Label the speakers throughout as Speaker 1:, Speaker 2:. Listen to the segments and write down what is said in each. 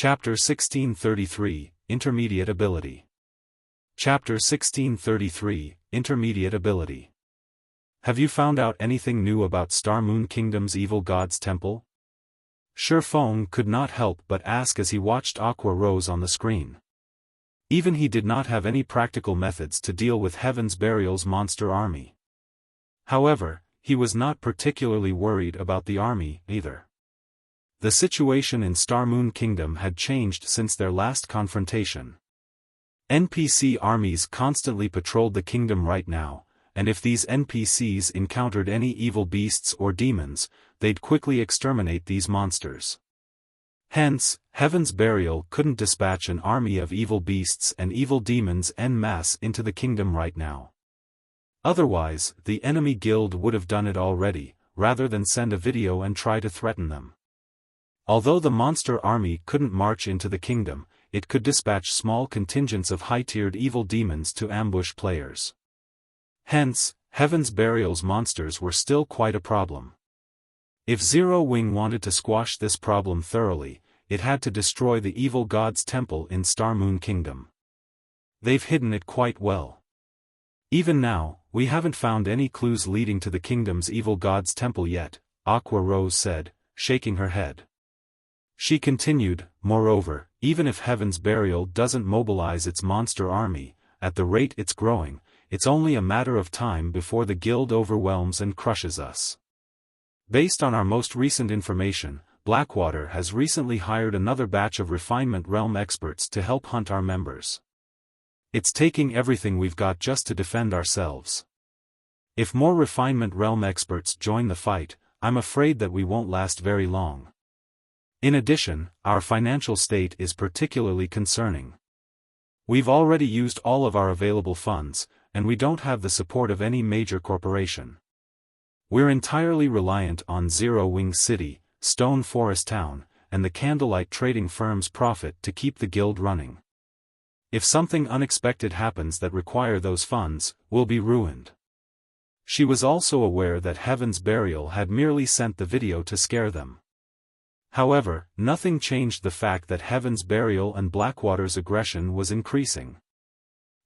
Speaker 1: Chapter 1633, Intermediate Ability. Chapter 1633, Intermediate Ability. Have you found out anything new about Star Moon Kingdom's evil god's temple? Xiaofan could not help but ask as he watched Aqua Rose on the screen. Even he did not have any practical methods to deal with Heaven's Burial's monster army. However, he was not particularly worried about the army, either. The situation in Star Moon Kingdom had changed since their last confrontation. NPC armies constantly patrolled the kingdom right now, and if these NPCs encountered any evil beasts or demons, they'd quickly exterminate these monsters. Hence, Heaven's Burial couldn't dispatch an army of evil beasts and evil demons en masse into the kingdom right now. Otherwise, the enemy guild would have done it already, rather than send a video and try to threaten them. Although the monster army couldn't march into the kingdom, it could dispatch small contingents of high-tiered evil demons to ambush players. Hence, Heaven's Burial's monsters were still quite a problem. If Zero Wing wanted to squash this problem thoroughly, it had to destroy the evil god's temple in Star Moon Kingdom. They've hidden it quite well. Even now, we haven't found any clues leading to the kingdom's evil god's temple yet, Aqua Rose said, shaking her head. She continued, moreover, even if Heaven's Burial doesn't mobilize its monster army, at the rate it's growing, it's only a matter of time before the guild overwhelms and crushes us. Based on our most recent information, Blackwater has recently hired another batch of Refinement Realm experts to help hunt our members. It's taking everything we've got just to defend ourselves. If more Refinement Realm experts join the fight, I'm afraid that we won't last very long. In addition, our financial state is particularly concerning. We've already used all of our available funds, and we don't have the support of any major corporation. We're entirely reliant on Zero Wing City, Stone Forest Town, and the Candlelight trading firm's profit to keep the guild running. If something unexpected happens that require those funds, we'll be ruined. She was also aware that Heaven's Burial had merely sent the video to scare them. However, nothing changed the fact that Heaven's Burial and Blackwater's aggression was increasing.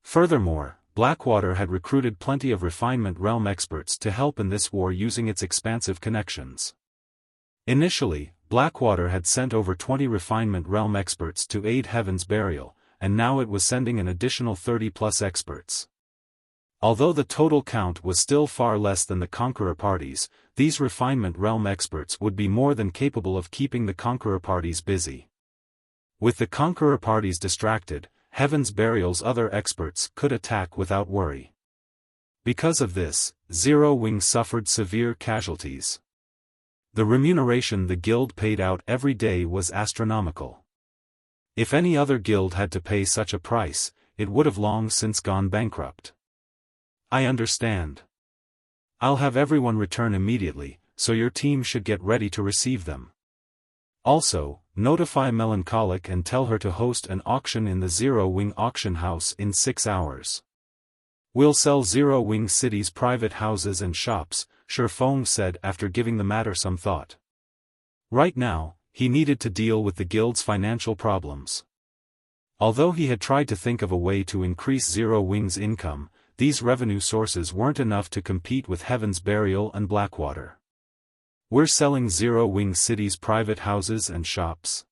Speaker 1: Furthermore, Blackwater had recruited plenty of Refinement Realm experts to help in this war using its expansive connections. Initially, Blackwater had sent over 20 Refinement Realm experts to aid Heaven's Burial, and now it was sending an additional 30+ experts. Although the total count was still far less than the Conqueror parties, these Refinement Realm experts would be more than capable of keeping the Conqueror parties busy. With the Conqueror parties distracted, Heaven's Burial's other experts could attack without worry. Because of this, Zero Wing suffered severe casualties. The remuneration the guild paid out every day was astronomical. If any other guild had to pay such a price, it would have long since gone bankrupt. I understand. I'll have everyone return immediately, so your team should get ready to receive them. Also, notify Melancholic and tell her to host an auction in the Zero Wing auction house in 6 hours. We'll sell Zero Wing City's private houses and shops, Xiaofan said after giving the matter some thought. Right now, he needed to deal with the guild's financial problems. Although he had tried to think of a way to increase Zero Wing's income, these revenue sources weren't enough to compete with Heaven's Burial and Blackwater. We're selling Zero Wing City's private houses and shops.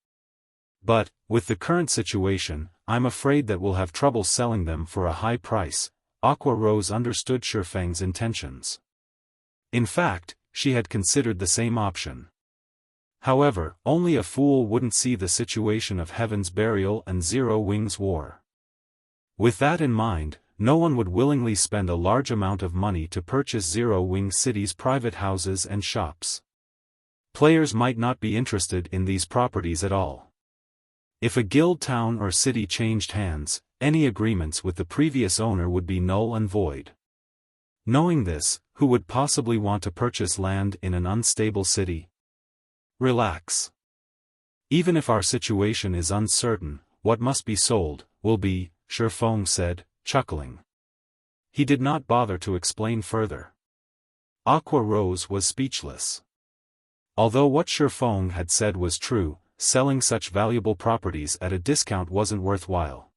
Speaker 1: But, with the current situation, I'm afraid that we'll have trouble selling them for a high price. Aqua Rose understood Xiaofan's intentions. In fact, she had considered the same option. However, only a fool wouldn't see the situation of Heaven's Burial and Zero Wing's war. With that in mind, no one would willingly spend a large amount of money to purchase Zero Wing City's private houses and shops. Players might not be interested in these properties at all. If a guild town or city changed hands, any agreements with the previous owner would be null and void. Knowing this, who would possibly want to purchase land in an unstable city? Relax. Even if our situation is uncertain, what must be sold, will be, Xiaofan said, chuckling. He did not bother to explain further. Aqua Rose was speechless. Although what Xiaofan had said was true, selling such valuable properties at a discount wasn't worthwhile.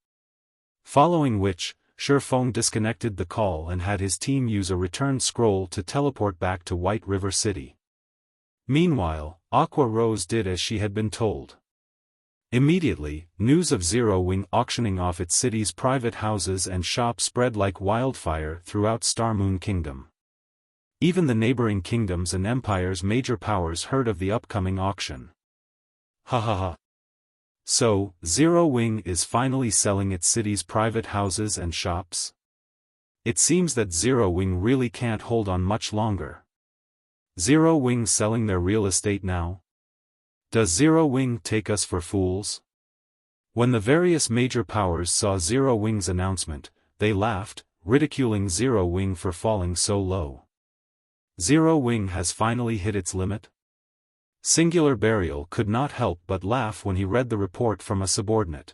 Speaker 1: Following which, Xiaofan disconnected the call and had his team use a return scroll to teleport back to White River City. Meanwhile, Aqua Rose did as she had been told. Immediately, news of Zero Wing auctioning off its city's private houses and shops spread like wildfire throughout Star Moon Kingdom. Even the neighboring kingdoms and empires' major powers heard of the upcoming auction. Ha ha ha. So, Zero Wing is finally selling its city's private houses and shops? It seems that Zero Wing really can't hold on much longer. Zero Wing selling their real estate now? Does Zero Wing take us for fools? When the various major powers saw Zero Wing's announcement, they laughed, ridiculing Zero Wing for falling so low. Zero Wing has finally hit its limit? Singular Burial could not help but laugh when he read the report from a subordinate.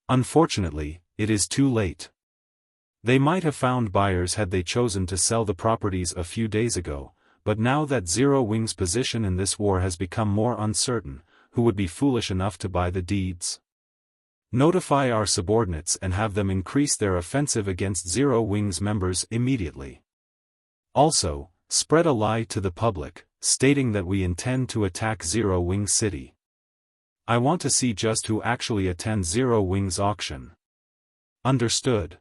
Speaker 1: Unfortunately, it is too late. They might have found buyers had they chosen to sell the properties a few days ago, but now that Zero Wing's position in this war has become more uncertain, who would be foolish enough to buy the deeds? Notify our subordinates and have them increase their offensive against Zero Wing's members immediately. Also, spread a lie to the public, stating that we intend to attack Zero Wing City. I want to see just who actually attends Zero Wing's auction. Understood.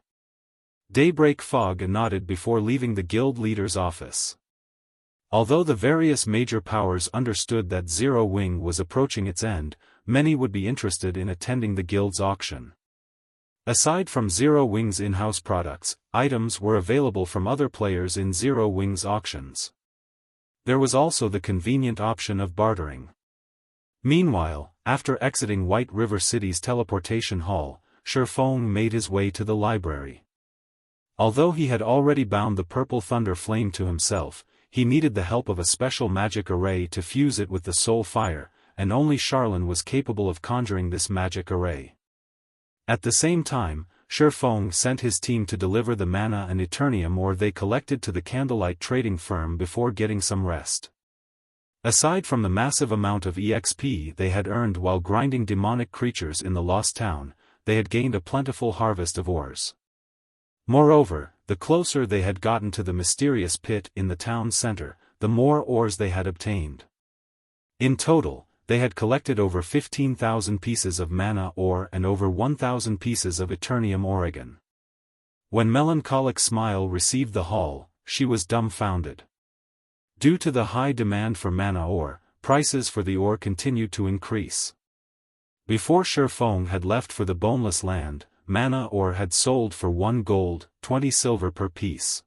Speaker 1: Daybreak Fog nodded before leaving the guild leader's office. Although the various major powers understood that Zero Wing was approaching its end, many would be interested in attending the guild's auction. Aside from Zero Wing's in-house products, items were available from other players in Zero Wing's auctions. There was also the convenient option of bartering. Meanwhile, after exiting White River City's teleportation hall, Xiaofan made his way to the library. Although he had already bound the purple thunder flame to himself, he needed the help of a special magic array to fuse it with the soul fire, and only Charlene was capable of conjuring this magic array. At the same time, Xiaofan sent his team to deliver the mana and Eternium ore they collected to the Candlelight trading firm before getting some rest. Aside from the massive amount of EXP they had earned while grinding demonic creatures in the Lost Town, they had gained a plentiful harvest of ores. Moreover, the closer they had gotten to the mysterious pit in the town center, the more ores they had obtained. In total, they had collected over 15,000 pieces of mana ore and over 1,000 pieces of Eternium Oregon. When Melancholic Smile received the haul, she was dumbfounded. Due to the high demand for mana ore, prices for the ore continued to increase. Before Xiaofan had left for the Boneless Land, mana ore had sold for 1 gold, 20 silver per piece.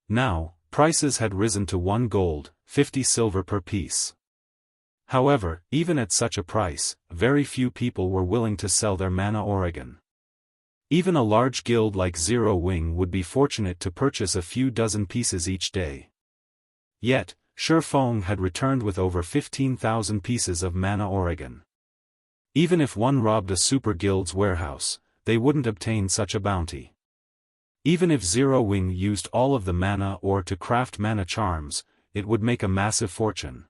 Speaker 1: Now, prices had risen to 1 gold, 50 silver per piece. However, even at such a price, very few people were willing to sell their mana Oregon. Even a large guild like Zero Wing would be fortunate to purchase a few dozen pieces each day. Yet, Xiaofan had returned with over 15,000 pieces of mana Oregon. Even if one robbed a super guild's warehouse, they wouldn't obtain such a bounty. Even if Zero Wing used all of the mana ore to craft mana charms, it would make a massive fortune.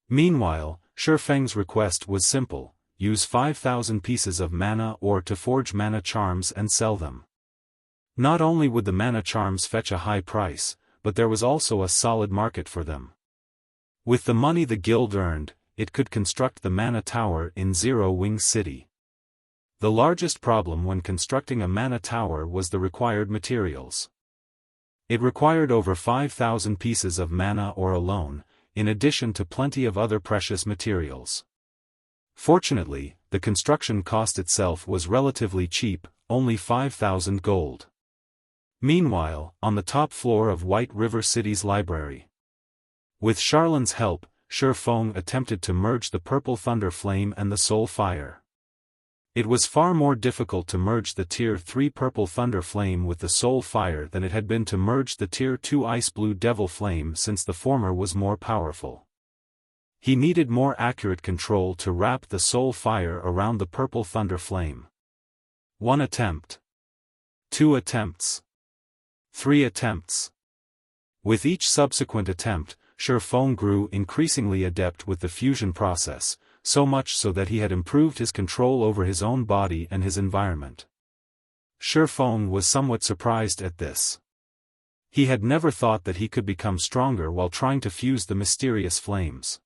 Speaker 1: Meanwhile, Xiaofang's request was simple: use 5,000 pieces of mana ore to forge mana charms and sell them. Not only would the mana charms fetch a high price, but there was also a solid market for them. With the money the guild earned, it could construct the mana tower in Zero Wing City. The largest problem when constructing a mana tower was the required materials. It required over 5,000 pieces of mana ore alone, in addition to plenty of other precious materials. Fortunately, the construction cost itself was relatively cheap, only 5,000 gold. Meanwhile, on the top floor of White River City's library, with Charlene's help, Xiaofan attempted to merge the purple thunder flame and the soul fire. It was far more difficult to merge the Tier 3 Purple Thunder Flame with the Soul Fire than it had been to merge the Tier 2 Ice Blue Devil Flame, since the former was more powerful. He needed more accurate control to wrap the Soul Fire around the Purple Thunder Flame. 1 attempt. 2 attempts. 3 attempts. With each subsequent attempt, Xiaofan grew increasingly adept with the fusion process, so much so that he had improved his control over his own body and his environment. Xiaofan was somewhat surprised at this. He had never thought that he could become stronger while trying to fuse the mysterious flames.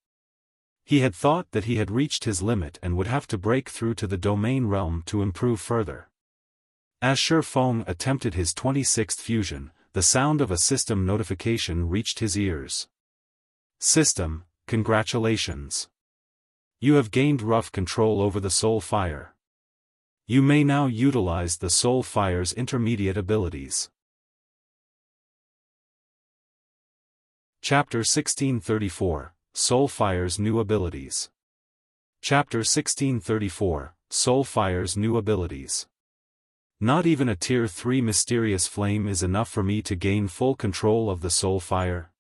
Speaker 1: He had thought that he had reached his limit and would have to break through to the domain realm to improve further. As Xiaofan attempted his 26th fusion, the sound of a system notification reached his ears. System, congratulations. You have gained rough control over the soul fire. You may now utilize the soul fire's intermediate abilities. Chapter 1634, Soul Fire's New Abilities. Chapter 1634, Soul Fire's New Abilities. Not even a Tier 3 mysterious flame is enough for me to gain full control of the soul fire.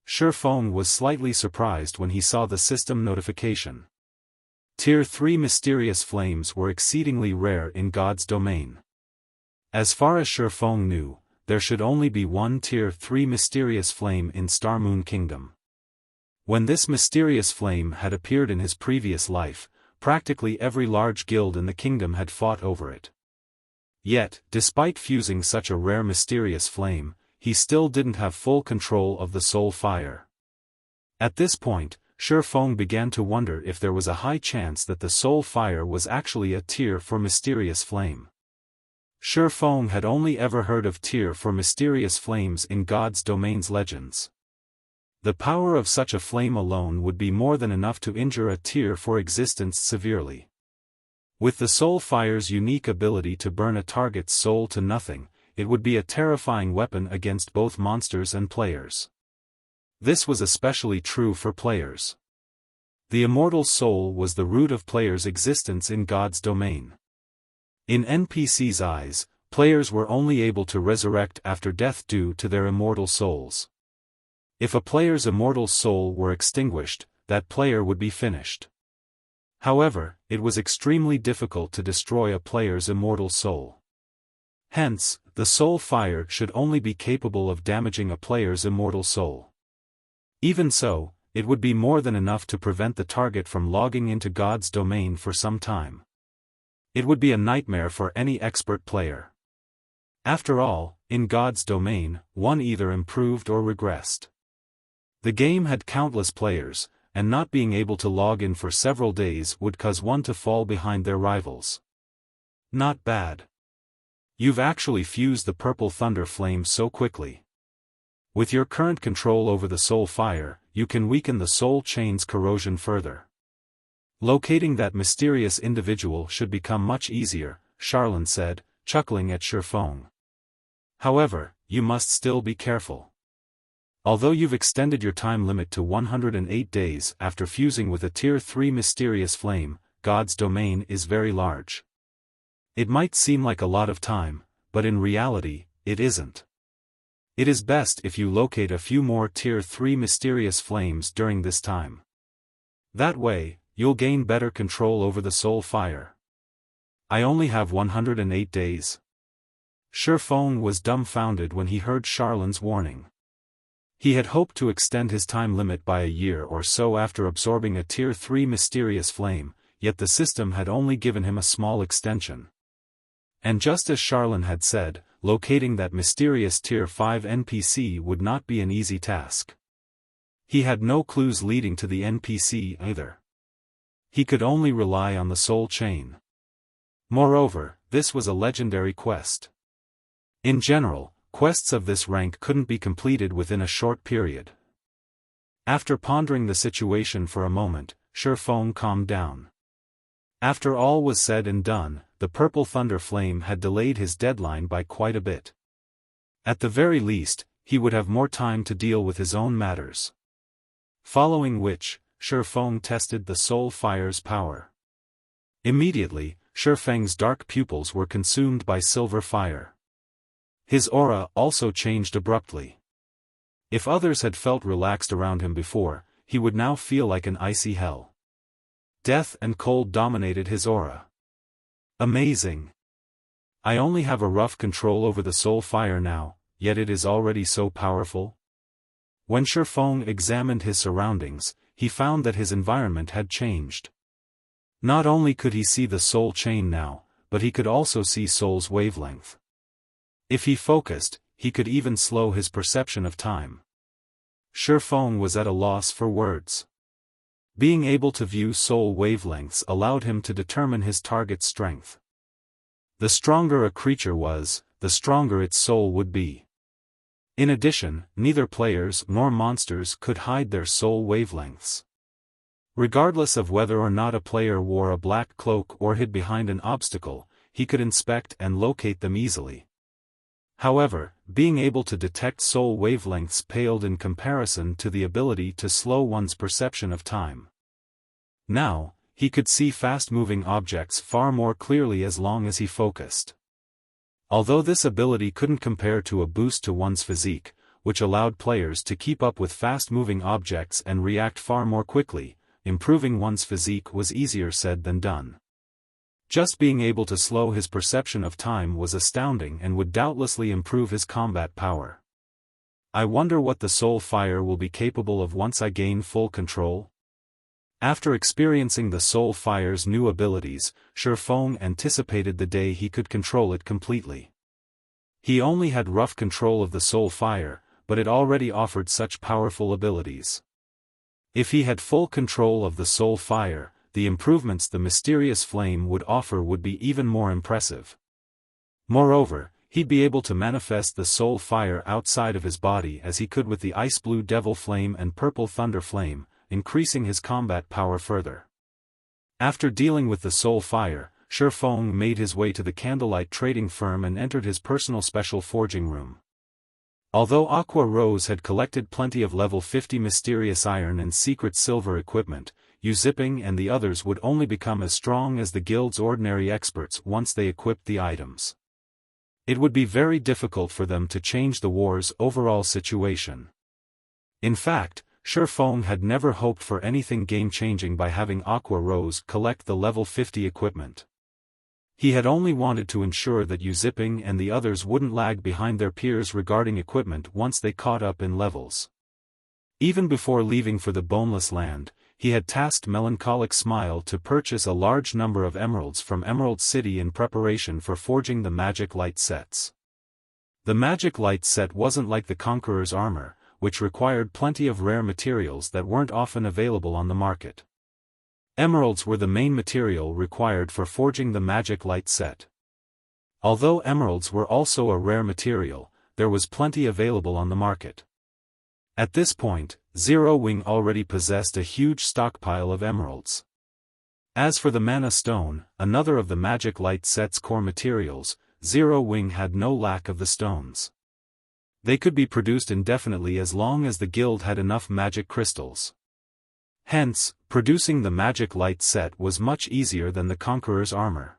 Speaker 1: Xiaofan was slightly surprised when he saw the system notification. Tier 3 mysterious flames were exceedingly rare in God's domain. As far as Xiaofan knew, there should only be one Tier 3 mysterious flame in Star Moon Kingdom. When this mysterious flame had appeared in his previous life, practically every large guild in the kingdom had fought over it. Yet, despite fusing such a rare mysterious flame, he still didn't have full control of the soul fire. At this point, Xiaofan began to wonder if there was a high chance that the soul fire was actually a Tier 4 mysterious flame. Xiaofan had only ever heard of Tier 4 mysterious flames in God's domain's legends. The power of such a flame alone would be more than enough to injure a Tier 4 existence severely. With the soul fire's unique ability to burn a target's soul to nothing, it would be a terrifying weapon against both monsters and players. This was especially true for players. The immortal soul was the root of players' existence in God's domain. In NPC's eyes, players were only able to resurrect after death due to their immortal souls. If a player's immortal soul were extinguished, that player would be finished. However, it was extremely difficult to destroy a player's immortal soul. Hence, the soul fire should only be capable of damaging a player's immortal soul. Even so, it would be more than enough to prevent the target from logging into God's domain for some time. It would be a nightmare for any expert player. After all, in God's domain, one either improved or regressed. The game had countless players, and not being able to log in for several days would cause one to fall behind their rivals. Not bad. You've actually fused the purple thunder flame so quickly. With your current control over the soul fire, you can weaken the soul chain's corrosion further. Locating that mysterious individual should become much easier, Charlene said, chuckling at Xiaofan. However, you must still be careful. Although you've extended your time limit to 108 days after fusing with a Tier 3 mysterious flame, God's domain is very large. It might seem like a lot of time, but in reality, it isn't. It is best if you locate a few more Tier 3 mysterious flames during this time. That way, you'll gain better control over the soul fire. I only have 108 days. Xiaofan was dumbfounded when he heard Charlene's warning. He had hoped to extend his time limit by a year or so after absorbing a Tier 3 mysterious flame, yet the system had only given him a small extension. And just as Charlene had said, locating that mysterious Tier 5 NPC would not be an easy task. He had no clues leading to the NPC either. He could only rely on the soul chain. Moreover, this was a legendary quest. In general, quests of this rank couldn't be completed within a short period. After pondering the situation for a moment, Xiaofan calmed down. After all was said and done, the purple thunder flame had delayed his deadline by quite a bit. At the very least, he would have more time to deal with his own matters. Following which, Xiaofan tested the soul fire's power. Immediately, Xiaofang's dark pupils were consumed by silver fire. His aura also changed abruptly. If others had felt relaxed around him before, he would now feel like an icy hell. Death and cold dominated his aura. Amazing. I only have a rough control over the soul fire now, yet it is already so powerful. When Xiaofan examined his surroundings, he found that his environment had changed. Not only could he see the soul chain now, but he could also see soul's wavelength. If he focused, he could even slow his perception of time. Xiaofan was at a loss for words. Being able to view soul wavelengths allowed him to determine his target's strength. The stronger a creature was, the stronger its soul would be. In addition, neither players nor monsters could hide their soul wavelengths. Regardless of whether or not a player wore a black cloak or hid behind an obstacle, he could inspect and locate them easily. However, being able to detect soul wavelengths paled in comparison to the ability to slow one's perception of time. Now, he could see fast-moving objects far more clearly as long as he focused. Although this ability couldn't compare to a boost to one's physique, which allowed players to keep up with fast-moving objects and react far more quickly, improving one's physique was easier said than done. Just being able to slow his perception of time was astounding and would doubtlessly improve his combat power. I wonder what the soul fire will be capable of once I gain full control? After experiencing the soul fire's new abilities, Xiaofan anticipated the day he could control it completely. He only had rough control of the soul fire, but it already offered such powerful abilities. If he had full control of the soul fire, the improvements the mysterious flame would offer would be even more impressive. Moreover, he'd be able to manifest the soul fire outside of his body as he could with the ice blue devil flame and purple thunder flame, increasing his combat power further. After dealing with the soul fire, Xiaofan made his way to the candlelight trading firm and entered his personal special forging room. Although Aqua Rose had collected plenty of level 50 mysterious iron and secret silver equipment, Zipping and the others would only become as strong as the guild's ordinary experts once they equipped the items. It would be very difficult for them to change the war's overall situation. In fact, Xiaofan had never hoped for anything game-changing by having Aqua Rose collect the level 50 equipment. He had only wanted to ensure that Zipping and the others wouldn't lag behind their peers regarding equipment once they caught up in levels. Even before leaving for the Boneless Land, he had tasked Melancholic Smile to purchase a large number of emeralds from Emerald City in preparation for forging the magic light sets. The magic light set wasn't like the Conqueror's armor, which required plenty of rare materials that weren't often available on the market. Emeralds were the main material required for forging the magic light set. Although emeralds were also a rare material, there was plenty available on the market. At this point, Zero Wing already possessed a huge stockpile of emeralds. As for the mana stone, another of the magic light set's core materials, Zero Wing had no lack of the stones. They could be produced indefinitely as long as the guild had enough magic crystals. Hence, producing the magic light set was much easier than the Conqueror's armor.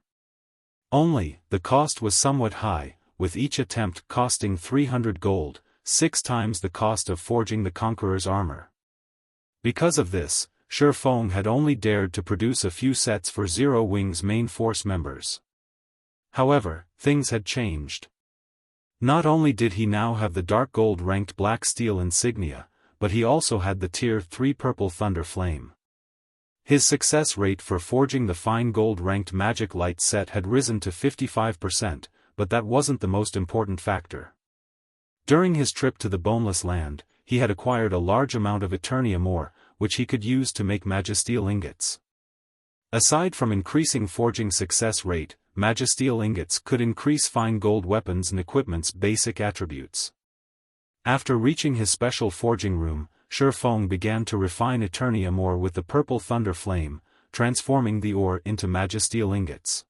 Speaker 1: Only, the cost was somewhat high, with each attempt costing 300 gold, 6 times the cost of forging the Conqueror's armor. Because of this, Xiaofan had only dared to produce a few sets for Zero Wing's main force members. However, things had changed. Not only did he now have the dark gold ranked black steel insignia, but he also had the tier 3 purple thunder flame. His success rate for forging the fine gold ranked magic light set had risen to 55%, but that wasn't the most important factor. During his trip to the Boneless Land, he had acquired a large amount of Eternium ore, which he could use to make magisteel ingots. Aside from increasing forging success rate, magisteel ingots could increase fine gold weapons and equipment's basic attributes. After reaching his special forging room, Xiaofan began to refine Eternium ore with the purple thunder flame, transforming the ore into magisteel ingots.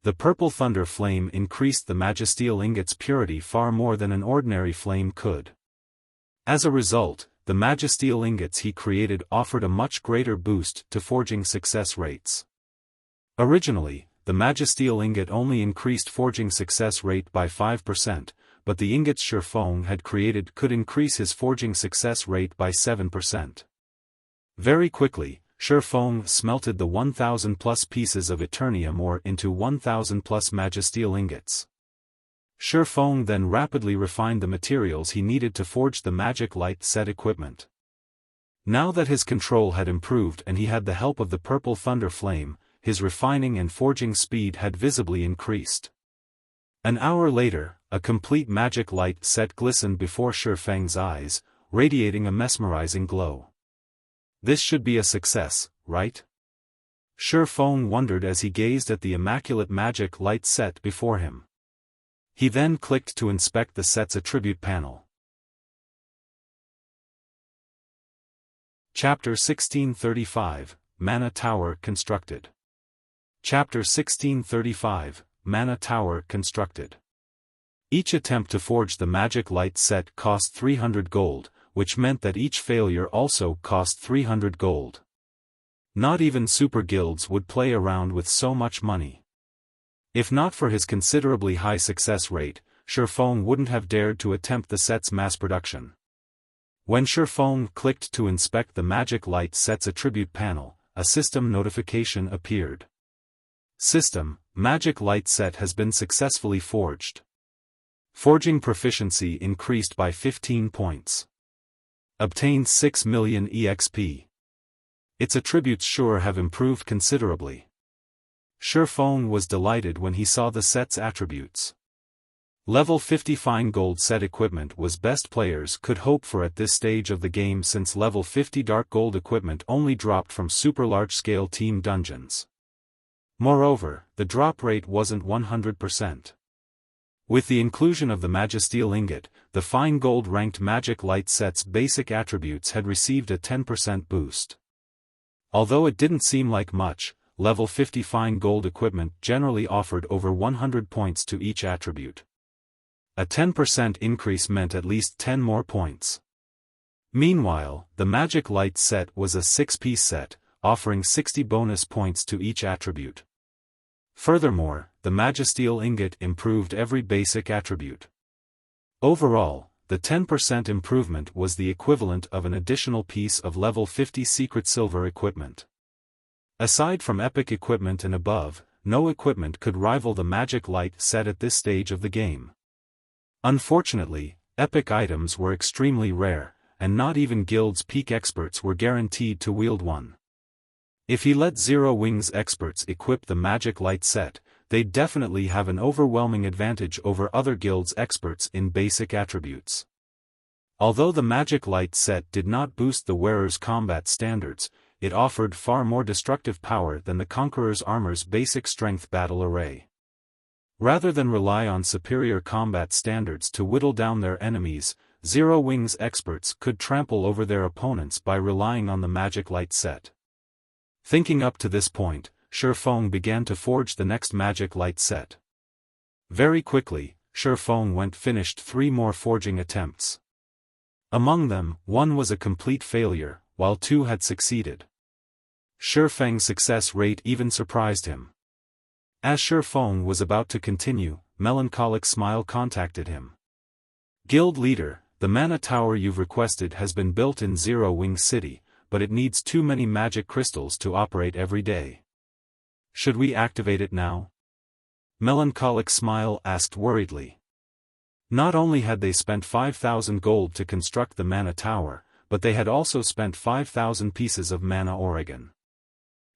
Speaker 1: The purple thunder flame increased the magisteel ingot's purity far more than an ordinary flame could. As a result, the magisteel ingots he created offered a much greater boost to forging success rates. Originally, the magisteel ingot only increased forging success rate by 5%, but the ingots Xiaofan had created could increase his forging success rate by 7%. Very quickly, Xiaofan smelted the 1,000 plus pieces of Eternium ore into 1,000 plus magisteel ingots. Xiaofan then rapidly refined the materials he needed to forge the magic light set equipment. Now that his control had improved and he had the help of the purple thunder flame, his refining and forging speed had visibly increased. An hour later, a complete magic light set glistened before Xiaofan's eyes, radiating a mesmerizing glow. This should be a success, right? Xiaofan wondered as he gazed at the immaculate magic light set before him. He then clicked to inspect the set's attribute panel. Chapter 1635, Mana Tower constructed. Chapter 1635, Mana Tower constructed. Each attempt to forge the magic light set cost 300 gold, which meant that each failure also cost 300 gold. Not even super guilds would play around with so much money. If not for his considerably high success rate, Xiaofan wouldn't have dared to attempt the set's mass production. When Xiaofan clicked to inspect the magic light set's attribute panel, a system notification appeared. System, magic light set has been successfully forged. Forging proficiency increased by 15 points. Obtained 6 million EXP. Its attributes sure have improved considerably. Xiaofan was delighted when he saw the set's attributes. Level 50 fine gold set equipment was best players could hope for at this stage of the game, since level 50 dark gold equipment only dropped from super large-scale team dungeons. Moreover, the drop rate wasn't 100%. With the inclusion of the Magisteel ingot, the fine gold ranked magic light set's basic attributes had received a 10% boost. Although it didn't seem like much, level 50 fine gold equipment generally offered over 100 points to each attribute. A 10% increase meant at least 10 more points. Meanwhile, the magic light set was a 6-piece set, offering 60 bonus points to each attribute. Furthermore, the Magisteel ingot improved every basic attribute. Overall, the 10% improvement was the equivalent of an additional piece of level 50 secret silver equipment. Aside from epic equipment and above, no equipment could rival the magic light set at this stage of the game. Unfortunately, epic items were extremely rare, and not even guilds' peak experts were guaranteed to wield one. If he let Zero Wings experts equip the magic light set, they'd definitely have an overwhelming advantage over other guilds' experts in basic attributes. Although the magic light set did not boost the wearer's combat standards, it offered far more destructive power than the Conqueror's armor's basic strength battle array. Rather than rely on superior combat standards to whittle down their enemies, Zero Wings experts could trample over their opponents by relying on the magic light set. Thinking up to this point, Xiaofan began to forge the next magic light set. Very quickly, Xiaofan finished 3 more forging attempts. Among them, 1 was a complete failure, while 2 had succeeded. Xiaofang's success rate even surprised him. As Xiaofan was about to continue, Melancholic Smile contacted him. Guild leader, the mana tower you've requested has been built in Zero Wing City, but it needs too many magic crystals to operate every day. Should we activate it now? Melancholic Smile asked worriedly. Not only had they spent 5,000 gold to construct the mana tower, but they had also spent 5,000 pieces of mana Oregon.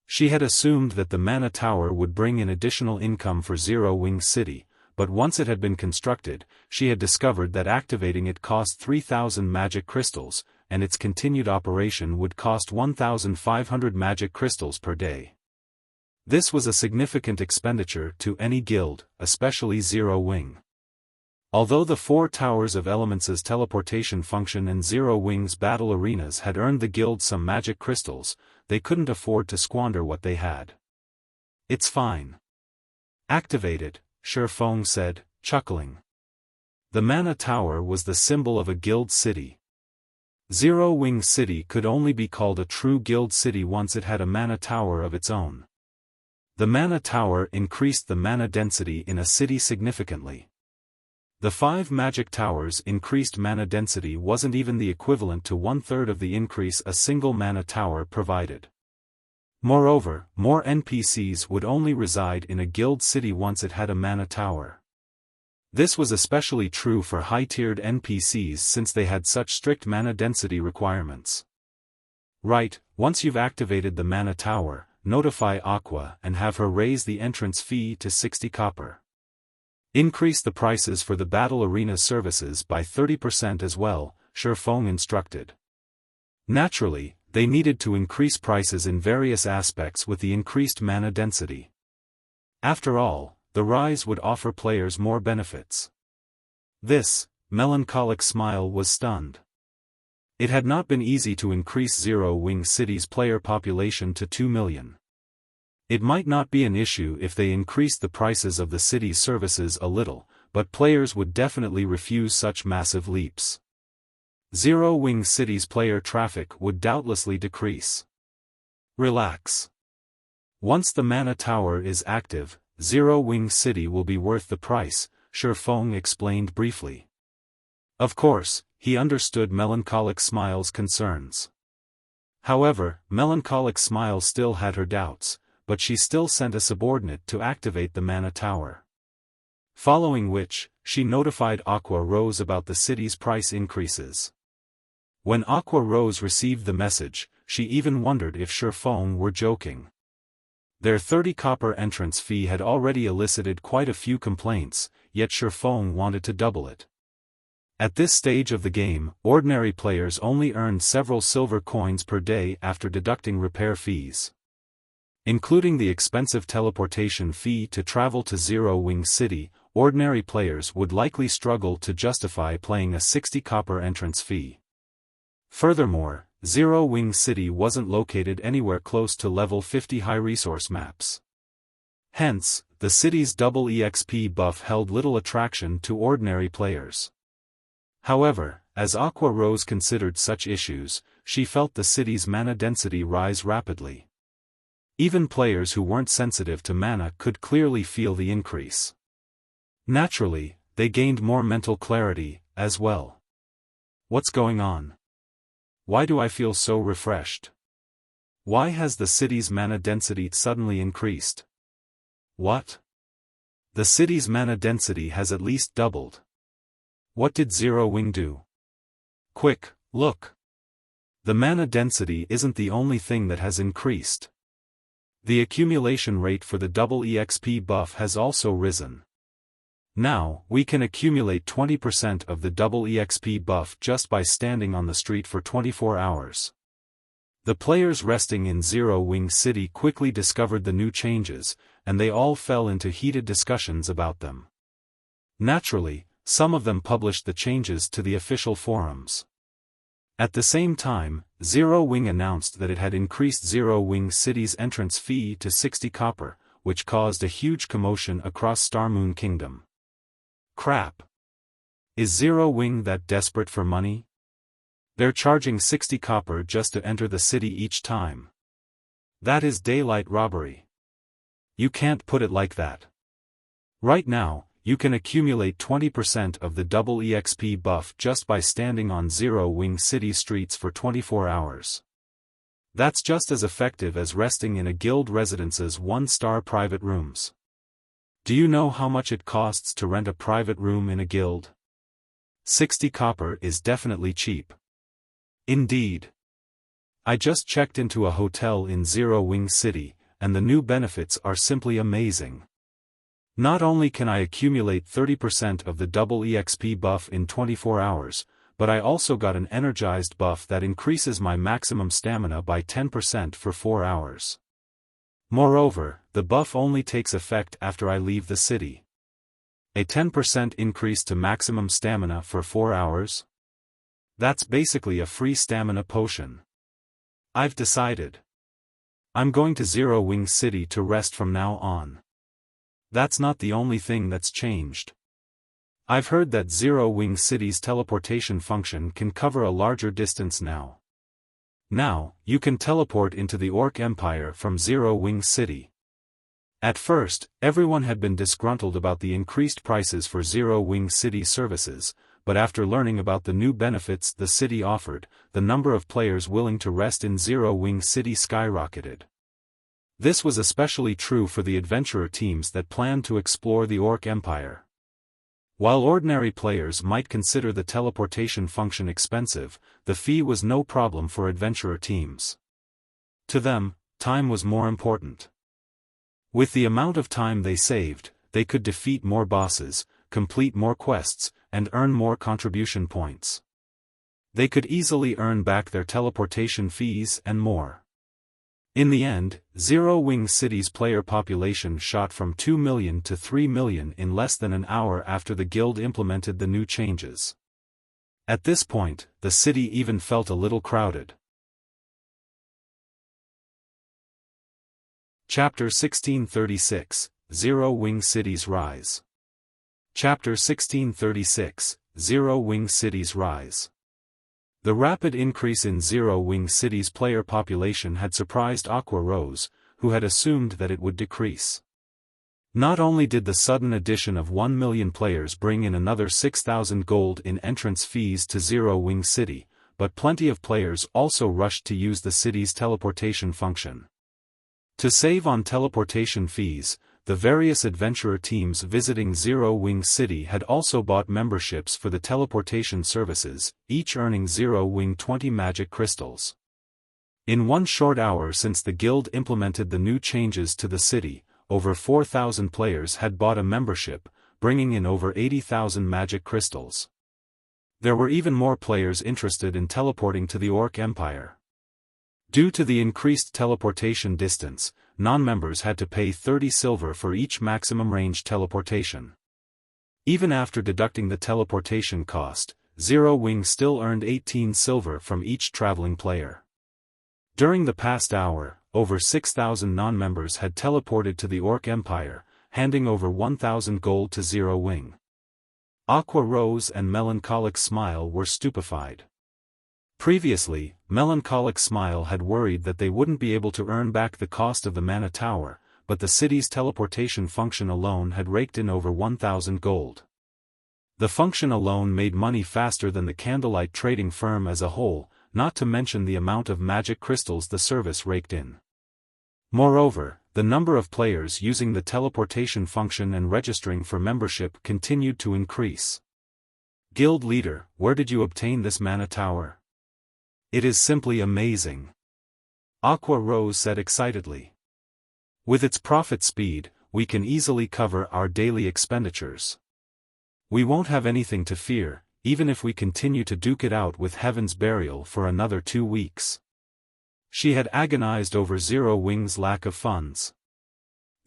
Speaker 1: She had assumed that the mana tower would bring in additional income for Zero Wing City, but once it had been constructed, she had discovered that activating it cost 3,000 magic crystals, and its continued operation would cost 1,500 magic crystals per day. This was a significant expenditure to any guild, especially Zero Wing. Although the 4 Towers of Elements' teleportation function and Zero Wing's battle arenas had earned the guild some magic crystals, they couldn't afford to squander what they had. It's fine. Activate it, Xiaofan said, chuckling. The mana tower was the symbol of a guild city. Zero Wing City could only be called a true guild city once it had a mana tower of its own. The mana tower increased the mana density in a city significantly. The 5 magic towers' increased mana density wasn't even the equivalent to 1/3 of the increase a single mana tower provided. Moreover, more NPCs would only reside in a guild city once it had a mana tower. This was especially true for high-tiered NPCs since they had such strict mana density requirements. Right, once you've activated the mana tower, notify Aqua and have her raise the entrance fee to 60 copper. Increase the prices for the battle arena services by 30% as well, Xiaofan instructed. Naturally, they needed to increase prices in various aspects with the increased mana density. After all, the rise would offer players more benefits. This melancholic smile was stunned. It had not been easy to increase Zero Wing City's player population to 2 million. It might not be an issue if they increased the prices of the city's services a little, but players would definitely refuse such massive leaps. Zero Wing City's player traffic would doubtlessly decrease. Relax. Once the mana tower is active, Zero Wing City will be worth the price, Xiaofan explained briefly. Of course, he understood Melancholic Smile's concerns. However, Melancholic Smile still had her doubts, but she still sent a subordinate to activate the mana tower. Following which, she notified Aqua Rose about the city's price increases. When Aqua Rose received the message, she even wondered if Xiaofan were joking. Their 30 copper entrance fee had already elicited quite a few complaints, yet Xiaofan wanted to double it. At this stage of the game, ordinary players only earned several silver coins per day after deducting repair fees. Including the expensive teleportation fee to travel to Zero Wing City, ordinary players would likely struggle to justify paying a 60 copper entrance fee. Furthermore, Zero Wing City wasn't located anywhere close to level 50 high-resource maps. Hence, the city's double EXP buff held little attraction to ordinary players. However, as Aqua Rose considered such issues, she felt the city's mana density rise rapidly. Even players who weren't sensitive to mana could clearly feel the increase. Naturally, they gained more mental clarity, as well. What's going on? Why do I feel so refreshed? Why has the city's mana density suddenly increased? What? The city's mana density has at least doubled. What did Zero Wing do? Quick, look! The mana density isn't the only thing that has increased. The accumulation rate for the double EXP buff has also risen. Now, we can accumulate 20% of the double EXP buff just by standing on the street for 24 hours. The players resting in Zero Wing City quickly discovered the new changes, and they all fell into heated discussions about them. Naturally, some of them published the changes to the official forums. At the same time, Zero Wing announced that it had increased Zero Wing City's entrance fee to 60 copper, which caused a huge commotion across Star Moon Kingdom. Crap! Is Zero Wing that desperate for money? They're charging 60 copper just to enter the city each time. That is daylight robbery. You can't put it like that. Right now, you can accumulate 20% of the double EXP buff just by standing on Zero Wing City streets for 24 hours. That's just as effective as resting in a guild residence's 1-star private rooms. Do you know how much it costs to rent a private room in a guild? 60 copper is definitely cheap. Indeed. I just checked into a hotel in Zero Wing City, and the new benefits are simply amazing. Not only can I accumulate 30% of the double EXP buff in 24 hours, but I also got an energized buff that increases my maximum stamina by 10% for 4 hours. Moreover, the buff only takes effect after I leave the city. A 10% increase to maximum stamina for 4 hours? That's basically a free stamina potion. I've decided. I'm going to Zero Wing City to rest from now on. That's not the only thing that's changed. I've heard that Zero Wing City's teleportation function can cover a larger distance now. Now, you can teleport into the Orc Empire from Zero Wing City. At first, everyone had been disgruntled about the increased prices for Zero Wing City services, but after learning about the new benefits the city offered, the number of players willing to rest in Zero Wing City skyrocketed. This was especially true for the adventurer teams that planned to explore the Orc Empire. While ordinary players might consider the teleportation function expensive, the fee was no problem for adventurer teams. To them, time was more important. With the amount of time they saved, they could defeat more bosses, complete more quests, and earn more contribution points. They could easily earn back their teleportation fees and more. In the end, Zero Wing City's player population shot from 2 million to 3 million in less than an hour after the guild implemented the new changes. At this point, the city even felt a little crowded. Chapter 1636, Zero Wing City's Rise. Chapter 1636, Zero Wing City's Rise. The rapid increase in Zero Wing City's player population had surprised Aqua Rose, who had assumed that it would decrease. Not only did the sudden addition of 1 million players bring in another 6,000 gold in entrance fees to Zero Wing City, but plenty of players also rushed to use the city's teleportation function. To save on teleportation fees, the various adventurer teams visiting Zero Wing City had also bought memberships for the teleportation services, each earning Zero Wing 20 magic crystals. In one short hour since the guild implemented the new changes to the city, over 4,000 players had bought a membership, bringing in over 80,000 magic crystals. There were even more players interested in teleporting to the Orc Empire. Due to the increased teleportation distance, non-members had to pay 30 silver for each maximum range teleportation. Even after deducting the teleportation cost, Zero Wing still earned 18 silver from each traveling player. During the past hour, over 6,000 non-members had teleported to the Orc Empire, handing over 1,000 gold to Zero Wing. Aqua Rose and Melancholic Smile were stupefied. Previously, Melancholic Smile had worried that they wouldn't be able to earn back the cost of the Mana Tower, but the city's teleportation function alone had raked in over 1,000 gold. The function alone made money faster than the Candlelight trading firm as a whole, not to mention the amount of magic crystals the service raked in. Moreover, the number of players using the teleportation function and registering for membership continued to increase. Guild leader, where did you obtain this Mana Tower? It is simply amazing. Aqua Rose said excitedly. With its profit speed, we can easily cover our daily expenditures. We won't have anything to fear, even if we continue to duke it out with Heaven's Burial for another 2 weeks. She had agonized over Zero Wing's lack of funds.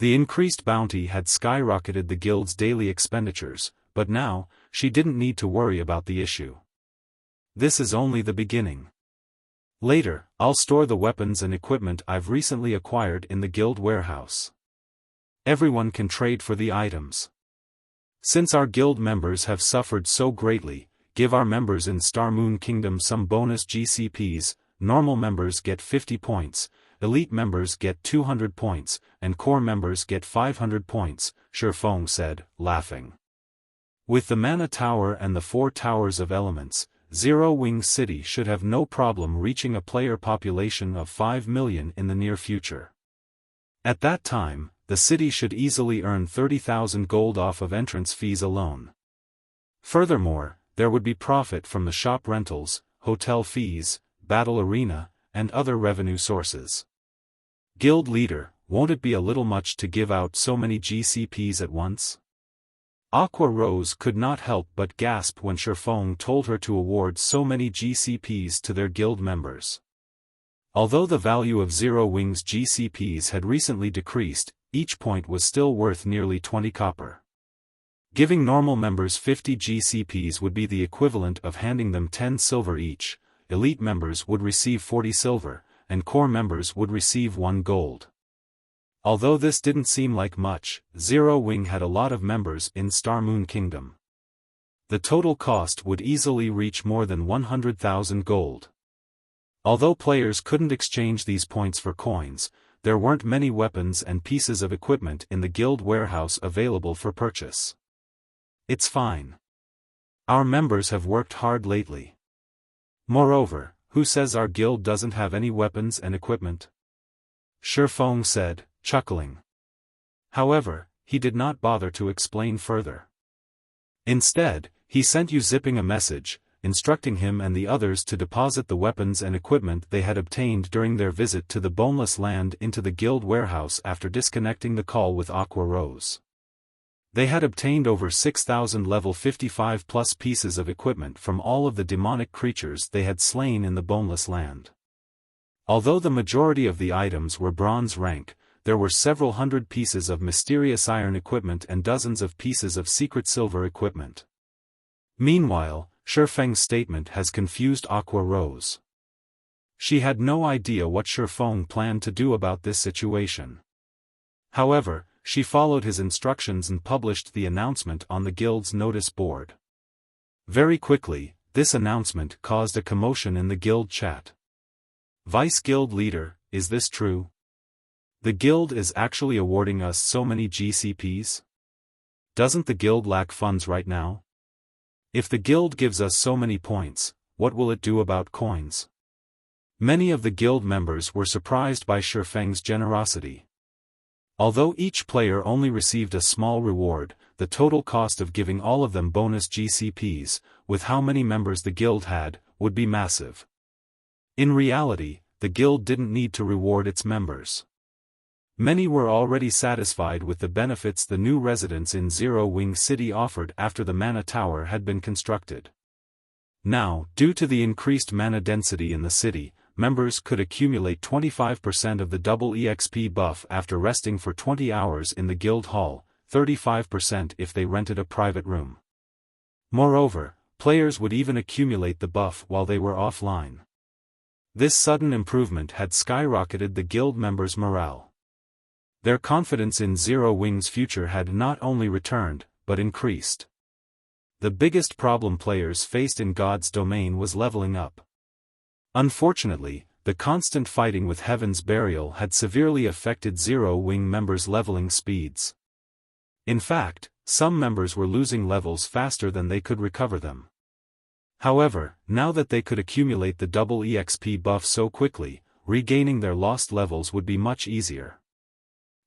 Speaker 1: The increased bounty had skyrocketed the guild's daily expenditures, but now, she didn't need to worry about the issue. This is only the beginning. Later, I'll store the weapons and equipment I've recently acquired in the guild warehouse. Everyone can trade for the items. Since our guild members have suffered so greatly, give our members in Star Moon Kingdom some bonus GCPs. Normal members get 50 points, elite members get 200 points, and core members get 500 points, Xiaofan said, laughing. With the Mana Tower and the 4 Towers of Elements, Zero Wing City should have no problem reaching a player population of 5 million in the near future. At that time, the city should easily earn 30,000 gold off of entrance fees alone. Furthermore, there would be profit from the shop rentals, hotel fees, battle arena, and other revenue sources. Guild leader, won't it be a little much to give out so many GCPs at once? Aqua Rose could not help but gasp when Xiaofan told her to award so many GCPs to their guild members. Although the value of Zero Wing's GCPs had recently decreased, each point was still worth nearly 20 copper. Giving normal members 50 GCPs would be the equivalent of handing them 10 silver each, elite members would receive 40 silver, and core members would receive 1 gold. Although this didn't seem like much, Zero Wing had a lot of members in Star Moon Kingdom. The total cost would easily reach more than 100,000 gold. Although players couldn't exchange these points for coins, there weren't many weapons and pieces of equipment in the guild warehouse available for purchase. It's fine. Our members have worked hard lately. Moreover, who says our guild doesn't have any weapons and equipment? Xiaofan said, chuckling. However, he did not bother to explain further. Instead, he sent Yu zipping a message, instructing him and the others to deposit the weapons and equipment they had obtained during their visit to the Boneless Land into the guild warehouse after disconnecting the call with Aqua Rose. They had obtained over 6,000 level 55 plus pieces of equipment from all of the demonic creatures they had slain in the Boneless Land. Although the majority of the items were bronze rank, there were several hundred pieces of mysterious iron equipment and dozens of pieces of secret silver equipment. Meanwhile, Xiaofan's statement has confused Aqua Rose. She had no idea what Xiaofan planned to do about this situation. However, she followed his instructions and published the announcement on the guild's notice board. Very quickly, this announcement caused a commotion in the guild chat. Vice Guild Leader, is this true? The guild is actually awarding us so many GCPs? Doesn't the guild lack funds right now? If the guild gives us so many points, what will it do about coins? Many of the guild members were surprised by Xiaofan's generosity. Although each player only received a small reward, the total cost of giving all of them bonus GCPs, with how many members the guild had, would be massive. In reality, the guild didn't need to reward its members. Many were already satisfied with the benefits the new residents in Zero Wing City offered after the mana tower had been constructed. Now, due to the increased mana density in the city, members could accumulate 25% of the double EXP buff after resting for 20 hours in the guild hall, 35% if they rented a private room. Moreover, players would even accumulate the buff while they were offline. This sudden improvement had skyrocketed the guild members' morale. Their confidence in Zero Wing's future had not only returned, but increased. The biggest problem players faced in God's domain was leveling up. Unfortunately, the constant fighting with Heaven's Burial had severely affected Zero Wing members' leveling speeds. In fact, some members were losing levels faster than they could recover them. However, now that they could accumulate the double EXP buff so quickly, regaining their lost levels would be much easier.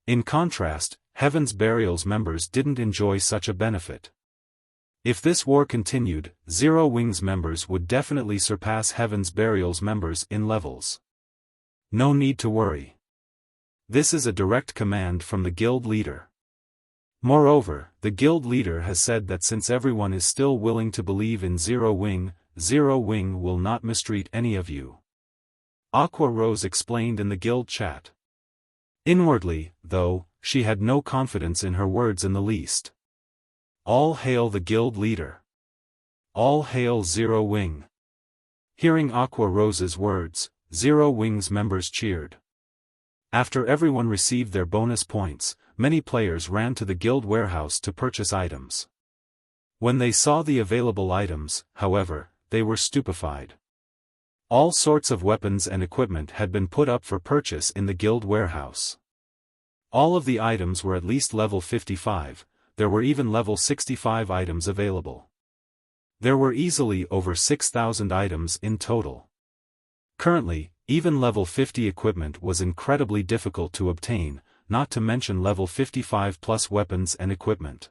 Speaker 1: In contrast, Heaven's Burial's members didn't enjoy such a benefit. If this war continued, Zero Wing's members would definitely surpass Heaven's Burial's members in levels. No need to worry. This is a direct command from the guild leader. Moreover, the guild leader has said that since everyone is still willing to believe in Zero Wing will not mistreat any of you. Aqua Rose explained in the guild chat. Inwardly, though, she had no confidence in her words in the least. All hail the guild leader. All hail Zero Wing. Hearing Aqua Rose's words, Zero Wing's members cheered. After everyone received their bonus points, many players ran to the guild warehouse to purchase items. When they saw the available items, however, they were stupefied. All sorts of weapons and equipment had been put up for purchase in the guild warehouse. All of the items were at least level 55, there were even level 65 items available. There were easily over 6,000 items in total. Currently, even level 50 equipment was incredibly difficult to obtain, not to mention level 55 plus weapons and equipment.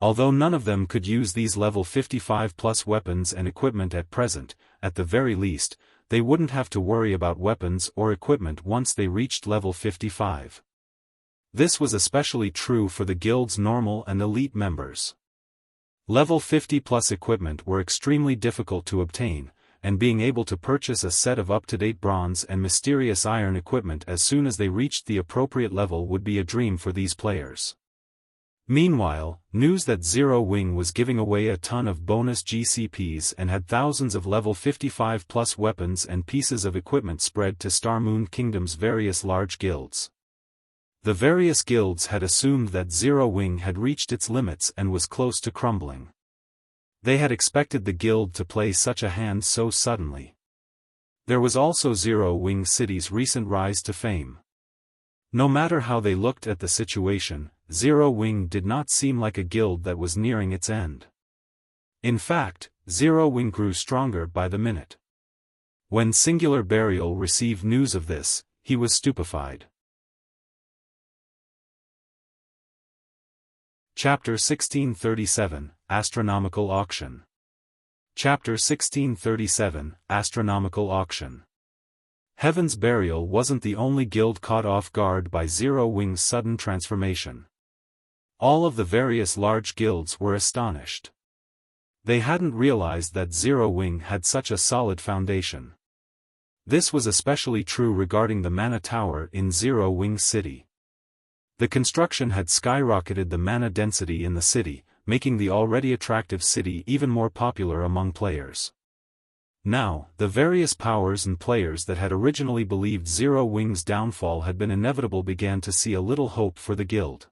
Speaker 1: Although none of them could use these level 55 plus weapons and equipment at present, at the very least, they wouldn't have to worry about weapons or equipment once they reached level 55. This was especially true for the guild's normal and elite members. Level 50 plus equipment were extremely difficult to obtain, and being able to purchase a set of up-to-date bronze and mysterious iron equipment as soon as they reached the appropriate level would be a dream for these players. Meanwhile, news that Zero Wing was giving away a ton of bonus GCPs and had thousands of level 55 plus weapons and pieces of equipment spread to Star Moon Kingdom's various large guilds. The various guilds had assumed that Zero Wing had reached its limits and was close to crumbling. They had expected the guild to play such a hand so suddenly. There was also Zero Wing City's recent rise to fame. No matter how they looked at the situation, Zero Wing did not seem like a guild that was nearing its end. In fact, Zero Wing grew stronger by the minute. When Singular Burial received news of this, he was stupefied. Chapter 1637, Astronomical Auction. Chapter 1637, Astronomical Auction. Heaven's Burial wasn't the only guild caught off guard by Zero Wing's sudden transformation. All of the various large guilds were astonished. They hadn't realized that Zero Wing had such a solid foundation. This was especially true regarding the Mana Tower in Zero Wing City. The construction had skyrocketed the mana density in the city, making the already attractive city even more popular among players. Now, the various powers and players that had originally believed Zero Wing's downfall had been inevitable began to see a little hope for the guild.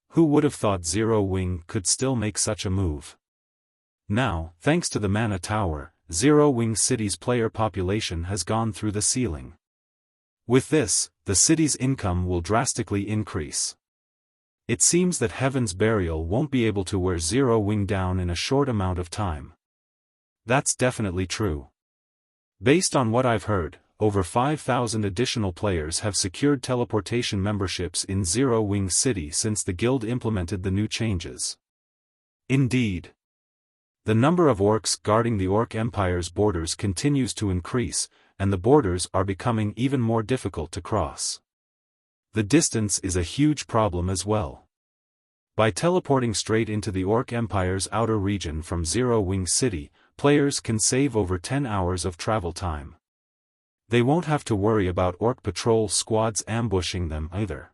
Speaker 1: Who would have thought Zero Wing could still make such a move? Now, thanks to the Mana Tower, Zero Wing City's player population has gone through the ceiling. With this, the city's income will drastically increase. It seems that Heaven's Burial won't be able to wear Zero Wing down in a short amount of time. That's definitely true. Based on what I've heard, over 5,000 additional players have secured teleportation memberships in Zero Wing City since the guild implemented the new changes. Indeed. The number of orcs guarding the Orc Empire's borders continues to increase, and the borders are becoming even more difficult to cross. The distance is a huge problem as well. By teleporting straight into the Orc Empire's outer region from Zero Wing City, players can save over 10 hours of travel time. They won't have to worry about Orc patrol squads ambushing them either.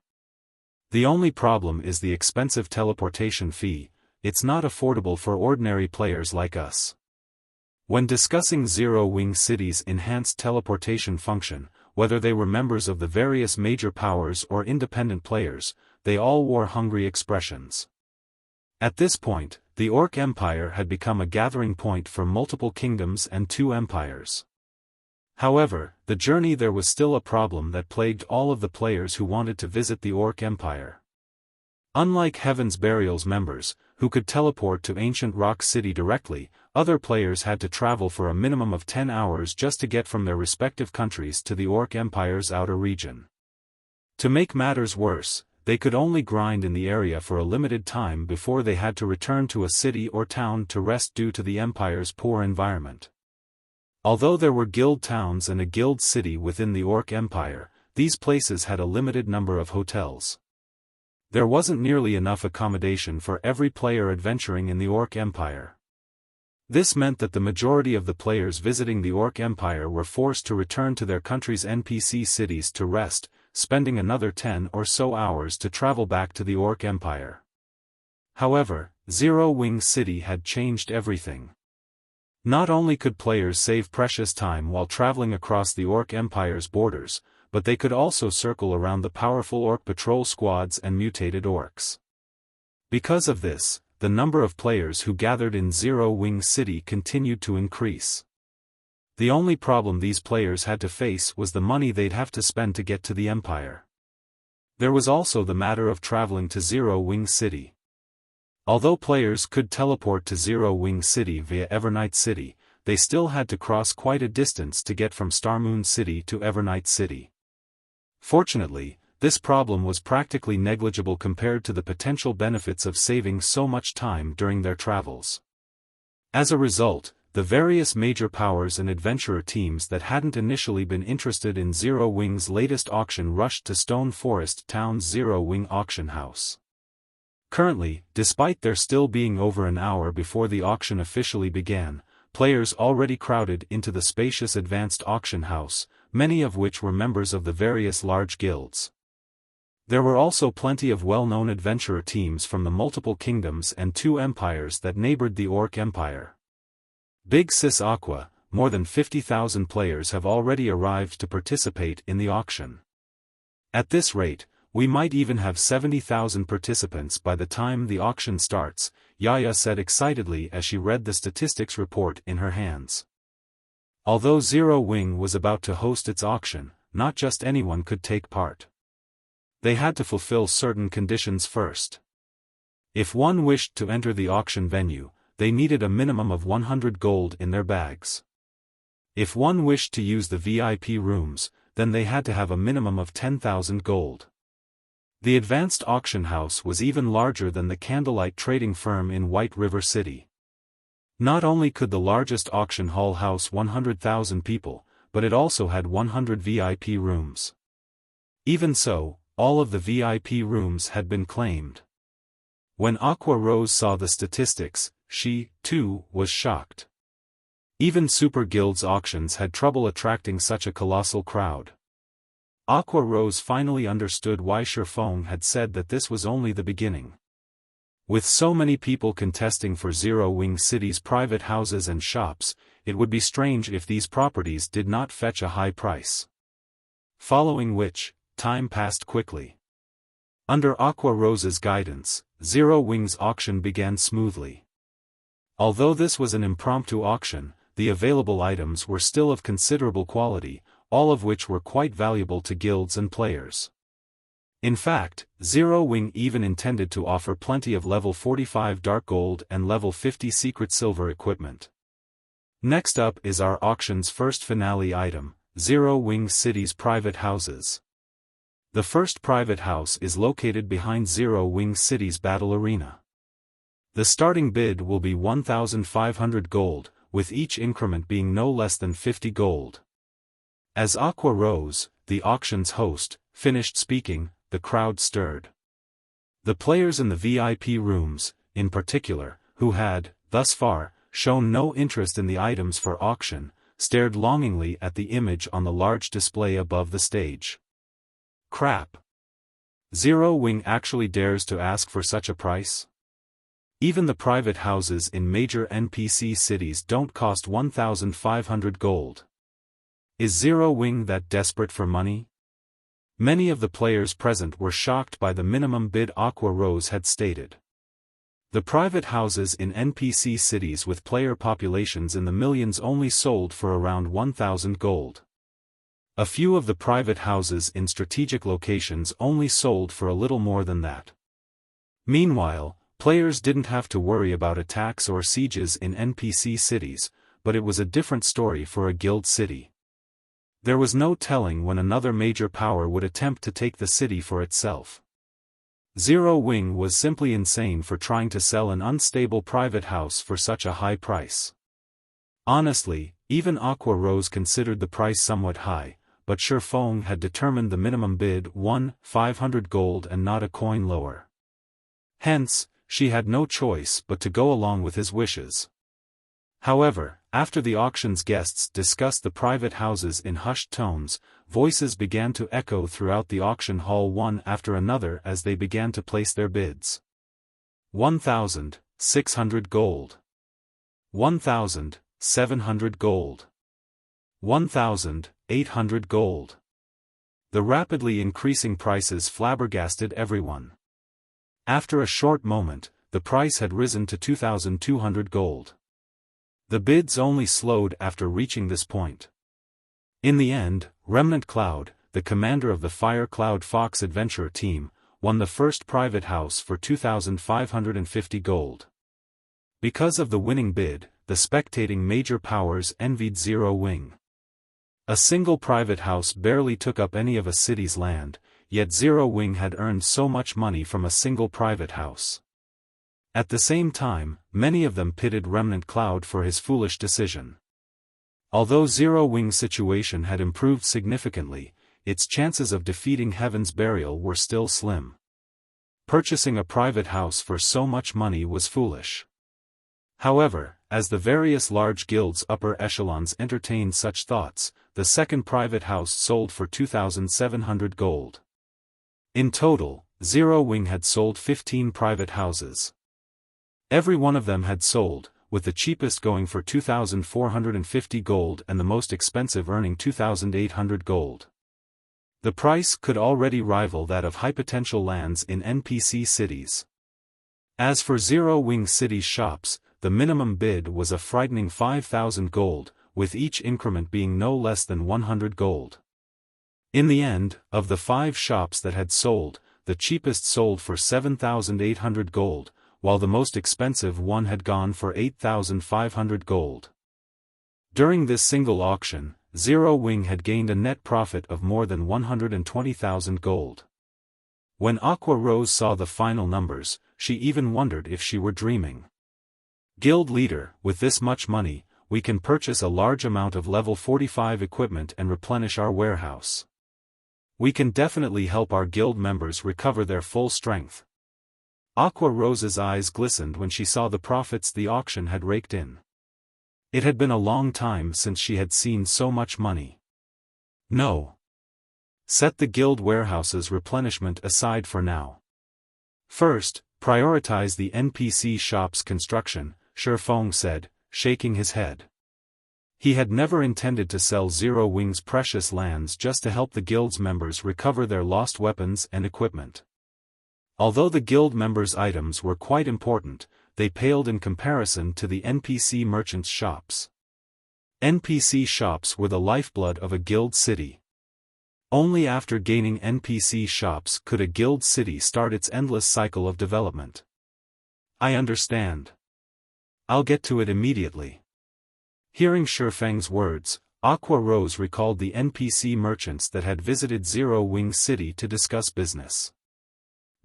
Speaker 1: The only problem is the expensive teleportation fee. It's not affordable for ordinary players like us. When discussing Zero Wing City's enhanced teleportation function, whether they were members of the various major powers or independent players, they all wore hungry expressions. At this point, the Orc Empire had become a gathering point for multiple kingdoms and 2 empires. However, the journey there was still a problem that plagued all of the players who wanted to visit the Orc Empire. Unlike Heaven's Burial's members, who could teleport to Ancient Rock City directly, other players had to travel for a minimum of 10 hours just to get from their respective countries to the Orc Empire's outer region. To make matters worse, they could only grind in the area for a limited time before they had to return to a city or town to rest due to the Empire's poor environment. Although there were guild towns and a guild city within the Orc Empire, these places had a limited number of hotels. There wasn't nearly enough accommodation for every player adventuring in the Orc Empire. This meant that the majority of the players visiting the Orc Empire were forced to return to their country's NPC cities to rest, spending another 10 or so hours to travel back to the Orc Empire. However, Zero Wing City had changed everything. Not only could players save precious time while traveling across the Orc Empire's borders, but they could also circle around the powerful Orc patrol squads and mutated orcs. Because of this, the number of players who gathered in Zero Wing City continued to increase. The only problem these players had to face was the money they'd have to spend to get to the Empire. There was also the matter of traveling to Zero Wing City. Although players could teleport to Zero Wing City via Evernight City, they still had to cross quite a distance to get from Starmoon City to Evernight City. Fortunately, this problem was practically negligible compared to the potential benefits of saving so much time during their travels. As a result, the various major powers and adventurer teams that hadn't initially been interested in Zero Wing's latest auction rushed to Stone Forest Town's Zero Wing auction house. Currently, despite there still being over an hour before the auction officially began, players already crowded into the spacious advanced auction house, many of which were members of the various large guilds. There were also plenty of well-known adventurer teams from the multiple kingdoms and 2 empires that neighbored the Orc Empire. Big Sis Aqua, more than 50,000 players have already arrived to participate in the auction. At this rate, we might even have 70,000 participants by the time the auction starts, Yaya said excitedly as she read the statistics report in her hands. Although Zero Wing was about to host its auction, not just anyone could take part. They had to fulfill certain conditions first. If one wished to enter the auction venue, they needed a minimum of 100 gold in their bags. If one wished to use the VIP rooms, then they had to have a minimum of 10,000 gold. The advanced auction house was even larger than the candlelight trading firm in White River City. Not only could the largest auction hall house 100,000 people, but it also had 100 VIP rooms. Even so, all of the VIP rooms had been claimed. When Aqua Rose saw the statistics, she, too, was shocked. Even Super Guild's auctions had trouble attracting such a colossal crowd. Aqua Rose finally understood why Xiaofan had said that this was only the beginning. With so many people contesting for Zero Wing City's private houses and shops, it would be strange if these properties did not fetch a high price. Following which, time passed quickly. Under Aqua Rose's guidance, Zero Wing's auction began smoothly. Although this was an impromptu auction, the available items were still of considerable quality, all of which were quite valuable to guilds and players. In fact, Zero Wing even intended to offer plenty of level 45 dark gold and level 50 secret silver equipment. Next up is our auction's first finale item, Zero Wing City's private houses. The first private house is located behind Zero Wing City's battle arena. The starting bid will be 1,500 gold, with each increment being no less than 50 gold. As Aqua Rose, the auction's host, finished speaking, the crowd stirred. The players in the VIP rooms, in particular, who had, thus far, shown no interest in the items for auction, stared longingly at the image on the large display above the stage. Crap! Zero Wing actually dares to ask for such a price? Even the private houses in major NPC cities don't cost 1,500 gold. Is Zero Wing that desperate for money? Many of the players present were shocked by the minimum bid Aqua Rose had stated. The private houses in NPC cities with player populations in the millions only sold for around 1,000 gold. A few of the private houses in strategic locations only sold for a little more than that. Meanwhile, players didn't have to worry about attacks or sieges in NPC cities, but it was a different story for a guild city. There was no telling when another major power would attempt to take the city for itself. Zero Wing was simply insane for trying to sell an unstable private house for such a high price. Honestly, even Aqua Rose considered the price somewhat high, but Xiaofan had determined the minimum bid 1,500 gold and not a coin lower. Hence, she had no choice but to go along with his wishes. However, after the auction's guests discussed the private houses in hushed tones, voices began to echo throughout the auction hall one after another as they began to place their bids. 1,600 gold. 1,700 gold. 1,800 gold. The rapidly increasing prices flabbergasted everyone. After a short moment, the price had risen to 2,200 gold. The bids only slowed after reaching this point. In the end, Remnant Cloud, the commander of the Fire Cloud Fox Adventurer team, won the first private house for 2,550 gold. Because of the winning bid, the spectating major powers envied Zero Wing. A single private house barely took up any of a city's land, yet Zero Wing had earned so much money from a single private house. At the same time, many of them pitted Remnant Cloud for his foolish decision. Although Zero Wing's situation had improved significantly, its chances of defeating Heaven's Burial were still slim. Purchasing a private house for so much money was foolish. However, as the various large guilds' upper echelons entertained such thoughts, the second private house sold for 2,700 gold. In total, Zero Wing had sold 15 private houses. Every one of them had sold, with the cheapest going for 2,450 gold and the most expensive earning 2,800 gold. The price could already rival that of high-potential lands in NPC cities. As for Zero Wing City's shops, the minimum bid was a frightening 5,000 gold, with each increment being no less than 100 gold. In the end, of the 5 shops that had sold, the cheapest sold for 7,800 gold, while the most expensive one had gone for 8,500 gold. During this single auction, Zero Wing had gained a net profit of more than 120,000 gold. When Aqua Rose saw the final numbers, she even wondered if she were dreaming. Guild leader, with this much money, we can purchase a large amount of level 45 equipment and replenish our warehouse. We can definitely help our guild members recover their full strength. Aqua Rose's eyes glistened when she saw the profits the auction had raked in. It had been a long time since she had seen so much money. No. Set the guild warehouse's replenishment aside for now. First, prioritize the NPC shop's construction, Xiaofan said, shaking his head. He had never intended to sell Zero Wing's precious lands just to help the guild's members recover their lost weapons and equipment. Although the guild members' items were quite important, they paled in comparison to the NPC merchants' shops. NPC shops were the lifeblood of a guild city. Only after gaining NPC shops could a guild city start its endless cycle of development. I understand. I'll get to it immediately. Hearing Xiaofang's words, Aqua Rose recalled the NPC merchants that had visited Zero Wing City to discuss business.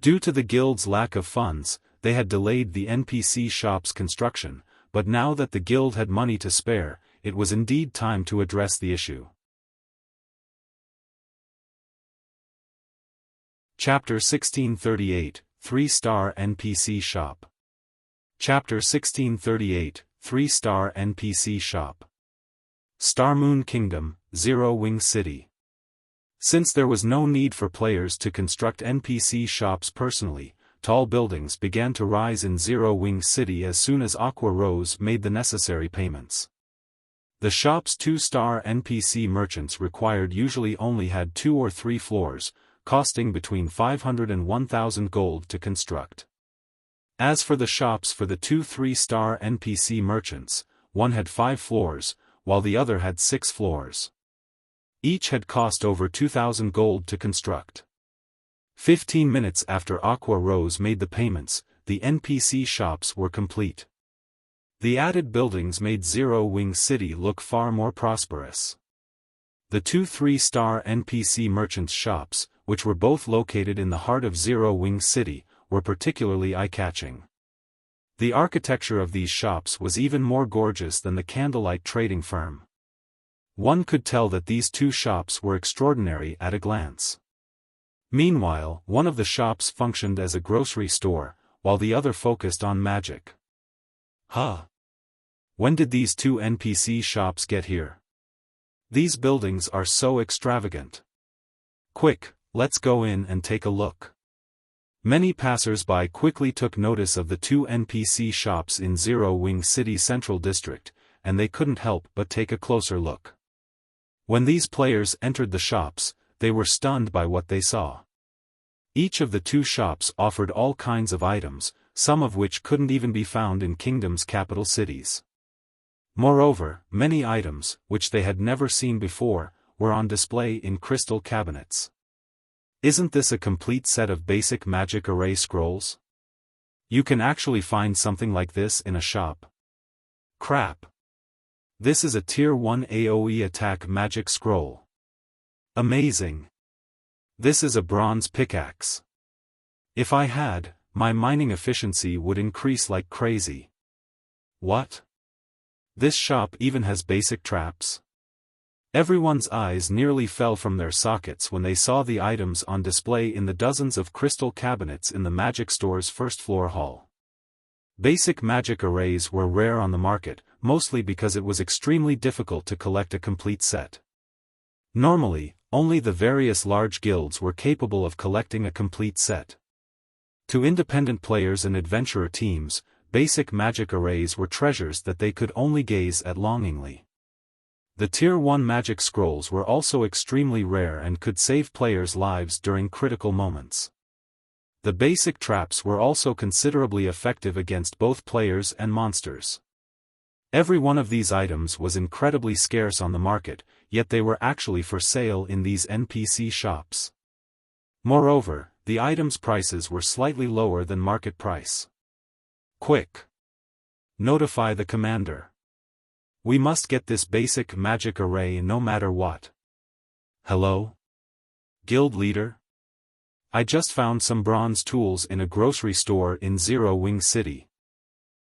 Speaker 1: Due to the guild's lack of funds, they had delayed the NPC shop's construction, but now that the guild had money to spare, it was indeed time to address the issue. Chapter 1638, 3-Star NPC Shop. Chapter 1638, 3-Star NPC Shop. Star Moon Kingdom, Zero Wing City. Since there was no need for players to construct NPC shops personally, tall buildings began to rise in Zero Wing City as soon as Aqua Rose made the necessary payments. The shop's 2-star NPC merchants required usually only had 2 or 3 floors, costing between 500 and 1,000 gold to construct. As for the shops for the 2 3-star NPC merchants, one had 5 floors, while the other had 6 floors. Each had cost over 2,000 gold to construct. 15 minutes after Aqua Rose made the payments, the NPC shops were complete. The added buildings made Zero Wing City look far more prosperous. The 2 3-star NPC merchants' shops, which were both located in the heart of Zero Wing City, were particularly eye-catching. The architecture of these shops was even more gorgeous than the candlelight trading firm. One could tell that these 2 shops were extraordinary at a glance. Meanwhile, one of the shops functioned as a grocery store, while the other focused on magic. Huh! When did these 2 NPC shops get here? These buildings are so extravagant. Quick, let's go in and take a look. Many passers-by quickly took notice of the 2 NPC shops in Zero Wing City Central District, and they couldn't help but take a closer look. When these players entered the shops, they were stunned by what they saw. Each of the 2 shops offered all kinds of items, some of which couldn't even be found in Kingdom's capital cities. Moreover, many items, which they had never seen before, were on display in crystal cabinets. Isn't this a complete set of basic magic array scrolls? You can actually find something like this in a shop. Crap! This is a Tier 1 AoE attack magic scroll. Amazing! This is a bronze pickaxe. If I had, my mining efficiency would increase like crazy. What? This shop even has basic traps? Everyone's eyes nearly fell from their sockets when they saw the items on display in the dozens of crystal cabinets in the magic store's first-floor hall. Basic magic arrays were rare on the market, mostly because it was extremely difficult to collect a complete set. Normally, only the various large guilds were capable of collecting a complete set. To independent players and adventurer teams, basic magic arrays were treasures that they could only gaze at longingly. The Tier 1 magic scrolls were also extremely rare and could save players' lives during critical moments. The basic traps were also considerably effective against both players and monsters. Every one of these items was incredibly scarce on the market, yet they were actually for sale in these NPC shops. Moreover, the items' prices were slightly lower than market price. Quick! Notify the commander. We must get this basic magic array no matter what. Hello? Guild leader? I just found some bronze tools in a grocery store in Zero Wing City.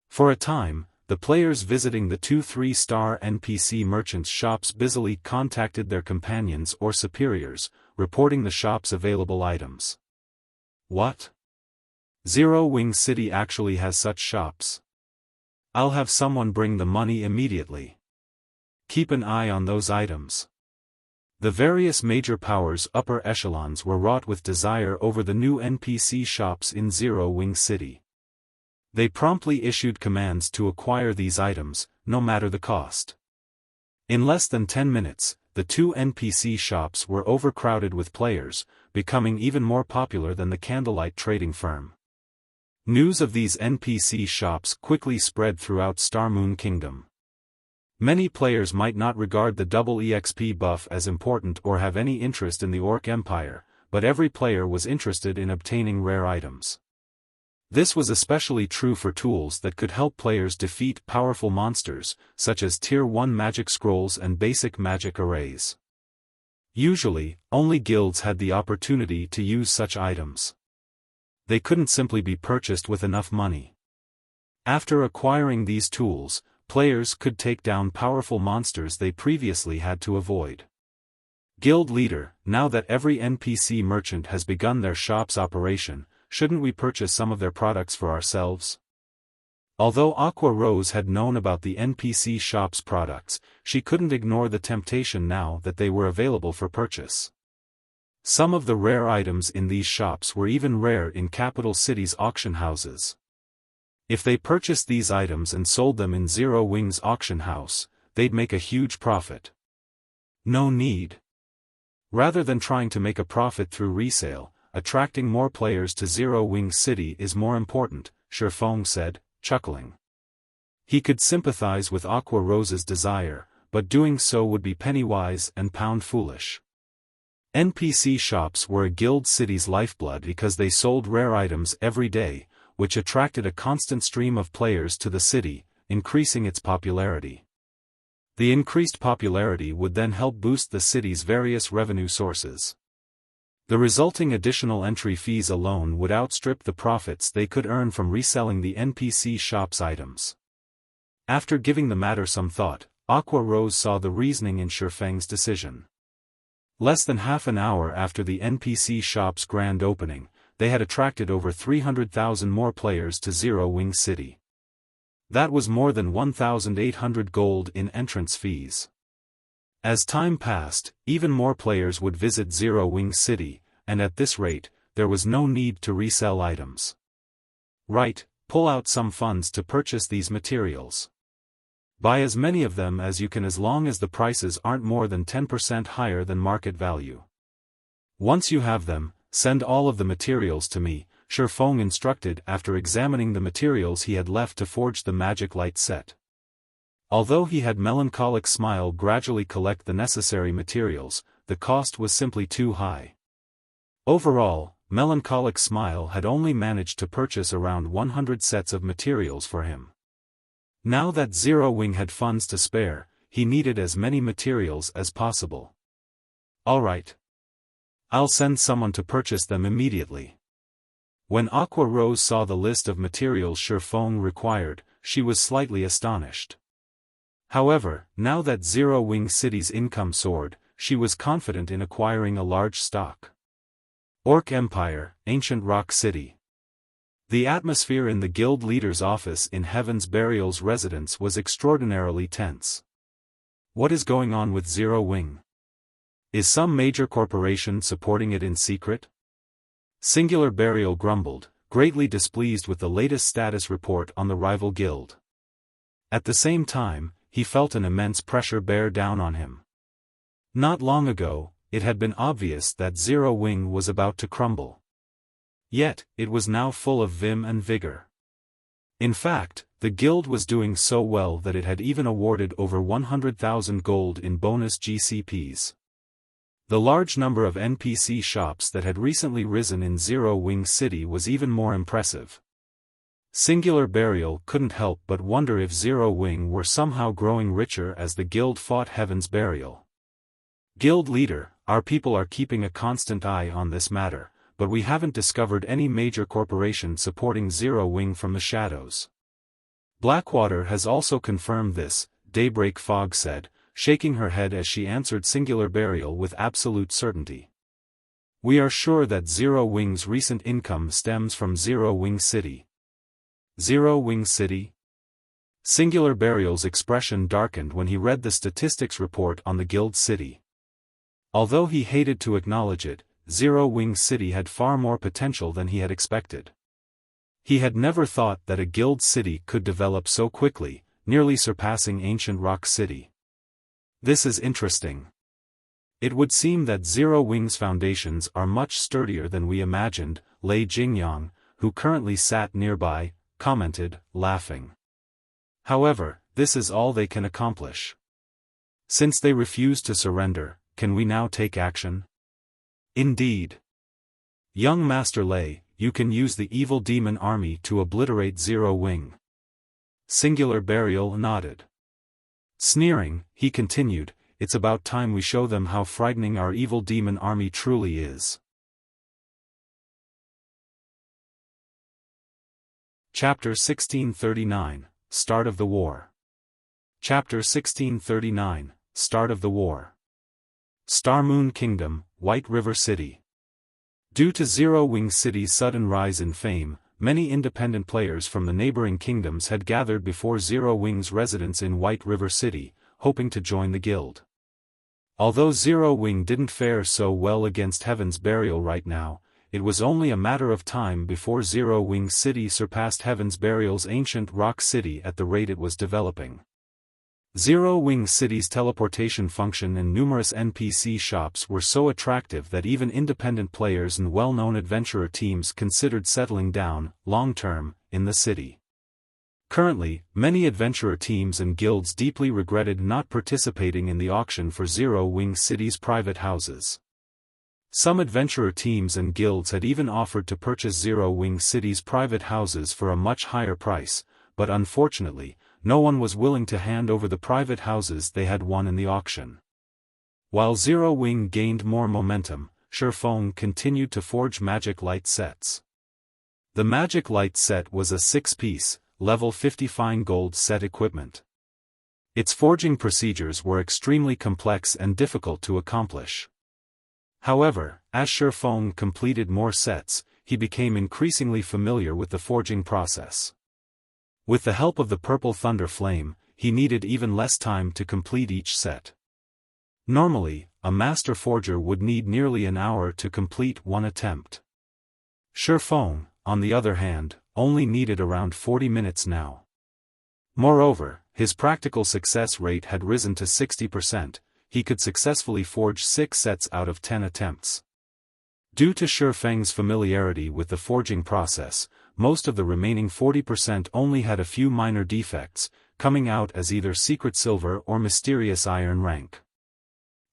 Speaker 1: For a time, the players visiting the 2-3-star NPC merchants' shops busily contacted their companions or superiors, reporting the shop's available items. What? Zero Wing City actually has such shops? I'll have someone bring the money immediately. Keep an eye on those items. The various major powers' upper echelons were wrought with desire over the new NPC shops in Zero Wing City. They promptly issued commands to acquire these items, no matter the cost. In less than 10 minutes, the 2 NPC shops were overcrowded with players, becoming even more popular than the candlelight trading firm. News of these NPC shops quickly spread throughout Star Moon Kingdom. Many players might not regard the double EXP buff as important or have any interest in the Orc Empire, but every player was interested in obtaining rare items. This was especially true for tools that could help players defeat powerful monsters, such as Tier 1 magic scrolls and basic magic arrays. Usually, only guilds had the opportunity to use such items. They couldn't simply be purchased with enough money. After acquiring these tools, players could take down powerful monsters they previously had to avoid. Guild Leader, now that every NPC merchant has begun their shop's operation, shouldn't we purchase some of their products for ourselves? Although Aqua Rose had known about the NPC shop's products, she couldn't ignore the temptation now that they were available for purchase. Some of the rare items in these shops were even rare in capital cities' auction houses. If they purchased these items and sold them in Zero Wing's auction house, they'd make a huge profit. No need. Rather than trying to make a profit through resale, attracting more players to Zero Wing City is more important, Xiaofan said, chuckling. He could sympathize with Aqua Rose's desire, but doing so would be penny-wise and pound-foolish. NPC shops were a guild city's lifeblood because they sold rare items every day, which attracted a constant stream of players to the city, increasing its popularity. The increased popularity would then help boost the city's various revenue sources. The resulting additional entry fees alone would outstrip the profits they could earn from reselling the NPC shop's items. After giving the matter some thought, Aqua Rose saw the reasoning in Xiaofan's decision. Less than half an hour after the NPC shop's grand opening, they had attracted over 300,000 more players to Zero Wing City. That was more than 1,800 gold in entrance fees. As time passed, even more players would visit Zero Wing City, and at this rate, there was no need to resell items. Right, pull out some funds to purchase these materials. Buy as many of them as you can as long as the prices aren't more than 10% higher than market value. Once you have them, send all of the materials to me, Xiaofan instructed after examining the materials he had left to forge the magic light set. Although he had Melancholic Smile gradually collect the necessary materials, the cost was simply too high. Overall, Melancholic Smile had only managed to purchase around 100 sets of materials for him. Now that Zero Wing had funds to spare, he needed as many materials as possible. Alright. I'll send someone to purchase them immediately. When Aqua Rose saw the list of materials Xiaofan required, she was slightly astonished. However, now that Zero Wing City's income soared, she was confident in acquiring a large stock. Orc Empire, Ancient Rock City. The atmosphere in the guild leader's office in Heaven's Burial's residence was extraordinarily tense. What is going on with Zero Wing? Is some major corporation supporting it in secret? Singular Burial grumbled, greatly displeased with the latest status report on the rival guild. At the same time, he felt an immense pressure bear down on him. Not long ago, it had been obvious that Zero Wing was about to crumble. Yet, it was now full of vim and vigor. In fact, the guild was doing so well that it had even awarded over 100,000 gold in bonus GCPs. The large number of NPC shops that had recently risen in Zero Wing City was even more impressive. Singular Burial couldn't help but wonder if Zero Wing were somehow growing richer as the guild fought Heaven's Burial. Guild leader, our people are keeping a constant eye on this matter, but we haven't discovered any major corporation supporting Zero Wing from the shadows. Blackwater has also confirmed this, Daybreak Fog said, shaking her head as she answered Singular Burial with absolute certainty. We are sure that Zero Wing's recent income stems from Zero Wing City. Zero Wing City? Singular Burial's expression darkened when he read the statistics report on the Guild City. Although he hated to acknowledge it, Zero Wing City had far more potential than he had expected. He had never thought that a Guild City could develop so quickly, nearly surpassing Ancient Rock City. This is interesting. It would seem that Zero Wing's foundations are much sturdier than we imagined, Lei Jingyang, who currently sat nearby, commented, laughing. However, this is all they can accomplish. Since they refuse to surrender, can we now take action? Indeed. Young Master Lei, you can use the evil demon army to obliterate Zero Wing. Singular Burial nodded. Sneering, he continued, it's about time we show them how frightening our evil demon army truly is. Chapter 1639, Start of the War. Chapter 1639, Start of the War. Star Moon Kingdom, White River City. Due to Zero Wing City's sudden rise in fame, many independent players from the neighboring kingdoms had gathered before Zero Wing's residence in White River City, hoping to join the guild. Although Zero Wing didn't fare so well against Heaven's Burial right now, it was only a matter of time before Zero Wing City surpassed Heaven's Burial's Ancient Rock City at the rate it was developing. Zero Wing City's teleportation function and numerous NPC shops were so attractive that even independent players and well-known adventurer teams considered settling down, long-term, in the city. Currently, many adventurer teams and guilds deeply regretted not participating in the auction for Zero Wing City's private houses. Some adventurer teams and guilds had even offered to purchase Zero Wing City's private houses for a much higher price, but unfortunately, no one was willing to hand over the private houses they had won in the auction. While Zero Wing gained more momentum, Xiaofan continued to forge Magic Light sets. The Magic Light set was a 6-piece, level 50 fine gold set equipment. Its forging procedures were extremely complex and difficult to accomplish. However, as Xiaofan completed more sets, he became increasingly familiar with the forging process. With the help of the Purple Thunder Flame, he needed even less time to complete each set. Normally, a master forger would need nearly an hour to complete one attempt. Xiaofan, on the other hand, only needed around 40 minutes now. Moreover, his practical success rate had risen to 60%, he could successfully forge 6 sets out of 10 attempts. Due to Xiaofang's familiarity with the forging process, most of the remaining 40% only had a few minor defects, coming out as either secret silver or mysterious iron rank.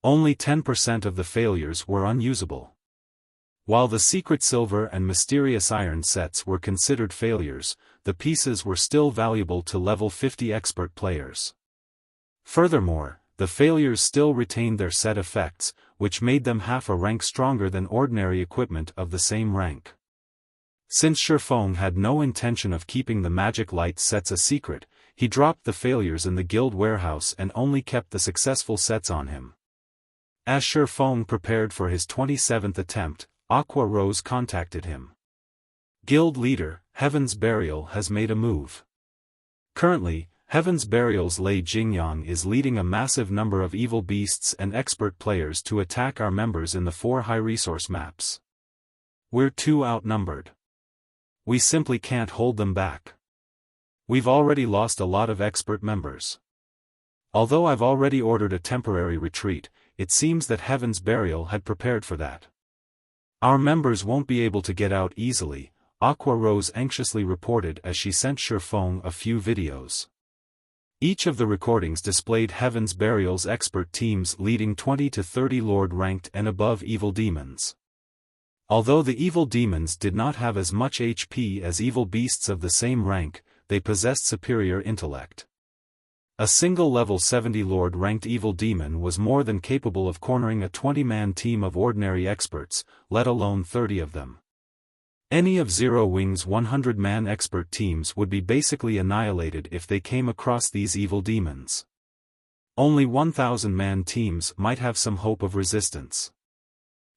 Speaker 1: Only 10% of the failures were unusable. While the secret silver and mysterious iron sets were considered failures, the pieces were still valuable to level 50 expert players. Furthermore, the failures still retained their set effects, which made them half a rank stronger than ordinary equipment of the same rank. Since Xiaofan had no intention of keeping the Magic Light sets a secret, he dropped the failures in the guild warehouse and only kept the successful sets on him. As Xiaofan prepared for his 27th attempt, Aqua Rose contacted him. Guild leader, Heaven's Burial has made a move. Currently, Heaven's Burial's Lei Jingyang is leading a massive number of evil beasts and expert players to attack our members in the 4 high-resource maps. We're too outnumbered. We simply can't hold them back. We've already lost a lot of expert members. Although I've already ordered a temporary retreat, it seems that Heaven's Burial had prepared for that. Our members won't be able to get out easily, Aqua Rose anxiously reported as she sent Xiaofan a few videos. Each of the recordings displayed Heaven's Burial's expert teams leading 20 to 30 Lord-ranked and above evil demons. Although the evil demons did not have as much HP as evil beasts of the same rank, they possessed superior intellect. A single level 70 Lord-ranked evil demon was more than capable of cornering a 20-man team of ordinary experts, let alone 30 of them. Any of Zero Wing's 100-man expert teams would be basically annihilated if they came across these evil demons. Only 1,000-man teams might have some hope of resistance.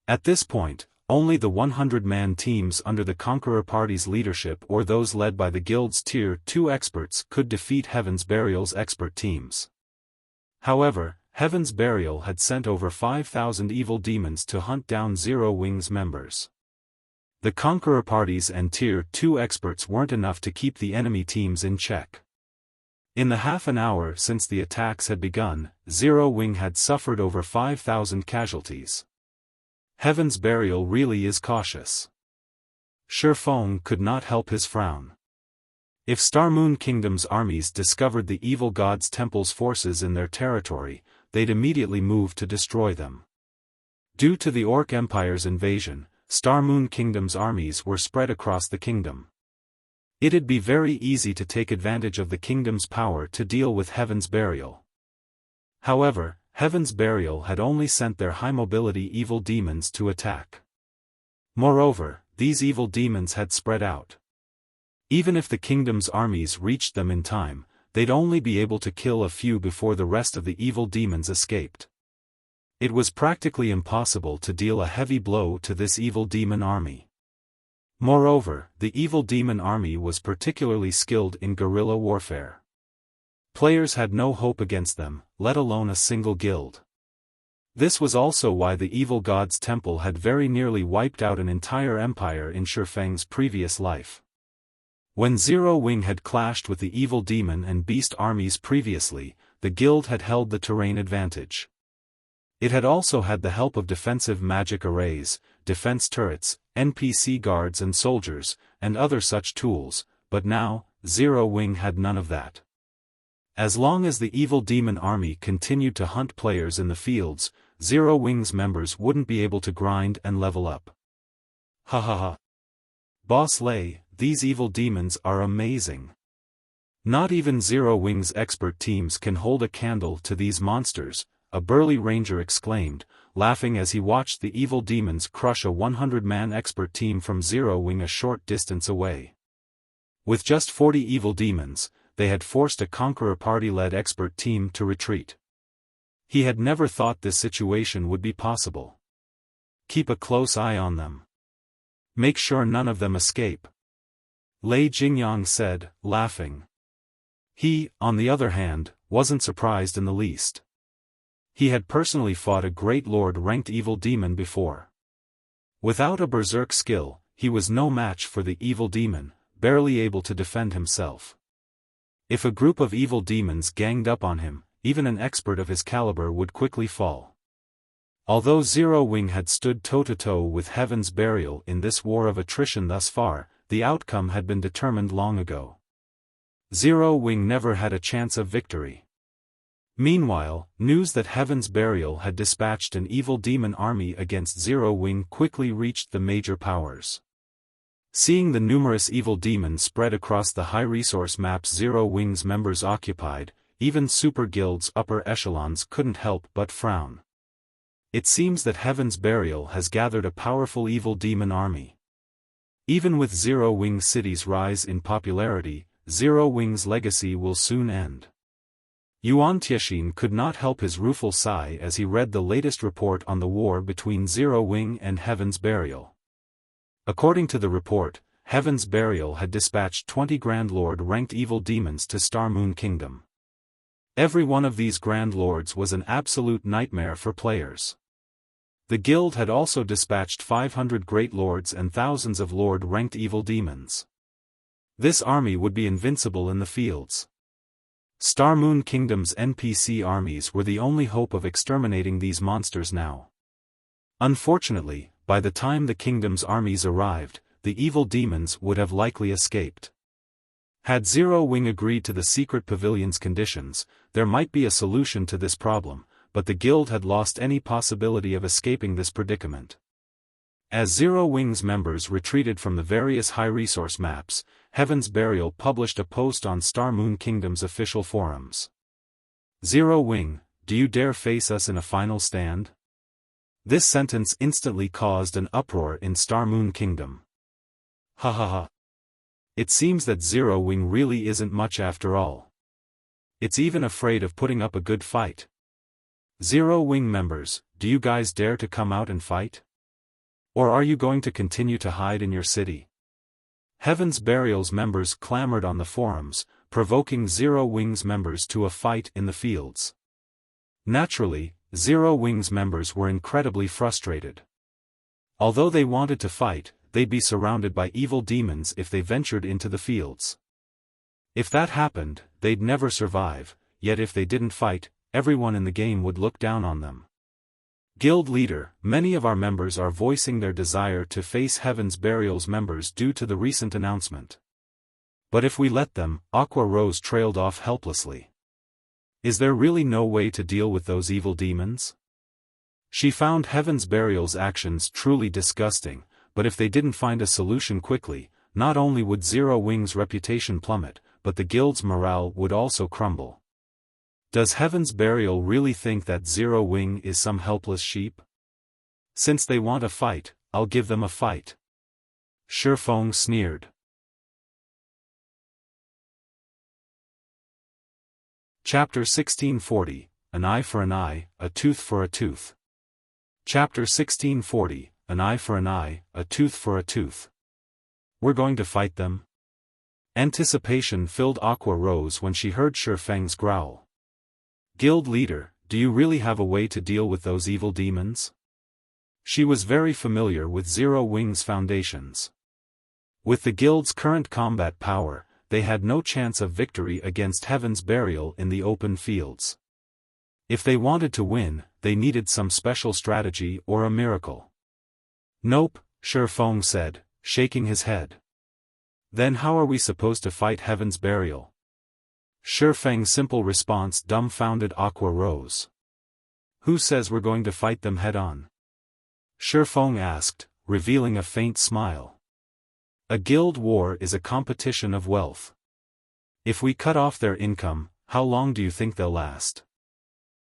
Speaker 1: At this point, only the 100-man teams under the Conqueror Party's leadership or those led by the Guild's Tier 2 experts could defeat Heaven's Burial's expert teams. However, Heaven's Burial had sent over 5,000 evil demons to hunt down Zero Wing's members. The Conqueror Parties and Tier 2 experts weren't enough to keep the enemy teams in check. In the half an hour since the attacks had begun, Zero Wing had suffered over 5,000 casualties. Heaven's Burial really is cautious. Xiaofan could not help his frown. If Star Moon Kingdom's armies discovered the evil god's temple's forces in their territory, they'd immediately move to destroy them. Due to the Orc Empire's invasion, Star Moon Kingdom's armies were spread across the kingdom. It'd be very easy to take advantage of the kingdom's power to deal with Heaven's Burial. However, Heaven's Burial had only sent their high-mobility evil demons to attack. Moreover, these evil demons had spread out. Even if the kingdom's armies reached them in time, they'd only be able to kill a few before the rest of the evil demons escaped. It was practically impossible to deal a heavy blow to this evil demon army. Moreover, the evil demon army was particularly skilled in guerrilla warfare. Players had no hope against them, let alone a single guild. This was also why the evil god's temple had very nearly wiped out an entire empire in Xiaofang's previous life. When Zero Wing had clashed with the evil demon and beast armies previously, the guild had held the terrain advantage. It had also had the help of defensive magic arrays, defense turrets, NPC guards and soldiers, and other such tools, but now, Zero Wing had none of that. As long as the evil demon army continued to hunt players in the fields, Zero Wing's members wouldn't be able to grind and level up. Ha ha ha. Boss Lei, these evil demons are amazing. Not even Zero Wing's expert teams can hold a candle to these monsters, a burly ranger exclaimed, laughing as he watched the evil demons crush a 100-man expert team from Zero Wing a short distance away. With just 40 evil demons, they had forced a Conqueror Party-led expert team to retreat. He had never thought this situation would be possible. Keep a close eye on them. Make sure none of them escape. Lei Jingyang said, laughing. He, on the other hand, wasn't surprised in the least. He had personally fought a great Lord-ranked evil demon before. Without a berserk skill, he was no match for the evil demon, barely able to defend himself. If a group of evil demons ganged up on him, even an expert of his caliber would quickly fall. Although Zero Wing had stood toe-to-toe with Heaven's Burial in this war of attrition thus far, the outcome had been determined long ago. Zero Wing never had a chance of victory. Meanwhile, news that Heaven's Burial had dispatched an evil demon army against Zero Wing quickly reached the major powers. Seeing the numerous evil demons spread across the high-resource maps Zero Wing's members occupied, even Super Guild's upper echelons couldn't help but frown. It seems that Heaven's Burial has gathered a powerful evil demon army. Even with Zero Wing City's rise in popularity, Zero Wing's legacy will soon end. Yuan Tiexin could not help his rueful sigh as he read the latest report on the war between Zero Wing and Heaven's Burial. According to the report, Heaven's Burial had dispatched 20 Grand Lord-ranked evil demons to Star Moon Kingdom. Every one of these Grand Lords was an absolute nightmare for players. The guild had also dispatched 500 Great Lords and thousands of Lord-ranked evil demons. This army would be invincible in the fields. Star Moon Kingdom's NPC armies were the only hope of exterminating these monsters now. Unfortunately, by the time the kingdom's armies arrived, the evil demons would have likely escaped. Had Zero Wing agreed to the secret pavilion's conditions, there might be a solution to this problem, but the guild had lost any possibility of escaping this predicament. As Zero Wing's members retreated from the various high-resource maps, Heaven's Burial published a post on Star Moon Kingdom's official forums. Zero Wing, do you dare face us in a final stand? This sentence instantly caused an uproar in Star Moon Kingdom. Ha ha ha. It seems that Zero Wing really isn't much after all. It's even afraid of putting up a good fight. Zero Wing members, do you guys dare to come out and fight? Or are you going to continue to hide in your city? Heaven's Burial's members clamored on the forums, provoking Zero Wing's members to a fight in the fields. Naturally, Zero Wing's members were incredibly frustrated. Although they wanted to fight, they'd be surrounded by evil demons if they ventured into the fields. If that happened, they'd never survive, yet if they didn't fight, everyone in the game would look down on them. Guild leader, many of our members are voicing their desire to face Heaven's Burial's members due to the recent announcement. But if we let them, Aqua Rose trailed off helplessly. Is there really no way to deal with those evil demons? She found Heaven's Burial's actions truly disgusting, but if they didn't find a solution quickly, not only would Zero Wing's reputation plummet, but the guild's morale would also crumble. Does Heaven's Burial really think that Zero Wing is some helpless sheep? Since they want a fight, I'll give them a fight. Xiaofan sneered. Chapter 1640, An Eye for an Eye, a Tooth for a Tooth. Chapter 1640, An Eye for an Eye, a Tooth for a Tooth. We're going to fight them? Anticipation filled Aqua Rose when she heard Xiaofan's growl. Guild leader, do you really have a way to deal with those evil demons? She was very familiar with Zero Wing's foundations. With the guild's current combat power, they had no chance of victory against Heaven's Burial in the open fields. If they wanted to win, they needed some special strategy or a miracle. Nope, Xiaofan said, shaking his head. Then how are we supposed to fight Heaven's Burial? Xiaofang's simple response dumbfounded Aqua Rose. Who says we're going to fight them head-on? Xiaofan asked, revealing a faint smile. A guild war is a competition of wealth. If we cut off their income, how long do you think they'll last?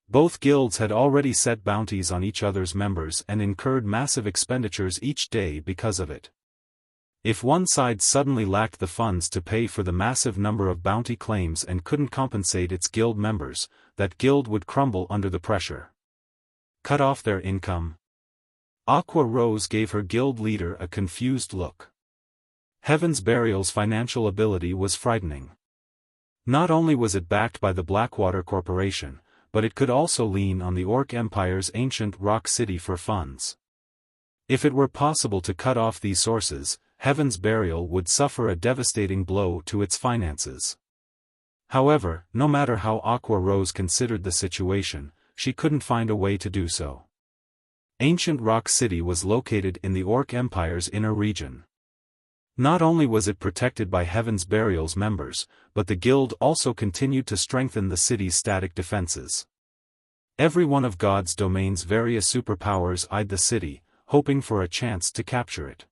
Speaker 1: Both guilds had already set bounties on each other's members and incurred massive expenditures each day because of it. If one side suddenly lacked the funds to pay for the massive number of bounty claims and couldn't compensate its guild members, that guild would crumble under the pressure. Cut off their income? Aqua Rose gave her guild leader a confused look. Heaven's Burial's financial ability was frightening. Not only was it backed by the Blackwater Corporation, but it could also lean on the Orc Empire's ancient Rock City for funds. If it were possible to cut off these sources, Heaven's Burial would suffer a devastating blow to its finances. However, no matter how Aqua Rose considered the situation, she couldn't find a way to do so. Ancient Rock City was located in the Orc Empire's inner region. Not only was it protected by Heaven's Burial's members, but the guild also continued to strengthen the city's static defenses. Every one of God's domain's various superpowers eyed the city, hoping for a chance to capture it.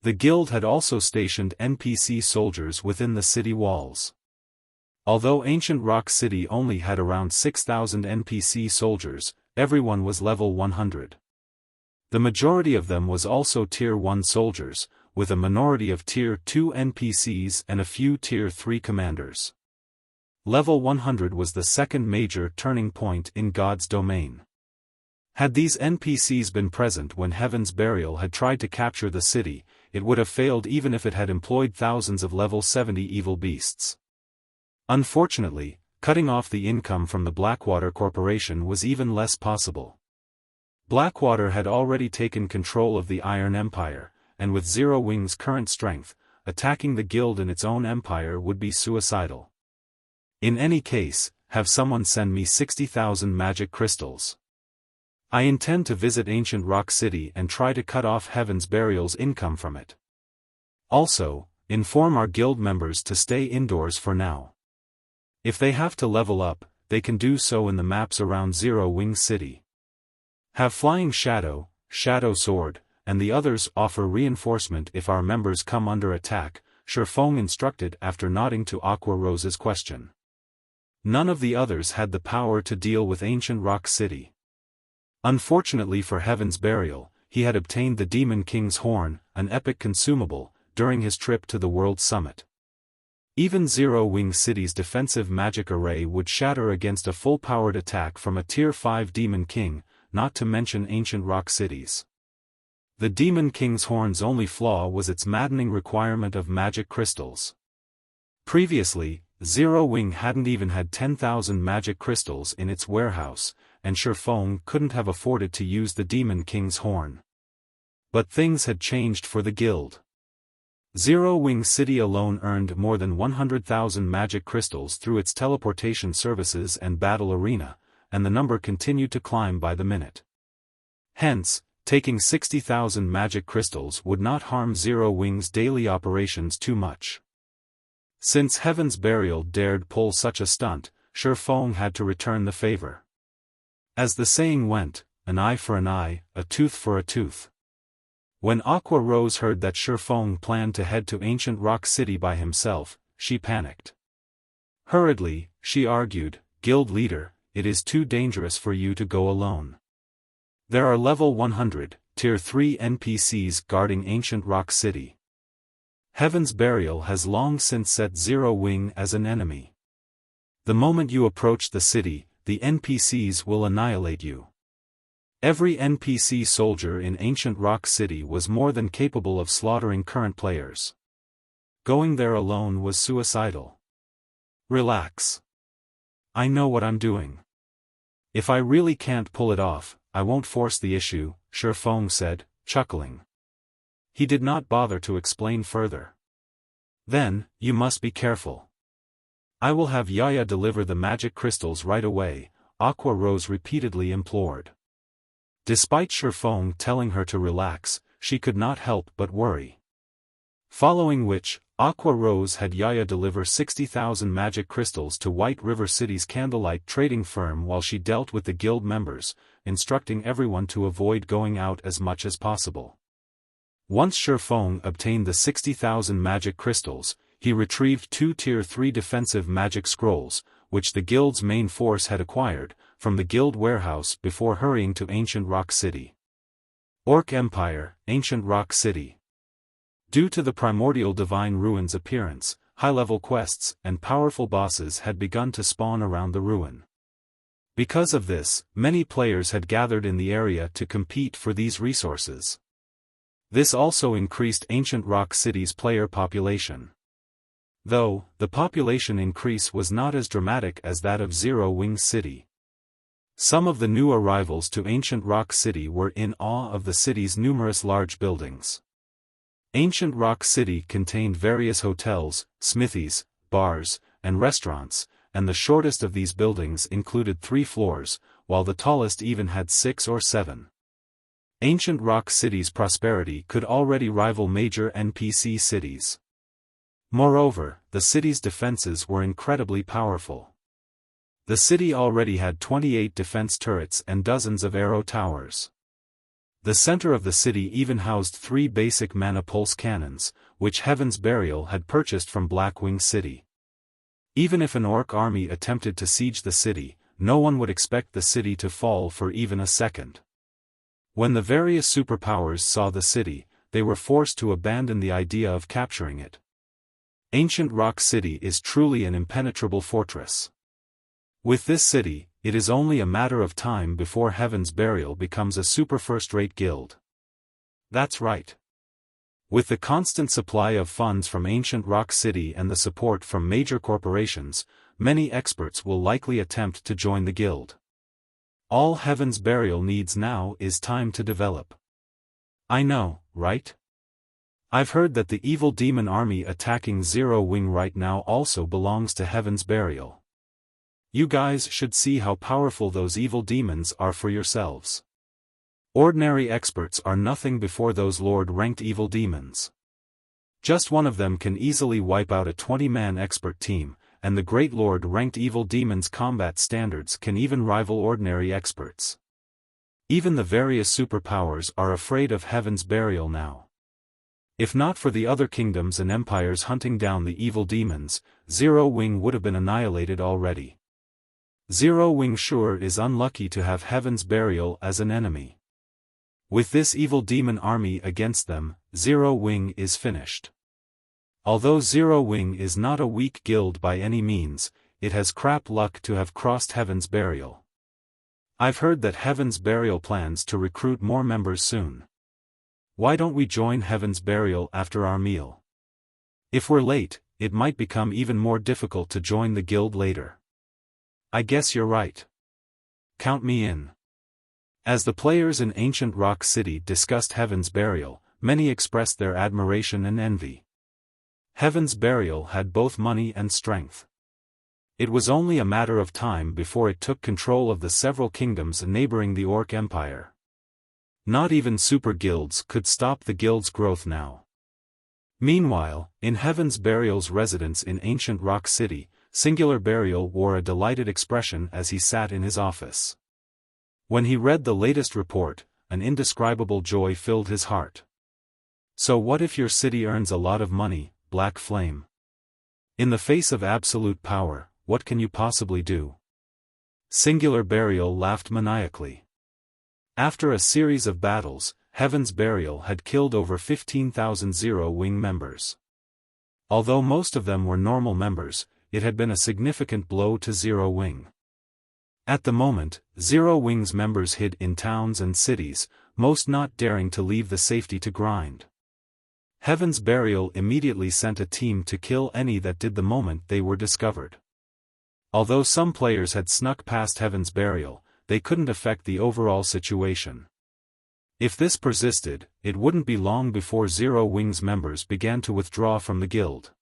Speaker 1: The guild had also stationed NPC soldiers within the city walls. Although Ancient Rock City only had around 6,000 NPC soldiers, everyone was level 100. The majority of them was also Tier 1 soldiers, with a minority of Tier 2 NPCs and a few Tier 3 commanders. Level 100 was the second major turning point in God's domain. Had these NPCs been present when Heaven's Burial had tried to capture the city, it would have failed even if it had employed thousands of level 70 evil beasts. Unfortunately, cutting off the income from the Blackwater Corporation was even less possible. Blackwater had already taken control of the Iron Empire, and with Zero Wing's current strength, attacking the guild in its own empire would be suicidal. In any case, have someone send me 60,000 magic crystals. I intend to visit Ancient Rock City and try to cut off Heaven's Burial's income from it. Also, inform our guild members to stay indoors for now. If they have to level up, they can do so in the maps around Zero Wing City. Have Flying Shadow, Shadow Sword, and the others offer reinforcement if our members come under attack, Xiaofan instructed after nodding to Aqua Rose's question. None of the others had the power to deal with ancient Rock City. Unfortunately for Heaven's Burial, he had obtained the Demon King's Horn, an epic consumable, during his trip to the World Summit. Even Zero Wing City's defensive magic array would shatter against a full-powered attack from a Tier 5 Demon King, not to mention ancient Rock Cities. The Demon King's Horn's only flaw was its maddening requirement of magic crystals. Previously, Zero Wing hadn't even had 10,000 magic crystals in its warehouse, and Xiaofan couldn't have afforded to use the Demon King's Horn. But things had changed for the guild. Zero Wing City alone earned more than 100,000 magic crystals through its teleportation services and battle arena, and the number continued to climb by the minute. Hence, taking 60,000 magic crystals would not harm Zero Wing's daily operations too much. Since Heaven's Burial dared pull such a stunt, Xiaofan had to return the favor. As the saying went, an eye for an eye, a tooth for a tooth. When Aqua Rose heard that Xiaofan planned to head to ancient Rock City by himself, she panicked. Hurriedly, she argued, "Guild leader, it is too dangerous for you to go alone. There are level 100, Tier 3 NPCs guarding ancient Rock City. Heaven's Burial has long since set Zero Wing as an enemy. The moment you approach the city, the NPCs will annihilate you." Every NPC soldier in ancient Rock City was more than capable of slaughtering current players. Going there alone was suicidal. "Relax. I know what I'm doing. If I really can't pull it off, I won't force the issue," Xiaofan said, chuckling. He did not bother to explain further. "Then, you must be careful. I will have Yaya deliver the magic crystals right away," Aqua Rose repeatedly implored. Despite Xiaofan telling her to relax, she could not help but worry. Following which, Aqua Rose had Yaya deliver 60,000 magic crystals to White River City's candlelight trading firm while she dealt with the guild members, instructing everyone to avoid going out as much as possible. Once Xiaofan obtained the 60,000 magic crystals, he retrieved 2 Tier 3 defensive magic scrolls, which the guild's main force had acquired, from the guild warehouse before hurrying to ancient Rock City. Orc Empire, ancient Rock City. Due to the Primordial Divine Ruin's appearance, high-level quests and powerful bosses had begun to spawn around the ruin. Because of this, many players had gathered in the area to compete for these resources. This also increased ancient Rock City's player population. Though, the population increase was not as dramatic as that of Zero Wing City. Some of the new arrivals to ancient Rock City were in awe of the city's numerous large buildings. Ancient Rock City contained various hotels, smithies, bars, and restaurants, and the shortest of these buildings included 3 floors, while the tallest even had 6 or 7. Ancient Rock City's prosperity could already rival major NPC cities. Moreover, the city's defenses were incredibly powerful. The city already had 28 defense turrets and dozens of arrow towers. The center of the city even housed 3 basic mana pulse cannons, which Heaven's Burial had purchased from Blackwing City. Even if an orc army attempted to siege the city, no one would expect the city to fall for even a second. When the various superpowers saw the city, they were forced to abandon the idea of capturing it. Ancient Rock City is truly an impenetrable fortress. With this city, it is only a matter of time before Heaven's Burial becomes a super first-rate guild. That's right. With the constant supply of funds from ancient Rock City and the support from major corporations, many experts will likely attempt to join the guild. All Heaven's Burial needs now is time to develop. I know, right? I've heard that the evil demon army attacking Zero Wing right now also belongs to Heaven's Burial. You guys should see how powerful those evil demons are for yourselves. Ordinary experts are nothing before those Lord-ranked evil demons. Just one of them can easily wipe out a 20-man expert team, and the Great Lord-ranked evil demons' combat standards can even rival ordinary experts. Even the various superpowers are afraid of Heaven's Burial now. If not for the other kingdoms and empires hunting down the evil demons, Zero Wing would have been annihilated already. Zero Wing sure is unlucky to have Heaven's Burial as an enemy. With this evil demon army against them, Zero Wing is finished. Although Zero Wing is not a weak guild by any means, it has crap luck to have crossed Heaven's Burial. I've heard that Heaven's Burial plans to recruit more members soon. Why don't we join Heaven's Burial after our meal? If we're late, it might become even more difficult to join the guild later. I guess you're right. Count me in. As the players in Ancient Rock City discussed Heaven's Burial, many expressed their admiration and envy. Heaven's Burial had both money and strength. It was only a matter of time before it took control of the several kingdoms neighboring the Orc Empire. Not even super guilds could stop the guild's growth now. Meanwhile, in Heaven's Burial's residence in Ancient Rock City, Singular Burial wore a delighted expression as he sat in his office. When he read the latest report, an indescribable joy filled his heart. So what if your city earns a lot of money, Black Flame? In the face of absolute power, what can you possibly do? Singular Burial laughed maniacally. After a series of battles, Heaven's Burial had killed over 15,000 Zero Wing members. Although most of them were normal members, it had been a significant blow to Zero Wing. At the moment, Zero Wing's members hid in towns and cities, most not daring to leave the safety to grind. Heaven's Burial immediately sent a team to kill any that did the moment they were discovered. Although some players had snuck past Heaven's Burial, they couldn't affect the overall situation. If this persisted, it wouldn't be long before Zero Wing's members began to withdraw from the guild.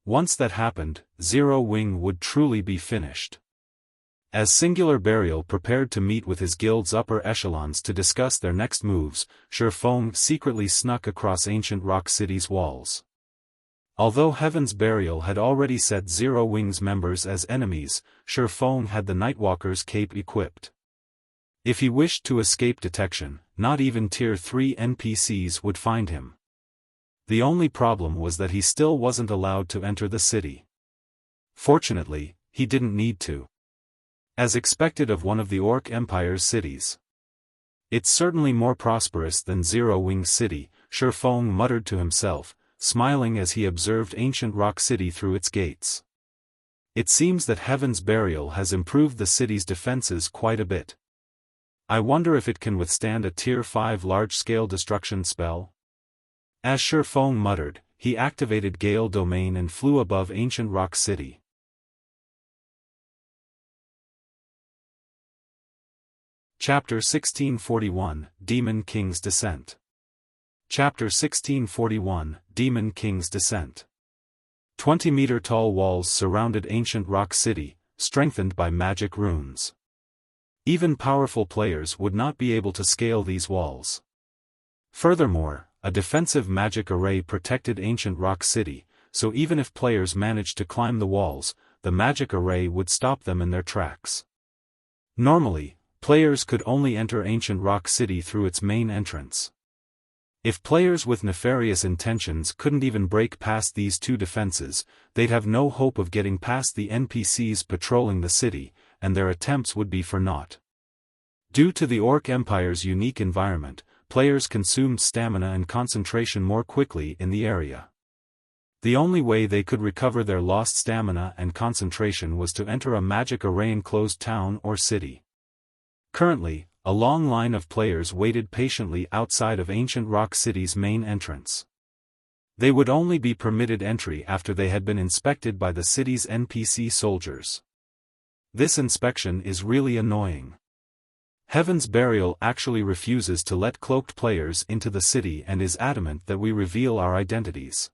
Speaker 1: Once that happened, Zero Wing would truly be finished. As Singular Burial prepared to meet with his guild's upper echelons to discuss their next moves, Xiaofan secretly snuck across Ancient Rock City's walls. Although Heaven's Burial had already set Zero Wing's members as enemies, Xiaofan had the Nightwalker's cape equipped. If he wished to escape detection, not even Tier 3 NPCs would find him. The only problem was that he still wasn't allowed to enter the city. Fortunately, he didn't need to. As expected of one of the Orc Empire's cities. It's certainly more prosperous than Zero Wing City, Xiaofan muttered to himself, smiling as he observed Ancient Rock City through its gates. It seems that Heaven's Burial has improved the city's defenses quite a bit. I wonder if it can withstand a Tier 5 large-scale destruction spell? As Xiaofan muttered, he activated Gale Domain and flew above Ancient Rock City. Chapter 1641, Demon King's Descent. Chapter 1641, Demon King's Descent. 20-meter-tall walls surrounded Ancient Rock City, strengthened by magic runes. Even powerful players would not be able to scale these walls. Furthermore, a defensive magic array protected Ancient Rock City, so even if players managed to climb the walls, the magic array would stop them in their tracks. Normally, players could only enter Ancient Rock City through its main entrance. If players with nefarious intentions couldn't even break past these two defenses, they'd have no hope of getting past the NPCs patrolling the city, and their attempts would be for naught. Due to the Orc Empire's unique environment, players consumed stamina and concentration more quickly in the area. The only way they could recover their lost stamina and concentration was to enter a magic array-enclosed town or city. Currently, a long line of players waited patiently outside of Ancient Rock City's main entrance. They would only be permitted entry after they had been inspected by the city's NPC soldiers. This inspection is really annoying. Heaven's Burial actually refuses to let cloaked players into the city and is adamant that we reveal our identities.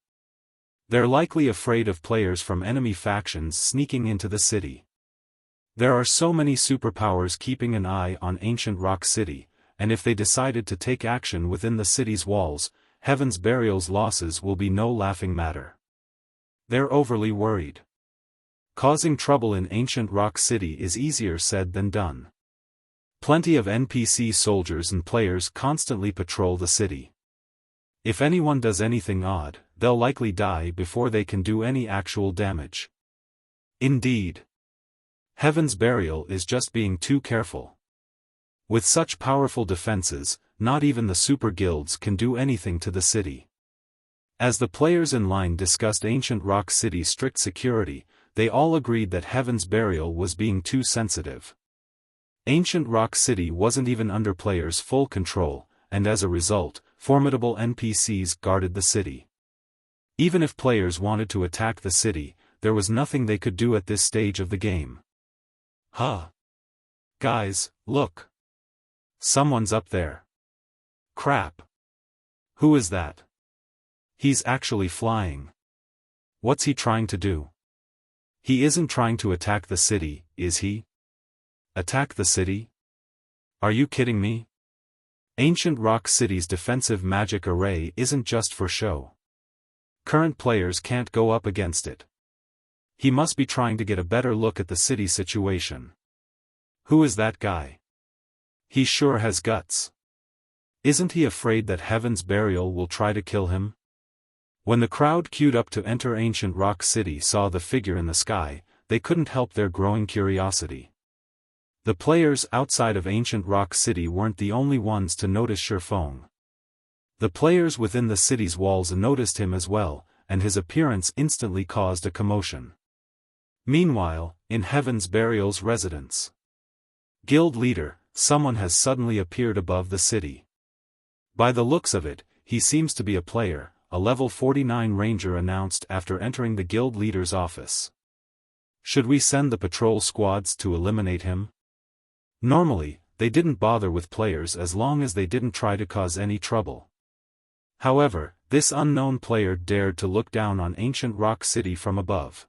Speaker 1: They're likely afraid of players from enemy factions sneaking into the city. There are so many superpowers keeping an eye on Ancient Rock City, and if they decided to take action within the city's walls, Heaven's Burial's losses will be no laughing matter. They're overly worried. Causing trouble in Ancient Rock City is easier said than done. Plenty of NPC soldiers and players constantly patrol the city. If anyone does anything odd, they'll likely die before they can do any actual damage. Indeed. Heaven's Burial is just being too careful. With such powerful defenses, not even the super guilds can do anything to the city. As the players in line discussed Ancient Rock City's strict security, they all agreed that Heaven's Burial was being too sensitive. Ancient Rock City wasn't even under players' full control, and as a result, formidable NPCs guarded the city. Even if players wanted to attack the city, there was nothing they could do at this stage of the game. Huh. Guys, look. Someone's up there. Crap. Who is that? He's actually flying. What's he trying to do? He isn't trying to attack the city, is he? Attack the city? Are you kidding me? Ancient Rock City's defensive magic array isn't just for show. Current players can't go up against it. He must be trying to get a better look at the city situation. Who is that guy? He sure has guts. Isn't he afraid that Heaven's Burial will try to kill him? When the crowd queued up to enter Ancient Rock City saw the figure in the sky, they couldn't help their growing curiosity. The players outside of Ancient Rock City weren't the only ones to notice Xiaofan. The players within the city's walls noticed him as well, and his appearance instantly caused a commotion. Meanwhile, in Heaven's Burial's residence, Guild leader, someone has suddenly appeared above the city. By the looks of it, he seems to be a player, a level 49 ranger announced after entering the guild leader's office. Should we send the patrol squads to eliminate him? Normally, they didn't bother with players as long as they didn't try to cause any trouble. However, this unknown player dared to look down on Ancient Rock City from above.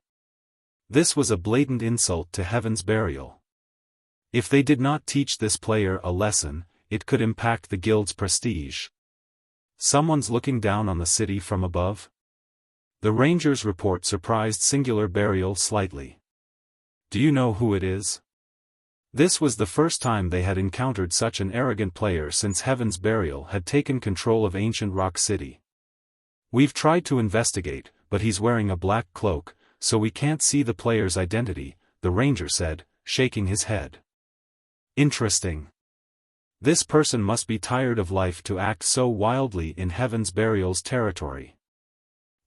Speaker 1: This was a blatant insult to Heaven's Burial. If they did not teach this player a lesson, it could impact the guild's prestige. Someone's looking down on the city from above? The ranger's report surprised Singular Burial slightly. Do you know who it is? This was the first time they had encountered such an arrogant player since Heaven's Burial had taken control of Ancient Rock City. We've tried to investigate, but he's wearing a black cloak, so we can't see the player's identity, the ranger said, shaking his head. Interesting. This person must be tired of life to act so wildly in Heaven's Burial's territory.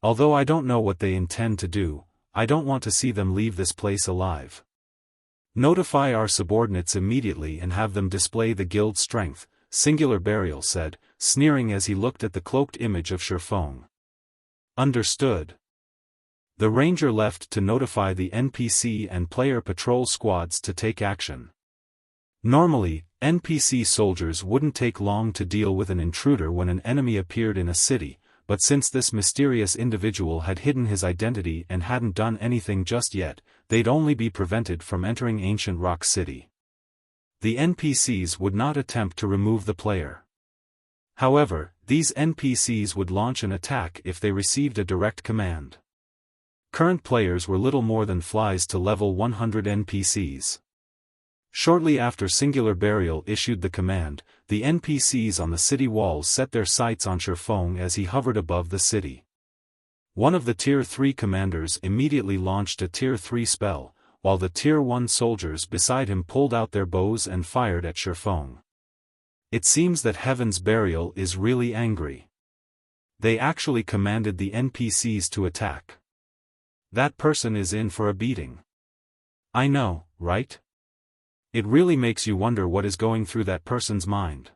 Speaker 1: Although I don't know what they intend to do, I don't want to see them leave this place alive. Notify our subordinates immediately and have them display the guild's strength, Singular Burial said, sneering as he looked at the cloaked image of Xiaofan. Understood. The ranger left to notify the NPC and player patrol squads to take action. Normally, NPC soldiers wouldn't take long to deal with an intruder when an enemy appeared in a city, but since this mysterious individual had hidden his identity and hadn't done anything just yet, they'd only be prevented from entering Ancient Rock City. The NPCs would not attempt to remove the player. However, these NPCs would launch an attack if they received a direct command. Current players were little more than flies to level 100 NPCs. Shortly after Singular Burial issued the command, the NPCs on the city walls set their sights on Xiaofan as he hovered above the city. One of the Tier 3 commanders immediately launched a Tier 3 spell, while the Tier 1 soldiers beside him pulled out their bows and fired at Xiaofan. It seems that Heaven's Burial is really angry. They actually commanded the NPCs to attack. That person is in for a beating. I know, right? It really makes you wonder what is going through that person's mind.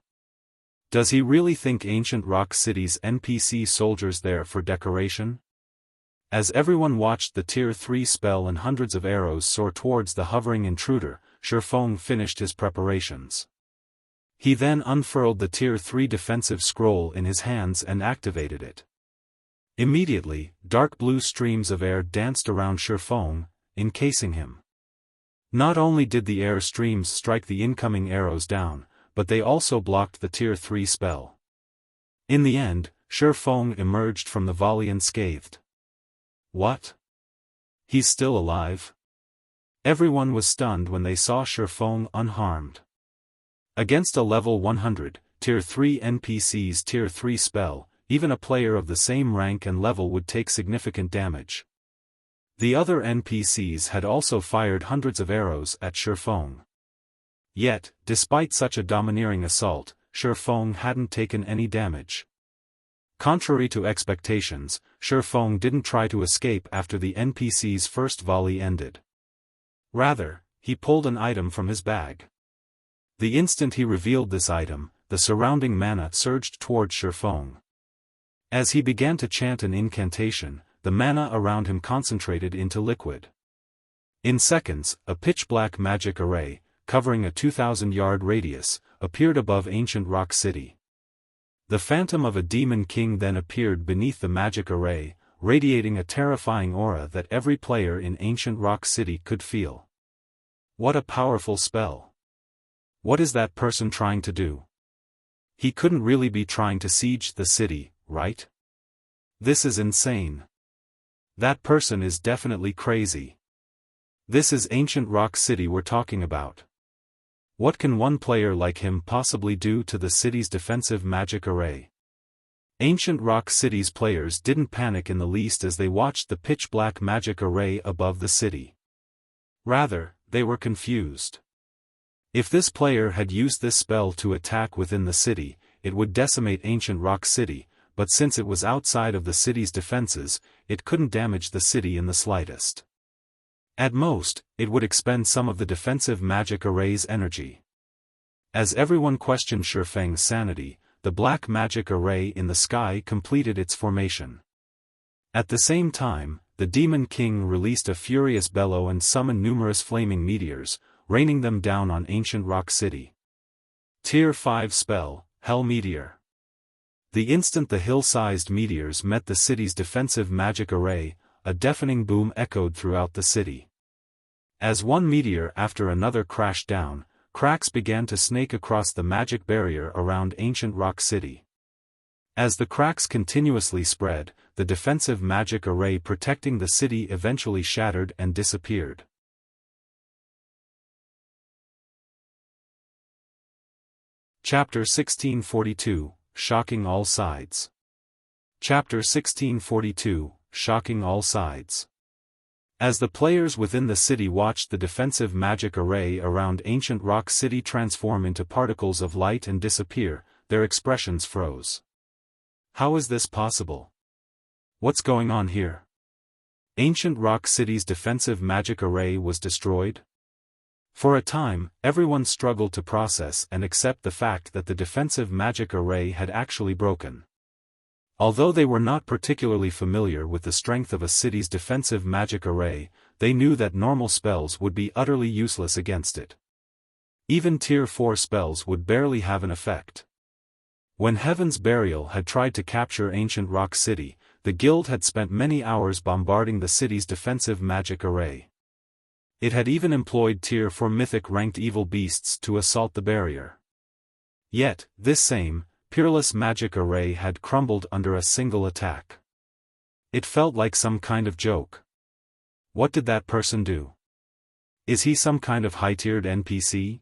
Speaker 1: Does he really think Ancient Rock City's NPC soldiers there for decoration? As everyone watched the Tier 3 spell and hundreds of arrows soar towards the hovering intruder, Xiaofan finished his preparations. He then unfurled the Tier 3 defensive scroll in his hands and activated it. Immediately, dark blue streams of air danced around Xiaofan, encasing him. Not only did the air streams strike the incoming arrows down, but they also blocked the Tier 3 spell. In the end, Xiaofan emerged from the volley unscathed. What? He's still alive? Everyone was stunned when they saw Xiaofan unharmed. Against a level 100, Tier 3 NPC's Tier 3 spell, even a player of the same rank and level would take significant damage. The other NPCs had also fired hundreds of arrows at Xiaofan. Yet, despite such a domineering assault, Xiaofan hadn't taken any damage. Contrary to expectations, Xiaofan didn't try to escape after the NPC's first volley ended. Rather, he pulled an item from his bag. The instant he revealed this item, the surrounding mana surged towards Xiaofan. As he began to chant an incantation, the mana around him concentrated into liquid. In seconds, a pitch-black magic array, covering a 2,000-yard radius, appeared above ancient Rock City. The phantom of a demon king then appeared beneath the magic array, radiating a terrifying aura that every player in ancient Rock City could feel. What a powerful spell! What is that person trying to do? He couldn't really be trying to siege the city, right? This is insane. That person is definitely crazy. This is ancient Rock City we're talking about. What can one player like him possibly do to the city's defensive magic array? Ancient Rock City's players didn't panic in the least as they watched the pitch-black magic array above the city. Rather, they were confused. If this player had used this spell to attack within the city, it would decimate ancient Rock City, but since it was outside of the city's defenses, it couldn't damage the city in the slightest. At most, it would expend some of the defensive magic array's energy. As everyone questioned Xiaofan's sanity, the black magic array in the sky completed its formation. At the same time, the Demon King released a furious bellow and summoned numerous flaming meteors, raining them down on ancient Rock City. Tier 5 spell, Hell Meteor. The instant the hill-sized meteors met the city's defensive magic array, a deafening boom echoed throughout the city. As one meteor after another crashed down, cracks began to snake across the magic barrier around ancient Rock City. As the cracks continuously spread, the defensive magic array protecting the city eventually shattered and disappeared. Chapter 1642, Shocking All Sides. Chapter 1642, Shocking All Sides. As the players within the city watched the defensive magic array around ancient Rock City transform into particles of light and disappear, their expressions froze. How is this possible? What's going on here? Ancient Rock City's defensive magic array was destroyed? For a time, everyone struggled to process and accept the fact that the defensive magic array had actually broken. Although they were not particularly familiar with the strength of a city's defensive magic array, they knew that normal spells would be utterly useless against it. Even Tier 4 spells would barely have an effect. When Heaven's Burial had tried to capture ancient Rock City, the guild had spent many hours bombarding the city's defensive magic array. It had even employed Tier 4 mythic-ranked evil beasts to assault the barrier. Yet, this same, peerless magic array had crumbled under a single attack. It felt like some kind of joke. What did that person do? Is he some kind of high-tiered NPC?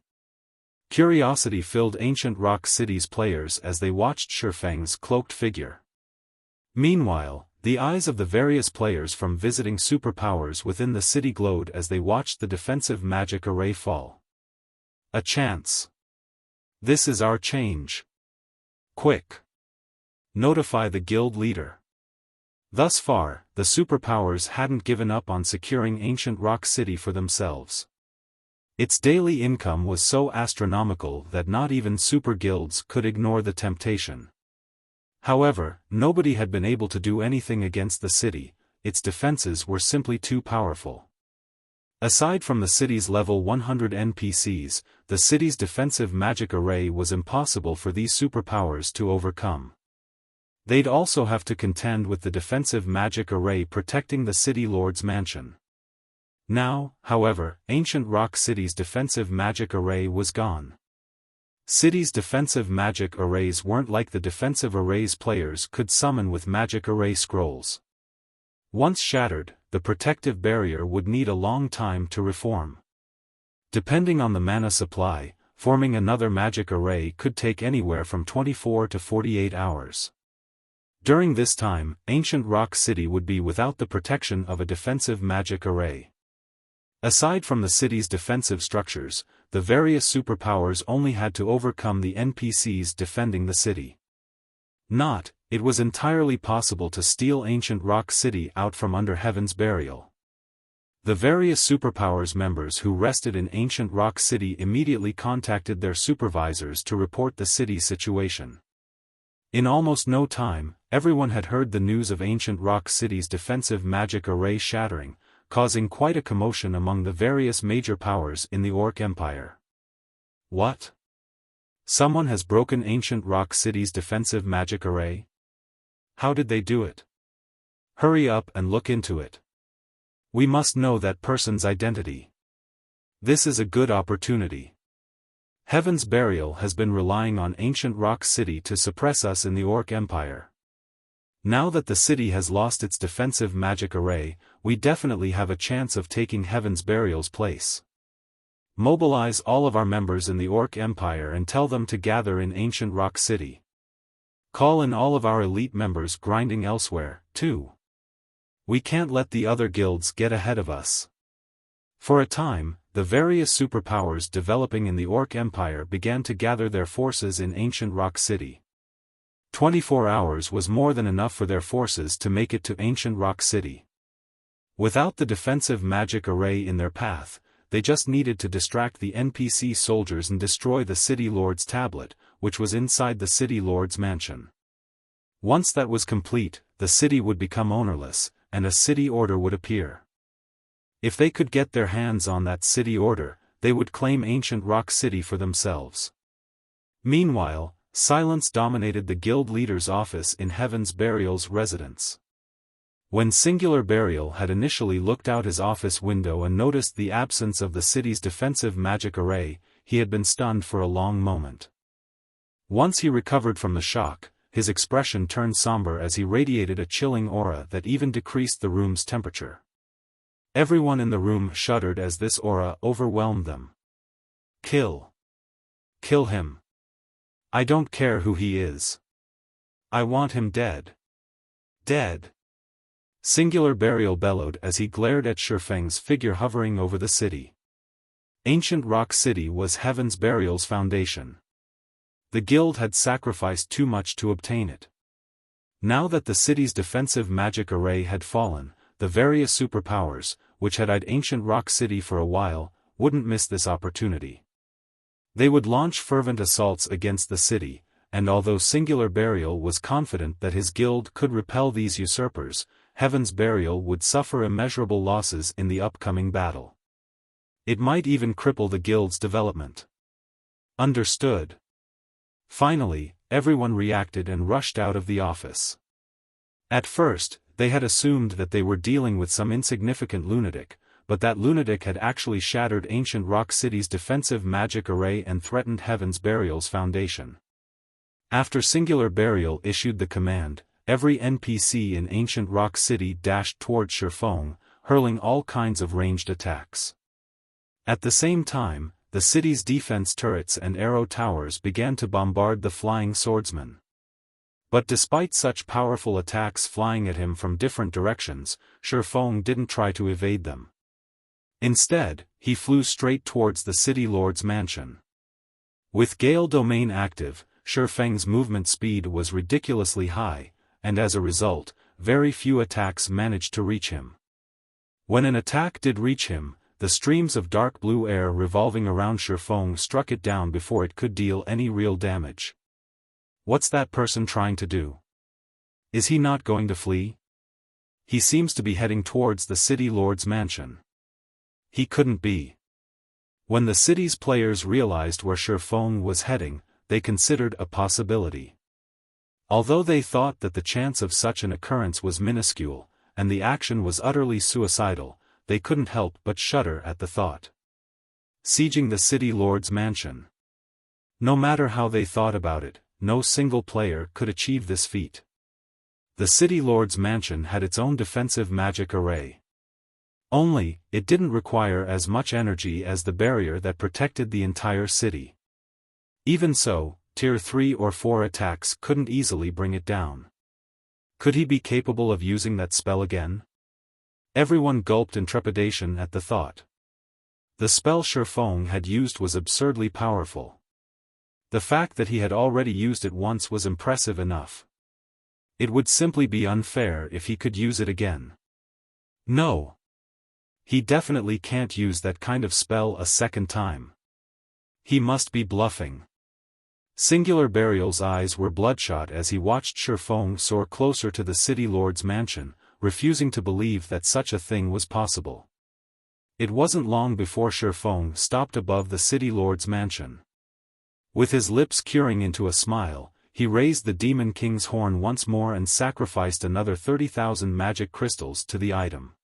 Speaker 1: Curiosity filled ancient Rock City's players as they watched Xiaofan's cloaked figure. Meanwhile, the eyes of the various players from visiting superpowers within the city glowed as they watched the defensive magic array fall. A chance. This is our change. Quick. Notify the guild leader. Thus far, the superpowers hadn't given up on securing ancient Rock City for themselves. Its daily income was so astronomical that not even super guilds could ignore the temptation. However, nobody had been able to do anything against the city, its defenses were simply too powerful. Aside from the city's level 100 NPCs, the city's defensive magic array was impossible for these superpowers to overcome. They'd also have to contend with the defensive magic array protecting the city lord's mansion. Now, however, ancient Rock City's defensive magic array was gone. City's defensive magic arrays weren't like the defensive arrays players could summon with magic array scrolls. Once shattered, the protective barrier would need a long time to reform. Depending on the mana supply, forming another magic array could take anywhere from 24 to 48 hours. During this time, Ancient Rock City would be without the protection of a defensive magic array. Aside from the city's defensive structures, the various superpowers only had to overcome the NPCs defending the city. It was entirely possible to steal Ancient Rock City out from under Heaven's Burial. The various superpowers members who rested in Ancient Rock City immediately contacted their supervisors to report the city's situation. In almost no time, everyone had heard the news of Ancient Rock City's defensive magic array shattering, causing quite a commotion among the various major powers in the Orc Empire. What? Someone has broken Ancient Rock City's defensive magic array? How did they do it? Hurry up and look into it. We must know that person's identity. This is a good opportunity. Heaven's Burial has been relying on Ancient Rock City to suppress us in the Orc Empire. Now that the city has lost its defensive magic array, we definitely have a chance of taking Heaven's Burial's place. Mobilize all of our members in the Orc Empire and tell them to gather in Ancient Rock City. Call in all of our elite members grinding elsewhere, too. We can't let the other guilds get ahead of us. For a time, the various superpowers developing in the Orc Empire began to gather their forces in Ancient Rock City. 24 hours was more than enough for their forces to make it to Ancient Rock City. Without the defensive magic array in their path, they just needed to distract the NPC soldiers and destroy the City Lord's tablet, which was inside the City Lord's mansion. Once that was complete, the city would become ownerless, and a city order would appear. If they could get their hands on that city order, they would claim Ancient Rock City for themselves. Meanwhile, silence dominated the guild leader's office in Heaven's Burial's residence. When Singular Burial had initially looked out his office window and noticed the absence of the city's defensive magic array, he had been stunned for a long moment. Once he recovered from the shock, his expression turned somber as he radiated a chilling aura that even decreased the room's temperature. Everyone in the room shuddered as this aura overwhelmed them. Kill. Kill him. I don't care who he is. I want him dead. Dead. Singular Burial bellowed as he glared at Xiaofang's figure hovering over the city. Ancient Rock City was Heaven's Burial's foundation. The guild had sacrificed too much to obtain it. Now that the city's defensive magic array had fallen, the various superpowers, which had eyed Ancient Rock City for a while, wouldn't miss this opportunity. They would launch fervent assaults against the city, and although Singular Burial was confident that his guild could repel these usurpers, Heaven's Burial would suffer immeasurable losses in the upcoming battle. It might even cripple the guild's development. Understood. Finally, everyone reacted and rushed out of the office. At first, they had assumed that they were dealing with some insignificant lunatic, but that lunatic had actually shattered Ancient Rock City's defensive magic array and threatened Heaven's Burial's foundation. After Singular Burial issued the command, every NPC in Ancient Rock City dashed toward Xiaofan, hurling all kinds of ranged attacks. At the same time, the city's defense turrets and arrow towers began to bombard the flying swordsmen. But despite such powerful attacks flying at him from different directions, Xiaofan didn't try to evade them. Instead, he flew straight towards the City Lord's mansion. With Gale Domain active, Xiaofang's movement speed was ridiculously high, and as a result, very few attacks managed to reach him. When an attack did reach him, the streams of dark blue air revolving around Xiaofan struck it down before it could deal any real damage. What's that person trying to do? Is he not going to flee? He seems to be heading towards the City Lord's mansion. He couldn't be. When the city's players realized where Xiaofan was heading, they considered a possibility. Although they thought that the chance of such an occurrence was minuscule, and the action was utterly suicidal, they couldn't help but shudder at the thought. Sieging the City Lord's mansion. No matter how they thought about it, no single player could achieve this feat. The City Lord's mansion had its own defensive magic array. Only, it didn't require as much energy as the barrier that protected the entire city. Even so, Tier 3 or 4 attacks couldn't easily bring it down. Could he be capable of using that spell again? Everyone gulped in trepidation at the thought. The spell Xiaofan had used was absurdly powerful. The fact that he had already used it once was impressive enough. It would simply be unfair if he could use it again. No. He definitely can't use that kind of spell a second time. He must be bluffing. Singular Burial's eyes were bloodshot as he watched Xiaofan soar closer to the city lord's mansion, refusing to believe that such a thing was possible. It wasn't long before Xiaofan stopped above the city lord's mansion. With his lips curing into a smile, he raised the Demon King's horn once more and sacrificed another 30,000 magic crystals to the item.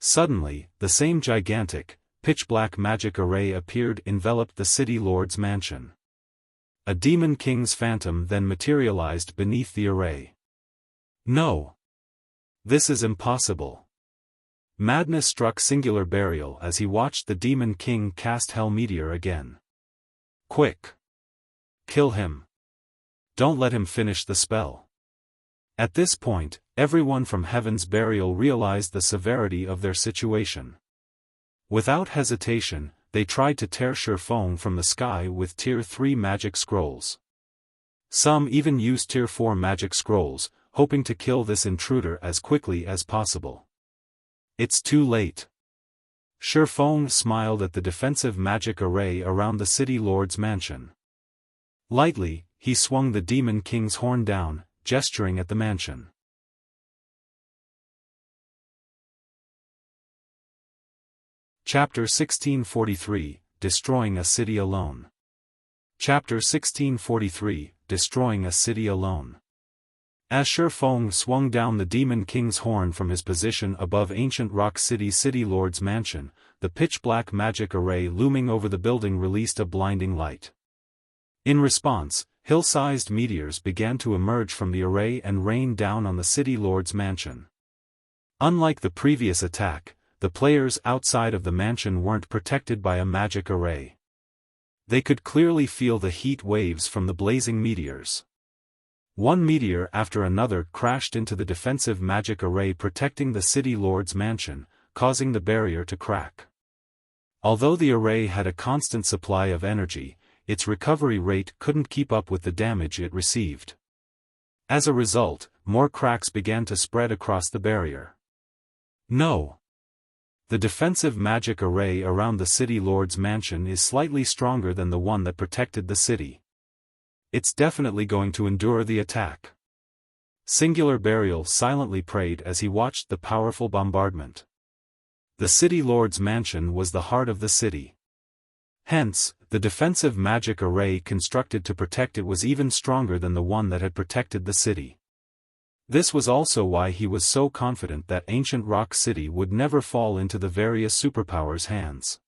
Speaker 1: Suddenly, the same gigantic, pitch-black magic array appeared enveloped the city lord's mansion. A Demon King's phantom then materialized beneath the array. No! This is impossible. Madness struck Singular Burial as he watched the Demon King cast Hell Meteor again. Quick! Kill him. Don't let him finish the spell. At this point, everyone from Heaven's Burial realized the severity of their situation. Without hesitation, they tried to tear Xiaofan from the sky with Tier 3 magic scrolls. Some even used Tier 4 magic scrolls, hoping to kill this intruder as quickly as possible. It's too late. Xiaofan smiled at the defensive magic array around the city lord's mansion. Lightly, he swung the Demon King's horn down, gesturing at the mansion. Chapter 1643, Destroying a City Alone. Chapter 1643, Destroying a City Alone. As Xiaofan swung down the Demon King's horn from his position above Ancient Rock City's city lord's mansion, the pitch-black magic array looming over the building released a blinding light. In response, hill-sized meteors began to emerge from the array and rain down on the city lord's mansion. Unlike the previous attack, the players outside of the mansion weren't protected by a magic array. They could clearly feel the heat waves from the blazing meteors. One meteor after another crashed into the defensive magic array protecting the city lord's mansion, causing the barrier to crack. Although the array had a constant supply of energy, its recovery rate couldn't keep up with the damage it received. As a result, more cracks began to spread across the barrier. No! The defensive magic array around the city lord's mansion is slightly stronger than the one that protected the city. It's definitely going to endure the attack. Singular Burial silently prayed as he watched the powerful bombardment. The city lord's mansion was the heart of the city. Hence, the defensive magic array constructed to protect it was even stronger than the one that had protected the city. This was also why he was so confident that Ancient Rock City would never fall into the various superpowers' hands.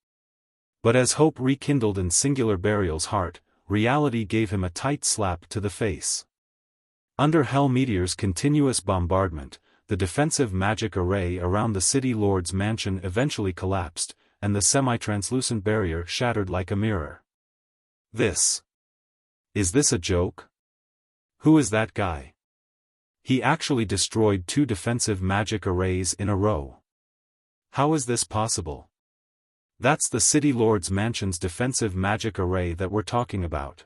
Speaker 1: But as hope rekindled in Singular Burial's heart, reality gave him a tight slap to the face. Under Hell Meteor's continuous bombardment, the defensive magic array around the city lord's mansion eventually collapsed, and the semi-translucent barrier shattered like a mirror. Is this a joke? Who is that guy? He actually destroyed 2 defensive magic arrays in a row. How is this possible? That's the city lord's mansion's defensive magic array that we're talking about.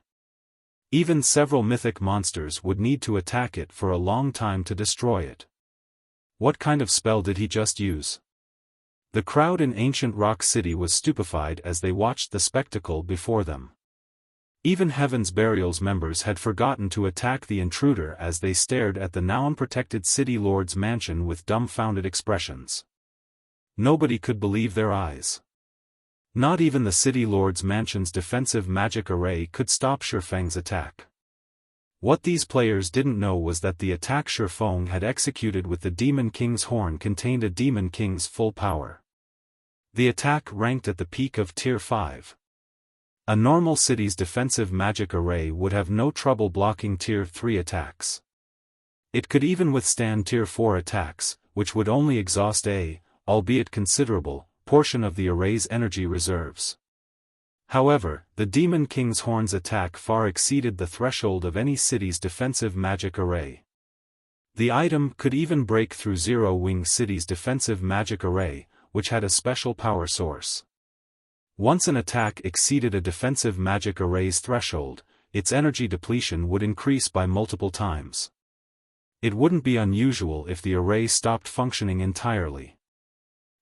Speaker 1: Even several mythic monsters would need to attack it for a long time to destroy it. What kind of spell did he just use? The crowd in Ancient Rock City was stupefied as they watched the spectacle before them. Even Heaven's Burial's members had forgotten to attack the intruder as they stared at the now unprotected city lord's mansion with dumbfounded expressions. Nobody could believe their eyes. Not even the city lord's mansion's defensive magic array could stop Xiaofan's attack. What these players didn't know was that the attack Xiaofan had executed with the Demon King's horn contained a Demon King's full power. The attack ranked at the peak of Tier 5. A normal city's defensive magic array would have no trouble blocking Tier 3 attacks. It could even withstand Tier 4 attacks, which would only exhaust albeit considerable, portion of the array's energy reserves. However, the Demon King's horn's attack far exceeded the threshold of any city's defensive magic array. The item could even break through Zero Wing City's defensive magic array, which had a special power source. Once an attack exceeded a defensive magic array's threshold, its energy depletion would increase by multiple times. It wouldn't be unusual if the array stopped functioning entirely.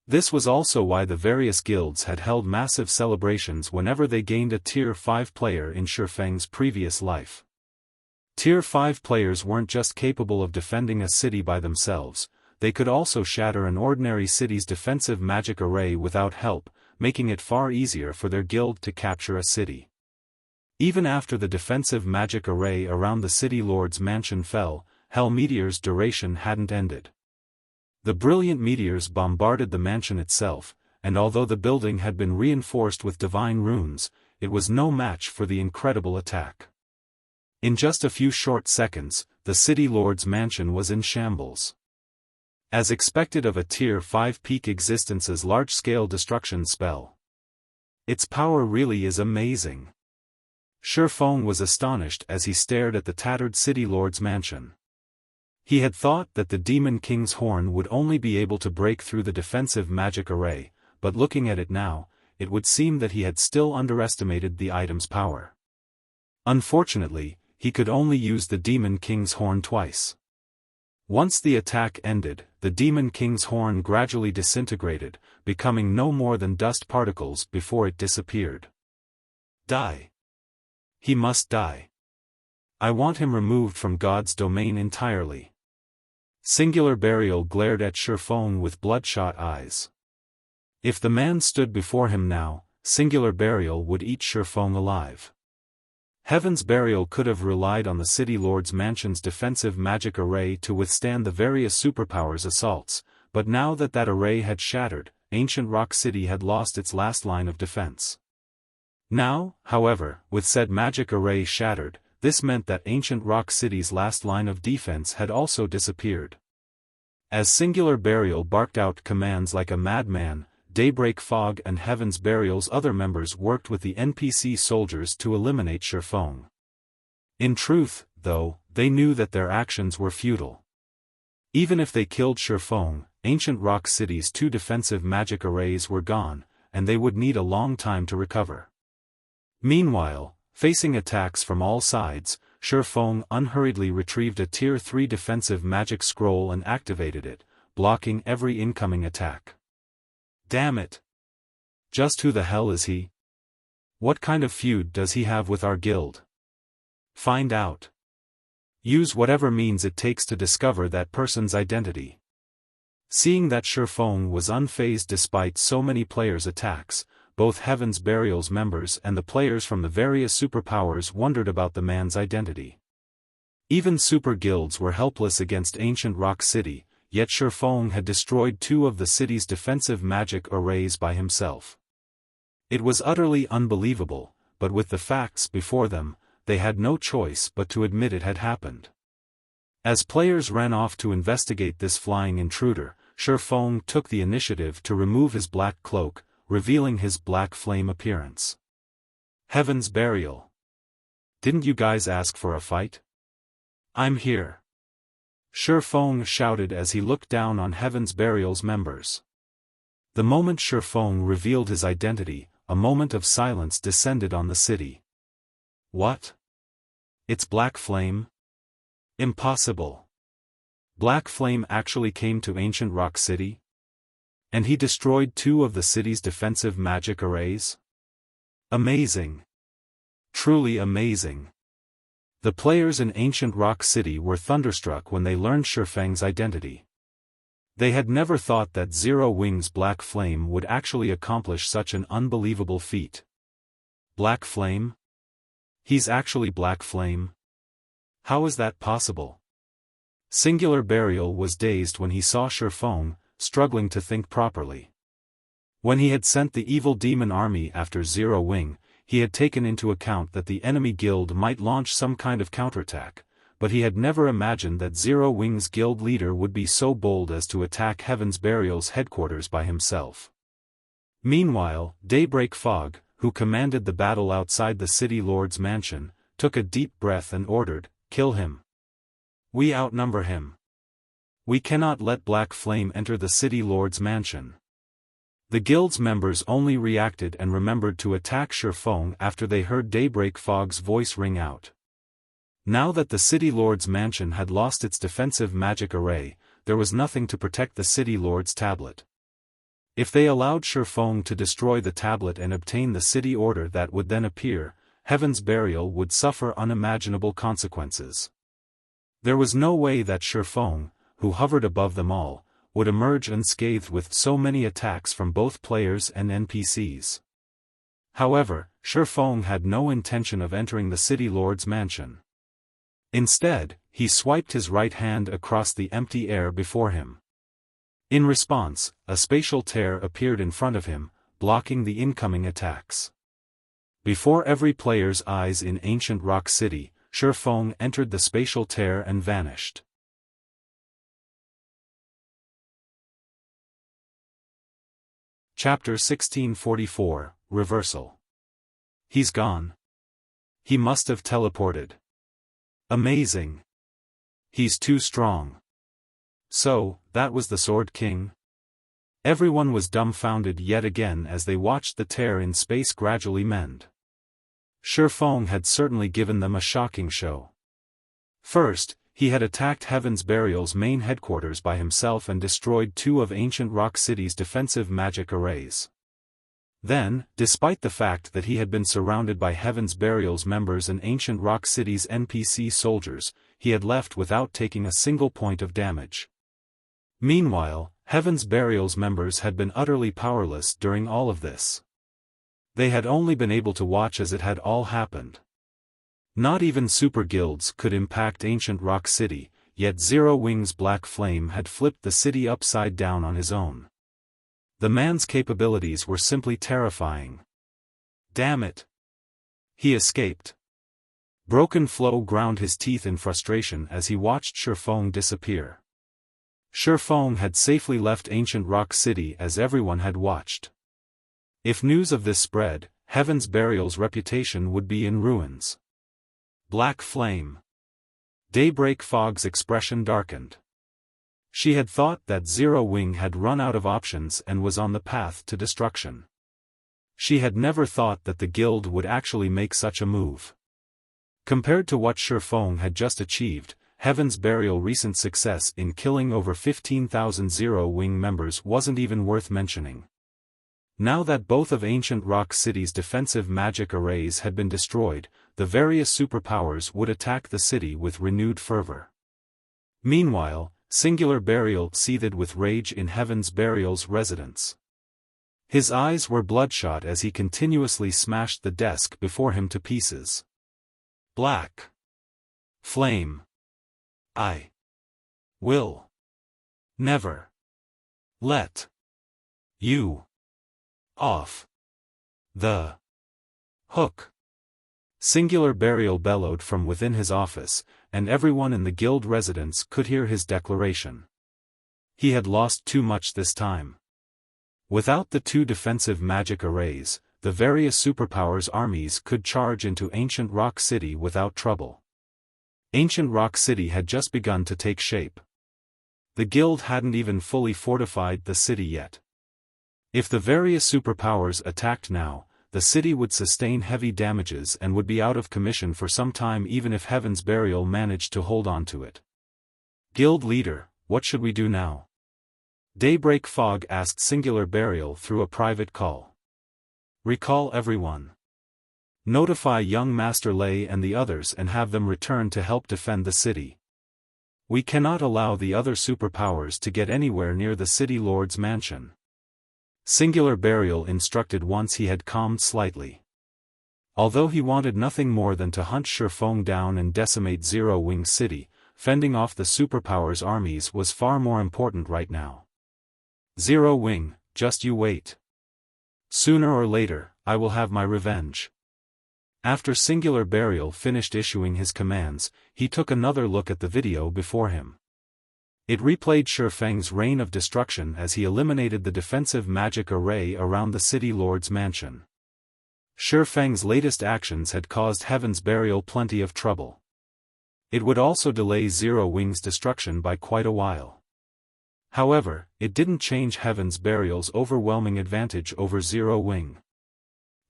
Speaker 1: This was also why the various guilds had held massive celebrations whenever they gained a Tier 5 player in Xiaofang's previous life. Tier 5 players weren't just capable of defending a city by themselves, they could also shatter an ordinary city's defensive magic array without help, making it far easier for their guild to capture a city. Even after the defensive magic array around the city lord's mansion fell, Hell Meteor's duration hadn't ended. The brilliant meteors bombarded the mansion itself, and although the building had been reinforced with divine runes, it was no match for the incredible attack. In just a few short seconds, the city lord's mansion was in shambles. As expected of a Tier 5 peak existence's large-scale destruction spell. Its power really is amazing. Xiaofan was astonished as he stared at the tattered city lord's mansion. He had thought that the Demon King's horn would only be able to break through the defensive magic array, but looking at it now, it would seem that he had still underestimated the item's power. Unfortunately, he could only use the Demon King's horn twice. Once the attack ended, the Demon King's horn gradually disintegrated, becoming no more than dust particles before it disappeared. Die. He must die. I want him removed from God's domain entirely. Singular Burial glared at Xiaofan with bloodshot eyes. If the man stood before him now, Singular Burial would eat Xiaofan alive. Heaven's Burial could have relied on the City Lord's mansion's defensive magic array to withstand the various superpowers' assaults, but now that that array had shattered, Ancient Rock City had lost its last line of defense. Now, however, with said magic array shattered, this meant that Ancient Rock City's last line of defense had also disappeared. As Singular Burial barked out commands like a madman, Daybreak Fog and Heaven's Burial's other members worked with the NPC soldiers to eliminate Xiaofan. In truth, though, they knew that their actions were futile. Even if they killed Xiaofan, Ancient Rock City's two defensive magic arrays were gone, and they would need a long time to recover. Meanwhile, facing attacks from all sides, Xiaofan unhurriedly retrieved a Tier 3 defensive magic scroll and activated it, blocking every incoming attack. Damn it! Just who the hell is he? What kind of feud does he have with our guild? Find out. Use whatever means it takes to discover that person's identity. Seeing that Xiaofan was unfazed despite so many players' attacks, both Heaven's Burial's members and the players from the various superpowers wondered about the man's identity. Even super guilds were helpless against Ancient Rock City, yet Xiaofan had destroyed two of the city's defensive magic arrays by himself. It was utterly unbelievable, but with the facts before them, they had no choice but to admit it had happened. As players ran off to investigate this flying intruder, Xiaofan took the initiative to remove his black cloak, revealing his black flame appearance. Heaven's Burial. Didn't you guys ask for a fight? I'm here. Xiaofan shouted as he looked down on Heaven's Burial's members. The moment Xiaofan revealed his identity, a moment of silence descended on the city. What? It's Black Flame? Impossible. Black Flame actually came to Ancient Rock City? And he destroyed two of the city's defensive magic arrays? Amazing. Truly amazing. The players in Ancient Rock City were thunderstruck when they learned Xiaofang's identity. They had never thought that Zero Wing's Black Flame would actually accomplish such an unbelievable feat. Black Flame? He's actually Black Flame? How is that possible? Singular Burial was dazed when he saw Xiaofan, struggling to think properly. When he had sent the evil demon army after Zero Wing, he had taken into account that the enemy guild might launch some kind of counterattack, but he had never imagined that Zero Wing's guild leader would be so bold as to attack Heaven's Burial's headquarters by himself. Meanwhile, Daybreak Fog, who commanded the battle outside the city lord's mansion, took a deep breath and ordered, "Kill him. We outnumber him." We cannot let Black Flame enter the City Lord's mansion. The guild's members only reacted and remembered to attack Xiaofan after they heard Daybreak Fog's voice ring out. Now that the City Lord's mansion had lost its defensive magic array, there was nothing to protect the City Lord's tablet. If they allowed Xiaofan to destroy the tablet and obtain the city order that would then appear, Heaven's Burial would suffer unimaginable consequences. There was no way that Xiaofan, who hovered above them all, would emerge unscathed with so many attacks from both players and NPCs. However, Xiaofan had no intention of entering the City Lord's mansion. Instead, he swiped his right hand across the empty air before him. In response, a spatial tear appeared in front of him, blocking the incoming attacks. Before every player's eyes in Ancient Rock City, Xiaofan entered the spatial tear and vanished. Chapter 1644, Reversal. He's gone. He must have teleported. Amazing. He's too strong. So, that was the Sword King? Everyone was dumbfounded yet again as they watched the tear in space gradually mend. Xiaofan had certainly given them a shocking show. First, he had attacked Heaven's Burial's main headquarters by himself and destroyed 2 of Ancient Rock City's defensive magic arrays. Then, despite the fact that he had been surrounded by Heaven's Burial's members and Ancient Rock City's NPC soldiers, he had left without taking a single point of damage. Meanwhile, Heaven's Burial's members had been utterly powerless during all of this. They had only been able to watch as it had all happened. Not even super guilds could impact Ancient Rock City, yet Zero Wing's Black Flame had flipped the city upside down on his own. The man's capabilities were simply terrifying. Damn it! He escaped. Broken Flow ground his teeth in frustration as he watched Xiaofan disappear. Xiaofan had safely left Ancient Rock City as everyone had watched. If news of this spread, Heaven's Burial's reputation would be in ruins. Black Flame. Daybreak Fog's expression darkened. She had thought that Zero Wing had run out of options and was on the path to destruction. She had never thought that the guild would actually make such a move. Compared to what Xiaofan had just achieved, Heaven's Burial's recent success in killing over 15,000 Zero Wing members wasn't even worth mentioning. Now that both of Ancient Rock City's defensive magic arrays had been destroyed, the various superpowers would attack the city with renewed fervor. Meanwhile, Singular Burial seethed with rage in Heaven's Burial's residence. His eyes were bloodshot as he continuously smashed the desk before him to pieces. Black Flame. I will never let you off the hook. Singular Burial bellowed from within his office, and everyone in the guild residence could hear his declaration. He had lost too much this time. Without the 2 defensive magic arrays, the various superpowers' armies could charge into Ancient Rock City without trouble. Ancient Rock City had just begun to take shape. The guild hadn't even fully fortified the city yet. If the various superpowers attacked now, the city would sustain heavy damages and would be out of commission for some time even if Heaven's Burial managed to hold on to it. Guild leader, what should we do now? Daybreak Fog asked Singular Burial through a private call. Recall everyone. Notify young Master Lei and the others and have them return to help defend the city. We cannot allow the other superpowers to get anywhere near the City Lord's mansion. Singular Burial instructed once he had calmed slightly. Although he wanted nothing more than to hunt Xiaofan down and decimate Zero Wing City, fending off the superpowers' armies was far more important right now. Zero Wing, just you wait. Sooner or later, I will have my revenge. After Singular Burial finished issuing his commands, he took another look at the video before him. It replayed Xiaofang's reign of destruction as he eliminated the defensive magic array around the City Lord's mansion. Xiaofang's latest actions had caused Heaven's Burial plenty of trouble. It would also delay Zero Wing's destruction by quite a while. However, it didn't change Heaven's Burial's overwhelming advantage over Zero Wing.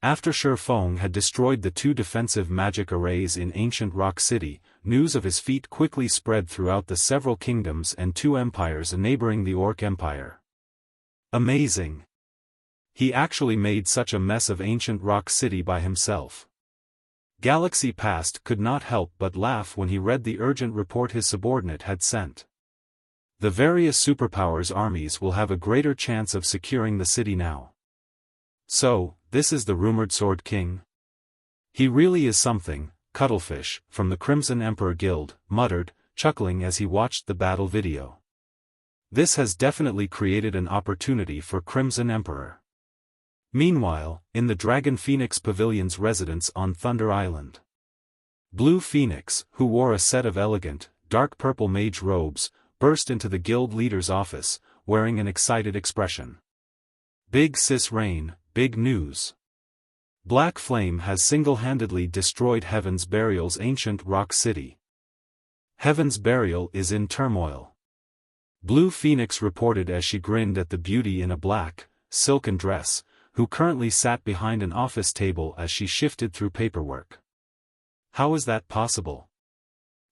Speaker 1: After Xiaofan had destroyed the 2 defensive magic arrays in ancient Rock City, news of his feat quickly spread throughout the several kingdoms and 2 empires neighboring the Orc Empire. Amazing! He actually made such a mess of ancient Rock City by himself. Galaxy Past could not help but laugh when he read the urgent report his subordinate had sent. The various superpowers' armies will have a greater chance of securing the city now. So, this is the rumored Sword King? He really is something, Cuttlefish, from the Crimson Emperor Guild, muttered, chuckling as he watched the battle video. This has definitely created an opportunity for Crimson Emperor. Meanwhile, in the Dragon Phoenix Pavilion's residence on Thunder Island, Blue Phoenix, who wore a set of elegant, dark purple mage robes, burst into the guild leader's office, wearing an excited expression. Big sis Rain, big news. Black Flame has single-handedly destroyed Heaven's Burial's ancient Rock City. Heaven's Burial is in turmoil. Blue Phoenix reported as she grinned at the beauty in a black, silken dress, who currently sat behind an office table as she shifted through paperwork. How is that possible?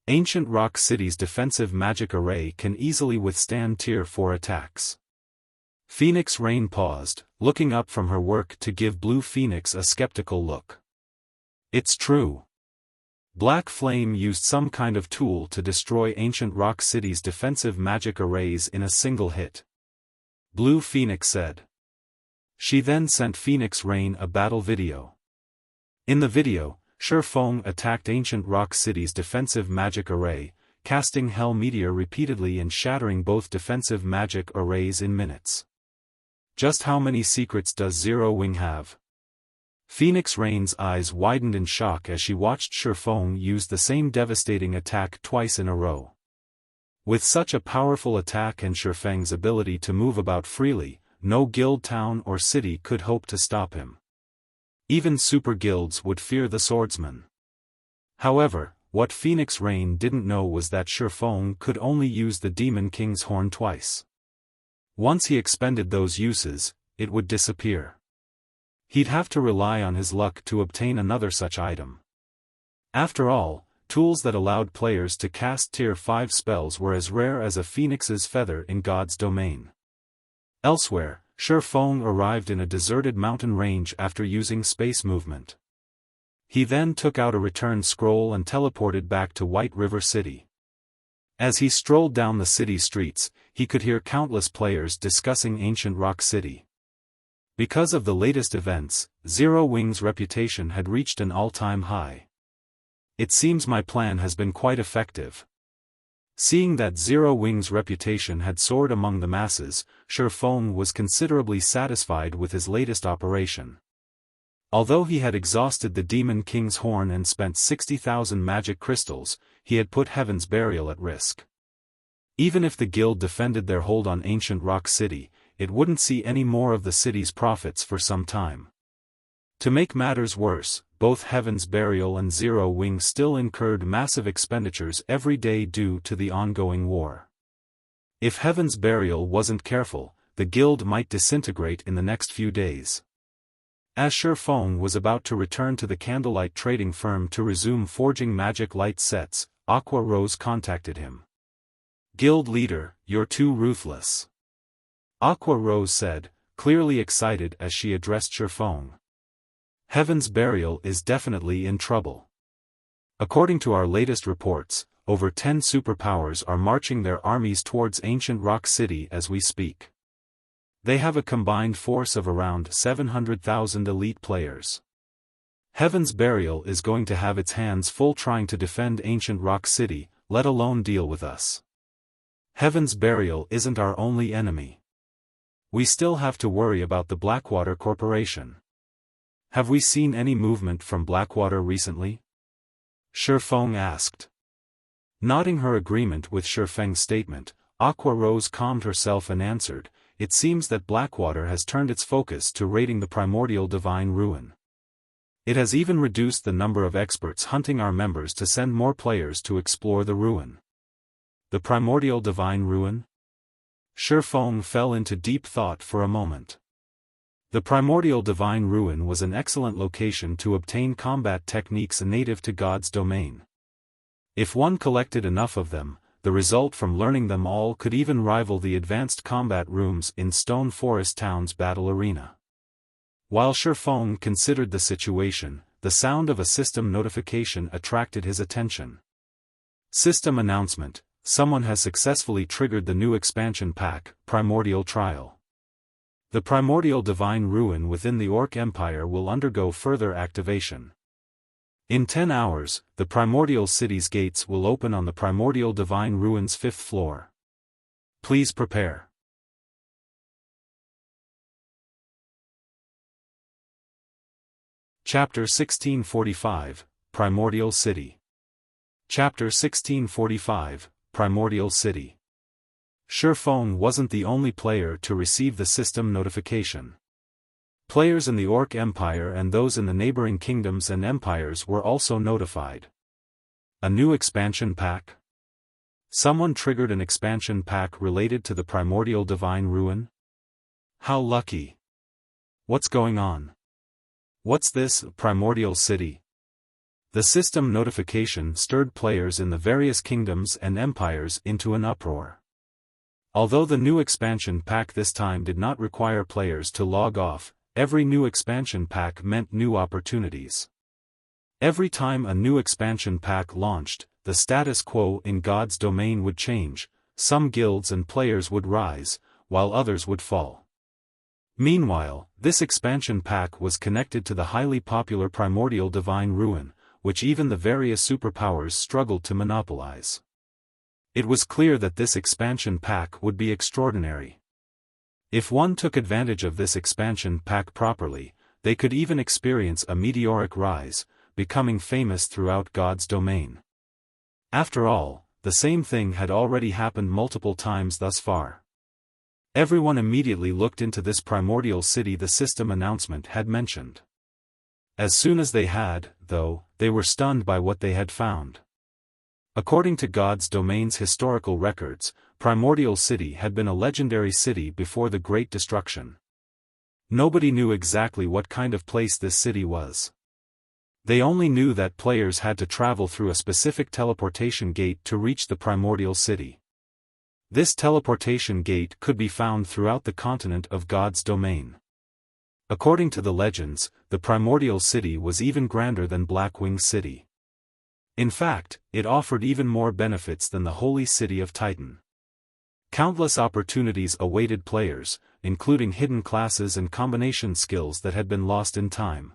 Speaker 1: Ancient Rock City's defensive magic array can easily withstand Tier 4 attacks. Phoenix Rain paused, looking up from her work to give Blue Phoenix a skeptical look. It's true. Black Flame used some kind of tool to destroy Ancient Rock City's defensive magic arrays in a single hit. Blue Phoenix said. She then sent Phoenix Rain a battle video. In the video, Xiaofan attacked Ancient Rock City's defensive magic array, casting Hell Meteor repeatedly and shattering both defensive magic arrays in minutes. Just how many secrets does Zero Wing have? Phoenix Rain's eyes widened in shock as she watched Xiaofan use the same devastating attack twice in a row. With such a powerful attack and Xiaofang's ability to move about freely, no guild town or city could hope to stop him. Even super guilds would fear the swordsman. However, what Phoenix Rain didn't know was that Xiaofan could only use the Demon King's horn twice. Once he expended those uses, it would disappear. He'd have to rely on his luck to obtain another such item. After all, tools that allowed players to cast Tier 5 spells were as rare as a phoenix's feather in God's domain. Elsewhere, Xiaofan arrived in a deserted mountain range after using space movement. He then took out a return scroll and teleported back to White River City. As he strolled down the city streets, he could hear countless players discussing Ancient Rock City. Because of the latest events, Zero Wing's reputation had reached an all-time high. It seems my plan has been quite effective. Seeing that Zero Wing's reputation had soared among the masses, Xiaofan was considerably satisfied with his latest operation. Although he had exhausted the Demon King's horn and spent 60,000 magic crystals, he had put Heaven's Burial at risk. Even if the guild defended their hold on Ancient Rock City, it wouldn't see any more of the city's profits for some time. To make matters worse, both Heaven's Burial and Zero Wing still incurred massive expenditures every day due to the ongoing war. If Heaven's Burial wasn't careful, the guild might disintegrate in the next few days. As Xiaofan was about to return to the candlelight trading firm to resume forging magic light sets, Aqua Rose contacted him. "Guild leader, you're too ruthless," Aqua Rose said, clearly excited as she addressed Xiaofan. Heaven's Burial is definitely in trouble. According to our latest reports, over 10 superpowers are marching their armies towards Ancient Rock City as we speak. They have a combined force of around 700,000 elite players. Heaven's Burial is going to have its hands full trying to defend Ancient Rock City, let alone deal with us. Heaven's Burial isn't our only enemy. We still have to worry about the Blackwater Corporation. Have we seen any movement from Blackwater recently? Xiaofan asked. Nodding her agreement with Xiaofeng's statement, Aqua Rose calmed herself and answered, "It seems that Blackwater has turned its focus to raiding the Primordial Divine Ruin. It has even reduced the number of experts hunting our members to send more players to explore the ruin." The Primordial Divine Ruin? Xiaofan fell into deep thought for a moment. The Primordial Divine Ruin was an excellent location to obtain combat techniques native to God's domain. If one collected enough of them, the result from learning them all could even rival the advanced combat rooms in Stone Forest Town's battle arena. While Xiaofan considered the situation, the sound of a system notification attracted his attention. System announcement: someone has successfully triggered the new expansion pack, Primordial Trial. The Primordial Divine Ruin within the Orc Empire will undergo further activation. In 10 hours, the Primordial City's gates will open on the Primordial Divine Ruin's 5th floor. Please prepare. Chapter 1645, Primordial City. Chapter 1645, Primordial City. Xiaofan wasn't the only player to receive the system notification. Players in the Orc Empire and those in the neighboring kingdoms and empires were also notified. A new expansion pack? Someone triggered an expansion pack related to the Primordial Divine Ruin? How lucky! What's going on? What's this, Primordial City? The system notification stirred players in the various kingdoms and empires into an uproar. Although the new expansion pack this time did not require players to log off, every new expansion pack meant new opportunities. Every time a new expansion pack launched, the status quo in God's domain would change, some guilds and players would rise, while others would fall. Meanwhile, this expansion pack was connected to the highly popular Primordial Divine Ruin, which even the various superpowers struggled to monopolize. It was clear that this expansion pack would be extraordinary. If one took advantage of this expansion pack properly, they could even experience a meteoric rise, becoming famous throughout God's domain. After all, the same thing had already happened multiple times thus far. Everyone immediately looked into this Primordial City the system announcement had mentioned. As soon as they had, though, they were stunned by what they had found. According to God's domain's historical records, Primordial City had been a legendary city before the Great Destruction. Nobody knew exactly what kind of place this city was. They only knew that players had to travel through a specific teleportation gate to reach the Primordial City. This teleportation gate could be found throughout the continent of God's domain. According to the legends, the Primordial City was even grander than Blackwing City. In fact, it offered even more benefits than the Holy City of Titan. Countless opportunities awaited players, including hidden classes and combination skills that had been lost in time.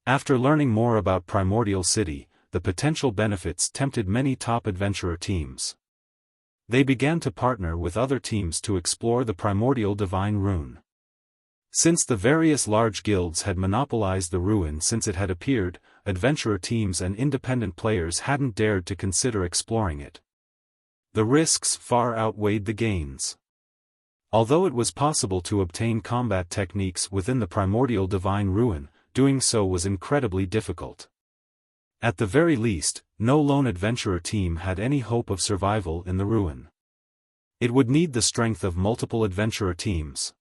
Speaker 1: After learning more about Primordial City, the potential benefits tempted many top adventurer teams. They began to partner with other teams to explore the Primordial Divine Ruin. Since the various large guilds had monopolized the ruin since it had appeared, adventurer teams and independent players hadn't dared to consider exploring it. The risks far outweighed the gains. Although it was possible to obtain combat techniques within the Primordial Divine Ruin, doing so was incredibly difficult. At the very least, no lone adventurer team had any hope of survival in the ruin. It would need the strength of multiple adventurer teams.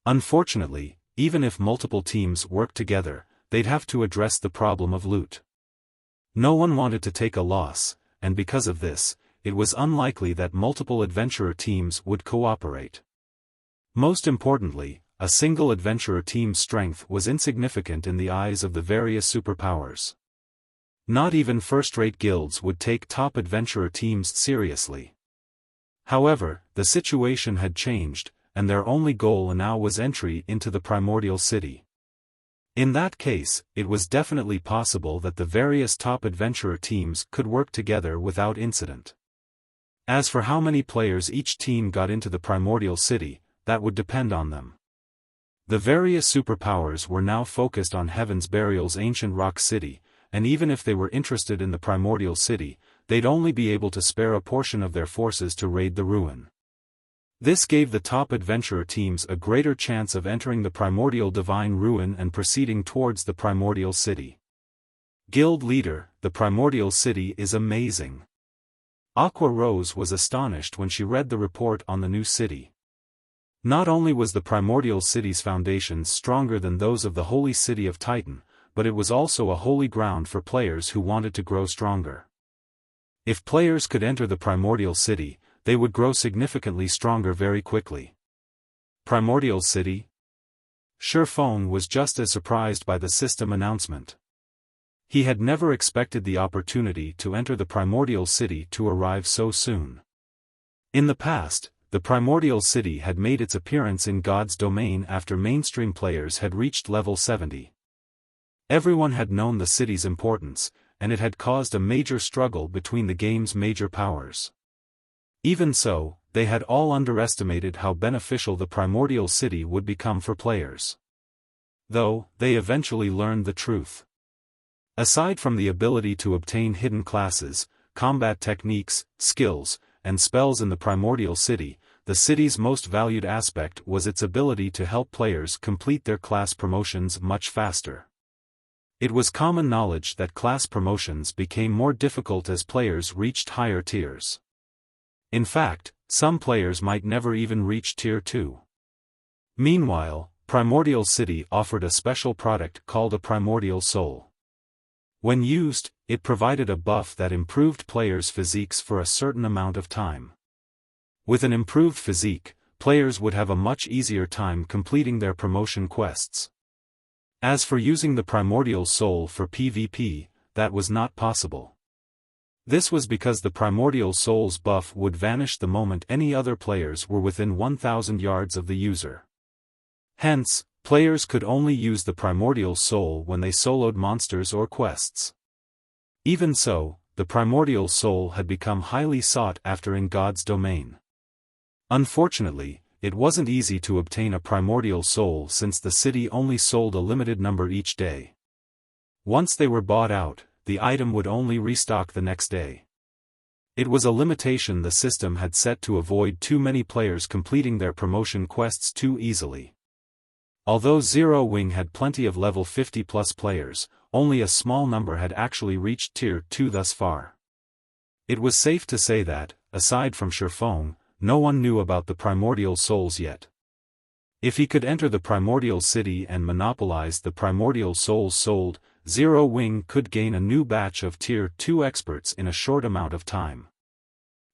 Speaker 1: Unfortunately, even if multiple teams worked together, they'd have to address the problem of loot. No one wanted to take a loss, and because of this, it was unlikely that multiple adventurer teams would cooperate. Most importantly, a single adventurer team's strength was insignificant in the eyes of the various superpowers. Not even first-rate guilds would take top adventurer teams seriously. However, the situation had changed, and their only goal now was entry into the Primordial City. In that case, it was definitely possible that the various top adventurer teams could work together without incident. As for how many players each team got into the Primordial City, that would depend on them. The various superpowers were now focused on Heaven's Burial's ancient rock city, and even if they were interested in the Primordial City, they'd only be able to spare a portion of their forces to raid the ruin. This gave the top adventurer teams a greater chance of entering the Primordial Divine Ruin and proceeding towards the Primordial City. Guild Leader, the Primordial City is amazing. Aqua Rose was astonished when she read the report on the new city. Not only was the Primordial City's foundations stronger than those of the Holy City of Titan, but it was also a holy ground for players who wanted to grow stronger. If players could enter the Primordial City, they would grow significantly stronger very quickly. Primordial City? Xiaofan was just as surprised by the system announcement. He had never expected the opportunity to enter the Primordial City to arrive so soon. In the past, the Primordial City had made its appearance in God's domain after mainstream players had reached level 70. Everyone had known the city's importance, and it had caused a major struggle between the game's major powers. Even so, they had all underestimated how beneficial the Primordial City would become for players. Though, they eventually learned the truth. Aside from the ability to obtain hidden classes, combat techniques, skills, and spells in the Primordial City, the city's most valued aspect was its ability to help players complete their class promotions much faster. It was common knowledge that class promotions became more difficult as players reached higher tiers. In fact, some players might never even reach Tier 2. Meanwhile, Primordial City offered a special product called a Primordial Soul. When used, it provided a buff that improved players' physiques for a certain amount of time. With an improved physique, players would have a much easier time completing their promotion quests. As for using the Primordial Soul for PvP, that was not possible. This was because the Primordial Soul's buff would vanish the moment any other players were within 1,000 yards of the user. Hence, players could only use the Primordial Soul when they soloed monsters or quests. Even so, the Primordial Soul had become highly sought after in God's domain. Unfortunately, it wasn't easy to obtain a Primordial Soul since the city only sold a limited number each day. Once they were bought out, the item would only restock the next day. It was a limitation the system had set to avoid too many players completing their promotion quests too easily. Although Zero Wing had plenty of level 50+ players, only a small number had actually reached Tier 2 thus far. It was safe to say that, aside from Xiaofan, no one knew about the Primordial Souls yet. If he could enter the Primordial City and monopolize the Primordial Souls sold, Zero Wing could gain a new batch of Tier 2 experts in a short amount of time.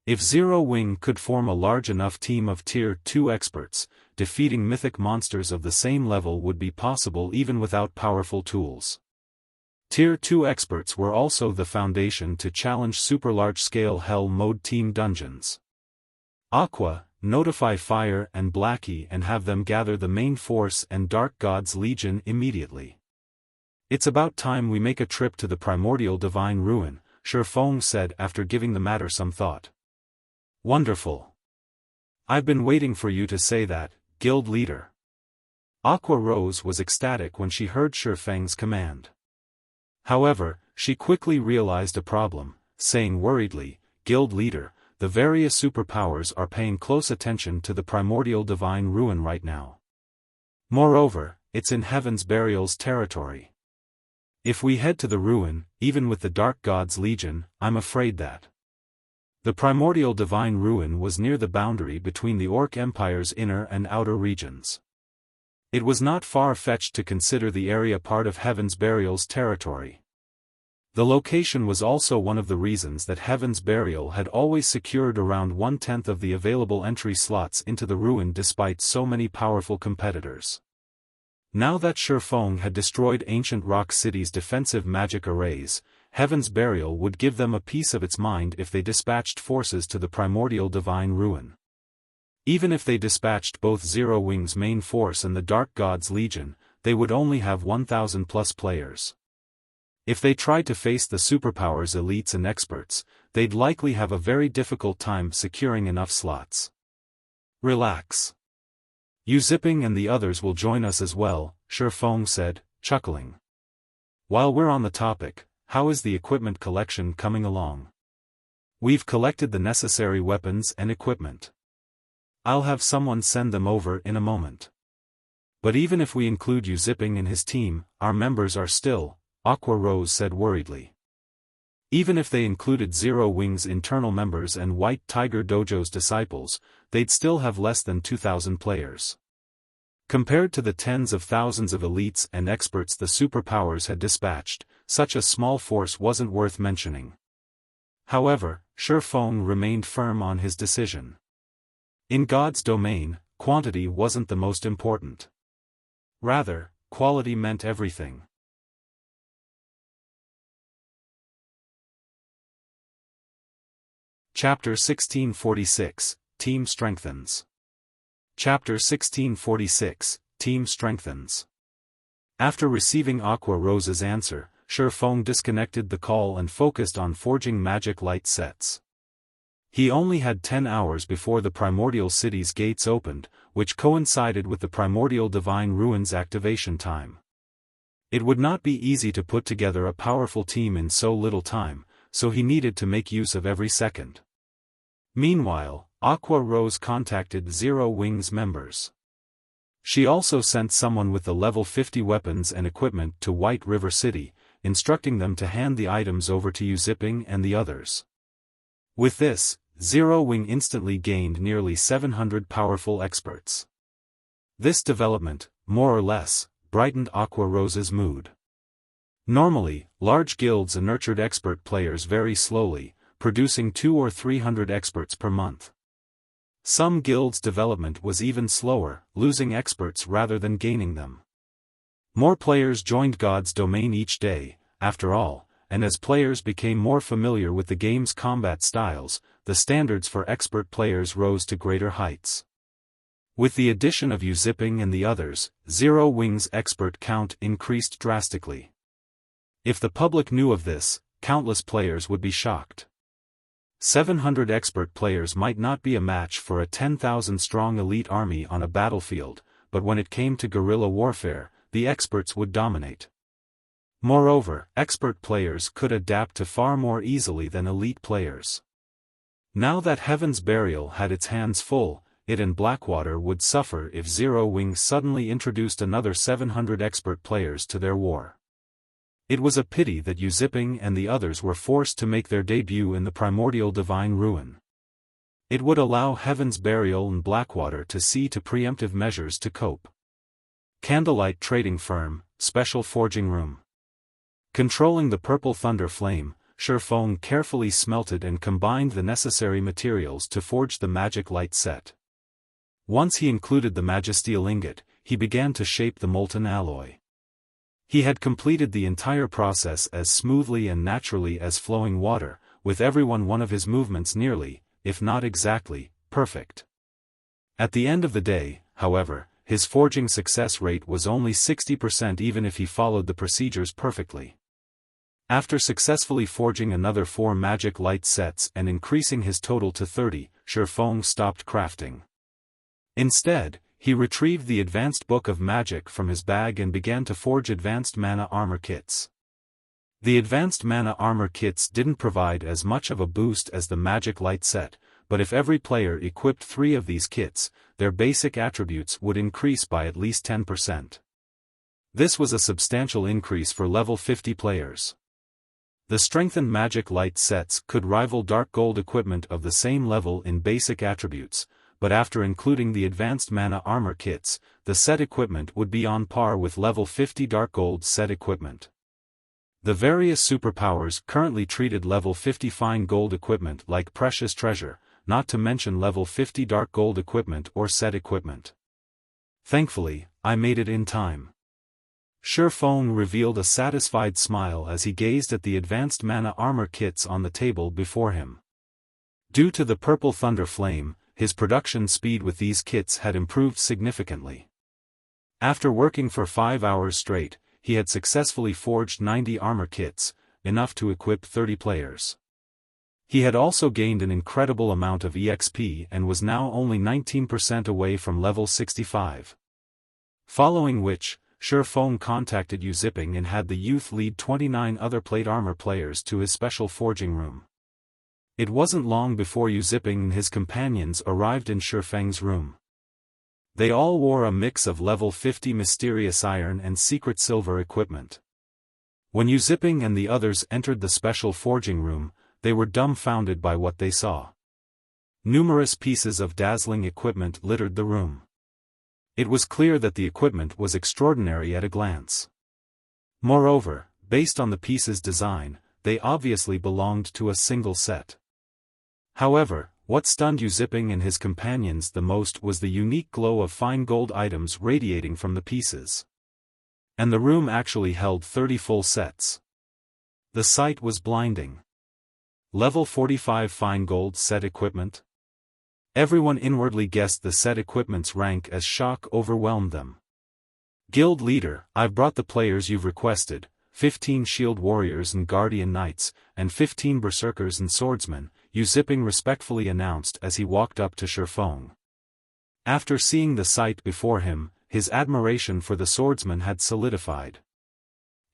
Speaker 1: If Zero Wing could form a large enough team of Tier 2 experts, defeating mythic monsters of the same level would be possible even without powerful tools. Tier 2 experts were also the foundation to challenge super large-scale Hell mode team dungeons. Aqua, notify Fire and Blackie and have them gather the main force and Dark God's Legion immediately. It's about time we make a trip to the Primordial Divine Ruin, Xiaofan said after giving the matter some thought. Wonderful. I've been waiting for you to say that, guild leader. Aqua Rose was ecstatic when she heard Xiaofan's command. However, she quickly realized a problem, saying worriedly, Guild leader, the various superpowers are paying close attention to the Primordial Divine Ruin right now. Moreover, it's in Heaven's Burial's territory. If we head to the ruin, even with the Dark God's Legion, I'm afraid that the Primordial Divine Ruin was near the boundary between the Orc Empire's inner and outer regions. It was not far-fetched to consider the area part of Heaven's Burial's territory. The location was also one of the reasons that Heaven's Burial had always secured around 1/10 of the available entry slots into the ruin despite so many powerful competitors. Now that Xiaofan had destroyed Ancient Rock City's defensive magic arrays, Heaven's Burial would give them a piece of its mind if they dispatched forces to the Primordial Divine Ruin. Even if they dispatched both Zero Wing's main force and the Dark God's Legion, they would only have 1,000+ players. If they tried to face the superpowers elites and experts, they'd likely have a very difficult time securing enough slots. Relax. Yu Zipping and the others will join us as well, Xiaofan said, chuckling. While we're on the topic, how is the equipment collection coming along? We've collected the necessary weapons and equipment. I'll have someone send them over in a moment. But even if we include Yu Zipping and his team, our members are still, Aqua Rose said worriedly. Even if they included Zero Wing's internal members and White Tiger Dojo's disciples, they'd still have less than 2,000 players. Compared to the tens of thousands of elites and experts the superpowers had dispatched, such a small force wasn't worth mentioning. However, Xiaofan remained firm on his decision. In God's domain, quantity wasn't the most important. Rather, quality meant everything. Chapter 1646, Team Strengthens. Chapter 1646, Team Strengthens. After receiving Aqua Rose's answer, Xiaofan disconnected the call and focused on forging magic light sets. He only had 10 hours before the Primordial City's gates opened, which coincided with the Primordial Divine Ruins activation time. It would not be easy to put together a powerful team in so little time, so he needed to make use of every second. Meanwhile, Aqua Rose contacted Zero Wing's members. She also sent someone with the level 50 weapons and equipment to White River City, instructing them to hand the items over to Yuzipping and the others. With this, Zero Wing instantly gained nearly 700 powerful experts. This development, more or less, brightened Aqua Rose's mood. Normally, large guilds nurtured expert players very slowly, producing 200 or 300 experts per month. Some guilds' development was even slower, losing experts rather than gaining them. More players joined God's domain each day, after all, and as players became more familiar with the game's combat styles, the standards for expert players rose to greater heights. With the addition of Yuzipping and the others, Zero Wing's expert count increased drastically. If the public knew of this, countless players would be shocked. 700 expert players might not be a match for a 10,000-strong elite army on a battlefield, but when it came to guerrilla warfare, the experts would dominate. Moreover, expert players could adapt to far more easily than elite players. Now that Heaven's Burial had its hands full, it and Blackwater would suffer if Zero Wing suddenly introduced another 700 expert players to their war. It was a pity that Yuzipping and the others were forced to make their debut in the Primordial Divine Ruin. It would allow Heaven's Burial and Blackwater to see to preemptive measures to cope. Candlelight Trading Firm, Special Forging Room. Controlling the purple thunder flame, Xiaofan carefully smelted and combined the necessary materials to forge the magic light set. Once he included the magisteel ingot, he began to shape the molten alloy. He had completed the entire process as smoothly and naturally as flowing water, with every one of his movements nearly, if not exactly, perfect. At the end of the day, however, his forging success rate was only 60% even if he followed the procedures perfectly. After successfully forging another 4 magic light sets and increasing his total to 30, Xiaofan stopped crafting. Instead, he retrieved the Advanced Book of Magic from his bag and began to forge Advanced Mana Armor Kits. The Advanced Mana Armor Kits didn't provide as much of a boost as the Magic Light set, but if every player equipped 3 of these kits, their basic attributes would increase by at least 10%. This was a substantial increase for level 50 players. The strengthened Magic Light sets could rival Dark Gold equipment of the same level in basic attributes, but after including the Advanced Mana Armor Kits, the set equipment would be on par with level 50 Dark Gold set equipment. The various superpowers currently treated level 50 Fine Gold equipment like precious treasure, not to mention level 50 Dark Gold equipment or set equipment. Thankfully, I made it in time. Xiaofan revealed a satisfied smile as he gazed at the Advanced Mana Armor Kits on the table before him. Due to the purple thunder flame, his production speed with these kits had improved significantly. After working for 5 hours straight, he had successfully forged 90 armor kits, enough to equip 30 players. He had also gained an incredible amount of EXP and was now only 19% away from level 65. Following which, Xiaofan contacted Yuzipping and had the youth lead 29 other plate armor players to his special forging room. It wasn't long before Yuzipping and his companions arrived in Xiaofang's room. They all wore a mix of level 50 mysterious iron and secret silver equipment. When Yu Ziping and the others entered the special forging room, they were dumbfounded by what they saw. Numerous pieces of dazzling equipment littered the room. It was clear that the equipment was extraordinary at a glance. Moreover, based on the piece's design, they obviously belonged to a single set. However, what stunned Yu Ziping and his companions the most was the unique glow of fine gold items radiating from the pieces. And the room actually held 30 full sets. The sight was blinding. Level 45 fine gold set equipment? Everyone inwardly guessed the set equipment's rank as shock overwhelmed them. Guild leader, I've brought the players you've requested, 15 shield warriors and guardian knights, and 15 berserkers and swordsmen, Yu Ziping respectfully announced as he walked up to Xiaofan. After seeing the sight before him, his admiration for the swordsman had solidified.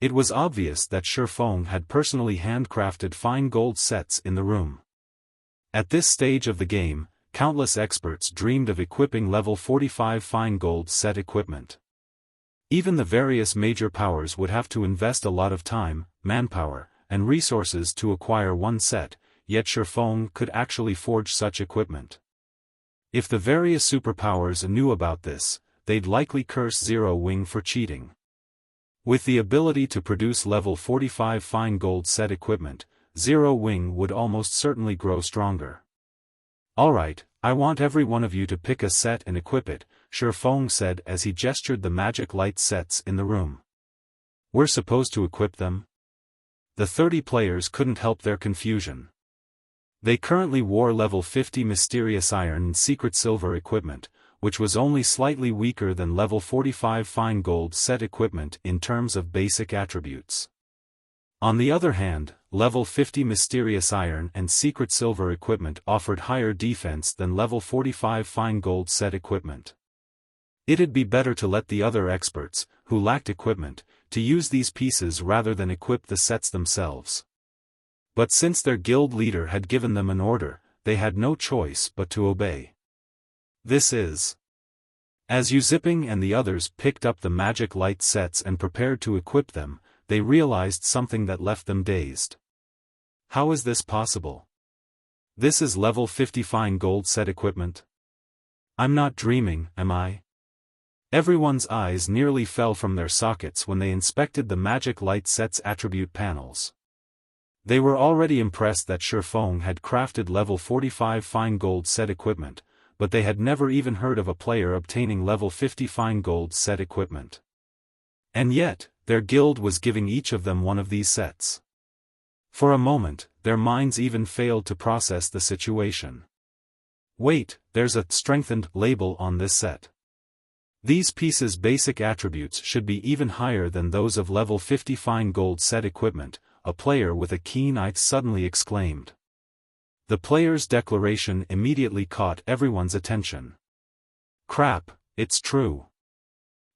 Speaker 1: It was obvious that Xiaofan had personally handcrafted fine gold sets in the room. At this stage of the game, countless experts dreamed of equipping level 45 fine gold set equipment. Even the various major powers would have to invest a lot of time, manpower, and resources to acquire one set, yet Xiaofan could actually forge such equipment. If the various superpowers knew about this, they'd likely curse Zero Wing for cheating. With the ability to produce level 45 fine gold set equipment, Zero Wing would almost certainly grow stronger. Alright, I want every one of you to pick a set and equip it, Xiaofan said as he gestured the magic light sets in the room. We're supposed to equip them? The 30 players couldn't help their confusion. They currently wore level 50 mysterious iron and secret silver equipment, which was only slightly weaker than level 45 fine gold set equipment in terms of basic attributes. On the other hand, level 50 mysterious iron and secret silver equipment offered higher defense than level 45 fine gold set equipment. It'd be better to let the other experts, who lacked equipment, to use these pieces rather than equip the sets themselves. But since their guild leader had given them an order, they had no choice but to obey. This is. As Yu Ziping and the others picked up the magic light sets and prepared to equip them, they realized something that left them dazed. How is this possible? This is level 50 fine gold set equipment? I'm not dreaming, am I? Everyone's eyes nearly fell from their sockets when they inspected the magic light set's attribute panels. They were already impressed that Xiaofan had crafted level 45 fine gold set equipment, but they had never even heard of a player obtaining level 50 fine gold set equipment. And yet, their guild was giving each of them one of these sets. For a moment, their minds even failed to process the situation. Wait, there's a strengthened label on this set. These pieces' basic attributes should be even higher than those of level 50 fine gold set equipment, a player with a keen eye suddenly exclaimed. The player's declaration immediately caught everyone's attention. Crap, it's true.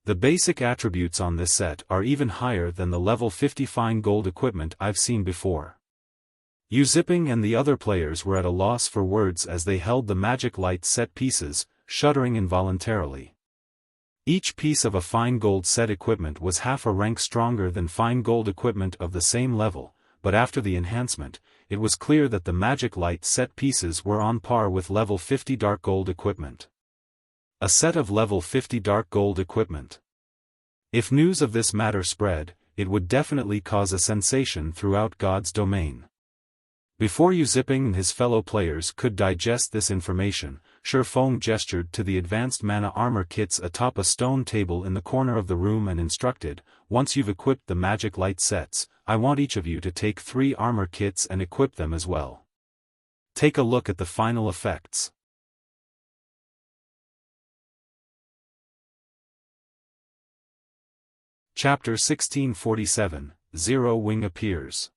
Speaker 1: The basic attributes on this set are even higher than the level 50 fine gold equipment I've seen before. Yu Ziping and the other players were at a loss for words as they held the magic light set pieces, shuddering involuntarily. Each piece of a fine gold set equipment was half a rank stronger than fine gold equipment of the same level, but after the enhancement, it was clear that the magic light set pieces were on par with level 50 dark gold equipment. A set of level 50 dark gold equipment. If news of this matter spread, it would definitely cause a sensation throughout God's domain. Before Yu Ziping and his fellow players could digest this information, Xiaofan gestured to the advanced mana armor kits atop a stone table in the corner of the room and instructed, once you've equipped the magic light sets, I want each of you to take 3 armor kits and equip them as well. Take a look at the final effects. Chapter 1647, Zero Wing appears.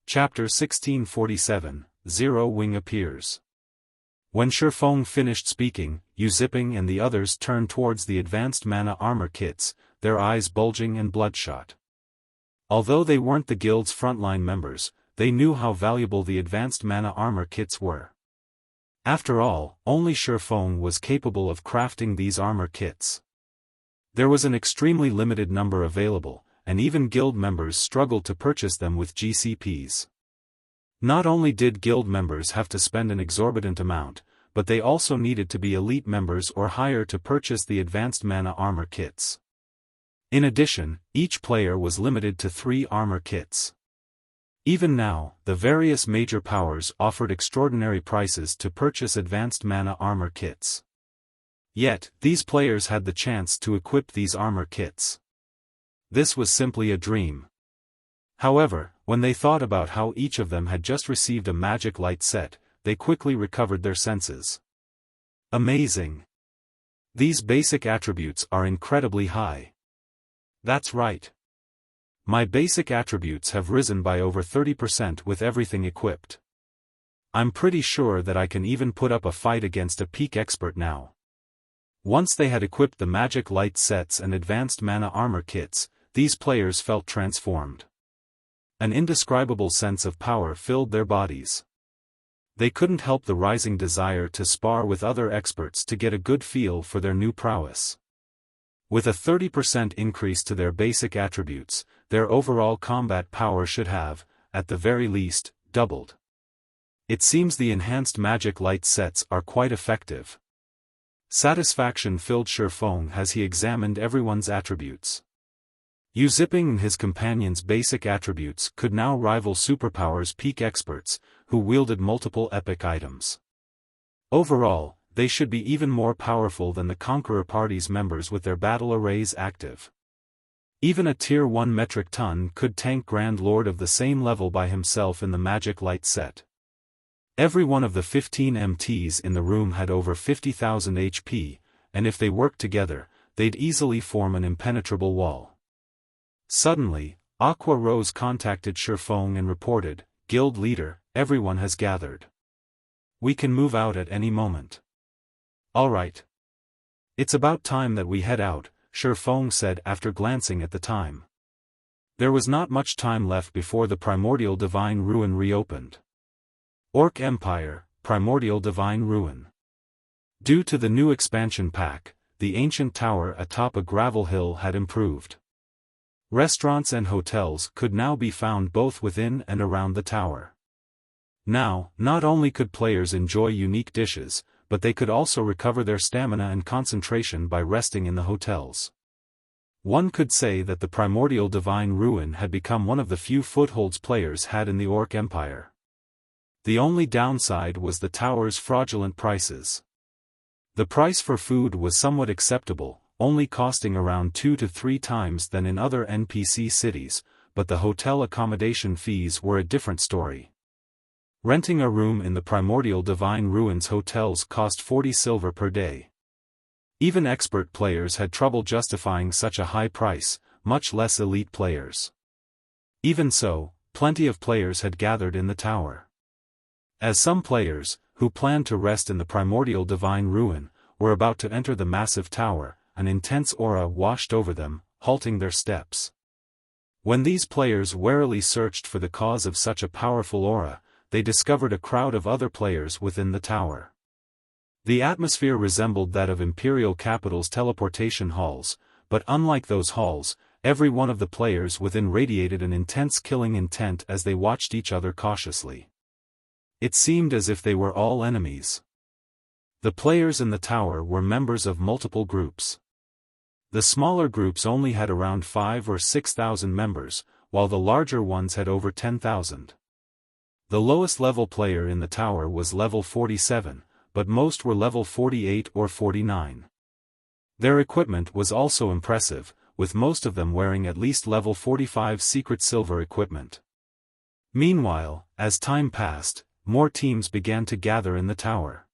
Speaker 1: Chapter 1647, Zero Wing appears. When Xiaofan finished speaking, Yu Ziping and the others turned towards the advanced mana armor kits, their eyes bulging and bloodshot. Although they weren't the guild's frontline members, they knew how valuable the advanced mana armor kits were. After all, only Xiaofan was capable of crafting these armor kits. There was an extremely limited number available, and even guild members struggled to purchase them with GCPs. Not only did guild members have to spend an exorbitant amount, but they also needed to be elite members or higher to purchase the advanced mana armor kits. In addition, each player was limited to 3 armor kits. Even now, the various major powers offered extraordinary prices to purchase advanced mana armor kits. Yet, these players had the chance to equip these armor kits. This was simply a dream. However, when they thought about how each of them had just received a magic light set, they quickly recovered their senses. Amazing! These basic attributes are incredibly high. That's right. My basic attributes have risen by over 30% with everything equipped. I'm pretty sure that I can even put up a fight against a peak expert now. Once they had equipped the magic light sets and advanced mana armor kits, these players felt transformed. An indescribable sense of power filled their bodies. They couldn't help the rising desire to spar with other experts to get a good feel for their new prowess. With a 30% increase to their basic attributes, their overall combat power should have, at the very least, doubled. It seems the enhanced magic light sets are quite effective. Satisfaction filled Xiaofan as he examined everyone's attributes. Yu Zipping and his companions' basic attributes could now rival superpowers peak experts, who wielded multiple epic items. Overall, they should be even more powerful than the Conqueror Party's members with their battle arrays active. Even a Tier 1 metric ton could tank Grand Lord of the same level by himself in the magic light set. Every one of the 15 MTs in the room had over 50,000 HP, and if they worked together, they'd easily form an impenetrable wall. Suddenly, Aqua Rose contacted Xiaofan and reported, "Guild leader, everyone has gathered. We can move out at any moment." "Alright. It's about time that we head out," Xiaofan said after glancing at the time. There was not much time left before the Primordial Divine Ruin reopened. Orc Empire, Primordial Divine Ruin. Due to the new expansion pack, the ancient tower atop a gravel hill had improved. Restaurants and hotels could now be found both within and around the tower. Now, not only could players enjoy unique dishes, but they could also recover their stamina and concentration by resting in the hotels. One could say that the Primordial Divine Ruin had become one of the few footholds players had in the Orc Empire. The only downside was the tower's fraudulent prices. The price for food was somewhat acceptable, only costing around 2 to 3 times than in other NPC cities, but the hotel accommodation fees were a different story. Renting a room in the Primordial Divine Ruins hotels cost 40 silver per day. Even expert players had trouble justifying such a high price, much less elite players. Even so, plenty of players had gathered in the tower. As some players, who planned to rest in the Primordial Divine Ruin, were about to enter the massive tower, an intense aura washed over them, halting their steps. When these players warily searched for the cause of such a powerful aura, they discovered a crowd of other players within the tower. The atmosphere resembled that of Imperial Capital's teleportation halls, but unlike those halls, every one of the players within radiated an intense killing intent as they watched each other cautiously. It seemed as if they were all enemies. The players in the tower were members of multiple groups. The smaller groups only had around 5,000 or 6,000 members, while the larger ones had over 10,000. The lowest level player in the tower was level 47, but most were level 48 or 49. Their equipment was also impressive, with most of them wearing at least level 45 secret silver equipment. Meanwhile, as time passed, more teams began to gather in the tower.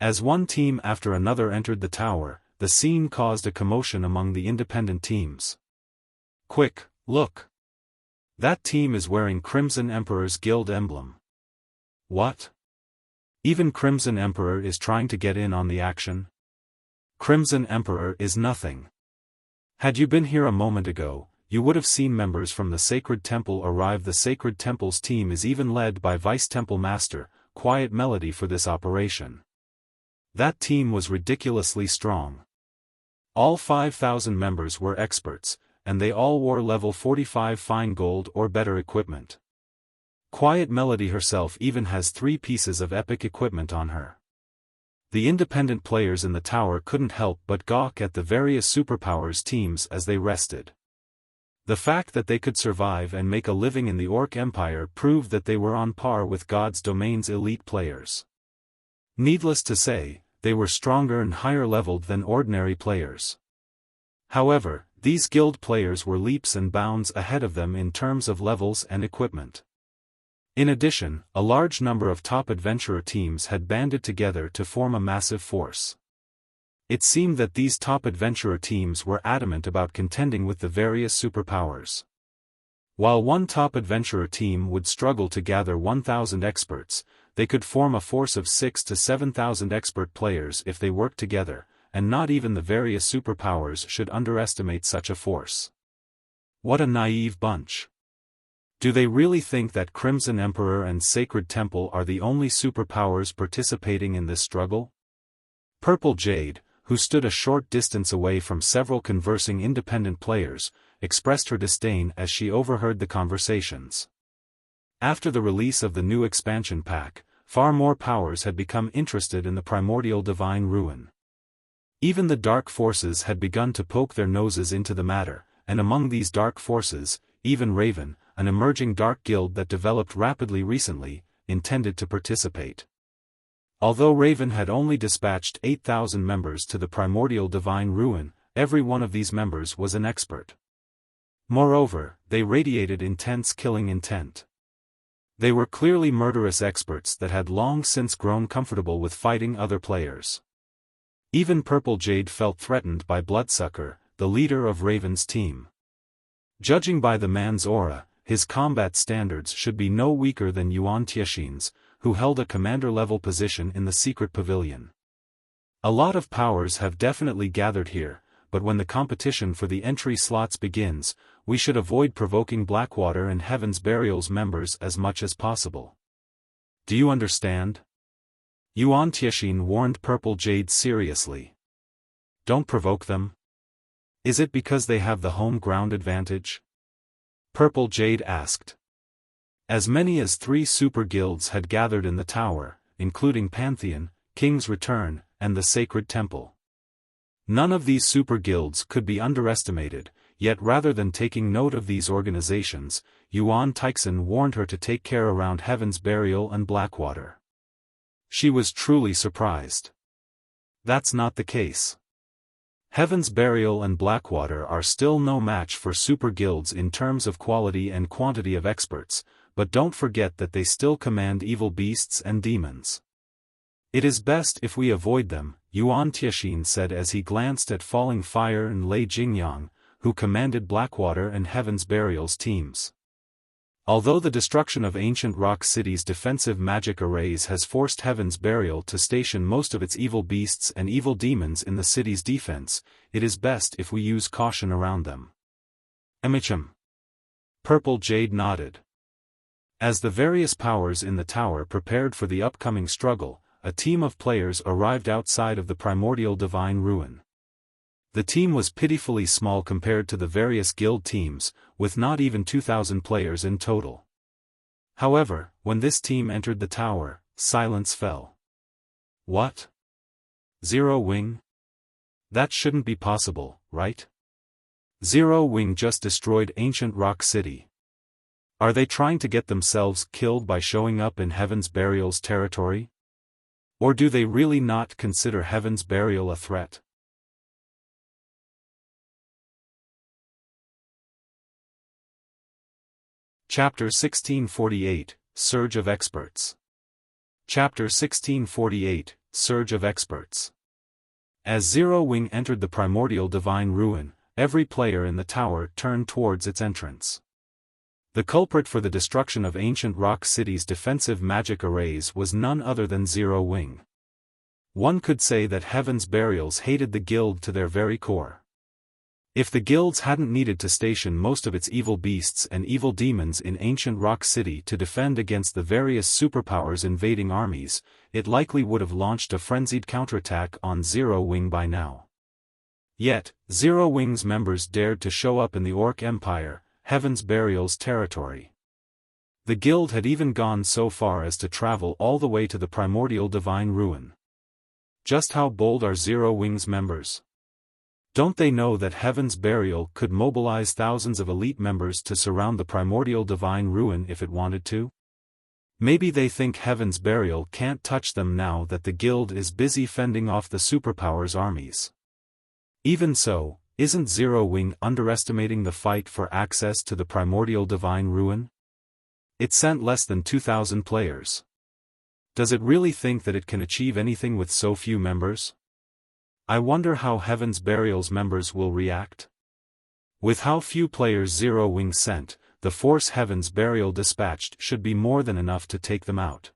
Speaker 1: As one team after another entered the tower, the scene caused a commotion among the independent teams. "Quick, look! That team is wearing Crimson Emperor's guild emblem." "What? Even Crimson Emperor is trying to get in on the action?" "Crimson Emperor is nothing. Had you been here a moment ago, you would have seen members from the Sacred Temple arrive. The Sacred Temple's team is even led by Vice Temple Master, Quiet Melody for this operation. That team was ridiculously strong. All 5,000 members were experts, and they all wore level 45 fine gold or better equipment. Quiet Melody herself even has 3 pieces of epic equipment on her. The independent players in the tower couldn't help but gawk at the various superpowers teams as they rested. The fact that they could survive and make a living in the Orc Empire proved that they were on par with God's domain's elite players. Needless to say, they were stronger and higher leveled than ordinary players. However, these guild players were leaps and bounds ahead of them in terms of levels and equipment. In addition, a large number of top adventurer teams had banded together to form a massive force. It seemed that these top adventurer teams were adamant about contending with the various superpowers. While one top adventurer team would struggle to gather 1,000 experts, they could form a force of 6,000 to 7,000 expert players if they worked together, and not even the various superpowers should underestimate such a force. What a naive bunch. Do they really think that Crimson Emperor and Sacred Temple are the only superpowers participating in this struggle? Purple Jade, who stood a short distance away from several conversing independent players, expressed her disdain as she overheard the conversations. After the release of the new expansion pack, far more powers had become interested in the Primordial Divine Ruin. Even the dark forces had begun to poke their noses into the matter, and among these dark forces, even Raven, an emerging dark guild that developed rapidly recently, intended to participate. Although Raven had only dispatched 8,000 members to the Primordial Divine Ruin, every one of these members was an expert. Moreover, they radiated intense killing intent. They were clearly murderous experts that had long since grown comfortable with fighting other players. Even Purple Jade felt threatened by Bloodsucker, the leader of Raven's team. Judging by the man's aura, his combat standards should be no weaker than Yuan Tiexin's, who held a commander-level position in the secret pavilion. A lot of powers have definitely gathered here, but when the competition for the entry slots begins, we should avoid provoking Blackwater and Heaven's Burial's members as much as possible. Do you understand? Yuan Tiexin warned Purple Jade seriously. Don't provoke them. Is it because they have the home ground advantage? Purple Jade asked. As many as 3 super guilds had gathered in the tower, including Pantheon, King's Return, and the Sacred Temple. None of these super guilds could be underestimated, yet rather than taking note of these organizations, Yuan Tiexin warned her to take care around Heaven's Burial and Blackwater. She was truly surprised. That's not the case. Heaven's Burial and Blackwater are still no match for super guilds in terms of quality and quantity of experts, but don't forget that they still command evil beasts and demons. It is best if we avoid them, Yuan Tiexin said as he glanced at Falling Fire and Lei Jingyang, who commanded Blackwater and Heaven's Burial's teams. Although the destruction of Ancient Rock City's defensive magic arrays has forced Heaven's Burial to station most of its evil beasts and evil demons in the city's defense, it is best if we use caution around them. Emicham. Purple Jade nodded. As the various powers in the tower prepared for the upcoming struggle, a team of players arrived outside of the Primordial Divine Ruin. The team was pitifully small compared to the various guild teams, with not even 2,000 players in total. However, when this team entered the tower, silence fell. What? Zero Wing? That shouldn't be possible, right? Zero Wing just destroyed Ancient Rock City. Are they trying to get themselves killed by showing up in Heaven's Burial's territory? Or do they really not consider Heaven's Burial a threat? Chapter 1648, Surge of Experts. Chapter 1648, Surge of Experts. As Zero Wing entered the Primordial Divine Ruin, every player in the tower turned towards its entrance. The culprit for the destruction of Ancient Rock City's defensive magic arrays was none other than Zero Wing. One could say that Heaven's Burials hated the guild to their very core. If the guilds hadn't needed to station most of its evil beasts and evil demons in Ancient Rock City to defend against the various superpowers invading armies, it likely would have launched a frenzied counterattack on Zero Wing by now. Yet, Zero Wings members dared to show up in the Orc Empire, Heaven's Burial's territory. The guild had even gone so far as to travel all the way to the Primordial Divine Ruin. Just how bold are Zero Wings members? Don't they know that Heaven's Burial could mobilize thousands of elite members to surround the Primordial Divine Ruin if it wanted to? Maybe they think Heaven's Burial can't touch them now that the guild is busy fending off the superpowers' armies. Even so, isn't Zero Wing underestimating the fight for access to the Primordial Divine Ruin? It sent less than 2,000 players. Does it really think that it can achieve anything with so few members? I wonder how Heaven's Burial's members will react. With how few players Zero Wing sent, the force Heaven's Burial dispatched should be more than enough to take them out.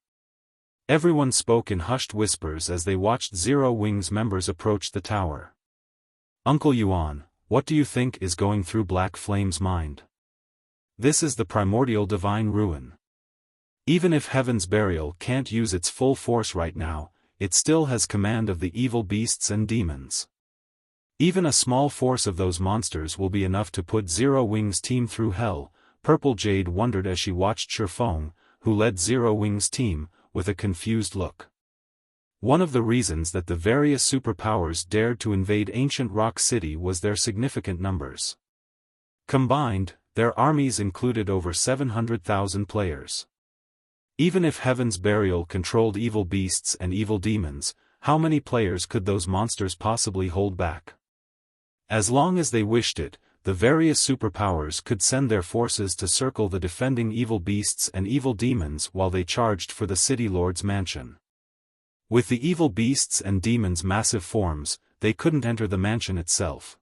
Speaker 1: Everyone spoke in hushed whispers as they watched Zero Wing's members approach the tower. Uncle Yuan, what do you think is going through Black Flame's mind? This is the Primordial Divine Ruin. Even if Heaven's Burial can't use its full force right now, it still has command of the evil beasts and demons. Even a small force of those monsters will be enough to put Zero Wing's team through hell, Purple Jade wondered as she watched Xiaofan, who led Zero Wing's team, with a confused look. One of the reasons that the various superpowers dared to invade Ancient Rock City was their significant numbers. Combined, their armies included over 700,000 players. Even if Heaven's Burial controlled evil beasts and evil demons, how many players could those monsters possibly hold back? As long as they wished it, the various superpowers could send their forces to circle the defending evil beasts and evil demons while they charged for the City Lord's mansion. With the evil beasts and demons' massive forms, they couldn't enter the mansion itself.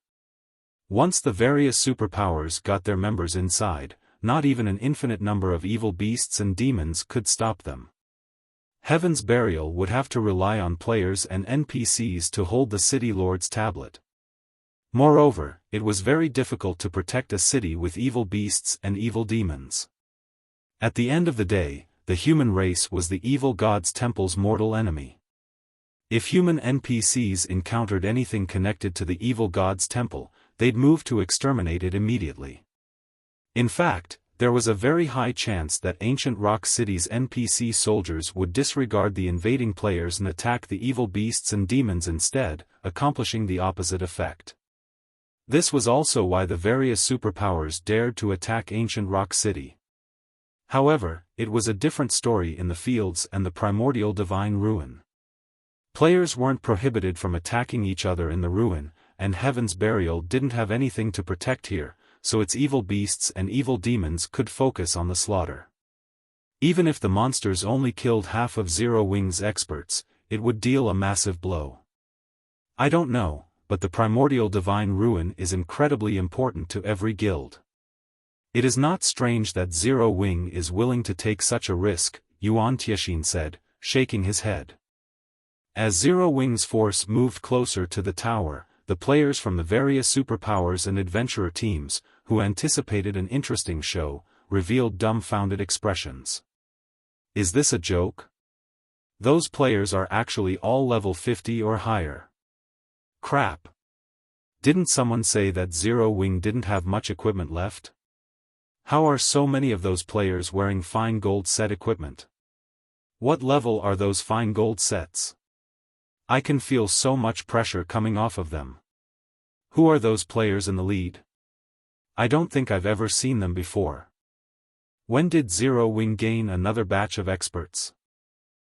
Speaker 1: Once the various superpowers got their members inside, not even an infinite number of evil beasts and demons could stop them. Heaven's Burial would have to rely on players and NPCs to hold the City Lord's tablet. Moreover, it was very difficult to protect a city with evil beasts and evil demons. At the end of the day, the human race was the evil god's temple's mortal enemy. If human NPCs encountered anything connected to the evil god's temple, they'd move to exterminate it immediately. In fact, there was a very high chance that Ancient Rock City's NPC soldiers would disregard the invading players and attack the evil beasts and demons instead, accomplishing the opposite effect. This was also why the various superpowers dared to attack Ancient Rock City. However, it was a different story in the fields and the Primordial Divine Ruin. Players weren't prohibited from attacking each other in the ruin, and Heaven's Burial didn't have anything to protect here, so its evil beasts and evil demons could focus on the slaughter. Even if the monsters only killed half of Zero Wing's experts, it would deal a massive blow. I don't know, but the Primordial Divine Ruin is incredibly important to every guild. It is not strange that Zero Wing is willing to take such a risk, Yuan Tiexin said, shaking his head. As Zero Wing's force moved closer to the tower, the players from the various superpowers and adventurer teams, who anticipated an interesting show, revealed dumbfounded expressions. Is this a joke? Those players are actually all level 50 or higher. Crap. Didn't someone say that Zero Wing didn't have much equipment left? How are so many of those players wearing fine gold set equipment? What level are those fine gold sets? I can feel so much pressure coming off of them. Who are those players in the lead? I don't think I've ever seen them before. When did Zero Wing gain another batch of experts?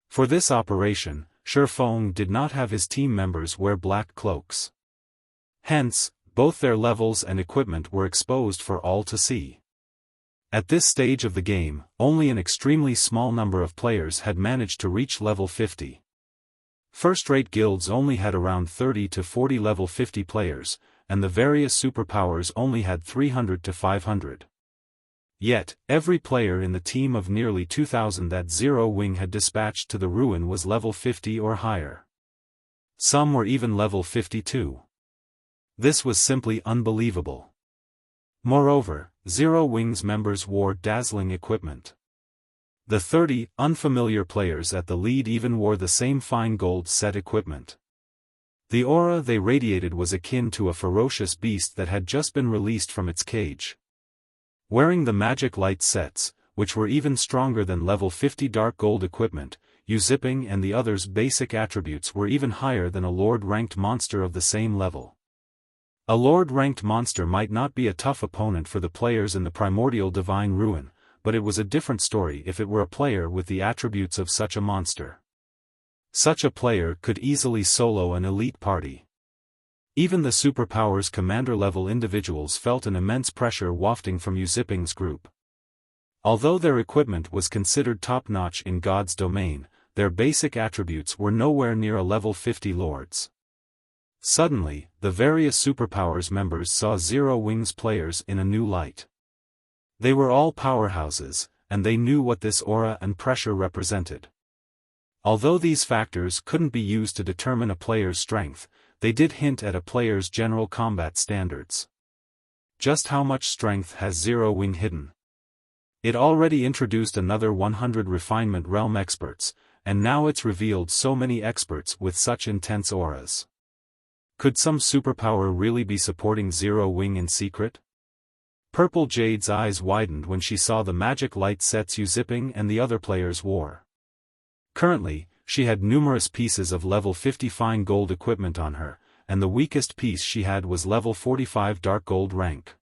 Speaker 1: For this operation, Xiaofan did not have his team members wear black cloaks. Hence, both their levels and equipment were exposed for all to see. At this stage of the game, only an extremely small number of players had managed to reach level 50. First-rate guilds only had around 30 to 40 level 50 players, and the various superpowers only had 300 to 500. Yet, every player in the team of nearly 2,000 that Zero Wing had dispatched to the ruin was level 50 or higher. Some were even level 52. This was simply unbelievable. Moreover, Zero Wing's members wore dazzling equipment. The 30 unfamiliar players at the lead even wore the same fine gold set equipment. The aura they radiated was akin to a ferocious beast that had just been released from its cage. Wearing the magic light sets, which were even stronger than level 50 dark gold equipment, Yu-Zipping and the others' basic attributes were even higher than a Lord-ranked monster of the same level. A Lord-ranked monster might not be a tough opponent for the players in the Primordial Divine Ruin, but it was a different story if it were a player with the attributes of such a monster. Such a player could easily solo an elite party. Even the superpowers commander-level individuals felt an immense pressure wafting from Yu-Zipping's group. Although their equipment was considered top-notch in God's domain, their basic attributes were nowhere near a level 50 lords. Suddenly, the various superpowers members saw Zero Wings players in a new light. They were all powerhouses, and they knew what this aura and pressure represented. Although these factors couldn't be used to determine a player's strength, they did hint at a player's general combat standards. Just how much strength has Zero Wing hidden? It already introduced another 100 refinement realm experts, and now it's revealed so many experts with such intense auras. Could some superpower really be supporting Zero Wing in secret? Purple Jade's eyes widened when she saw the magic light sets Yu-Zipping and the other players wore. Currently, she had numerous pieces of level 50 fine gold equipment on her, and the weakest piece she had was level 45 dark gold rank.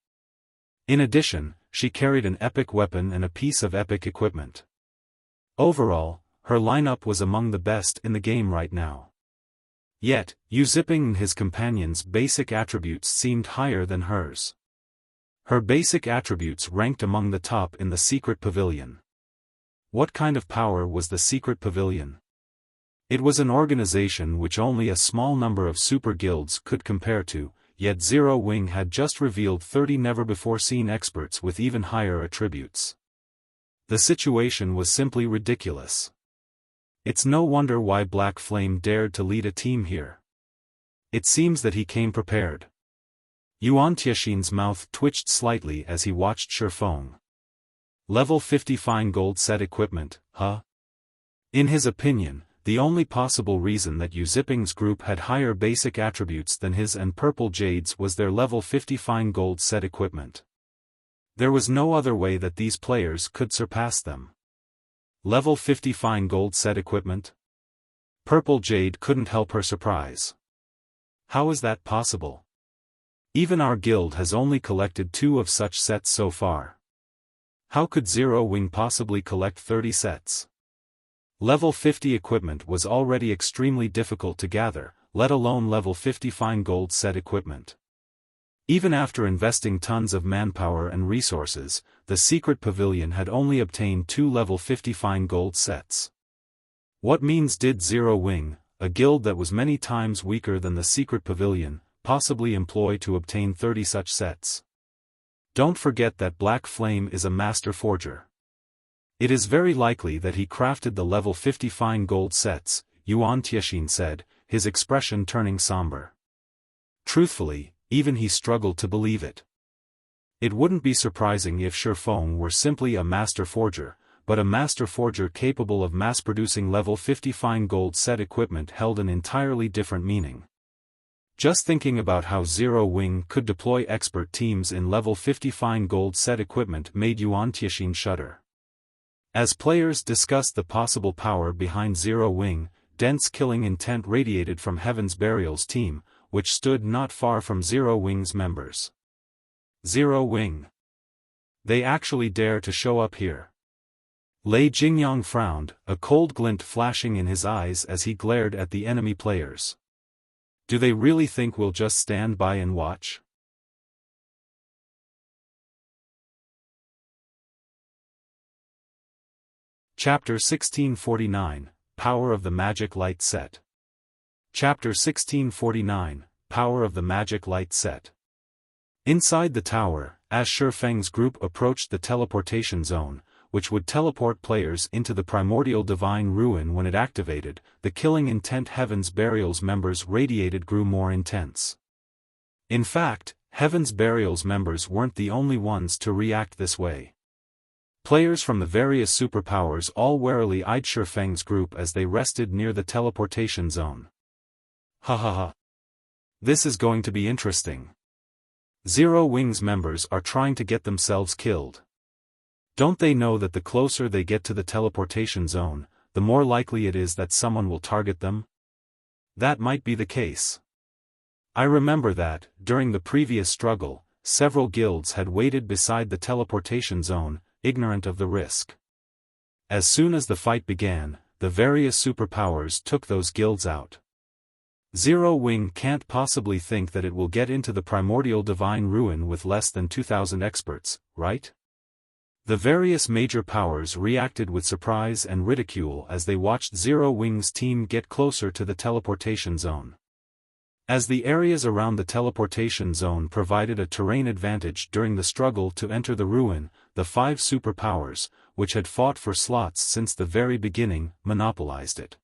Speaker 1: In addition, she carried an epic weapon and a piece of epic equipment. Overall, her lineup was among the best in the game right now. Yet, Yu-Zipping and his companions' basic attributes seemed higher than hers. Her basic attributes ranked among the top in the secret pavilion. What kind of power was the secret pavilion? It was an organization which only a small number of super guilds could compare to, yet Zero Wing had just revealed 30 never-before-seen experts with even higher attributes. The situation was simply ridiculous. It's no wonder why Black Flame dared to lead a team here. It seems that he came prepared. Yuan Tiexin's mouth twitched slightly as he watched Xiaofan. Level 50 fine gold set equipment, huh? In his opinion, the only possible reason that Yu-Zipping's group had higher basic attributes than his and Purple Jade's was their level 50 fine gold set equipment. There was no other way that these players could surpass them. Level 50 fine gold set equipment? Purple Jade couldn't help her surprise. How is that possible? Even our guild has only collected 2 of such sets so far. How could Zero Wing possibly collect 30 sets? Level 50 equipment was already extremely difficult to gather, let alone level 50 fine gold set equipment. Even after investing tons of manpower and resources, the secret pavilion had only obtained 2 level 50 fine gold sets. What means did Zero Wing, a guild that was many times weaker than the secret pavilion, possibly employ to obtain 30 such sets? Don't forget that Black Flame is a master forger. It is very likely that he crafted the level 50 fine gold sets, Yuan Tiexin said, his expression turning somber. Truthfully, even he struggled to believe it. It wouldn't be surprising if Xiaofan were simply a master forger, but a master forger capable of mass-producing level 50 fine gold set equipment held an entirely different meaning. Just thinking about how Zero Wing could deploy expert teams in level 50 fine gold set equipment made Yuan Tiexin shudder. As players discussed the possible power behind Zero Wing, dense killing intent radiated from Heaven's Burial's team, which stood not far from Zero Wing's members. Zero Wing. They actually dare to show up here. Lei Jingyang frowned, a cold glint flashing in his eyes as he glared at the enemy players. Do they really think we'll just stand by and watch? Chapter 1649, Power of the Magic Light Set. Chapter 1649, Power of the Magic Light Set. Inside the tower, as Shifeng's group approached the teleportation zone, which would teleport players into the Primordial Divine Ruin when it activated, the killing intent Heaven's Burial's members radiated grew more intense. In fact, Heaven's Burial's members weren't the only ones to react this way. Players from the various superpowers all warily eyed Shifeng's group as they rested near the teleportation zone. Ha ha ha. This is going to be interesting. Zero Wings members are trying to get themselves killed. Don't they know that the closer they get to the teleportation zone, the more likely it is that someone will target them? That might be the case. I remember that, during the previous struggle, several guilds had waited beside the teleportation zone, ignorant of the risk. As soon as the fight began, the various superpowers took those guilds out. Zero Wing can't possibly think that it will get into the Primordial Divine Ruin with less than 2,000 experts, right? The various major powers reacted with surprise and ridicule as they watched Zero Wing's team get closer to the teleportation zone. As the areas around the teleportation zone provided a terrain advantage during the struggle to enter the ruin, the 5 superpowers, which had fought for slots since the very beginning, monopolized it.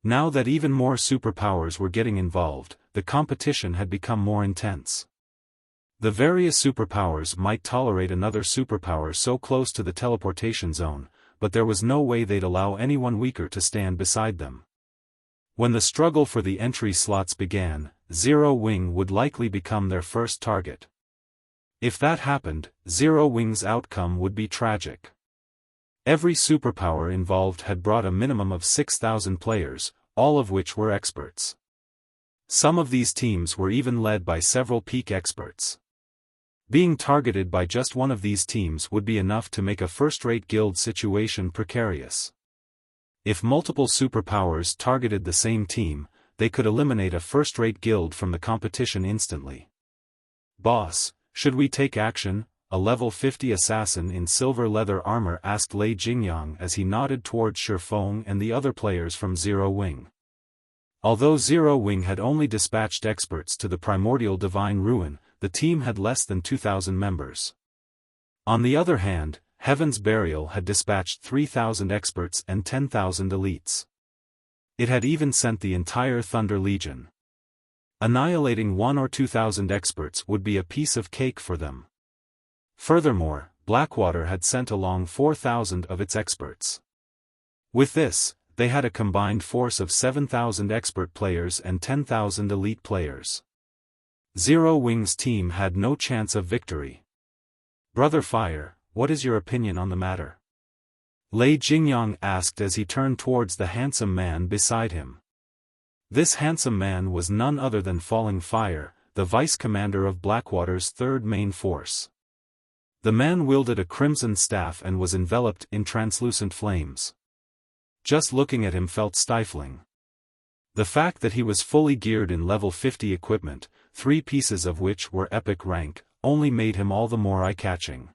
Speaker 1: Now that even more superpowers were getting involved, the competition had become more intense. The various superpowers might tolerate another superpower so close to the teleportation zone, but there was no way they'd allow anyone weaker to stand beside them. When the struggle for the entry slots began, Zero Wing would likely become their first target. If that happened, Zero Wing's outcome would be tragic. Every superpower involved had brought a minimum of 6,000 players, all of which were experts. Some of these teams were even led by several peak experts. Being targeted by just one of these teams would be enough to make a first-rate guild situation precarious. If multiple superpowers targeted the same team, they could eliminate a first-rate guild from the competition instantly. "Boss, should we take action?" a level 50 assassin in silver leather armor asked Lei Jingyang as he nodded towards Xiaofan and the other players from Zero Wing. Although Zero Wing had only dispatched experts to the Primordial Divine Ruin, the team had less than 2,000 members. On the other hand, Heaven's Burial had dispatched 3,000 experts and 10,000 elites. It had even sent the entire Thunder Legion. Annihilating 1 or 2,000 experts would be a piece of cake for them. Furthermore, Blackwater had sent along 4,000 of its experts. With this, they had a combined force of 7,000 expert players and 10,000 elite players. Zero Wing's team had no chance of victory. "Brother Fire, what is your opinion on the matter?" Lei Jingyang asked as he turned towards the handsome man beside him. This handsome man was none other than Falling Fire, the vice-commander of Blackwater's third main force. The man wielded a crimson staff and was enveloped in translucent flames. Just looking at him felt stifling. The fact that he was fully geared in level 50 equipment, 3 pieces of which were epic rank, only made him all the more eye-catching.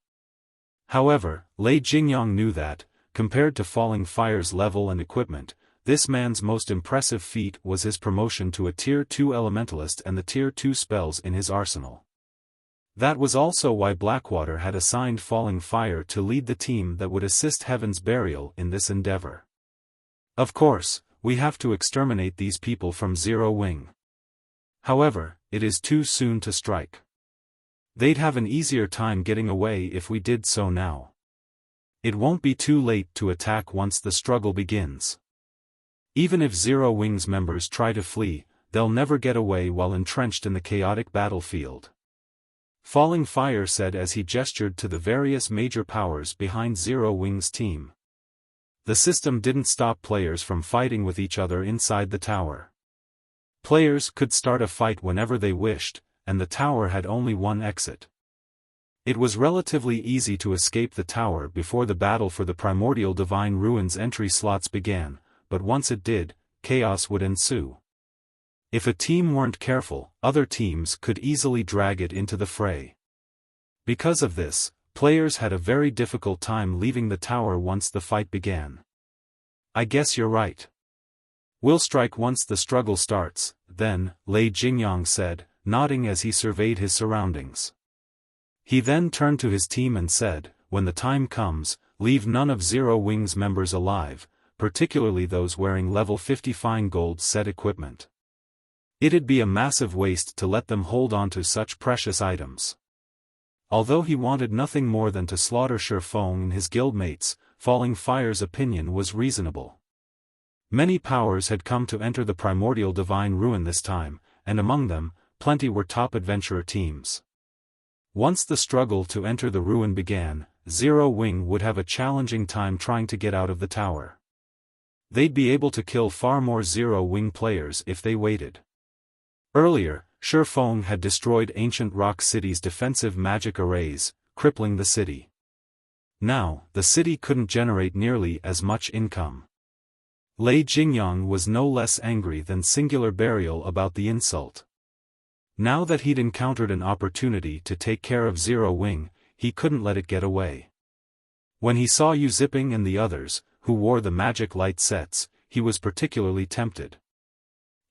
Speaker 1: However, Lei Jingyang knew that, compared to Falling Fire's level and equipment, this man's most impressive feat was his promotion to a Tier 2 Elementalist and the Tier 2 spells in his arsenal. That was also why Blackwater had assigned Falling Fire to lead the team that would assist Heaven's Burial in this endeavor. Of course, we have to exterminate these people from Zero Wing. However, it is too soon to strike. They'd have an easier time getting away if we did so now. It won't be too late to attack once the struggle begins. Even if Zero Wing's members try to flee, they'll never get away while entrenched in the chaotic battlefield. Falling Fire said as he gestured to the various major powers behind Zero Wing's team. The system didn't stop players from fighting with each other inside the tower. Players could start a fight whenever they wished, and the tower had only one exit. It was relatively easy to escape the tower before the battle for the Primordial Divine Ruins entry slots began, but once it did, chaos would ensue. If a team weren't careful, other teams could easily drag it into the fray. Because of this, players had a very difficult time leaving the tower once the fight began. "I guess you're right. We'll strike once the struggle starts, then," Lei Jingyang said, nodding as he surveyed his surroundings. He then turned to his team and said, "When the time comes, leave none of Zero Wing's members alive, particularly those wearing level 50 fine gold set equipment. It'd be a massive waste to let them hold on to such precious items." Although he wanted nothing more than to slaughter Xiaofan and his guildmates, Falling Fire's opinion was reasonable. Many powers had come to enter the Primordial Divine Ruin this time, and among them, plenty were top adventurer teams. Once the struggle to enter the ruin began, Zero Wing would have a challenging time trying to get out of the tower. They'd be able to kill far more Zero Wing players if they waited. Earlier, Xiaofan had destroyed Ancient Rock City's defensive magic arrays, crippling the city. Now, the city couldn't generate nearly as much income. Lei Jingyang was no less angry than Singular Burial about the insult. Now that he'd encountered an opportunity to take care of Zero Wing, he couldn't let it get away. When he saw Yu Zipping and the others, who wore the magic light sets, he was particularly tempted.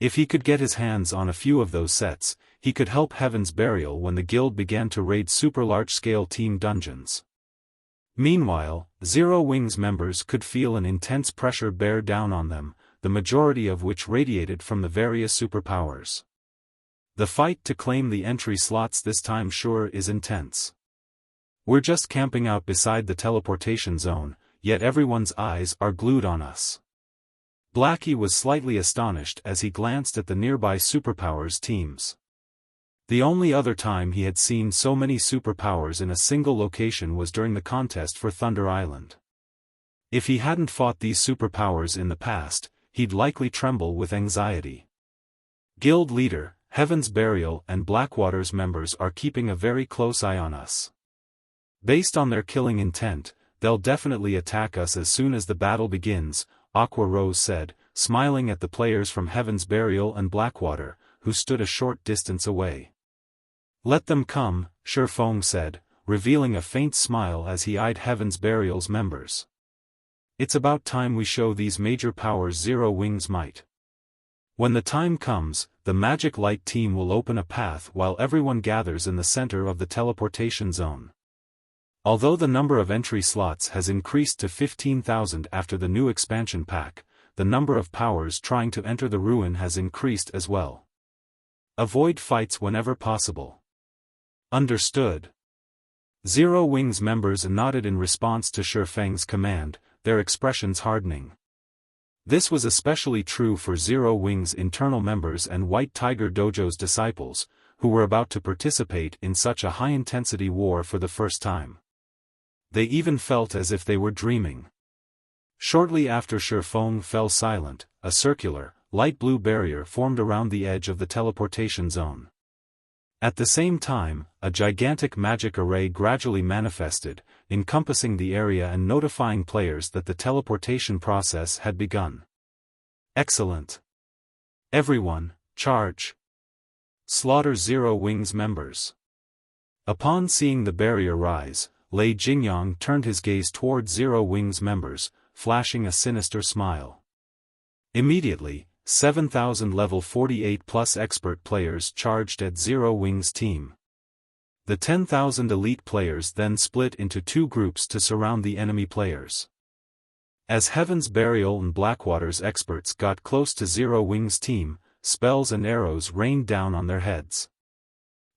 Speaker 1: If he could get his hands on a few of those sets, he could help Heaven's Burial when the guild began to raid super large-scale team dungeons. Meanwhile, Zero Wing's members could feel an intense pressure bear down on them, the majority of which radiated from the various superpowers. The fight to claim the entry slots this time sure is intense. We're just camping out beside the teleportation zone, yet everyone's eyes are glued on us. Blackie was slightly astonished as he glanced at the nearby superpowers teams. The only other time he had seen so many superpowers in a single location was during the contest for Thunder Island. If he hadn't fought these superpowers in the past, he'd likely tremble with anxiety. Guild leader, Heaven's Burial and Blackwater's members are keeping a very close eye on us. Based on their killing intent, they'll definitely attack us as soon as the battle begins, Aqua Rose said, smiling at the players from Heaven's Burial and Blackwater, who stood a short distance away. Let them come, Xiaofan said, revealing a faint smile as he eyed Heaven's Burial's members. It's about time we show these major powers Zero Wing's might. When the time comes, the Magic Light team will open a path while everyone gathers in the center of the teleportation zone. Although the number of entry slots has increased to 15,000 after the new expansion pack, the number of powers trying to enter the ruin has increased as well. Avoid fights whenever possible. Understood. Zero Wing's members nodded in response to Xiaofang's command, their expressions hardening. This was especially true for Zero Wing's internal members and White Tiger Dojo's disciples, who were about to participate in such a high-intensity war for the first time. They even felt as if they were dreaming. Shortly after Xiaofan fell silent, a circular, light blue barrier formed around the edge of the teleportation zone. At the same time, a gigantic magic array gradually manifested, encompassing the area and notifying players that the teleportation process had begun. Excellent. Everyone, charge. Slaughter Zero Wing's members. Upon seeing the barrier rise, Lei Jingyang turned his gaze toward Zero Wing's members, flashing a sinister smile. Immediately, 7,000 level 48 plus expert players charged at Zero Wing's team. The 10,000 elite players then split into two groups to surround the enemy players. As Heaven's Burial and Blackwater's experts got close to Zero Wing's team, spells and arrows rained down on their heads.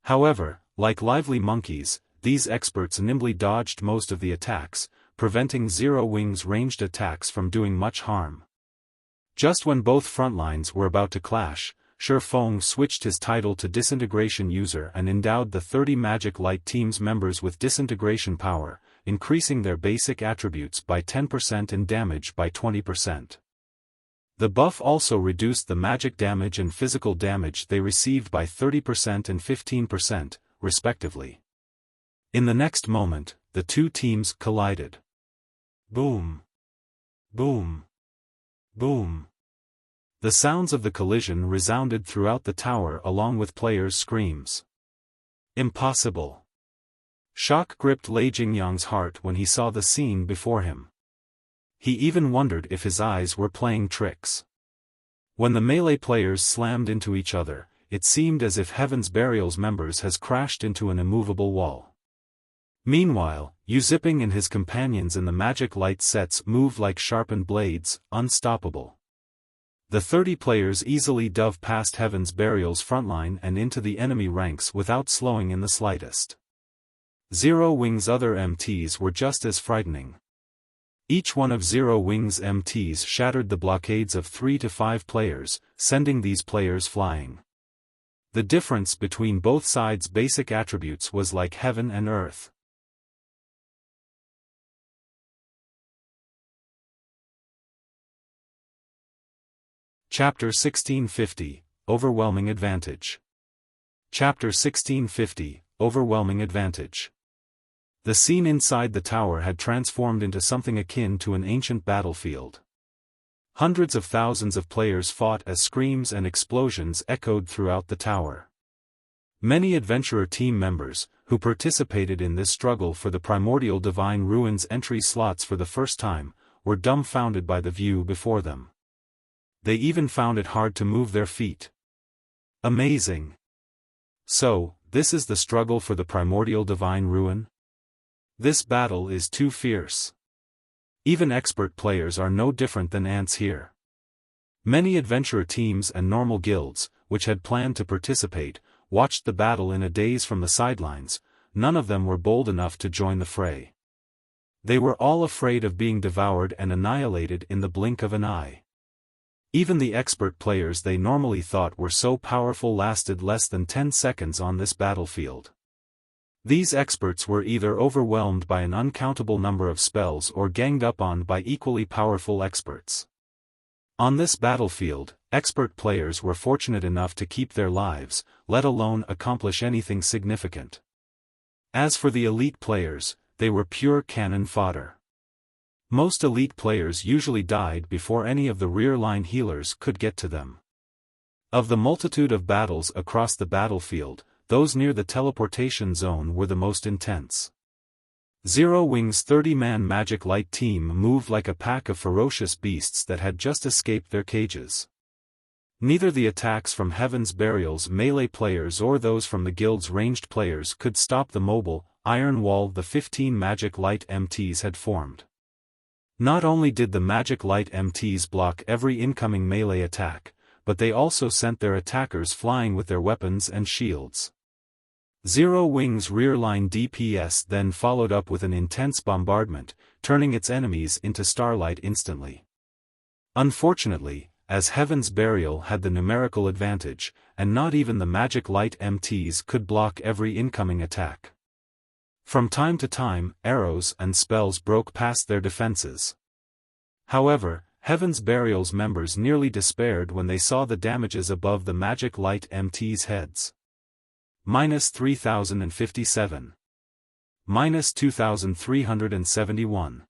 Speaker 1: However, like lively monkeys, these experts nimbly dodged most of the attacks, preventing Zero Wing's ranged attacks from doing much harm. Just when both front lines were about to clash, Xiaofan switched his title to Disintegration User and endowed the 30 Magic Light Team's members with disintegration power, increasing their basic attributes by 10% and damage by 20%. The buff also reduced the magic damage and physical damage they received by 30% and 15%, respectively. In the next moment, the two teams collided. Boom! Boom! Boom! The sounds of the collision resounded throughout the tower along with players' screams. Impossible! Shock gripped Lei Jingyang's heart when he saw the scene before him. He even wondered if his eyes were playing tricks. When the melee players slammed into each other, it seemed as if Heaven's Burial's members has crashed into an immovable wall. Meanwhile, Yu Zipping and his companions in the magic light sets moved like sharpened blades, unstoppable. The 30 players easily dove past Heaven's Burial's frontline and into the enemy ranks without slowing in the slightest. Zero Wing's other MTs were just as frightening. Each one of Zero Wing's MTs shattered the blockades of 3 to 5 players, sending these players flying. The difference between both sides' basic attributes was like heaven and earth. Chapter 1650, Overwhelming Advantage. Chapter 1650, Overwhelming Advantage. The scene inside the tower had transformed into something akin to an ancient battlefield. Hundreds of thousands of players fought as screams and explosions echoed throughout the tower. Many adventurer team members, who participated in this struggle for the Primordial Divine Ruins entry slots for the first time, were dumbfounded by the view before them. They even found it hard to move their feet. Amazing! So, this is the struggle for the Primordial Divine Ruin? This battle is too fierce. Even expert players are no different than ants here. Many adventurer teams and normal guilds, which had planned to participate, watched the battle in a daze from the sidelines. None of them were bold enough to join the fray. They were all afraid of being devoured and annihilated in the blink of an eye. Even the expert players they normally thought were so powerful lasted less than 10 seconds on this battlefield. These experts were either overwhelmed by an uncountable number of spells or ganged up on by equally powerful experts. On this battlefield, expert players were fortunate enough to keep their lives, let alone accomplish anything significant. As for the elite players, they were pure cannon fodder. Most elite players usually died before any of the rear-line healers could get to them. Of the multitude of battles across the battlefield, those near the teleportation zone were the most intense. Zero Wing's 30-man Magic Light team moved like a pack of ferocious beasts that had just escaped their cages. Neither the attacks from Heaven's Burial's melee players or those from the guild's ranged players could stop the mobile, iron wall the 15 Magic Light MTs had formed. Not only did the Magic Light MTs block every incoming melee attack, but they also sent their attackers flying with their weapons and shields. Zero Wing's rear-line DPS then followed up with an intense bombardment, turning its enemies into starlight instantly. Unfortunately, as Heaven's Burial had the numerical advantage, and not even the Magic Light MTs could block every incoming attack. From time to time, arrows and spells broke past their defenses. However, Heaven's Burial's members nearly despaired when they saw the damages above the Magic Light MTs' heads. -3057. -2371.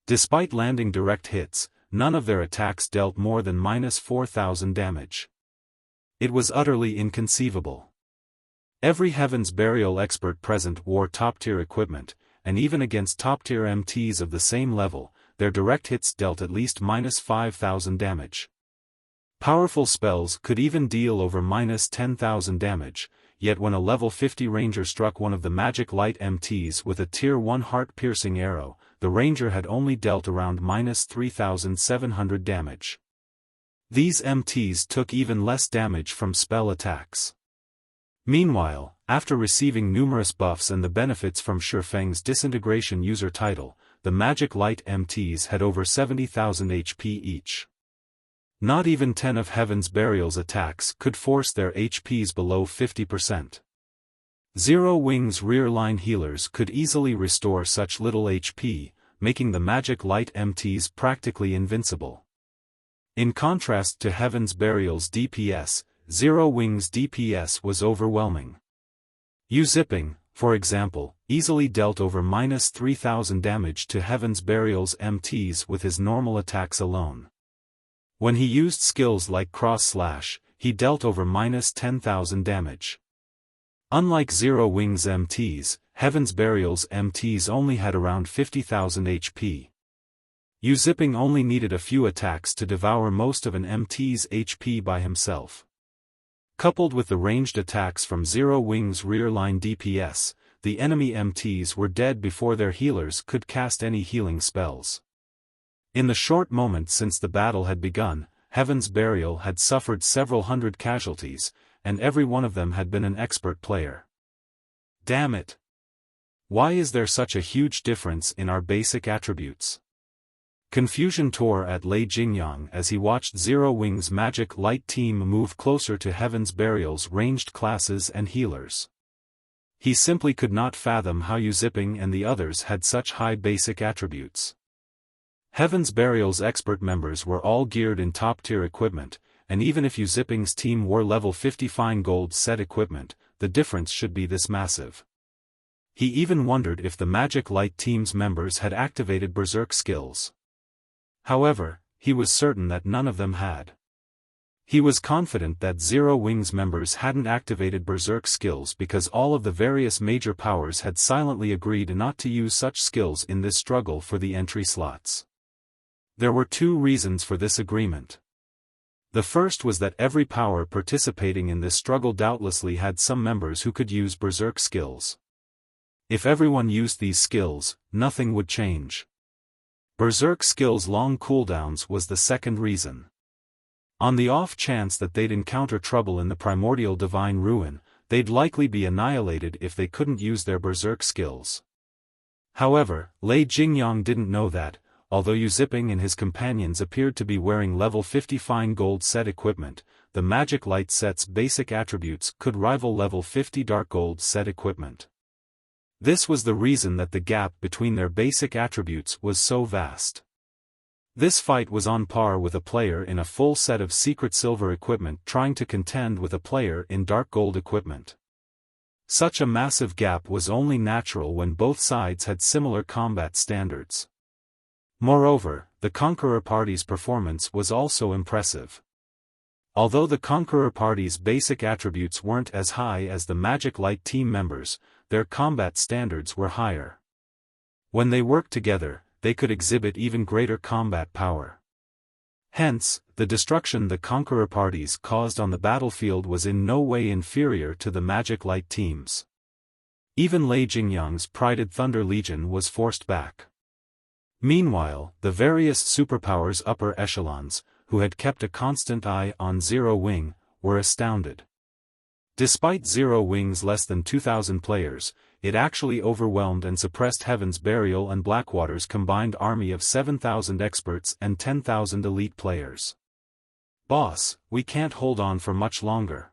Speaker 1: Despite landing direct hits, none of their attacks dealt more than -4000 damage. It was utterly inconceivable. Every Heaven's Burial expert present wore top-tier equipment, and even against top-tier MTs of the same level, their direct hits dealt at least -5000 damage. Powerful spells could even deal over -10,000 damage, yet when a level 50 ranger struck one of the Magic Light MTs with a tier 1 heart-piercing arrow, the ranger had only dealt around -3700 damage. These MTs took even less damage from spell attacks. Meanwhile, after receiving numerous buffs and the benefits from Xiaofang's disintegration user title, the Magic Light MTs had over 70,000 HP each. Not even 10 of Heaven's Burial's attacks could force their HPs below 50%. Zero Wing's rear-line healers could easily restore such little HP, making the Magic Light MTs practically invincible. In contrast to Heaven's Burial's DPS, Zero Wing's DPS was overwhelming. U-Zipping, for example, easily dealt over -3000 damage to Heaven's Burial's MTs with his normal attacks alone. When he used skills like Cross Slash, he dealt over -10,000 damage. Unlike Zero Wing's MTs, Heaven's Burial's MTs only had around 50,000 HP. U-Zipping only needed a few attacks to devour most of an MT's HP by himself. Coupled with the ranged attacks from Zero Wing's rear-line DPS, the enemy MTs were dead before their healers could cast any healing spells. In the short moment since the battle had begun, Heaven's Burial had suffered several hundred casualties, and every one of them had been an expert player. Damn it! Why is there such a huge difference in our basic attributes? Confusion tore at Lei Jingyang as he watched Zero Wing's magic light team move closer to Heaven's Burial's ranged classes and healers. He simply could not fathom how Yuziping and the others had such high basic attributes. Heaven's Burial's expert members were all geared in top-tier equipment, and even if Yuziping's team wore level 50 fine gold set equipment, the difference should be this massive. He even wondered if the Magic Light team's members had activated Berserk skills. However, he was certain that none of them had. He was confident that Zero Wing's members hadn't activated Berserk skills because all of the various major powers had silently agreed not to use such skills in this struggle for the entry slots. There were two reasons for this agreement. The first was that every power participating in this struggle doubtlessly had some members who could use Berserk skills. If everyone used these skills, nothing would change. Berserk skills' long cooldowns was the second reason. On the off chance that they'd encounter trouble in the Primordial Divine Ruin, they'd likely be annihilated if they couldn't use their Berserk skills. However, Lei Jingyang didn't know that, although Yuziping and his companions appeared to be wearing level 50 fine gold set equipment, the Magic Light set's basic attributes could rival level 50 dark gold set equipment. This was the reason that the gap between their basic attributes was so vast. This fight was on par with a player in a full set of secret silver equipment trying to contend with a player in dark gold equipment. Such a massive gap was only natural when both sides had similar combat standards. Moreover, the Conqueror Party's performance was also impressive. Although the Conqueror Party's basic attributes weren't as high as the Magic Light team members, their combat standards were higher. When they worked together, they could exhibit even greater combat power. Hence, the destruction the Conqueror Parties caused on the battlefield was in no way inferior to the Magic Light teams. Even Lei Jingyang's prided Thunder Legion was forced back. Meanwhile, the various superpowers' upper echelons, who had kept a constant eye on Zero Wing, were astounded. Despite Zero Wing's less than 2,000 players, it actually overwhelmed and suppressed Heaven's Burial and Blackwater's combined army of 7,000 experts and 10,000 elite players. Boss, we can't hold on for much longer.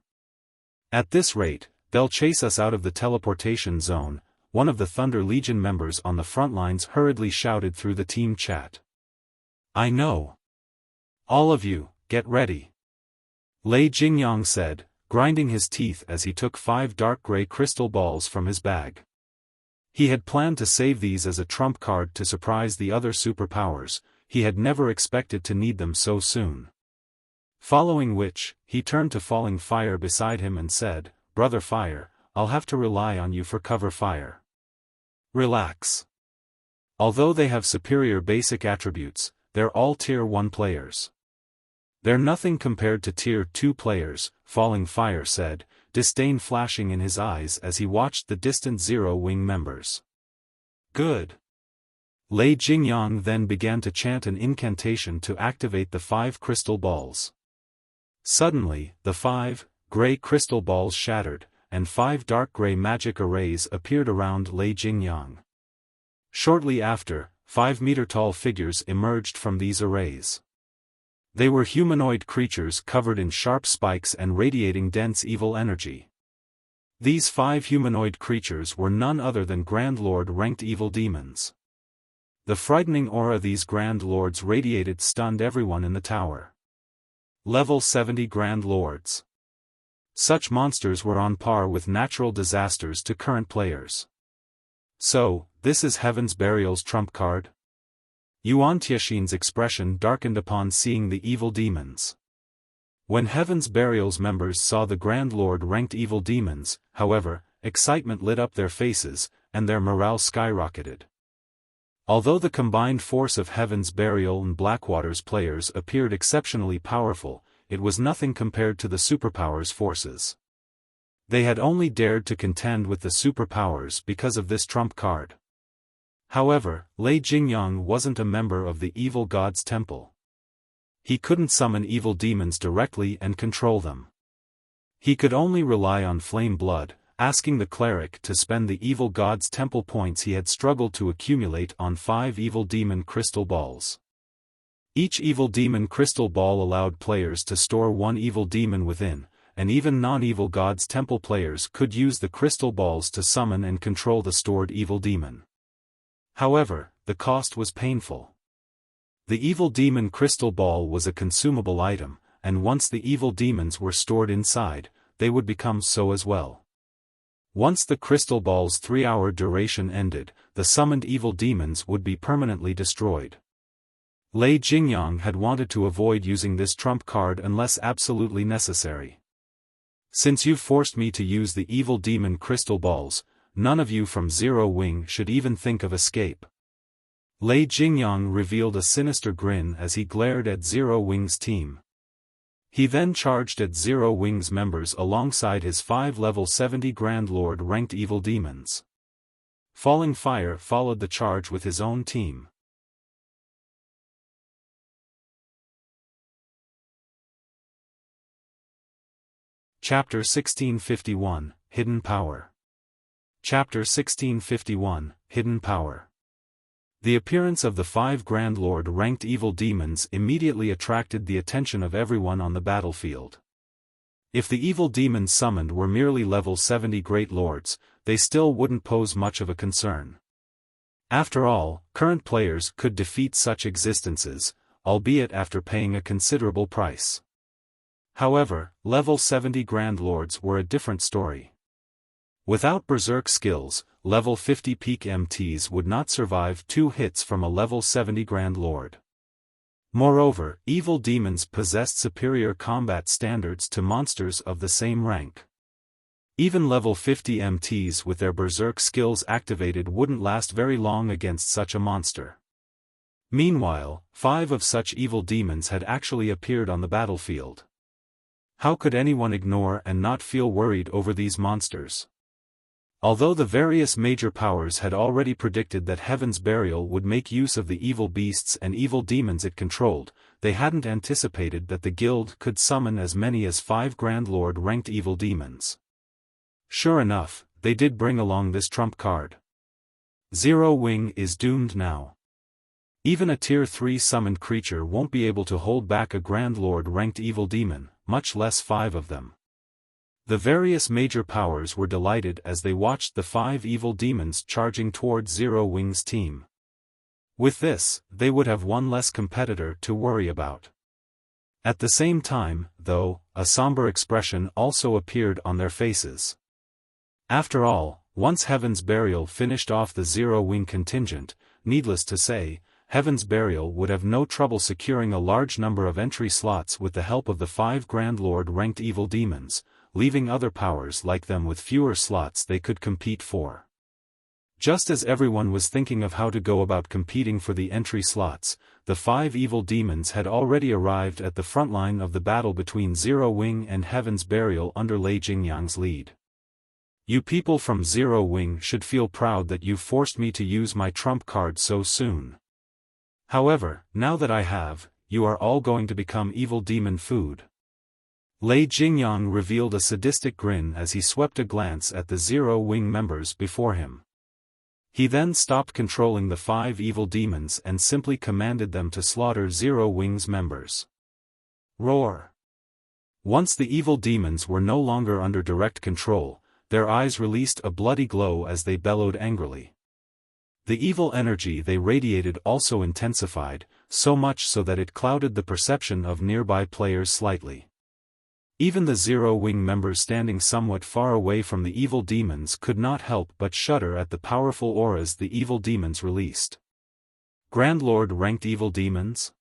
Speaker 1: At this rate, they'll chase us out of the teleportation zone, one of the Thunder Legion members on the front lines hurriedly shouted through the team chat. I know. All of you, get ready. Lei Jingyang said, grinding his teeth as he took 5 dark gray crystal balls from his bag. He had planned to save these as a trump card to surprise the other superpowers, he had never expected to need them so soon. Following which, he turned to Falling Fire beside him and said, Brother Fire, I'll have to rely on you for cover fire. Relax. Although they have superior basic attributes, they're all Tier 1 players. They're nothing compared to Tier 2 players, Falling Fire said, disdain flashing in his eyes as he watched the distant Zero Wing members. Good. Lei Jingyang then began to chant an incantation to activate the 5 crystal balls. Suddenly, the 5 gray crystal balls shattered, and 5 dark gray magic arrays appeared around Lei Jingyang. Shortly after, 5-meter-tall figures emerged from these arrays. They were humanoid creatures covered in sharp spikes and radiating dense evil energy. These 5 humanoid creatures were none other than Grand Lord-ranked evil demons. The frightening aura these Grand Lords radiated stunned everyone in the tower. Level 70 Grand Lords. Such monsters were on par with natural disasters to current players. So, this is Heaven's Burial's trump card? Yuan Tiexin's expression darkened upon seeing the evil demons. When Heaven's Burial's members saw the Grand Lord-ranked evil demons, however, excitement lit up their faces, and their morale skyrocketed. Although the combined force of Heaven's Burial and Blackwater's players appeared exceptionally powerful, it was nothing compared to the superpowers' forces. They had only dared to contend with the superpowers because of this trump card. However, Lei Jingyang wasn't a member of the evil god's temple. He couldn't summon evil demons directly and control them. He could only rely on flame blood, asking the cleric to spend the evil god's temple points he had struggled to accumulate on 5 evil demon crystal balls. Each evil demon crystal ball allowed players to store one evil demon within, and even non-evil gods temple players could use the crystal balls to summon and control the stored evil demon. However, the cost was painful. The evil demon crystal ball was a consumable item, and once the evil demons were stored inside, they would become so as well. Once the crystal ball's 3-hour duration ended, the summoned evil demons would be permanently destroyed. Lei Jingyang had wanted to avoid using this trump card unless absolutely necessary. Since you've forced me to use the evil demon crystal balls, none of you from Zero Wing should even think of escape. Lei Jingyang revealed a sinister grin as he glared at Zero Wing's team. He then charged at Zero Wing's members alongside his 5 level 70 Grand Lord ranked evil demons. Falling Fire followed the charge with his own team. Chapter 1651, Hidden Power. Chapter 1651, Hidden Power. The appearance of the 5 Grand Lord ranked evil demons immediately attracted the attention of everyone on the battlefield. If the evil demons summoned were merely level 70 Great Lords, they still wouldn't pose much of a concern. After all, current players could defeat such existences, albeit after paying a considerable price. However, level 70 Grand Lords were a different story. Without berserk skills, level 50 peak MTs would not survive 2 hits from a level 70 Grand Lord. Moreover, evil demons possessed superior combat standards to monsters of the same rank. Even level 50 MTs with their berserk skills activated wouldn't last very long against such a monster. Meanwhile, 5 of such evil demons had actually appeared on the battlefield. How could anyone ignore and not feel worried over these monsters? Although the various major powers had already predicted that Heaven's Burial would make use of the evil beasts and evil demons it controlled, they hadn't anticipated that the guild could summon as many as 5 Grand Lord ranked evil demons. Sure enough, they did bring along this trump card. Zero Wing is doomed now. Even a tier 3 summoned creature won't be able to hold back a Grand Lord ranked evil demon, much less 5 of them. The various major powers were delighted as they watched the 5 evil demons charging towards Zero Wing's team. With this, they would have one less competitor to worry about. At the same time, though, a somber expression also appeared on their faces. After all, once Heaven's Burial finished off the Zero Wing contingent, needless to say, Heaven's Burial would have no trouble securing a large number of entry slots with the help of the 5 Grand Lord ranked evil demons, leaving other powers like them with fewer slots they could compete for. Just as everyone was thinking of how to go about competing for the entry slots, the 5 evil demons had already arrived at the front line of the battle between Zero Wing and Heaven's Burial under Lei Jingyang's lead. You people from Zero Wing should feel proud that you forced me to use my trump card so soon. However, now that I have, you are all going to become evil demon food. Lei Jingyang revealed a sadistic grin as he swept a glance at the Zero Wing members before him. He then stopped controlling the 5 evil demons and simply commanded them to slaughter Zero Wing's members. Roar! Once the evil demons were no longer under direct control, their eyes released a bloody glow as they bellowed angrily. The evil energy they radiated also intensified, so much so that it clouded the perception of nearby players slightly. Even the Zero Wing members standing somewhat far away from the evil demons could not help but shudder at the powerful auras the evil demons released. Grand Lord ranked evil demons?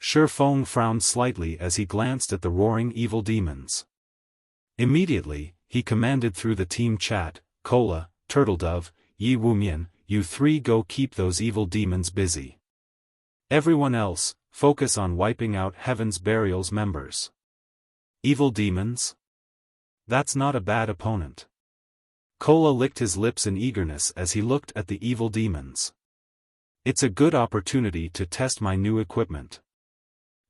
Speaker 1: Xiaofan frowned slightly as he glanced at the roaring evil demons. Immediately, he commanded through the team chat, Cola, Turtledove, Yi Wumian, you 3 go keep those evil demons busy. Everyone else, focus on wiping out Heaven's Burial's members. Evil demons? That's not a bad opponent. Cola licked his lips in eagerness as he looked at the evil demons. It's a good opportunity to test my new equipment.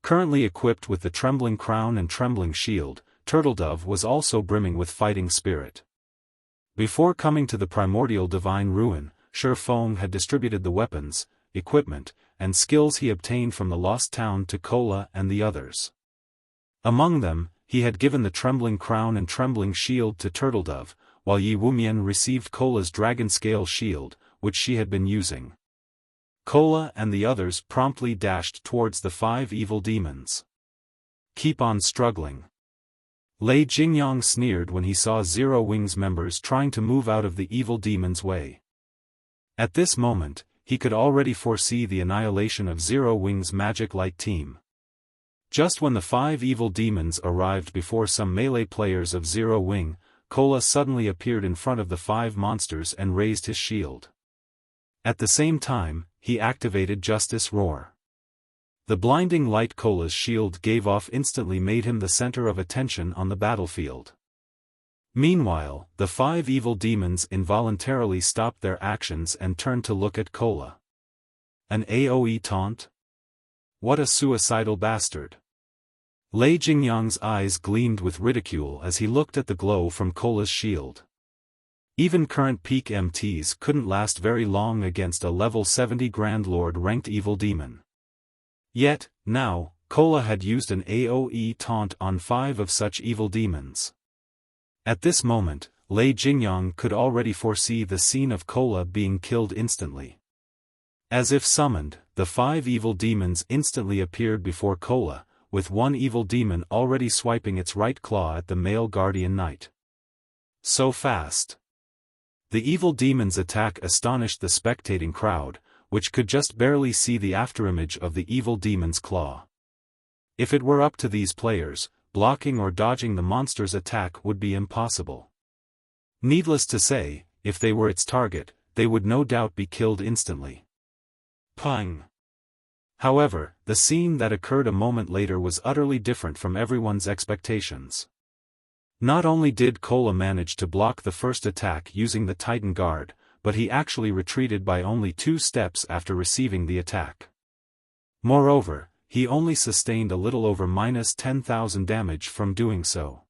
Speaker 1: Currently equipped with the Trembling Crown and Trembling Shield, Turtledove was also brimming with fighting spirit. Before coming to the Primordial Divine Ruin, Xiaofan had distributed the weapons, equipment, and skills he obtained from the Lost Town to Kola and the others. Among them, he had given the Trembling Crown and Trembling Shield to Turtledove, while Yi Wumian received Kola's Dragon Scale Shield, which she had been using. Kola and the others promptly dashed towards the 5 evil demons. Keep on struggling. Lei Jingyang sneered when he saw Zero Wings members trying to move out of the evil demon's way. At this moment, he could already foresee the annihilation of Zero Wings' Magic Light team. Just when the 5 evil demons arrived before some melee players of Zero Wing, Kola suddenly appeared in front of the 5 monsters and raised his shield. At the same time, he activated Justice Roar. The blinding light Kola's shield gave off instantly made him the center of attention on the battlefield. Meanwhile, the 5 evil demons involuntarily stopped their actions and turned to look at Kola. An AoE taunt? What a suicidal bastard! Lei Jingyang's eyes gleamed with ridicule as he looked at the glow from Kola's shield. Even current peak MTs couldn't last very long against a level 70 Grand Lord ranked evil demon. Yet, now, Kola had used an AoE taunt on 5 of such evil demons. At this moment, Lei Jingyang could already foresee the scene of Kola being killed instantly. As if summoned, the 5 evil demons instantly appeared before Kola, with one evil demon already swiping its right claw at the male guardian knight. So fast. The evil demon's attack astonished the spectating crowd, which could just barely see the afterimage of the evil demon's claw. If it were up to these players, blocking or dodging the monster's attack would be impossible. Needless to say, if they were its target, they would no doubt be killed instantly. Pang! However, the scene that occurred a moment later was utterly different from everyone's expectations. Not only did Kola manage to block the first attack using the Titan Guard, but he actually retreated by only 2 steps after receiving the attack. Moreover, he only sustained a little over minus 10,000 damage from doing so.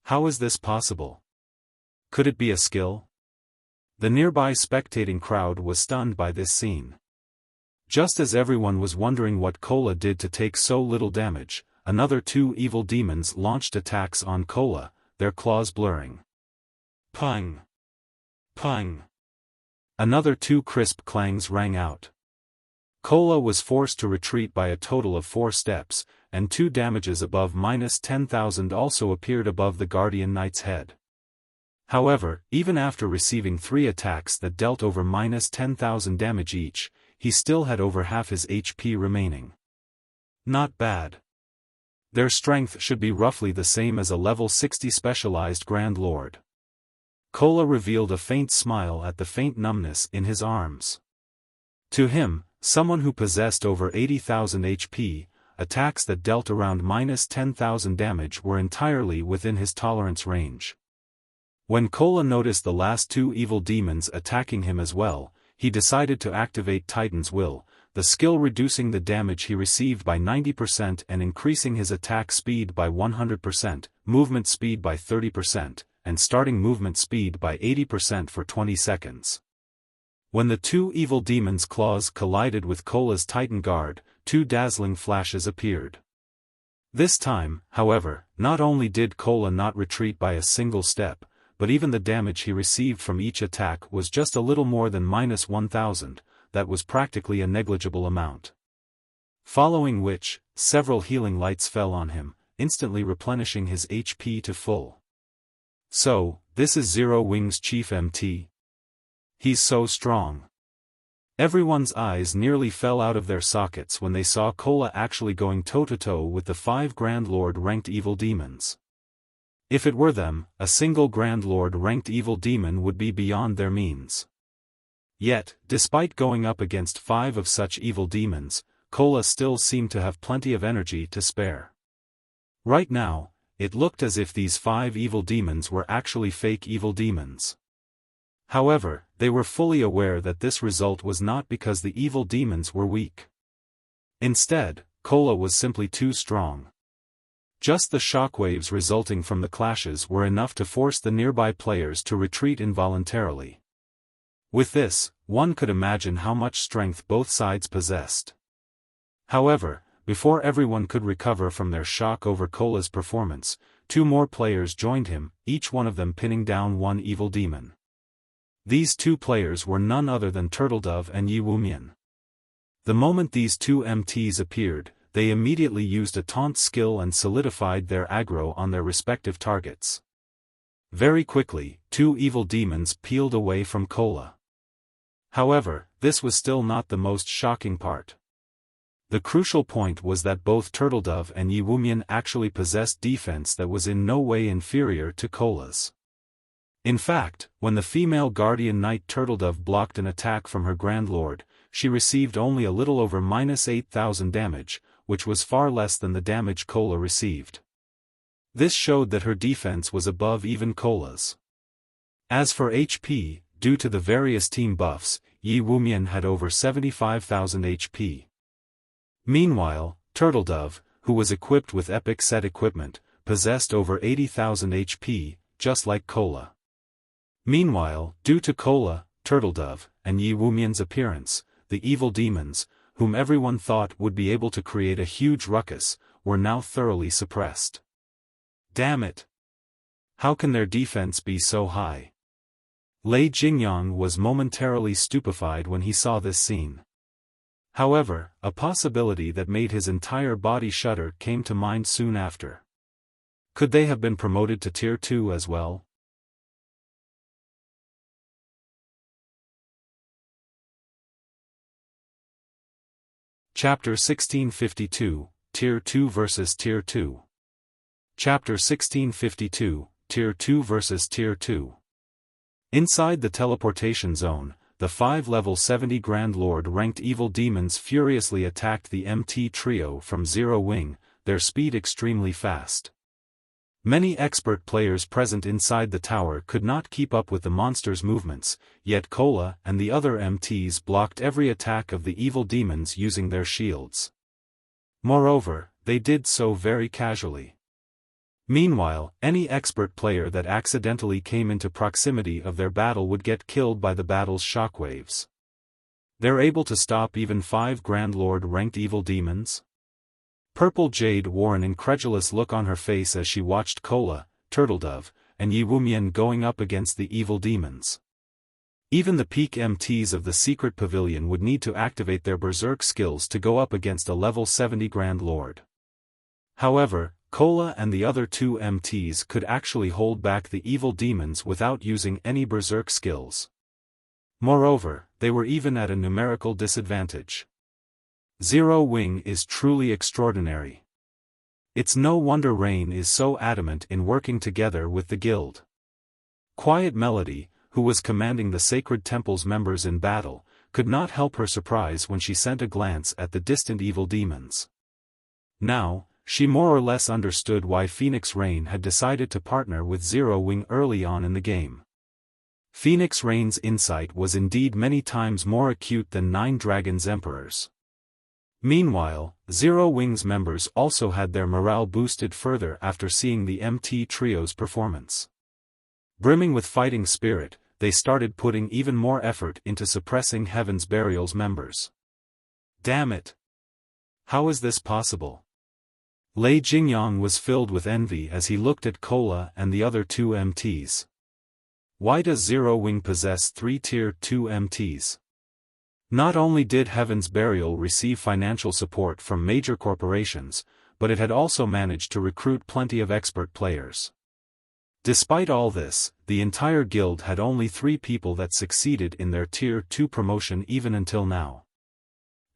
Speaker 1: How is this possible? Could it be a skill? The nearby spectating crowd was stunned by this scene. Just as everyone was wondering what Kola did to take so little damage, another 2 evil demons launched attacks on Kola, their claws blurring. Pang! Pang! Another 2 crisp clangs rang out. Kola was forced to retreat by a total of 4 steps, and 2 damages above minus 10,000 also appeared above the Guardian Knight's head. However, even after receiving 3 attacks that dealt over minus 10,000 damage each, he still had over half his HP remaining. Not bad. Their strength should be roughly the same as a level 60 specialized Grand Lord. Kola revealed a faint smile at the faint numbness in his arms. To him, someone who possessed over 80,000 HP, attacks that dealt around minus 10,000 damage were entirely within his tolerance range. When Kola noticed the last 2 evil demons attacking him as well, he decided to activate Titan's Will, the skill reducing the damage he received by 90% and increasing his attack speed by 100%, movement speed by 30%, and starting movement speed by 80% for 20 seconds. When the 2 evil demons' claws collided with Kola's Titan Guard, 2 dazzling flashes appeared. This time, however, not only did Kola not retreat by a single step, but even the damage he received from each attack was just a little more than minus 1,000, that was practically a negligible amount. Following which, several healing lights fell on him, instantly replenishing his HP to full. So, this is Zero Wing's chief MT? He's so strong. Everyone's eyes nearly fell out of their sockets when they saw Kola actually going toe-to-toe with the 5 Grand Lord ranked evil demons. If it were them, a single Grand Lord ranked evil demon would be beyond their means. Yet, despite going up against 5 of such evil demons, Kola still seemed to have plenty of energy to spare. Right now, it looked as if these 5 evil demons were actually fake evil demons. However, they were fully aware that this result was not because the evil demons were weak. Instead, Kola was simply too strong. Just the shockwaves resulting from the clashes were enough to force the nearby players to retreat involuntarily. With this, one could imagine how much strength both sides possessed. However, before everyone could recover from their shock over Cola's performance, two more players joined him, each one of them pinning down one evil demon. These two players were none other than Turtledove and Yi Wumian. The moment these two MTs appeared, they immediately used a taunt skill and solidified their aggro on their respective targets. Very quickly, two evil demons peeled away from Cola. However, this was still not the most shocking part. The crucial point was that both Turtledove and Yi Wumian actually possessed defense that was in no way inferior to Cola's. In fact, when the female guardian knight Turtledove blocked an attack from her Grand Lord, she received only a little over -8,000 damage, which was far less than the damage Cola received. This showed that her defense was above even Cola's. As for HP, due to the various team buffs, Yi Wumian had over 75,000 HP. Meanwhile, Turtledove, who was equipped with epic set equipment, possessed over 80,000 HP, just like Cola. Meanwhile, due to Cola, Turtledove, and Yi Wumian's appearance, the evil demons, whom everyone thought would be able to create a huge ruckus, were now thoroughly suppressed. Damn it! How can their defense be so high? Lei Jingyang was momentarily stupefied when he saw this scene. However, a possibility that made his entire body shudder came to mind soon after. Could they have been promoted to Tier 2 as well? Chapter 1652, Tier 2 vs Tier 2. Chapter 1652, Tier 2 vs Tier 2. Inside the teleportation zone, the 5 level 70 Grand Lord ranked evil demons furiously attacked the MT trio from Zero Wing, their speed extremely fast. Many expert players present inside the tower could not keep up with the monster's movements, yet Cola and the other MTs blocked every attack of the evil demons using their shields. Moreover, they did so very casually. Meanwhile, any expert player that accidentally came into proximity of their battle would get killed by the battle's shockwaves. They're able to stop even 5 Grand Lord ranked evil demons? Purple Jade wore an incredulous look on her face as she watched Cola, Turtledove, and Yi Wumian going up against the evil demons. Even the peak MTs of the secret pavilion would need to activate their berserk skills to go up against a level 70 Grand Lord. However, Cola and the other two MTs could actually hold back the evil demons without using any berserk skills. Moreover, they were even at a numerical disadvantage. Zero Wing is truly extraordinary. It's no wonder Rain is so adamant in working together with the guild. Quiet Melody, who was commanding the Sacred Temple's members in battle, could not help her surprise when she sent a glance at the distant evil demons. Now, she more or less understood why Phoenix Rain had decided to partner with Zero Wing early on in the game. Phoenix Rain's insight was indeed many times more acute than Nine Dragons' Emperor's. Meanwhile, Zero Wing's members also had their morale boosted further after seeing the MT Trio's performance. Brimming with fighting spirit, they started putting even more effort into suppressing Heaven's Burial's members. Damn it! How is this possible? Lei Jingyang was filled with envy as he looked at Cola and the other two MTs. Why does Zero Wing possess 3 Tier 2 MTs? Not only did Heaven's Burial receive financial support from major corporations, but it had also managed to recruit plenty of expert players. Despite all this, the entire guild had only 3 people that succeeded in their Tier 2 promotion even until now.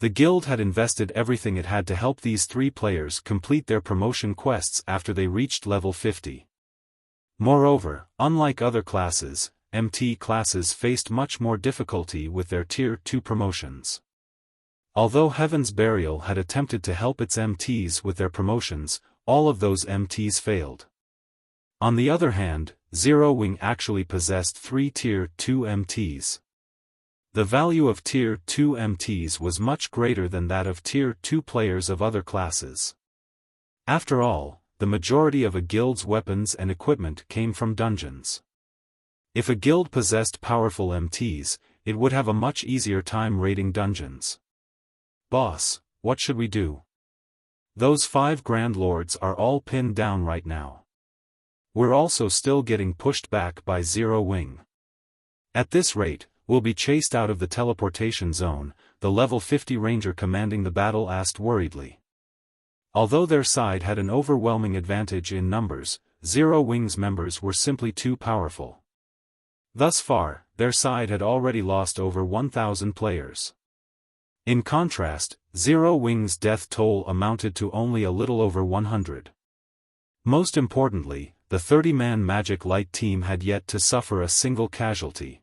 Speaker 1: The guild had invested everything it had to help these 3 players complete their promotion quests after they reached level 50. Moreover, unlike other classes, MT classes faced much more difficulty with their Tier 2 promotions. Although Heaven's Burial had attempted to help its MTs with their promotions, all of those MTs failed. On the other hand, Zero Wing actually possessed 3 Tier 2 MTs. The value of Tier 2 MTs was much greater than that of Tier 2 players of other classes. After all, the majority of a guild's weapons and equipment came from dungeons. If a guild possessed powerful MTs, it would have a much easier time raiding dungeons. Boss, what should we do? Those 5 Grand Lords are all pinned down right now. We're also still getting pushed back by Zero Wing. At this rate, we'll be chased out of the teleportation zone, the level 50 ranger commanding the battle asked worriedly. Although their side had an overwhelming advantage in numbers, Zero Wing's members were simply too powerful. Thus far, their side had already lost over 1,000 players. In contrast, Zero Wing's death toll amounted to only a little over 100. Most importantly, the 30-man Magic Light team had yet to suffer a single casualty.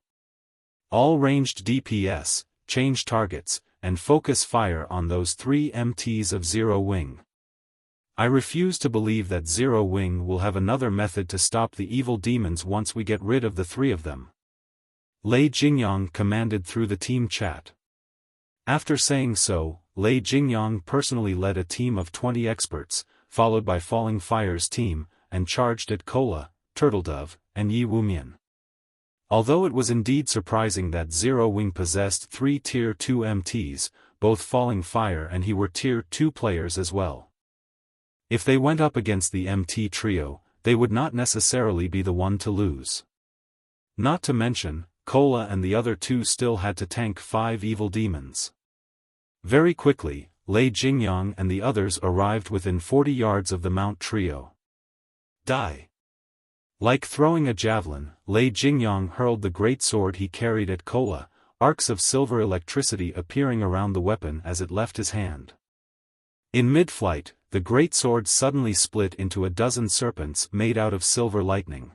Speaker 1: All ranged DPS, change targets, and focus fire on those 3 MTs of Zero Wing. I refuse to believe that Zero Wing will have another method to stop the evil demons once we get rid of the 3 of them. Lei Jingyang commanded through the team chat. After saying so, Lei Jingyang personally led a team of 20 experts, followed by Falling Fire's team, and charged at Cola, Turtledove, and Yi Wumian. Although it was indeed surprising that Zero Wing possessed 3 Tier 2 MTs, both Falling Fire and he were Tier 2 players as well. If they went up against the MT trio, they would not necessarily be the one to lose. Not to mention, Cola and the other 2 still had to tank 5 evil demons. Very quickly, Lei Jingyang and the others arrived within 40 yards of the Mount trio. Die! Like throwing a javelin, Lei Jingyang hurled the great sword he carried at Cola, arcs of silver electricity appearing around the weapon as it left his hand. In mid-flight, the great sword suddenly split into a dozen serpents made out of silver lightning.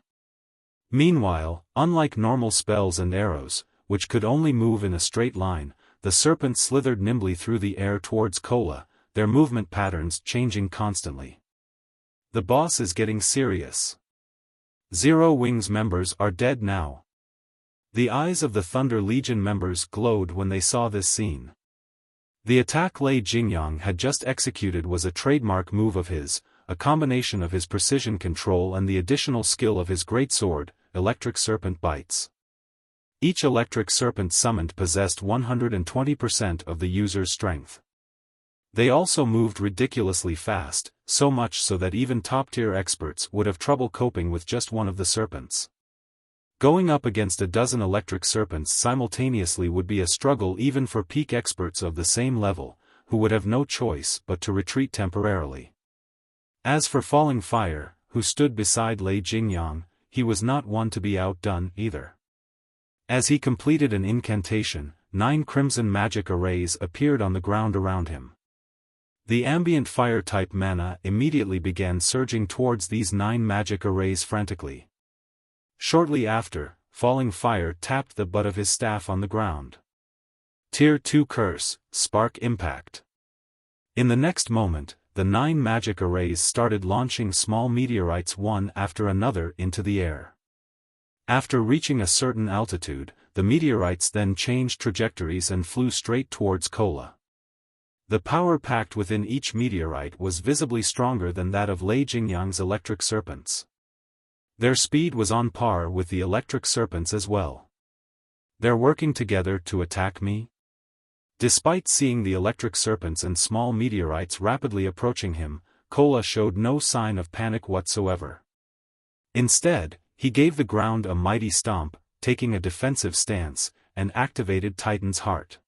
Speaker 1: Meanwhile, unlike normal spells and arrows, which could only move in a straight line, the serpents slithered nimbly through the air towards Cola, their movement patterns changing constantly. The boss is getting serious. Zero Wing's members are dead now. The eyes of the Thunder Legion members glowed when they saw this scene. The attack Lei Jingyang had just executed was a trademark move of his, a combination of his precision control and the additional skill of his great sword, Electric Serpent Bites. Each electric serpent summoned possessed 120% of the user's strength. They also moved ridiculously fast, so much so that even top-tier experts would have trouble coping with just one of the serpents. Going up against a dozen electric serpents simultaneously would be a struggle even for peak experts of the same level, who would have no choice but to retreat temporarily. As for Falling Fire, who stood beside Lei Jingyang, he was not one to be outdone either. As he completed an incantation, 9 crimson magic arrays appeared on the ground around him. The ambient fire-type mana immediately began surging towards these 9 magic arrays frantically. Shortly after, Falling Fire tapped the butt of his staff on the ground. Tier 2 Curse, Spark Impact. In the next moment, the 9 magic arrays started launching small meteorites one after another into the air. After reaching a certain altitude, the meteorites then changed trajectories and flew straight towards Cola. The power packed within each meteorite was visibly stronger than that of Lei Jingyang's electric serpents. Their speed was on par with the electric serpents as well. They're working together to attack me? Despite seeing the electric serpents and small meteorites rapidly approaching him, Cola showed no sign of panic whatsoever. Instead, he gave the ground a mighty stomp, taking a defensive stance, and activated Titan's Heart.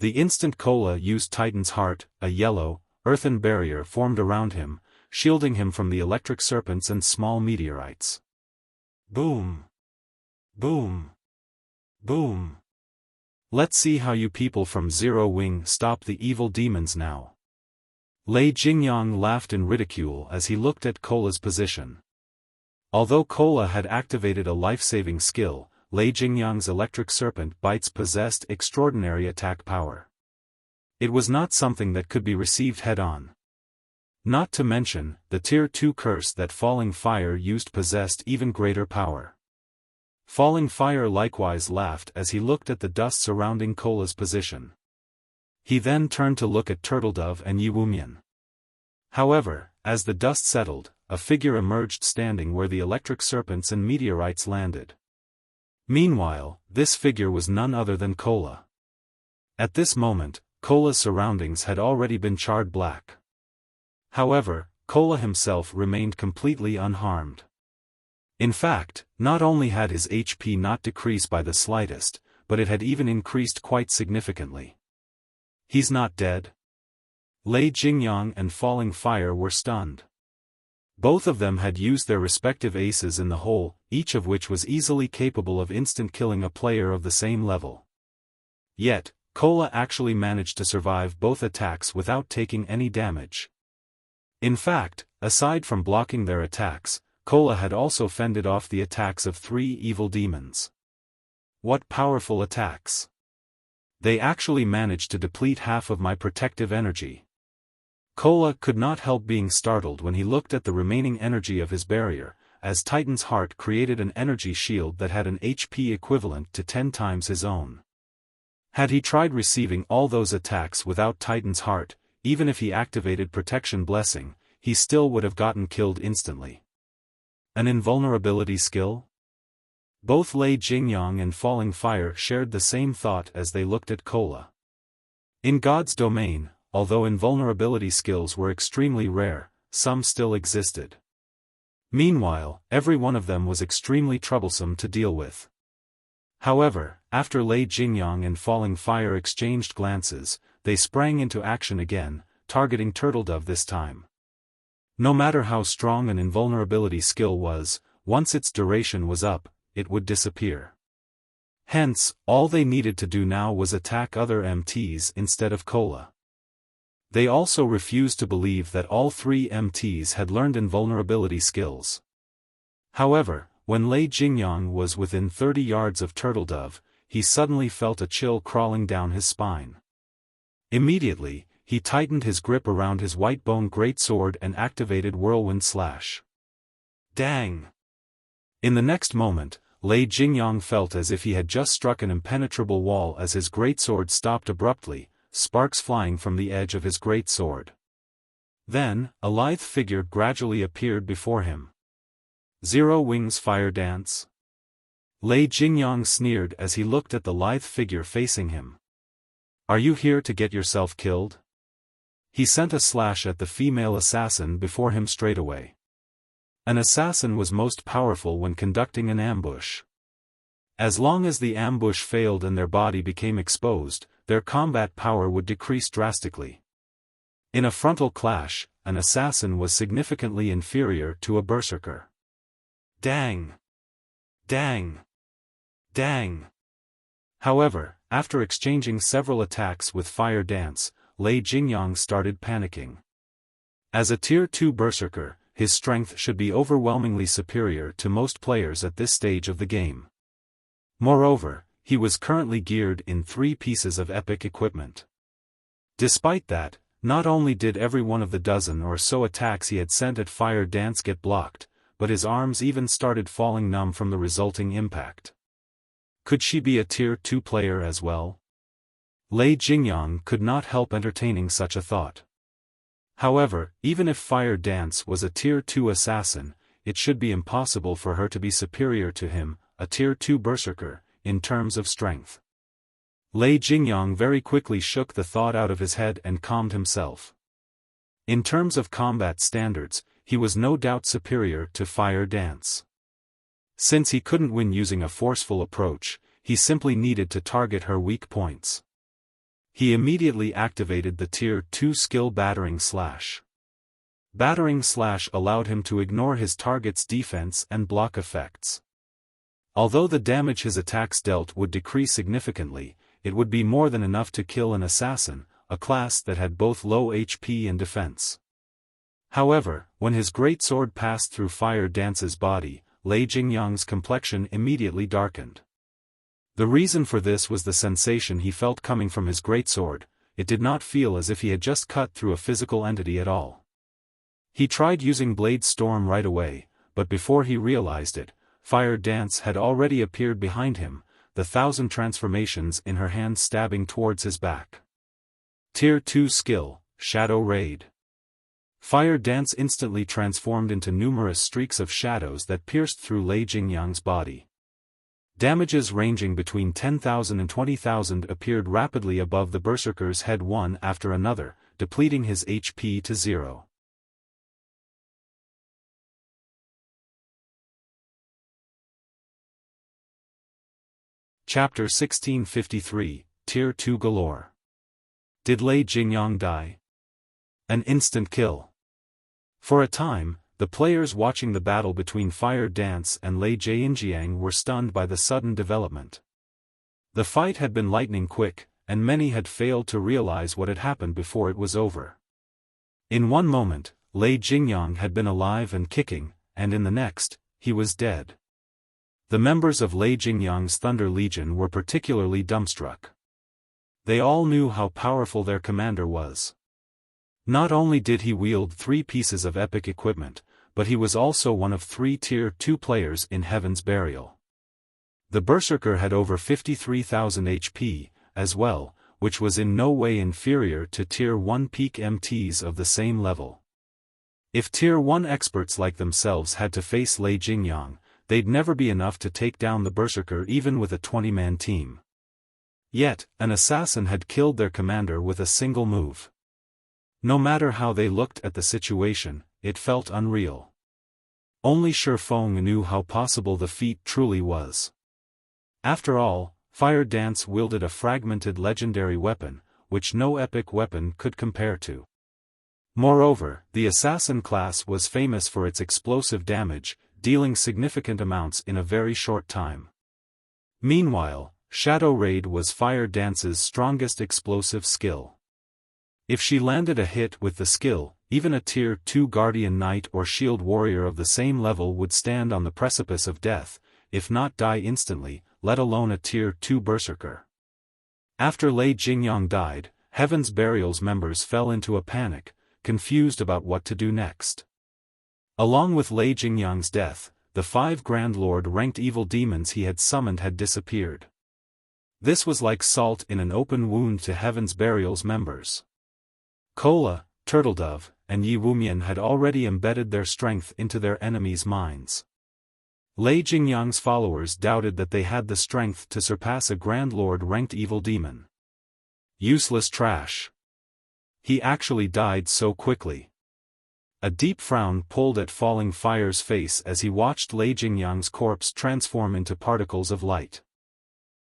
Speaker 1: The instant Cola used Titan's Heart, a yellow, earthen barrier formed around him, shielding him from the electric serpents and small meteorites. Boom! Boom! Boom! Let's see how you people from Zero Wing stop the evil demons now. Lei Jingyang laughed in ridicule as he looked at Cola's position. Although Cola had activated a life-saving skill, Lei Jingyang's electric serpent bites possessed extraordinary attack power. It was not something that could be received head-on. Not to mention, the Tier 2 curse that Falling Fire used possessed even greater power. Falling Fire likewise laughed as he looked at the dust surrounding Cola's position. He then turned to look at Turtledove and Yi Wumian. However, as the dust settled, a figure emerged standing where the electric serpents and meteorites landed. Meanwhile, this figure was none other than Kola. At this moment, Kola's surroundings had already been charred black. However, Kola himself remained completely unharmed. In fact, not only had his HP not decreased by the slightest, but it had even increased quite significantly. He's not dead? Lei Jingyang and Falling Fire were stunned. Both of them had used their respective aces in the hole, each of which was easily capable of instant killing a player of the same level. Yet, Kola actually managed to survive both attacks without taking any damage. In fact, aside from blocking their attacks, Kola had also fended off the attacks of 3 evil demons. What powerful attacks! They actually managed to deplete half of my protective energy. Kola could not help being startled when he looked at the remaining energy of his barrier, as Titan's Heart created an energy shield that had an HP equivalent to 10 times his own. Had he tried receiving all those attacks without Titan's Heart, even if he activated Protection Blessing, he still would have gotten killed instantly. An invulnerability skill? Both Lei Jingyang and Falling Fire shared the same thought as they looked at Kola. In God's domain, although invulnerability skills were extremely rare, some still existed. Meanwhile, every one of them was extremely troublesome to deal with. However, after Lei Jingyang and Falling Fire exchanged glances, they sprang into action again, targeting Turtledove this time. No matter how strong an invulnerability skill was, once its duration was up, it would disappear. Hence, all they needed to do now was attack other MTs instead of Kola. They also refused to believe that all 3 MTs had learned invulnerability skills. However, when Lei Jingyang was within 30 yards of Turtledove, he suddenly felt a chill crawling down his spine. Immediately, he tightened his grip around his Whitebone greatsword and activated Whirlwind Slash. Dang! In the next moment, Lei Jingyang felt as if he had just struck an impenetrable wall as his greatsword stopped abruptly, sparks flying from the edge of his greatsword. Then, a lithe figure gradually appeared before him. Zero Wings Fire Dance? Lei Jingyang sneered as he looked at the lithe figure facing him. Are you here to get yourself killed? He sent a slash at the female assassin before him straightaway. An assassin was most powerful when conducting an ambush. As long as the ambush failed and their body became exposed, their combat power would decrease drastically. In a frontal clash, an assassin was significantly inferior to a berserker. Dang! Dang! Dang! However, after exchanging several attacks with Fire Dance, Lei Jingyang started panicking. As a Tier 2 berserker, his strength should be overwhelmingly superior to most players at this stage of the game. Moreover, he was currently geared in 3 pieces of epic equipment. Despite that, not only did every one of the dozen or so attacks he had sent at Fire Dance get blocked, but his arms even started falling numb from the resulting impact. Could she be a Tier 2 player as well? Lei Jingyang could not help entertaining such a thought. However, even if Fire Dance was a Tier 2 assassin, it should be impossible for her to be superior to him, a Tier 2 berserker, in terms of strength. Lei Jingyang very quickly shook the thought out of his head and calmed himself. In terms of combat standards, he was no doubt superior to Fire Dance. Since he couldn't win using a forceful approach, he simply needed to target her weak points. He immediately activated the Tier 2 skill Battering Slash. Battering Slash allowed him to ignore his target's defense and block effects. Although the damage his attacks dealt would decrease significantly, it would be more than enough to kill an assassin, a class that had both low HP and defense. However, when his greatsword passed through Fire Dance's body, Lei Jingyang's complexion immediately darkened. The reason for this was the sensation he felt coming from his greatsword. It did not feel as if he had just cut through a physical entity at all. He tried using Blade Storm right away, but before he realized it, Fire Dance had already appeared behind him, the 1,000 transformations in her hand stabbing towards his back. Tier 2 skill, Shadow Raid. Fire Dance instantly transformed into numerous streaks of shadows that pierced through Lei Jingyang's body. Damages ranging between 10,000 and 20,000 appeared rapidly above the berserker's head one after another, depleting his HP to 0. Chapter 1653, Tier 2 Galore. Did Lei Jingyang die? An instant kill. For a time, the players watching the battle between Fire Dance and Lei Jingyang were stunned by the sudden development. The fight had been lightning quick, and many had failed to realize what had happened before it was over. In one moment, Lei Jingyang had been alive and kicking, and in the next, he was dead. The members of Lei Jingyang's Thunder Legion were particularly dumbstruck. They all knew how powerful their commander was. Not only did he wield 3 pieces of epic equipment, but he was also one of 3 Tier 2 players in Heaven's Burial. The Berserker had over 53,000 HP, as well, which was in no way inferior to Tier 1 peak MTs of the same level. If Tier 1 experts like themselves had to face Lei Jingyang, they'd never be enough to take down the Berserker even with a 20-man team. Yet, an assassin had killed their commander with a single move. No matter how they looked at the situation, it felt unreal. Only Xiaofan knew how possible the feat truly was. After all, Fire Dance wielded a fragmented legendary weapon, which no epic weapon could compare to. Moreover, the assassin class was famous for its explosive damage, dealing significant amounts in a very short time. Meanwhile, Shadow Raid was Fire Dance's strongest explosive skill. If she landed a hit with the skill, even a Tier 2 Guardian Knight or Shield Warrior of the same level would stand on the precipice of death, if not die instantly, let alone a Tier 2 Berserker. After Lei Jingyang died, Heaven's Burial's members fell into a panic, confused about what to do next. Along with Lei Jingyang's death, the 5 Grand Lord-ranked evil demons he had summoned had disappeared. This was like salt in an open wound to Heaven's Burial's members. Kola, Turtledove, and Yi Wumian had already embedded their strength into their enemies' minds. Lei Jingyang's followers doubted that they had the strength to surpass a Grand Lord-ranked evil demon. Useless trash. He actually died so quickly. A deep frown pulled at Falling Fire's face as he watched Lei Jingyang's corpse transform into particles of light.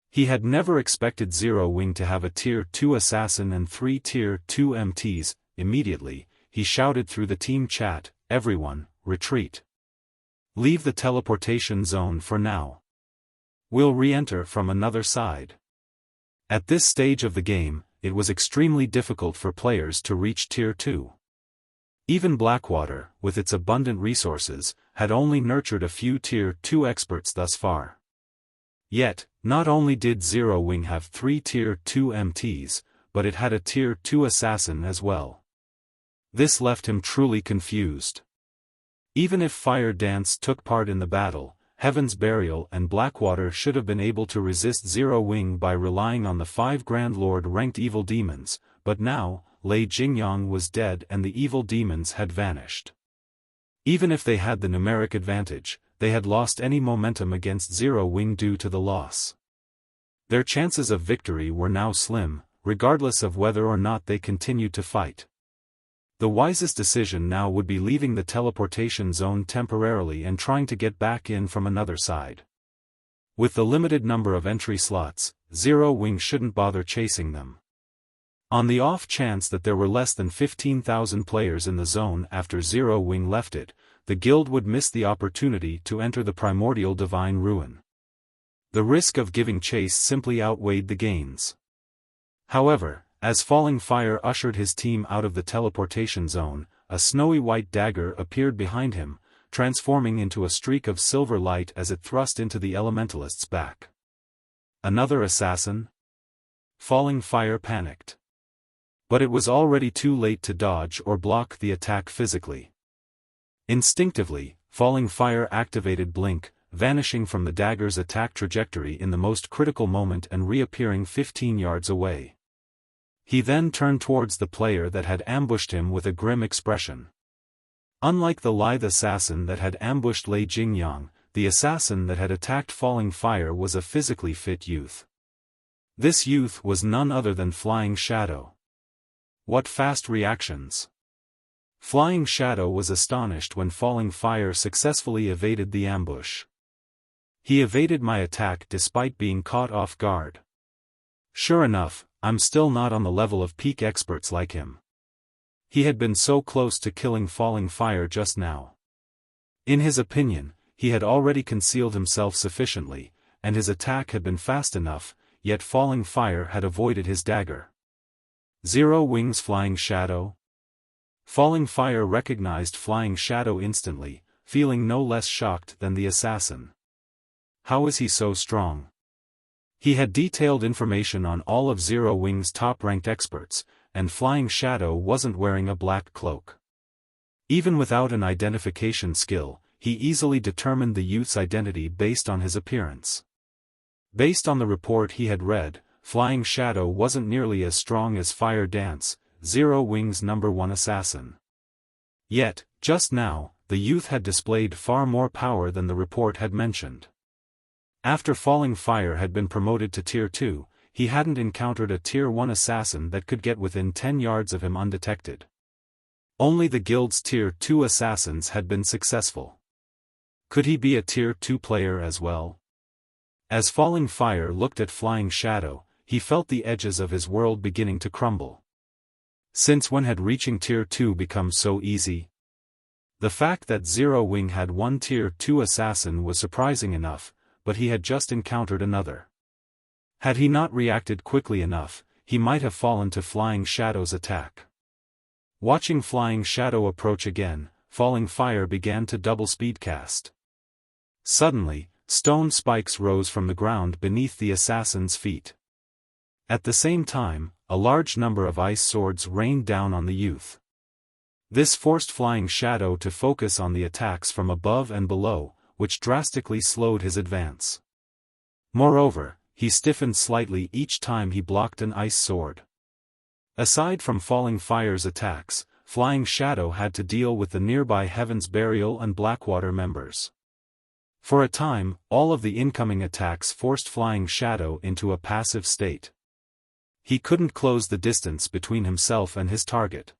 Speaker 1: He had never expected Zero Wing to have a Tier 2 assassin and 3 Tier 2 MTs. Immediately, he shouted through the team chat, "Everyone, retreat. Leave the teleportation zone for now. We'll re-enter from another side." At this stage of the game, it was extremely difficult for players to reach Tier 2. Even Blackwater, with its abundant resources, had only nurtured a few Tier 2 experts thus far. Yet, not only did Zero Wing have 3 Tier 2 MTs, but it had a Tier 2 assassin as well. This left him truly confused. Even if Fire Dance took part in the battle, Heaven's Burial and Blackwater should have been able to resist Zero Wing by relying on the 5 Grand Lord-ranked evil demons, but now, Lei Jingyang was dead and the evil demons had vanished. Even if they had the numeric advantage, they had lost any momentum against Zero Wing due to the loss. Their chances of victory were now slim, regardless of whether or not they continued to fight. The wisest decision now would be leaving the teleportation zone temporarily and trying to get back in from another side. With the limited number of entry slots, Zero Wing shouldn't bother chasing them. On the off chance that there were less than 15,000 players in the zone after Zero Wing left it, the guild would miss the opportunity to enter the Primordial Divine Ruin. The risk of giving chase simply outweighed the gains. However, as Falling Fire ushered his team out of the teleportation zone, a snowy white dagger appeared behind him, transforming into a streak of silver light as it thrust into the elementalist's back. Another assassin? Falling Fire panicked. But it was already too late to dodge or block the attack physically. Instinctively, Falling Fire activated Blink, vanishing from the dagger's attack trajectory in the most critical moment and reappearing 15 yards away. He then turned towards the player that had ambushed him with a grim expression. Unlike the lithe assassin that had ambushed Lei Jingyang, the assassin that had attacked Falling Fire was a physically fit youth. This youth was none other than Flying Shadow. What fast reactions! Flying Shadow was astonished when Falling Fire successfully evaded the ambush. He evaded my attack despite being caught off guard. Sure enough, I'm still not on the level of peak experts like him. He had been so close to killing Falling Fire just now. In his opinion, he had already concealed himself sufficiently, and his attack had been fast enough, yet Falling Fire had avoided his dagger. 0 wings Flying Shadow? Falling Fire recognized Flying Shadow instantly, feeling no less shocked than the assassin. How is he so strong? He had detailed information on all of Zero Wing's top-ranked experts, and Flying Shadow wasn't wearing a black cloak. Even without an identification skill, he easily determined the youth's identity based on his appearance. Based on the report he had read, Flying Shadow wasn't nearly as strong as Fire Dance, Zero Wing's #1 assassin. Yet, just now, the youth had displayed far more power than the report had mentioned. After Falling Fire had been promoted to Tier 2, he hadn't encountered a Tier 1 assassin that could get within 10 yards of him undetected. Only the guild's Tier 2 assassins had been successful. Could he be a Tier 2 player as well? As Falling Fire looked at Flying Shadow, he felt the edges of his world beginning to crumble. Since when had reaching Tier 2 become so easy? The fact that Zero Wing had one Tier 2 assassin was surprising enough, but he had just encountered another. Had he not reacted quickly enough, he might have fallen to Flying Shadow's attack. Watching Flying Shadow approach again, Falling Fire began to double speedcast. Suddenly, stone spikes rose from the ground beneath the assassin's feet. At the same time, a large number of ice swords rained down on the youth. This forced Flying Shadow to focus on the attacks from above and below, which drastically slowed his advance. Moreover, he stiffened slightly each time he blocked an ice sword. Aside from Falling Fire's attacks, Flying Shadow had to deal with the nearby Heaven's Burial and Blackwater members. For a time, all of the incoming attacks forced Flying Shadow into a passive state. He couldn't close the distance between himself and his target.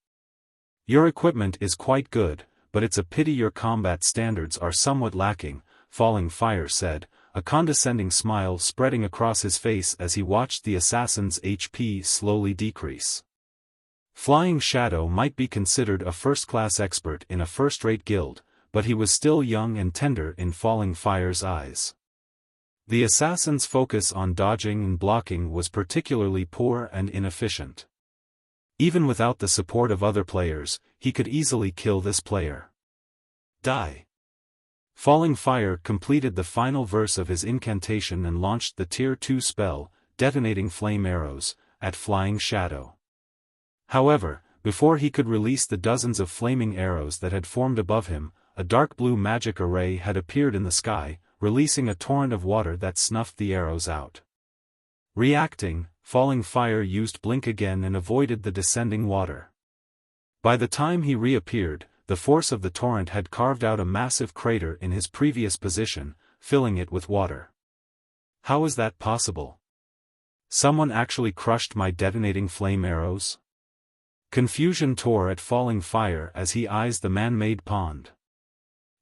Speaker 1: Your equipment is quite good, but it's a pity your combat standards are somewhat lacking, Falling Fire said, a condescending smile spreading across his face as he watched the assassin's HP slowly decrease. Flying Shadow might be considered a first-class expert in a first-rate guild, but he was still young and tender in Falling Fire's eyes. The assassin's focus on dodging and blocking was particularly poor and inefficient. Even without the support of other players, he could easily kill this player. Die. Falling Fire completed the final verse of his incantation and launched the Tier 2 spell, detonating flame arrows, at Flying Shadow. However, before he could release the dozens of flaming arrows that had formed above him, a dark blue magic array had appeared in the sky, releasing a torrent of water that snuffed the arrows out. Reacting, Falling Fire used Blink again and avoided the descending water. By the time he reappeared, the force of the torrent had carved out a massive crater in his previous position, filling it with water. How is that possible? Someone actually crushed my detonating flame arrows? Confusion tore at Falling Fire as he eyes the man-made pond.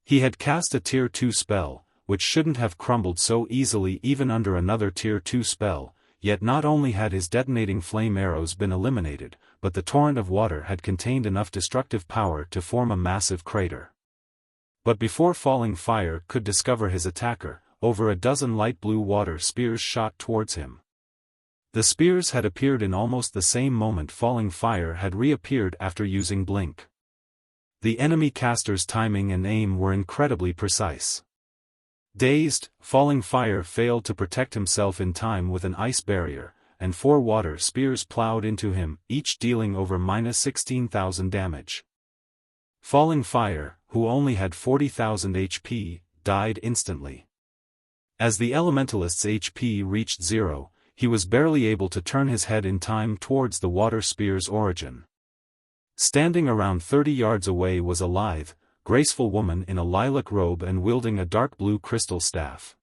Speaker 1: He had cast a Tier 2 spell, which shouldn't have crumbled so easily even under another Tier 2 spell, yet not only had his detonating flame arrows been eliminated, but the torrent of water had contained enough destructive power to form a massive crater. But before Falling Fire could discover his attacker, over a dozen light blue water spears shot towards him. The spears had appeared in almost the same moment Falling Fire had reappeared after using Blink. The enemy caster's timing and aim were incredibly precise. Dazed, Falling Fire failed to protect himself in time with an ice barrier, and 4 water spears plowed into him, each dealing over -16,000 damage. Falling Fire, who only had 40,000 HP, died instantly. As the elementalist's HP reached 0, he was barely able to turn his head in time towards the water spear's origin. Standing around 30 yards away was a lithe, graceful woman in a lilac robe and wielding a dark blue crystal staff.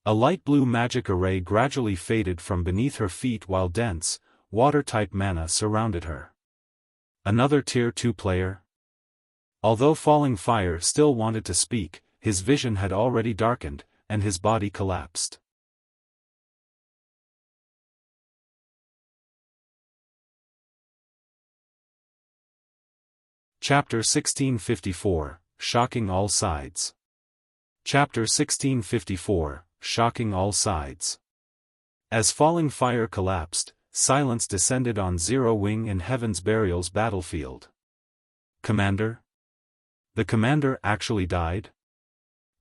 Speaker 1: A light blue magic array gradually faded from beneath her feet while dense, water-type mana surrounded her. Another Tier 2 player? Although Falling Fire still wanted to speak, his vision had already darkened, and his body collapsed. Chapter 1654, Shocking All Sides. Chapter 1654, Shocking All Sides. As Falling Fire collapsed, silence descended on Zero Wing and Heaven's Burial's battlefield. Commander? The commander actually died?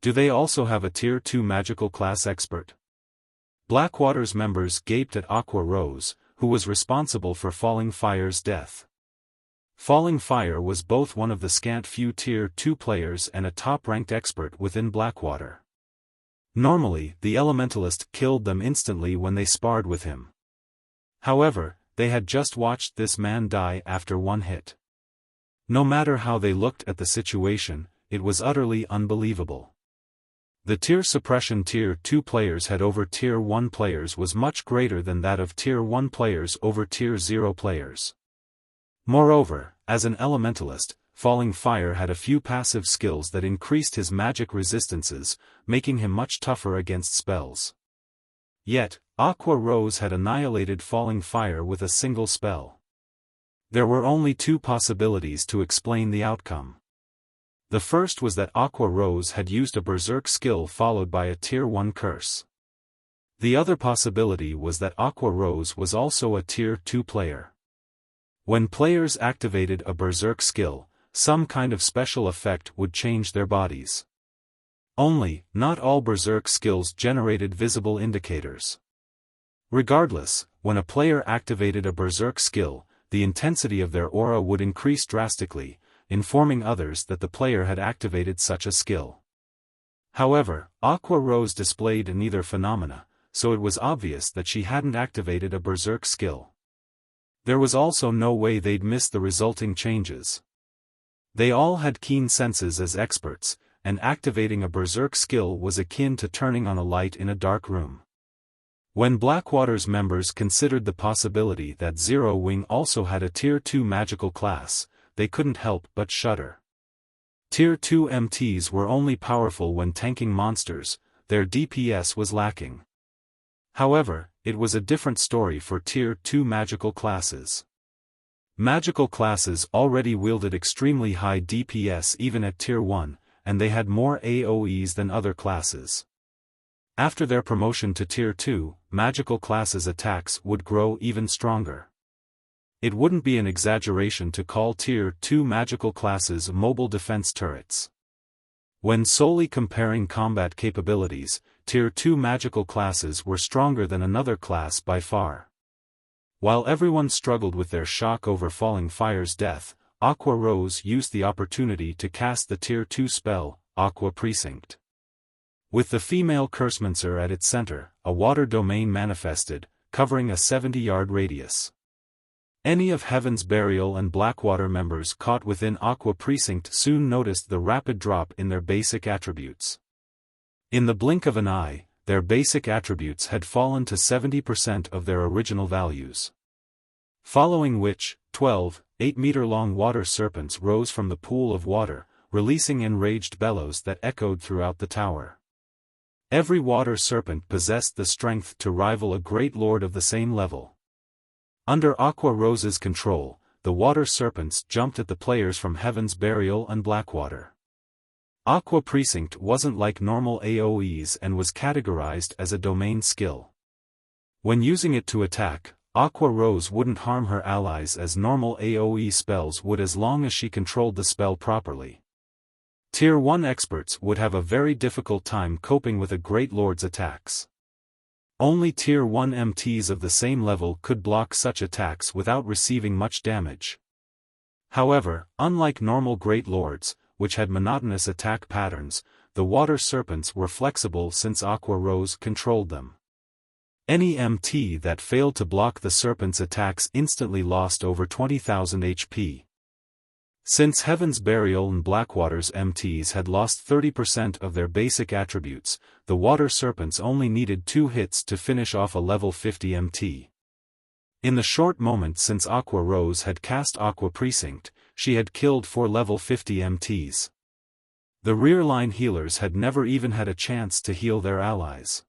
Speaker 1: Do they also have a Tier 2 magical class expert? Blackwater's members gaped at Aqua Rose, who was responsible for Falling Fire's death. Falling Fire was both one of the scant few Tier 2 players and a top-ranked expert within Blackwater. Normally, the Elementalist killed them instantly when they sparred with him. However, they had just watched this man die after one hit. No matter how they looked at the situation, it was utterly unbelievable. The tier suppression Tier 2 players had over Tier 1 players was much greater than that of Tier 1 players over Tier 0 players. Moreover, as an Elementalist, Falling Fire had a few passive skills that increased his magic resistances, making him much tougher against spells. Yet, Aqua Rose had annihilated Falling Fire with a single spell. There were only two possibilities to explain the outcome. The first was that Aqua Rose had used a Berserk skill followed by a Tier 1 curse. The other possibility was that Aqua Rose was also a Tier 2 player. When players activated a Berserk skill, some kind of special effect would change their bodies. Only, not all Berserk skills generated visible indicators. Regardless, when a player activated a Berserk skill, the intensity of their aura would increase drastically, informing others that the player had activated such a skill. However, Aqua Rose displayed neither phenomena, so it was obvious that she hadn't activated a Berserk skill. There was also no way they'd miss the resulting changes. They all had keen senses as experts, and activating a Berserk skill was akin to turning on a light in a dark room. When Blackwater's members considered the possibility that Zero Wing also had a Tier 2 magical class, they couldn't help but shudder. Tier 2 MTs were only powerful when tanking monsters, their DPS was lacking. However, it was a different story for Tier 2 magical classes. Magical classes already wielded extremely high DPS even at Tier 1, and they had more AoEs than other classes. After their promotion to Tier 2, magical classes' attacks would grow even stronger. It wouldn't be an exaggeration to call Tier 2 magical classes mobile defense turrets. When solely comparing combat capabilities, Tier 2 magical classes were stronger than another class by far. While everyone struggled with their shock over Falling Fire's death, Aqua Rose used the opportunity to cast the Tier 2 spell, Aqua Precinct. With the female Cursemancer at its center, a water domain manifested, covering a 70-yard radius. Any of Heaven's Burial and Blackwater members caught within Aqua Precinct soon noticed the rapid drop in their basic attributes. In the blink of an eye, their basic attributes had fallen to 70% of their original values. Following which, 12, 8-meter-long water serpents rose from the pool of water, releasing enraged bellows that echoed throughout the tower. Every water serpent possessed the strength to rival a great lord of the same level. Under Aqua Rose's control, the water serpents jumped at the players from Heaven's Burial and Blackwater. Aqua Precinct wasn't like normal AoEs and was categorized as a domain skill. When using it to attack, Aqua Rose wouldn't harm her allies as normal AoE spells would as long as she controlled the spell properly. Tier 1 experts would have a very difficult time coping with a Great Lord's attacks. Only Tier 1 MTs of the same level could block such attacks without receiving much damage. However, unlike normal Great Lords, which had monotonous attack patterns, the water serpents were flexible since Aqua Rose controlled them. Any MT that failed to block the serpent's attacks instantly lost over 20,000 HP. Since Heaven's Burial and Blackwater's MTs had lost 30% of their basic attributes, the Water Serpents only needed 2 hits to finish off a level 50 MT. In the short moment since Aqua Rose had cast Aqua Precinct, she had killed 4 level 50 MTs. The rear-line healers had never even had a chance to heal their allies.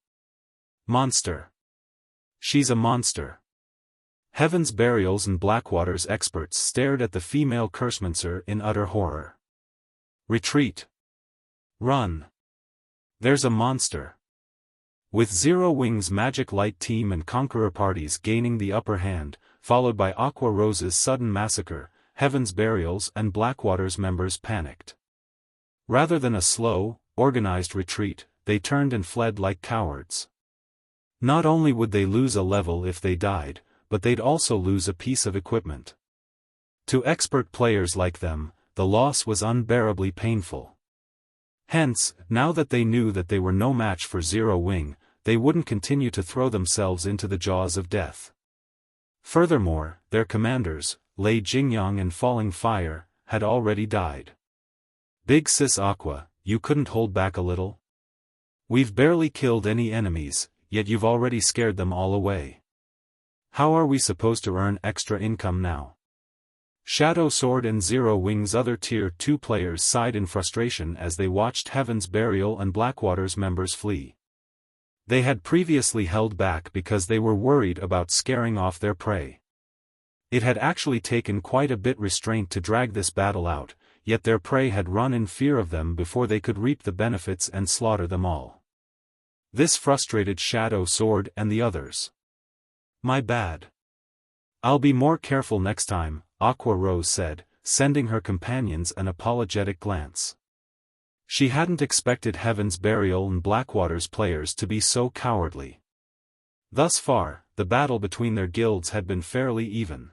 Speaker 1: Monster. She's a monster. Heaven's Burials and Blackwater's experts stared at the female Cursemancer in utter horror. Retreat. Run. There's a monster. With Zero Wing's Magic Light team and Conqueror parties gaining the upper hand, followed by Aqua Rose's sudden massacre, Heaven's Burials and Blackwater's members panicked. Rather than a slow, organized retreat, they turned and fled like cowards. Not only would they lose a level if they died, but they'd also lose a piece of equipment. To expert players like them, the loss was unbearably painful. Hence, now that they knew that they were no match for Zero Wing, they wouldn't continue to throw themselves into the jaws of death. Furthermore, their commanders, Lei Jingyang and Falling Fire, had already died. Big Sis Aqua, you couldn't hold back a little? We've barely killed any enemies, yet you've already scared them all away. How are we supposed to earn extra income now? Shadow Sword and Zero Wing's other Tier 2 players sighed in frustration as they watched Heaven's Burial and Blackwater's members flee. They had previously held back because they were worried about scaring off their prey. It had actually taken quite a bit restraint to drag this battle out, yet their prey had run in fear of them before they could reap the benefits and slaughter them all. This frustrated Shadow Sword and the others. My bad. I'll be more careful next time, Aqua Rose said, sending her companions an apologetic glance. She hadn't expected Heaven's Burial and Blackwater's players to be so cowardly. Thus far, the battle between their guilds had been fairly even.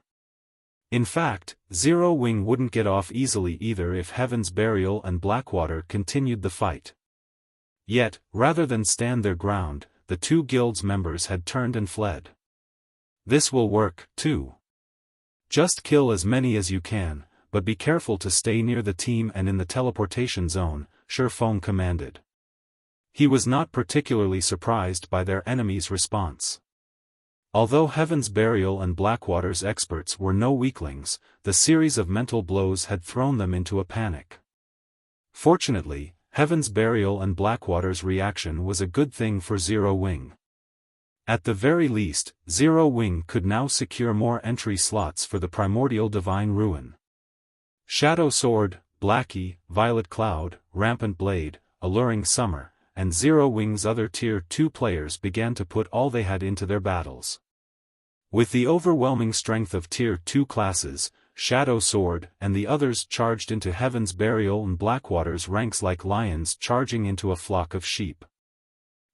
Speaker 1: In fact, Zero Wing wouldn't get off easily either if Heaven's Burial and Blackwater continued the fight. Yet, rather than stand their ground, the two guilds' members had turned and fled. This will work, too. Just kill as many as you can, but be careful to stay near the team and in the teleportation zone, Xiaofan commanded. He was not particularly surprised by their enemy's response. Although Heaven's Burial and Blackwater's experts were no weaklings, the series of mental blows had thrown them into a panic. Fortunately, Heaven's Burial and Blackwater's reaction was a good thing for Zero Wing. At the very least, Zero Wing could now secure more entry slots for the Primordial Divine Ruin. Shadow Sword, Blackie, Violet Cloud, Rampant Blade, Alluring Summer, and Zero Wing's other Tier 2 players began to put all they had into their battles. With the overwhelming strength of Tier 2 classes, Shadow Sword and the others charged into Heaven's Burial and Blackwater's ranks like lions charging into a flock of sheep.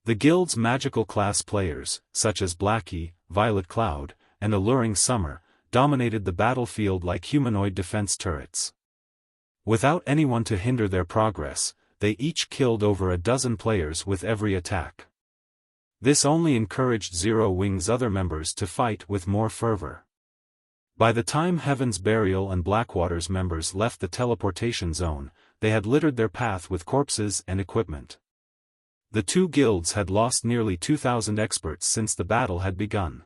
Speaker 1: The guild's magical class players, such as Blackie, Violet Cloud, and Alluring Summer, dominated the battlefield like humanoid defense turrets. Without anyone to hinder their progress, they each killed over a dozen players with every attack. This only encouraged Zero Wing's other members to fight with more fervor. By the time Heaven's Burial and Blackwater's members left the teleportation zone, they had littered their path with corpses and equipment. The two guilds had lost nearly 2,000 experts since the battle had begun.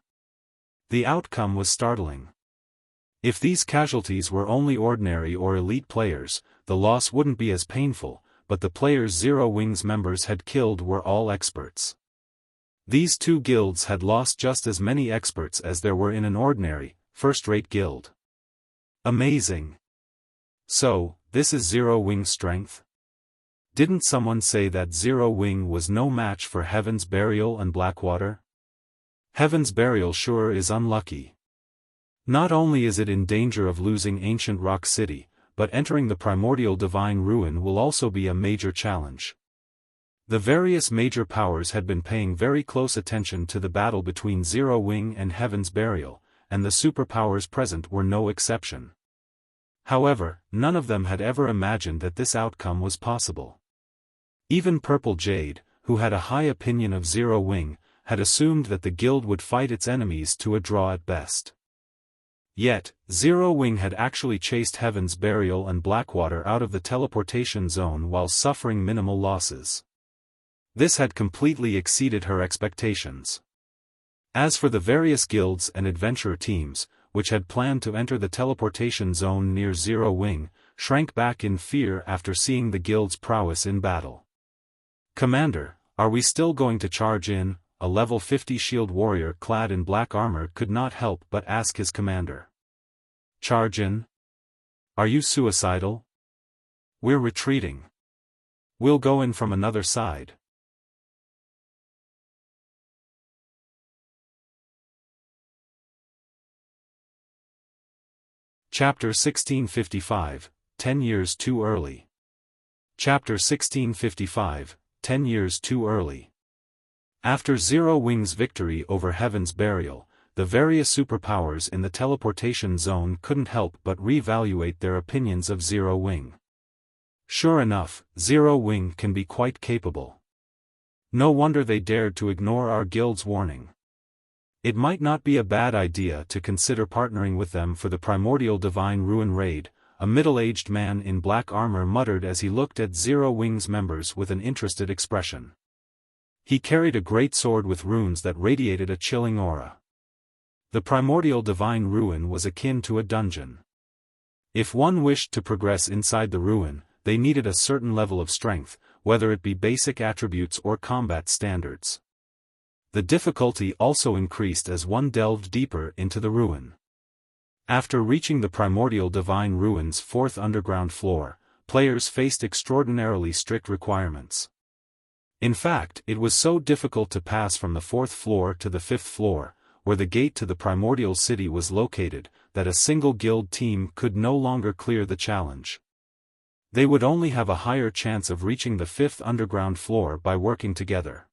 Speaker 1: The outcome was startling. If these casualties were only ordinary or elite players, the loss wouldn't be as painful, but the players Zero Wing's members had killed were all experts. These two guilds had lost just as many experts as there were in an ordinary, first-rate guild. Amazing. So, this is Zero Wing's strength? Didn't someone say that Zero Wing was no match for Heaven's Burial and Blackwater? Heaven's Burial sure is unlucky. Not only is it in danger of losing Ancient Rock City, but entering the Primordial Divine Ruin will also be a major challenge. The various major powers had been paying very close attention to the battle between Zero Wing and Heaven's Burial, and the superpowers present were no exception. However, none of them had ever imagined that this outcome was possible. Even Purple Jade, who had a high opinion of Zero Wing, had assumed that the guild would fight its enemies to a draw at best. Yet, Zero Wing had actually chased Heaven's Burial and Blackwater out of the teleportation zone while suffering minimal losses. This had completely exceeded her expectations. As for the various guilds and adventurer teams, which had planned to enter the teleportation zone near Zero Wing, shrank back in fear after seeing the guild's prowess in battle. "Commander, are we still going to charge in?" A level 50 shield warrior clad in black armor could not help but ask his commander. "Charge in? Are you suicidal? We're retreating. We'll go in from another side." Chapter 1655, 10 Years Too Early. Chapter 1655, 10 Years Too Early. After Zero Wing's victory over Heaven's Burial, the various superpowers in the teleportation zone couldn't help but reevaluate their opinions of Zero Wing. Sure enough, Zero Wing can be quite capable. No wonder they dared to ignore our guild's warning. It might not be a bad idea to consider partnering with them for the Primordial Divine Ruin raid, a middle-aged man in black armor muttered as he looked at Zero Wing's members with an interested expression. He carried a great sword with runes that radiated a chilling aura. The Primordial Divine Ruin was akin to a dungeon. If one wished to progress inside the ruin, they needed a certain level of strength, whether it be basic attributes or combat standards. The difficulty also increased as one delved deeper into the ruin. After reaching the Primordial Divine Ruin's fourth underground floor, players faced extraordinarily strict requirements. In fact, it was so difficult to pass from the fourth floor to the fifth floor, where the gate to the Primordial City was located, that a single guild team could no longer clear the challenge. They would only have a higher chance of reaching the fifth underground floor by working together.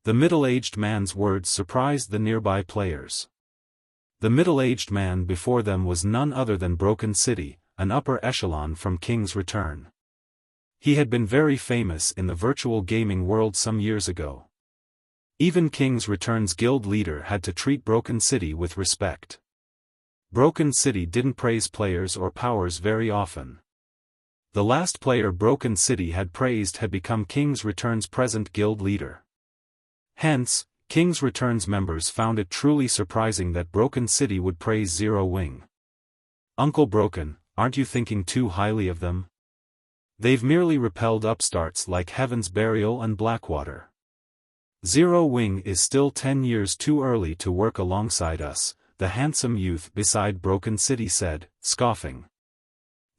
Speaker 1: The middle-aged man's words surprised the nearby players. The middle-aged man before them was none other than Broken City, an upper echelon from King's Return. He had been very famous in the virtual gaming world some years ago. Even King's Return's guild leader had to treat Broken City with respect. Broken City didn't praise players or powers very often. The last player Broken City had praised had become King's Return's present guild leader. Hence, King's Return's members found it truly surprising that Broken City would praise Zero Wing. "Uncle Broken, aren't you thinking too highly of them? They've merely repelled upstarts like Heaven's Burial and Blackwater. Zero Wing is still 10 years too early to work alongside us," the handsome youth beside Broken City said, scoffing.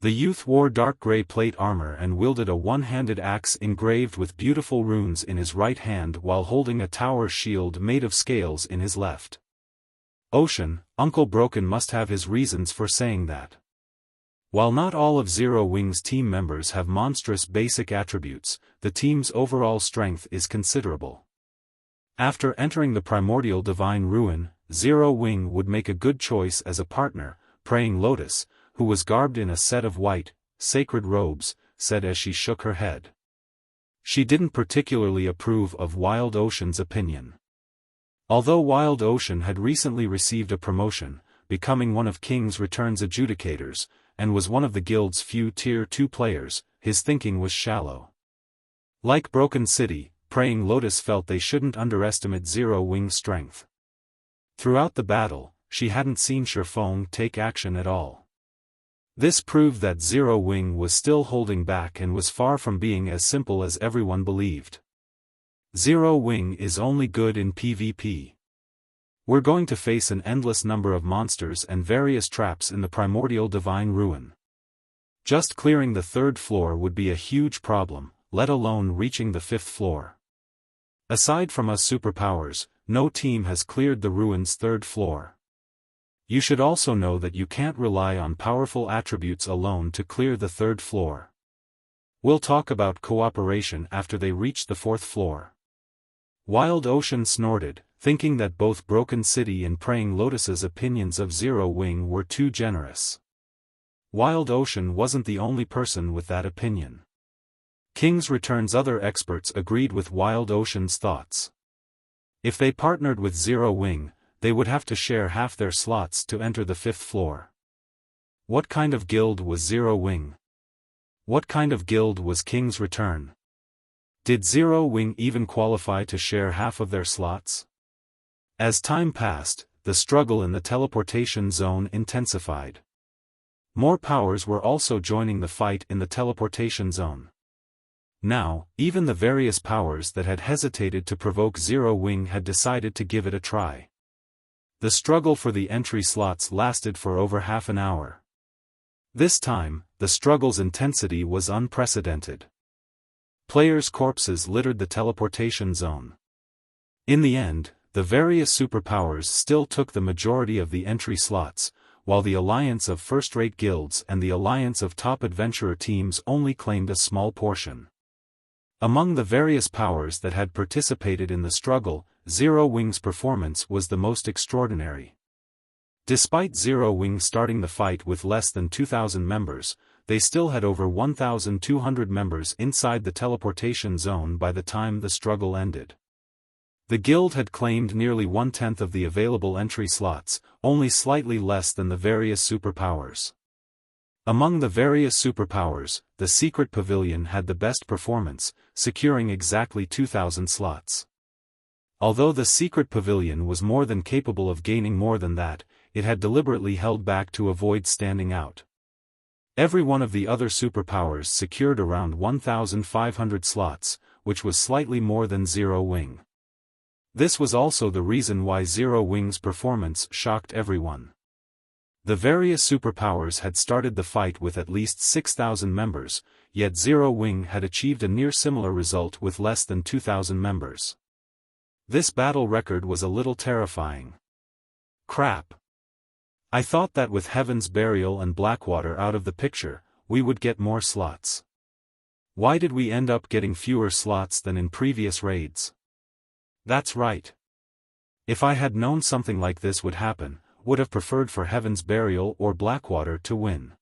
Speaker 1: The youth wore dark gray plate armor and wielded a one-handed axe engraved with beautiful runes in his right hand while holding a tower shield made of scales in his left. Ocean, Uncle Broken must have his reasons for saying that. While not all of Zero Wing's team members have monstrous basic attributes, the team's overall strength is considerable. After entering the Primordial Divine Ruin, Zero Wing would make a good choice as a partner. Praying Lotus, who was garbed in a set of white, sacred robes, said as she shook her head. She didn't particularly approve of Wild Ocean's opinion. Although Wild Ocean had recently received a promotion, becoming one of King's Return's adjudicators, and was one of the guild's few Tier 2 players, his thinking was shallow. Like Broken City, Praying Lotus felt they shouldn't underestimate Zero Wing's strength. Throughout the battle, she hadn't seen Xiaofan take action at all. This proved that Zero Wing was still holding back and was far from being as simple as everyone believed. Zero Wing is only good in PvP. We're going to face an endless number of monsters and various traps in the Primordial Divine Ruin. Just clearing the third floor would be a huge problem, let alone reaching the fifth floor. Aside from us superpowers, no team has cleared the ruin's third floor. You should also know that you can't rely on powerful attributes alone to clear the third floor. We'll talk about cooperation after they reach the fourth floor. Wild Ocean snorted, thinking that both Broken City and Praying Lotus's opinions of Zero Wing were too generous. Wild Ocean wasn't the only person with that opinion. King's Return's other experts agreed with Wild Ocean's thoughts. If they partnered with Zero Wing, they would have to share half their slots to enter the 5th floor. What kind of guild was Zero Wing? What kind of guild was King's Return? Did Zero Wing even qualify to share half of their slots? As time passed, the struggle in the teleportation zone intensified. More powers were also joining the fight in the teleportation zone. Now, even the various powers that had hesitated to provoke Zero Wing had decided to give it a try. The struggle for the entry slots lasted for over half an hour. This time, the struggle's intensity was unprecedented. Players' corpses littered the teleportation zone. In the end, the various superpowers still took the majority of the entry slots, while the alliance of first-rate guilds and the alliance of top adventurer teams only claimed a small portion. Among the various powers that had participated in the struggle, Zero Wing's performance was the most extraordinary. Despite Zero Wing starting the fight with less than 2,000 members, they still had over 1,200 members inside the teleportation zone by the time the struggle ended. The guild had claimed nearly 1/10 of the available entry slots, only slightly less than the various superpowers. Among the various superpowers, the Secret Pavilion had the best performance, securing exactly 2,000 slots. Although the Secret Pavilion was more than capable of gaining more than that, it had deliberately held back to avoid standing out. Every one of the other superpowers secured around 1,500 slots, which was slightly more than Zero Wing. This was also the reason why Zero Wing's performance shocked everyone. The various superpowers had started the fight with at least 6,000 members, yet Zero Wing had achieved a near similar result with less than 2,000 members. This battle record was a little terrifying. Crap. I thought that with Heaven's Burial and Blackwater out of the picture, we would get more slots. Why did we end up getting fewer slots than in previous raids? That's right. If I had known something like this would happen, would have preferred for Heaven's Burial or Blackwater to win.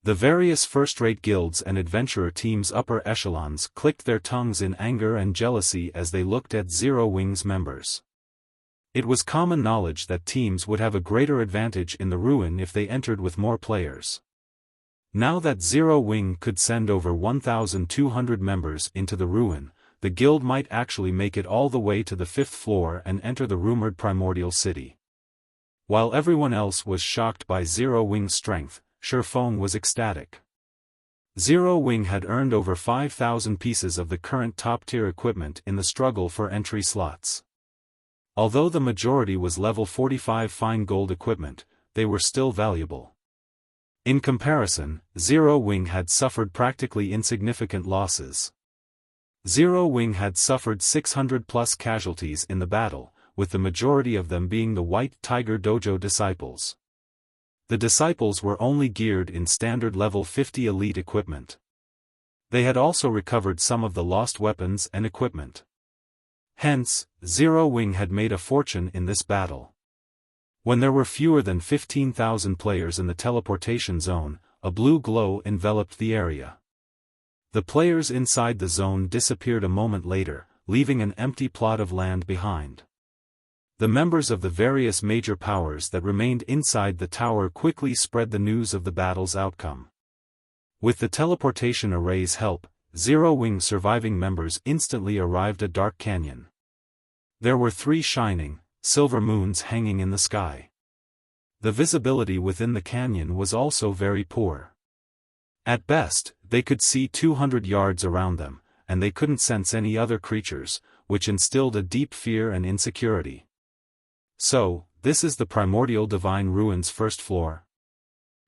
Speaker 1: The various first-rate guilds and adventurer teams' upper echelons clicked their tongues in anger and jealousy as they looked at Zero Wing's members. It was common knowledge that teams would have a greater advantage in the ruin if they entered with more players. Now that Zero Wing could send over 1,200 members into the ruin, the guild might actually make it all the way to the 5th floor and enter the rumored Primordial City. While everyone else was shocked by Zero Wing's strength, Xiaofan was ecstatic. Zero Wing had earned over 5,000 pieces of the current top-tier equipment in the struggle for entry slots. Although the majority was level 45 fine gold equipment, they were still valuable. In comparison, Zero Wing had suffered practically insignificant losses. Zero Wing had suffered 600+ casualties in the battle, with the majority of them being the White Tiger Dojo disciples. The disciples were only geared in standard level 50 elite equipment. They had also recovered some of the lost weapons and equipment. Hence, Zero Wing had made a fortune in this battle. When there were fewer than 15,000 players in the teleportation zone, a blue glow enveloped the area. The players inside the zone disappeared a moment later, leaving an empty plot of land behind. The members of the various major powers that remained inside the tower quickly spread the news of the battle's outcome. With the teleportation array's help, Zero Wing's surviving members instantly arrived at Dark Canyon. There were 3 shining, silver moons hanging in the sky. The visibility within the canyon was also very poor. At best, they could see 200 yards around them, and they couldn't sense any other creatures, which instilled a deep fear and insecurity. So, this is the Primordial Divine Ruins 1st floor?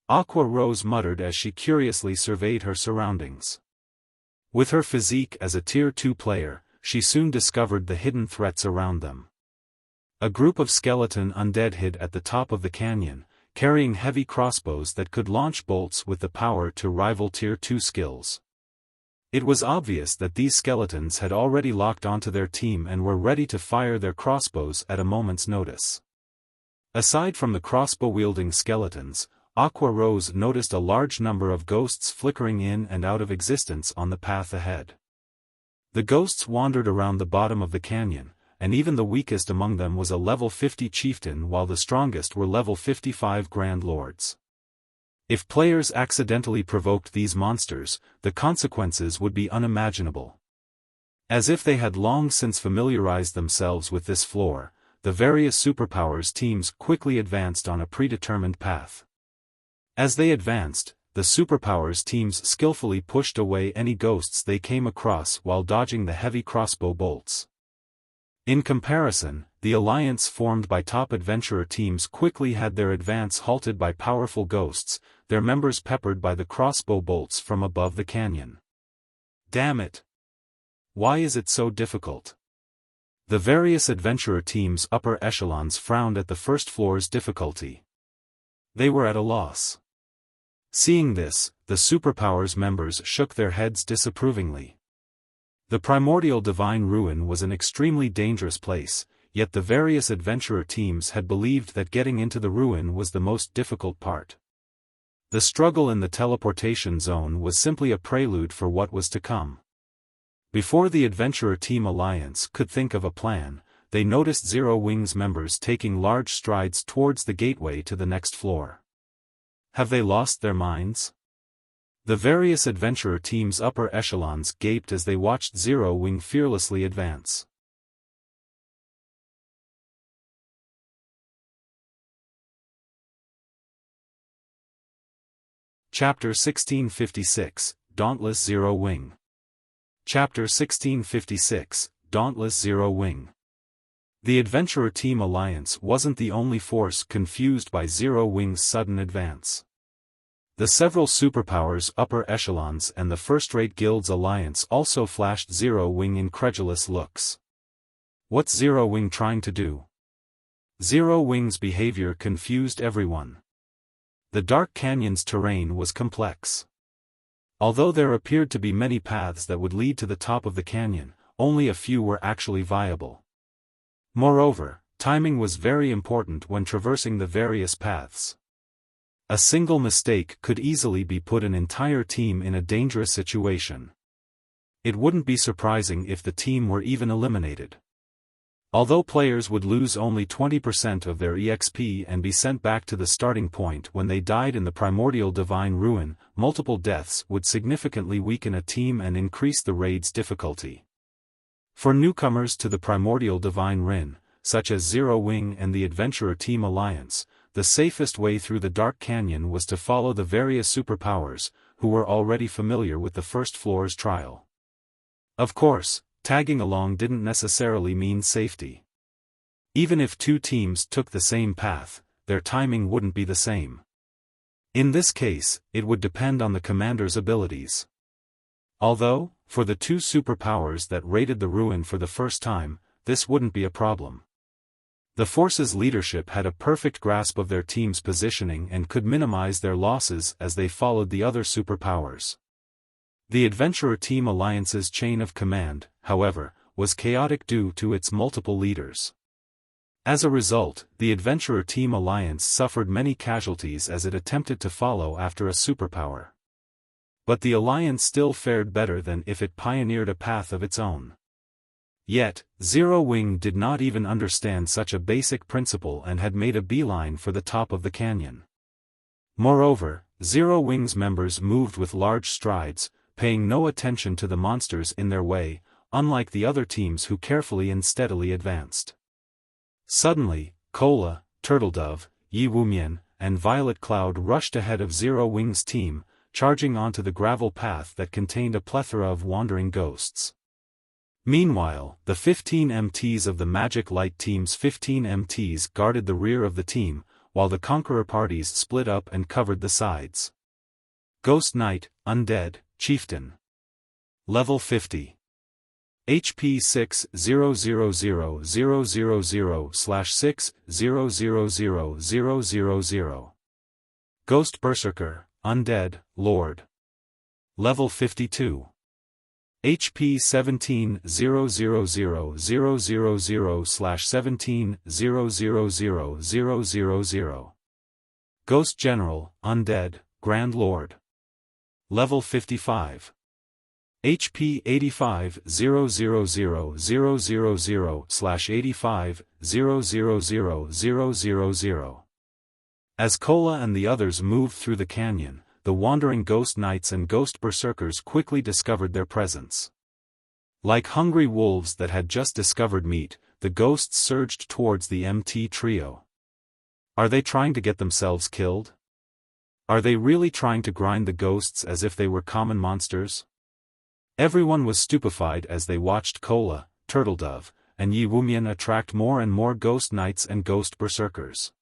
Speaker 1: Aqua Rose muttered as she curiously surveyed her surroundings. With her physique as a Tier 2 player, she soon discovered the hidden threats around them. A group of skeleton undead hid at the top of the canyon, carrying heavy crossbows that could launch bolts with the power to rival Tier 2 skills. It was obvious that these skeletons had already locked onto their team and were ready to fire their crossbows at a moment's notice. Aside from the crossbow-wielding skeletons, Aqua Rose noticed a large number of ghosts flickering in and out of existence on the path ahead. The ghosts wandered around the bottom of the canyon, and even the weakest among them was a level 50 chieftain while the strongest were level 55 Grand Lords. If players accidentally provoked these monsters, the consequences would be unimaginable. As if they had long since familiarized themselves with this floor, the various superpowers teams quickly advanced on a predetermined path. As they advanced, the superpowers teams skillfully pushed away any ghosts they came across while dodging the heavy crossbow bolts. In comparison, the alliance formed by top adventurer teams quickly had their advance halted by powerful ghosts, their members peppered by the crossbow bolts from above the canyon. Damn it! Why is it so difficult? The various adventurer teams' upper echelons frowned at the first floor's difficulty. They were at a loss. Seeing this, the superpowers members shook their heads disapprovingly. The Primordial Divine Ruin was an extremely dangerous place, yet the various adventurer teams had believed that getting into the ruin was the most difficult part. The struggle in the teleportation zone was simply a prelude for what was to come. Before the Adventurer Team Alliance could think of a plan, they noticed Zero Wing's members taking large strides towards the gateway to the next floor. Have they lost their minds? The various adventurer teams' upper echelons gaped as they watched Zero Wing fearlessly advance. Chapter 1656, Dauntless Zero Wing. Chapter 1656, Dauntless Zero Wing. The Adventurer Team Alliance wasn't the only force confused by Zero Wing's sudden advance. The several superpowers upper echelons and the first-rate guilds alliance also flashed Zero Wing incredulous looks. What's Zero Wing trying to do? Zero Wing's behavior confused everyone. The Dark Canyon's terrain was complex. Although there appeared to be many paths that would lead to the top of the canyon, only a few were actually viable. Moreover, timing was very important when traversing the various paths. A single mistake could easily put an entire team in a dangerous situation. It wouldn't be surprising if the team were even eliminated. Although players would lose only 20% of their EXP and be sent back to the starting point when they died in the Primordial Divine Ruin, multiple deaths would significantly weaken a team and increase the raid's difficulty. For newcomers to the Primordial Divine Ruin, such as Zero Wing and the Adventurer Team Alliance, the safest way through the Dark Canyon was to follow the various superpowers, who were already familiar with the first floor's trial. Of course, tagging along didn't necessarily mean safety. Even if two teams took the same path, their timing wouldn't be the same. In this case, it would depend on the commander's abilities. Although, for the two superpowers that raided the ruin for the first time, this wouldn't be a problem. The force's leadership had a perfect grasp of their team's positioning and could minimize their losses as they followed the other superpowers. The Adventurer Team Alliance's chain of command, however, was chaotic due to its multiple leaders. As a result, the Adventurer Team Alliance suffered many casualties as it attempted to follow after a superpower. But the Alliance still fared better than if it pioneered a path of its own. Yet, Zero Wing did not even understand such a basic principle and had made a beeline for the top of the canyon. Moreover, Zero Wing's members moved with large strides, paying no attention to the monsters in their way, unlike the other teams who carefully and steadily advanced. Suddenly, Cola, Turtledove, Yi Wumian, and Violet Cloud rushed ahead of Zero Wing's team, charging onto the gravel path that contained a plethora of wandering ghosts. Meanwhile, the 15 MTs of the Magic Light Team's 15 MTs guarded the rear of the team, while the Conqueror parties split up and covered the sides. Ghost Knight, Undead, Chieftain. Level 50. HP 600000/60000000. Ghost Berserker, Undead, Lord. Level 52. HP 17/0000/17/000000. Ghost General, Undead, Grand Lord. Level 55. HP 85000000/85000000. As Kola and the others moved through the canyon, the wandering ghost knights and ghost berserkers quickly discovered their presence. Like hungry wolves that had just discovered meat, the ghosts surged towards the MT trio. Are they trying to get themselves killed? Are they really trying to grind the ghosts as if they were common monsters? Everyone was stupefied as they watched Kola, Turtledove, and Yi Wumian attract more and more ghost knights and ghost berserkers.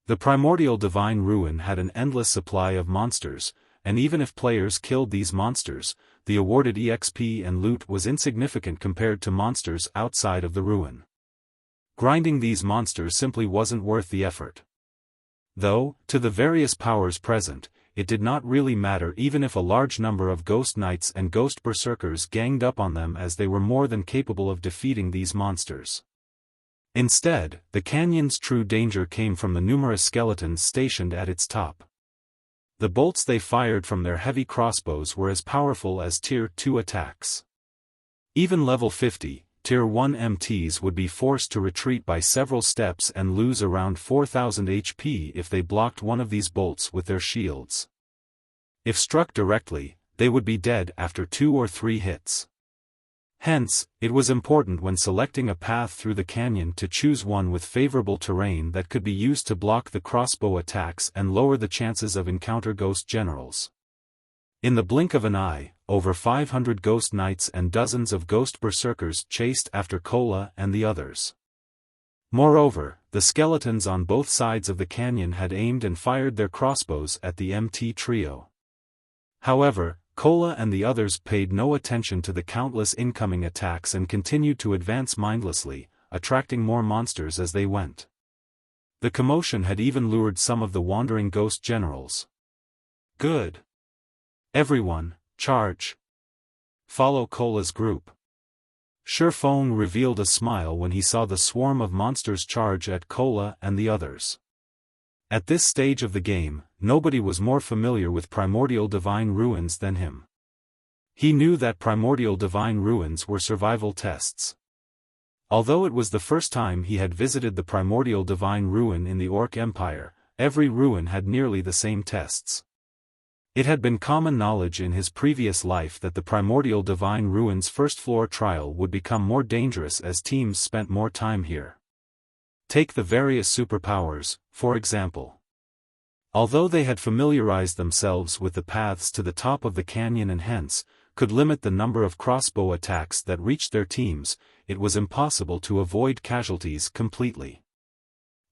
Speaker 1: The Primordial Divine Ruin had an endless supply of monsters, and even if players killed these monsters, the awarded EXP and loot was insignificant compared to monsters outside of the ruin. Grinding these monsters simply wasn't worth the effort. Though, to the various powers present, it did not really matter even if a large number of ghost knights and ghost berserkers ganged up on them, as they were more than capable of defeating these monsters. Instead, the canyon's true danger came from the numerous skeletons stationed at its top. The bolts they fired from their heavy crossbows were as powerful as Tier 2 attacks. Even level 50, Tier 1 MTs would be forced to retreat by several steps and lose around 4000 HP if they blocked one of these bolts with their shields. If struck directly, they would be dead after 2 or 3 hits. Hence, it was important when selecting a path through the canyon to choose one with favorable terrain that could be used to block the crossbow attacks and lower the chances of encounter ghost generals. In the blink of an eye, over 500 ghost knights and dozens of ghost berserkers chased after Kola and the others. Moreover, the skeletons on both sides of the canyon had aimed and fired their crossbows at the MT trio. However, Kola and the others paid no attention to the countless incoming attacks and continued to advance mindlessly, attracting more monsters as they went. The commotion had even lured some of the wandering ghost generals. Good. Everyone, charge. Follow Kola's group. Xiaofan revealed a smile when he saw the swarm of monsters charge at Kola and the others. At this stage of the game, nobody was more familiar with Primordial Divine Ruins than him. He knew that Primordial Divine Ruins were survival tests. Although it was the first time he had visited the Primordial Divine Ruin in the Orc Empire, every ruin had nearly the same tests. It had been common knowledge in his previous life that the Primordial Divine Ruins first-floor trial would become more dangerous as teams spent more time here. Take the various superpowers, for example. Although they had familiarized themselves with the paths to the top of the canyon and hence, could limit the number of crossbow attacks that reached their teams, it was impossible to avoid casualties completely.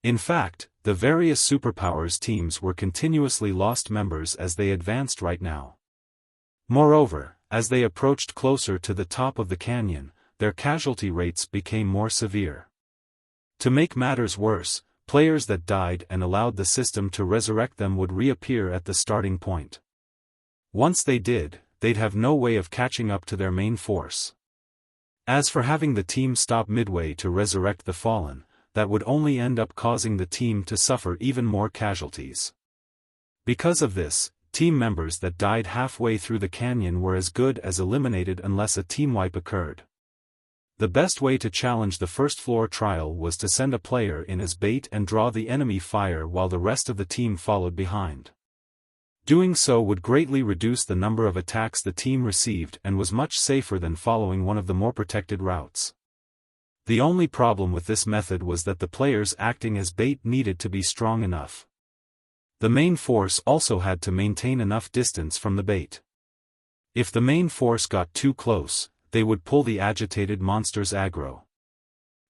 Speaker 1: In fact, the various superpowers teams were continuously lost members as they advanced right now. Moreover, as they approached closer to the top of the canyon, their casualty rates became more severe. To make matters worse, players that died and allowed the system to resurrect them would reappear at the starting point. Once they did, they'd have no way of catching up to their main force. As for having the team stop midway to resurrect the fallen, that would only end up causing the team to suffer even more casualties. Because of this, team members that died halfway through the canyon were as good as eliminated unless a team wipe occurred. The best way to challenge the first-floor trial was to send a player in as bait and draw the enemy fire while the rest of the team followed behind. Doing so would greatly reduce the number of attacks the team received and was much safer than following one of the more protected routes. The only problem with this method was that the players acting as bait needed to be strong enough. The main force also had to maintain enough distance from the bait. If the main force got too close, they would pull the agitated monsters aggro.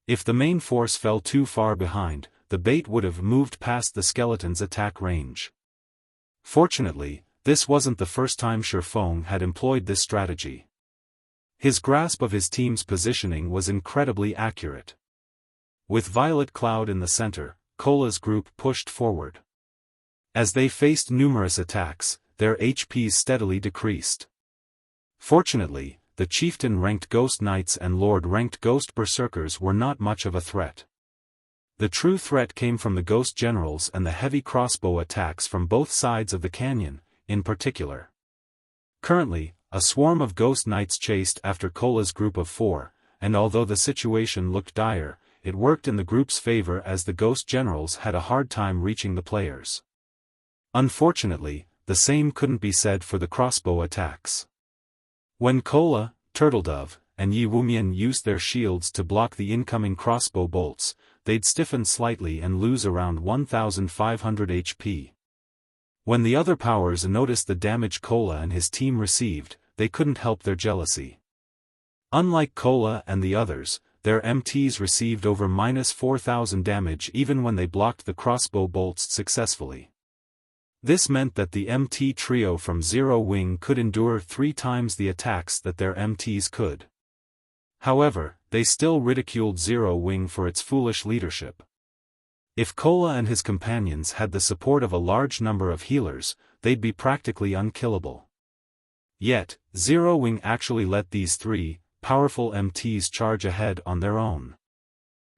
Speaker 1: If the main force fell too far behind, the bait would have moved past the skeleton's attack range. Fortunately, this wasn't the first time Xiaofan had employed this strategy. His grasp of his team's positioning was incredibly accurate. With Violet Cloud in the center, Kola's group pushed forward. As they faced numerous attacks, their HPs steadily decreased. Fortunately, the chieftain-ranked ghost knights and lord-ranked ghost berserkers were not much of a threat. The true threat came from the ghost generals and the heavy crossbow attacks from both sides of the canyon, in particular. Currently, a swarm of ghost knights chased after Cola's group of 4, and although the situation looked dire, it worked in the group's favor as the ghost generals had a hard time reaching the players. Unfortunately, the same couldn't be said for the crossbow attacks. When Cola, Turtledove, and Yi Wumian used their shields to block the incoming crossbow bolts, they'd stiffen slightly and lose around 1,500 HP. When the other powers noticed the damage Cola and his team received, they couldn't help their jealousy. Unlike Cola and the others, their MTs received over -4,000 damage even when they blocked the crossbow bolts successfully. This meant that the MT trio from Zero Wing could endure 3 times the attacks that their MTs could. However, they still ridiculed Zero Wing for its foolish leadership. If Cola and his companions had the support of a large number of healers, they'd be practically unkillable. Yet, Zero Wing actually let these 3 powerful MTs charge ahead on their own.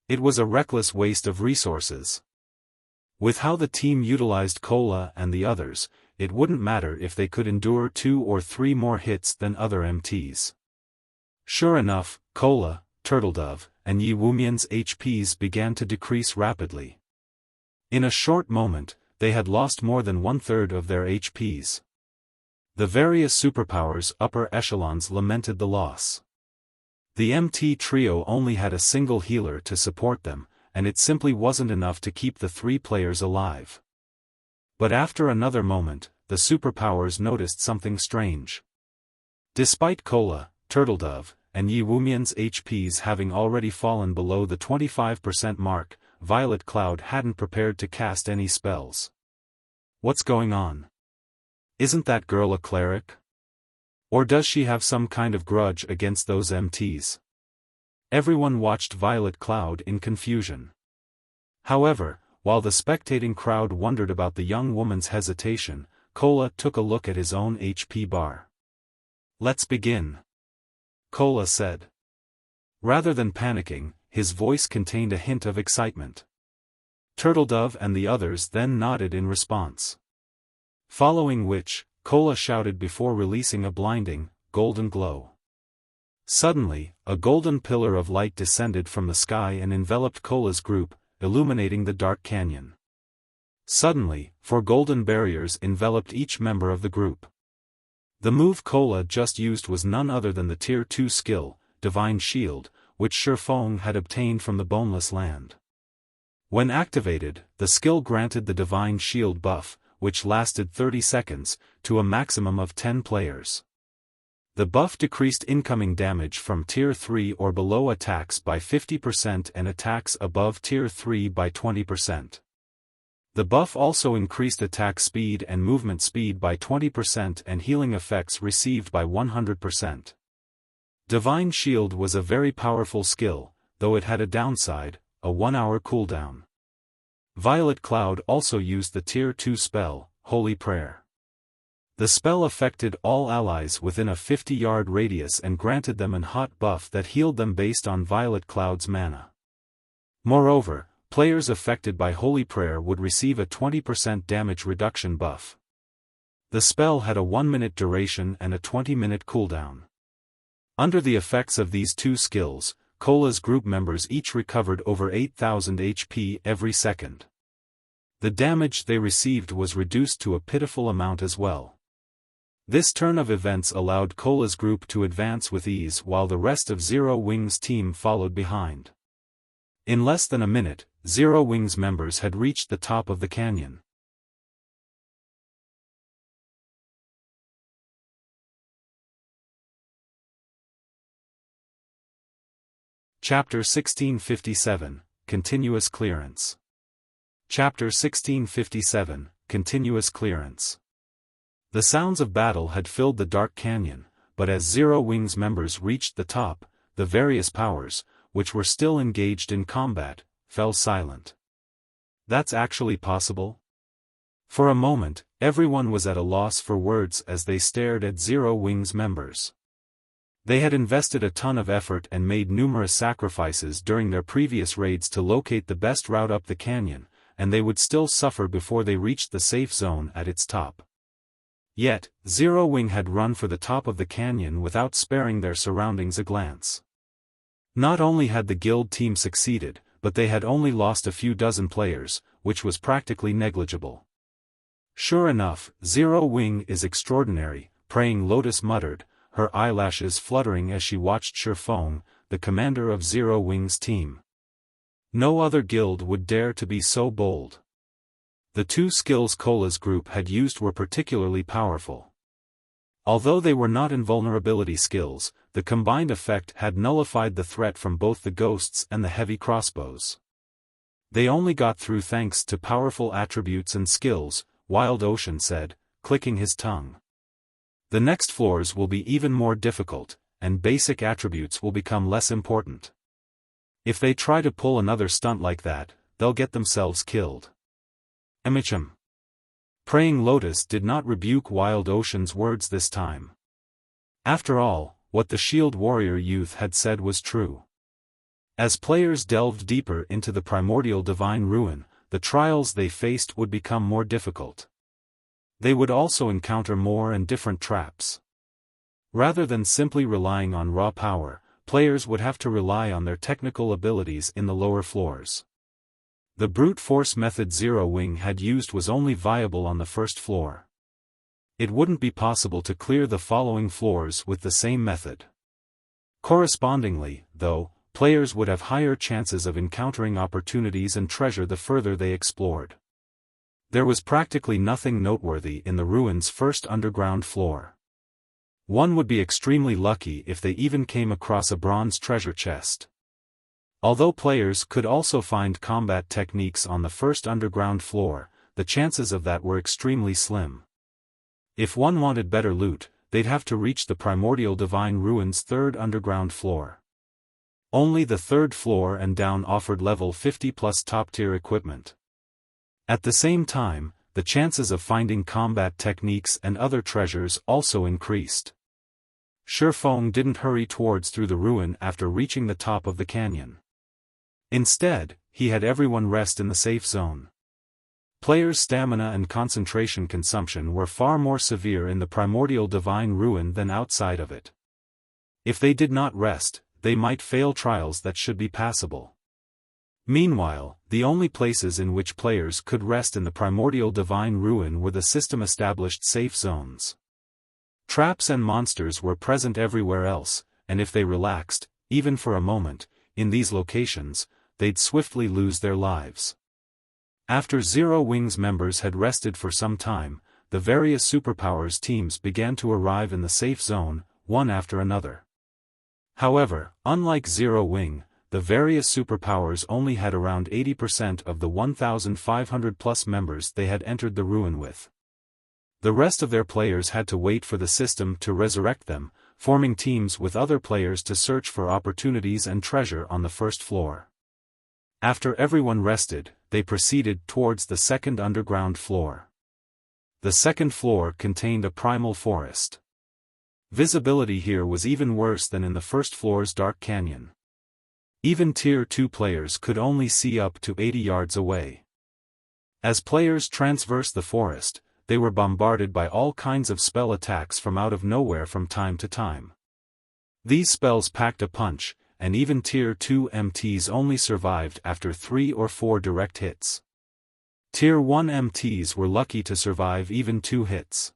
Speaker 1: It was a reckless waste of resources. With how the team utilized Cola and the others, it wouldn't matter if they could endure 2 or 3 more hits than other MTs. Sure enough, Cola, Turtledove, and Yi Wumian's HPs began to decrease rapidly. In a short moment, they had lost more than 1/3 of their HPs. The various superpowers' upper echelons lamented the loss. The MT trio only had a single healer to support them, and it simply wasn't enough to keep the 3 players alive. But after another moment, the superpowers noticed something strange. Despite Cola, Turtledove, and Yi Wumian's HPs having already fallen below the 25% mark, Violet Cloud hadn't prepared to cast any spells. What's going on? Isn't that girl a cleric? Or does she have some kind of grudge against those MTs? Everyone watched Violet Cloud in confusion. However, while the spectating crowd wondered about the young woman's hesitation, Cola took a look at his own HP bar. "Let's begin," Cola said. Rather than panicking, his voice contained a hint of excitement. Turtledove and the others then nodded in response. Following which, Cola shouted before releasing a blinding, golden glow. Suddenly, a golden pillar of light descended from the sky and enveloped Cola's group, illuminating the dark canyon. Suddenly, 4 golden barriers enveloped each member of the group. The move Cola just used was none other than the Tier 2 skill, Divine Shield, which Xiaofan had obtained from the Boneless Land. When activated, the skill granted the Divine Shield buff, which lasted 30 seconds, to a maximum of 10 players. The buff decreased incoming damage from Tier 3 or below attacks by 50% and attacks above Tier 3 by 20%. The buff also increased attack speed and movement speed by 20% and healing effects received by 100%. Divine Shield was a very powerful skill, though it had a downside, a 1-hour cooldown. Violet Cloud also used the Tier 2 spell, Holy Prayer. The spell affected all allies within a 50-yard radius and granted them an hot buff that healed them based on Violet Cloud's mana. Moreover, players affected by Holy Prayer would receive a 20% damage reduction buff. The spell had a 1-minute duration and a 20-minute cooldown. Under the effects of these 2 skills, Cola's group members each recovered over 8,000 HP every second. The damage they received was reduced to a pitiful amount as well. This turn of events allowed Cola's group to advance with ease while the rest of Zero Wing's team followed behind. In less than a minute, Zero Wing's members had reached the top of the canyon. Chapter 1657, Continuous Clearance. Chapter 1657, Continuous Clearance. The sounds of battle had filled the dark canyon, but as Zero Wing's members reached the top, the various powers, which were still engaged in combat, fell silent. That's actually possible? For a moment, everyone was at a loss for words as they stared at Zero Wing's members. They had invested a ton of effort and made numerous sacrifices during their previous raids to locate the best route up the canyon, and they would still suffer before they reached the safe zone at its top. Yet, Zero Wing had run for the top of the canyon without sparing their surroundings a glance. Not only had the guild team succeeded, but they had only lost a few dozen players, which was practically negligible. Sure enough, Zero Wing is extraordinary, Praying Lotus muttered, her eyelashes fluttering as she watched Xiaofan, the commander of Zero Wing's team. No other guild would dare to be so bold. The two skills Cola's group had used were particularly powerful. Although they were not invulnerability skills, the combined effect had nullified the threat from both the ghosts and the heavy crossbows. They only got through thanks to powerful attributes and skills, Wild Ocean said, clicking his tongue. The next floors will be even more difficult, and basic attributes will become less important. If they try to pull another stunt like that, they'll get themselves killed. Emicham. Praying Lotus did not rebuke Wild Ocean's words this time. After all, what the Shield Warrior youth had said was true. As players delved deeper into the Primordial Divine Ruin, the trials they faced would become more difficult. They would also encounter more and different traps. Rather than simply relying on raw power, players would have to rely on their technical abilities in the lower floors. The brute force method Zero Wing had used was only viable on the first floor. It wouldn't be possible to clear the following floors with the same method. Correspondingly, though, players would have higher chances of encountering opportunities and treasure the further they explored. There was practically nothing noteworthy in the ruins' first underground floor. One would be extremely lucky if they even came across a bronze treasure chest. Although players could also find combat techniques on the first underground floor, the chances of that were extremely slim. If one wanted better loot, they'd have to reach the Primordial Divine Ruins' third underground floor. Only the third floor and down offered level 50 plus top-tier equipment. At the same time, the chances of finding combat techniques and other treasures also increased. Xiaofan didn't hurry towards through the ruin after reaching the top of the canyon. Instead, he had everyone rest in the safe zone. Players' stamina and concentration consumption were far more severe in the Primordial Divine Ruin than outside of it. If they did not rest, they might fail trials that should be passable. Meanwhile, the only places in which players could rest in the Primordial Divine Ruin were the system-established safe zones. Traps and monsters were present everywhere else, and if they relaxed, even for a moment, in these locations, they'd swiftly lose their lives. After Zero Wing's members had rested for some time, the various superpowers teams began to arrive in the safe zone, one after another. However, unlike Zero Wing, the various superpowers only had around 80% of the 1,500-plus members they had entered the ruin with. The rest of their players had to wait for the system to resurrect them, forming teams with other players to search for opportunities and treasure on the first floor. After everyone rested, they proceeded towards the second underground floor. The second floor contained a primal forest. Visibility here was even worse than in the first floor's dark canyon. Even Tier 2 players could only see up to 80 yards away. As players traversed the forest, they were bombarded by all kinds of spell attacks from out of nowhere from time to time. These spells packed a punch, and even Tier 2 MTs only survived after 3 or 4 direct hits. Tier 1 MTs were lucky to survive even 2 hits.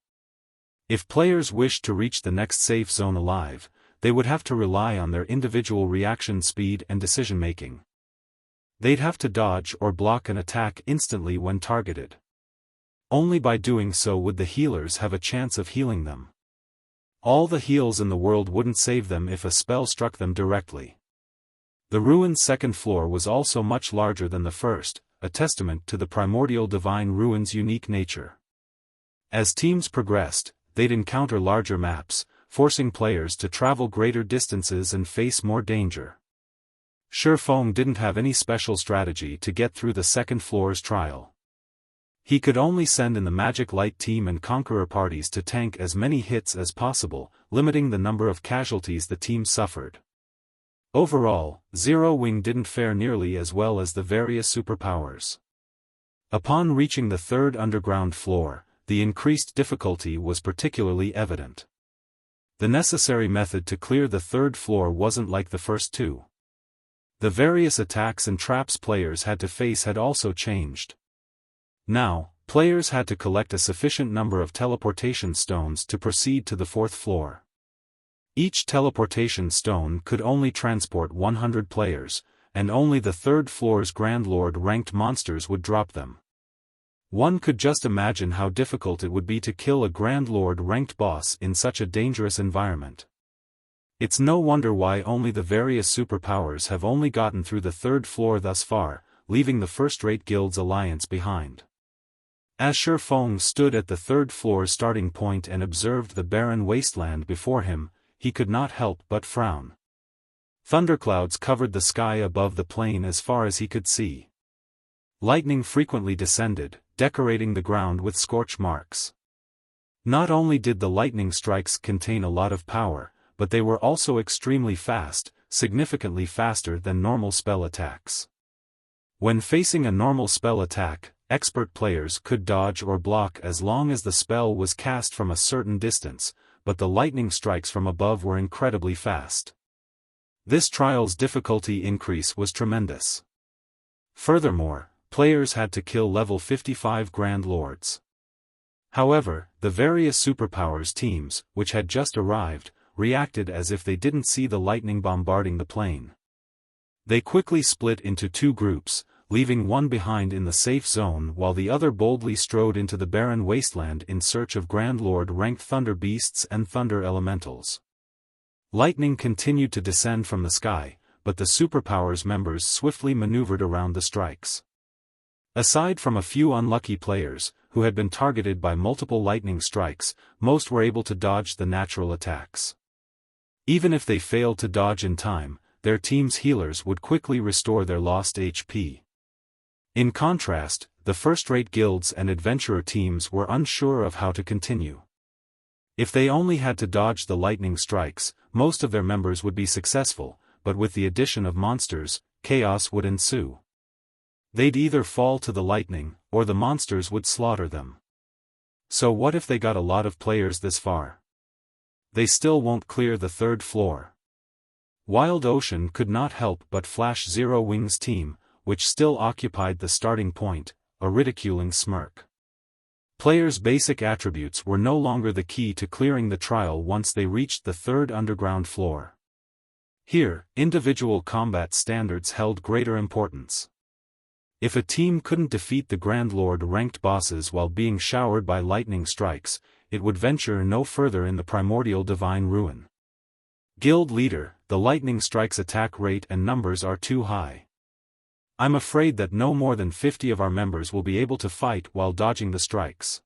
Speaker 1: If players wished to reach the next safe zone alive, they would have to rely on their individual reaction speed and decision-making. They'd have to dodge or block an attack instantly when targeted. Only by doing so would the healers have a chance of healing them. All the heals in the world wouldn't save them if a spell struck them directly. The ruin's second floor was also much larger than the first, a testament to the Primordial Divine Ruin's unique nature. As teams progressed, they'd encounter larger maps, forcing players to travel greater distances and face more danger. Xiaofan didn't have any special strategy to get through the second floor's trial. He could only send in the Magic Light team and Conqueror parties to tank as many hits as possible, limiting the number of casualties the team suffered. Overall, Zero Wing didn't fare nearly as well as the various superpowers. Upon reaching the third underground floor, the increased difficulty was particularly evident. The necessary method to clear the third floor wasn't like the first two. The various attacks and traps players had to face had also changed. Now, players had to collect a sufficient number of teleportation stones to proceed to the fourth floor. Each teleportation stone could only transport 100 players, and only the third floor's Grand Lord ranked monsters would drop them. One could just imagine how difficult it would be to kill a Grand Lord ranked boss in such a dangerous environment. It's no wonder why only the various superpowers have only gotten through the third floor thus far, leaving the first-rate guild's alliance behind. As Xiaofan stood at the third floor's starting point and observed the barren wasteland before him, he could not help but frown. Thunderclouds covered the sky above the plain as far as he could see. Lightning frequently descended, decorating the ground with scorch marks. Not only did the lightning strikes contain a lot of power, but they were also extremely fast, significantly faster than normal spell attacks. When facing a normal spell attack, expert players could dodge or block as long as the spell was cast from a certain distance, but the lightning strikes from above were incredibly fast. This trial's difficulty increase was tremendous. Furthermore, players had to kill level 55 Grand Lords. However, the various superpowers teams, which had just arrived, reacted as if they didn't see the lightning bombarding the plane. They quickly split into two groups, leaving one behind in the safe zone while the other boldly strode into the barren wasteland in search of Grand Lord-ranked thunder beasts and thunder elementals. Lightning continued to descend from the sky, but the superpowers members swiftly maneuvered around the strikes. Aside from a few unlucky players, who had been targeted by multiple lightning strikes, most were able to dodge the natural attacks. Even if they failed to dodge in time, their team's healers would quickly restore their lost HP. In contrast, the first-rate guilds and adventurer teams were unsure of how to continue. If they only had to dodge the lightning strikes, most of their members would be successful, but with the addition of monsters, chaos would ensue. They'd either fall to the lightning, or the monsters would slaughter them. So what if they got a lot of players this far? They still won't clear the third floor. Wild Ocean could not help but flash Zero Wing's team, which still occupied the starting point, a ridiculing smirk. Players' basic attributes were no longer the key to clearing the trial once they reached the third underground floor. Here, individual combat standards held greater importance. If a team couldn't defeat the Grand Lord-ranked bosses while being showered by lightning strikes, it would venture no further in the Primordial Divine Ruin. Guild Leader, the lightning strikes attack rate and numbers are too high. I'm afraid that no more than 50 of our members will be able to fight while dodging the strikes.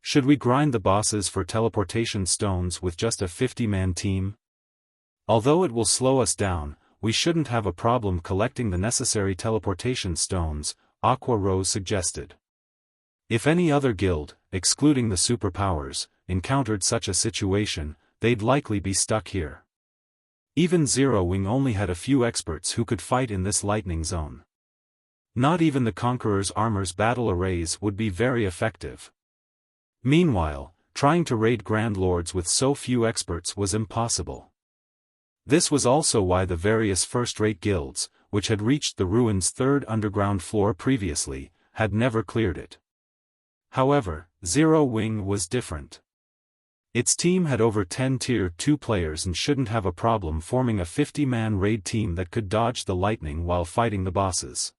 Speaker 1: Should we grind the bosses for teleportation stones with just a 50-man team? Although it will slow us down, we shouldn't have a problem collecting the necessary teleportation stones, Aqua Rose suggested. If any other guild, excluding the superpowers, encountered such a situation, they'd likely be stuck here. Even Zero Wing only had a few experts who could fight in this lightning zone. Not even the Conqueror's armor's battle arrays would be very effective. Meanwhile, trying to raid Grand Lords with so few experts was impossible. This was also why the various first-rate guilds, which had reached the ruin's third underground floor previously, had never cleared it. However, Zero Wing was different. Its team had over 10 Tier 2 players and shouldn't have a problem forming a 50-man raid team that could dodge the lightning while fighting the bosses.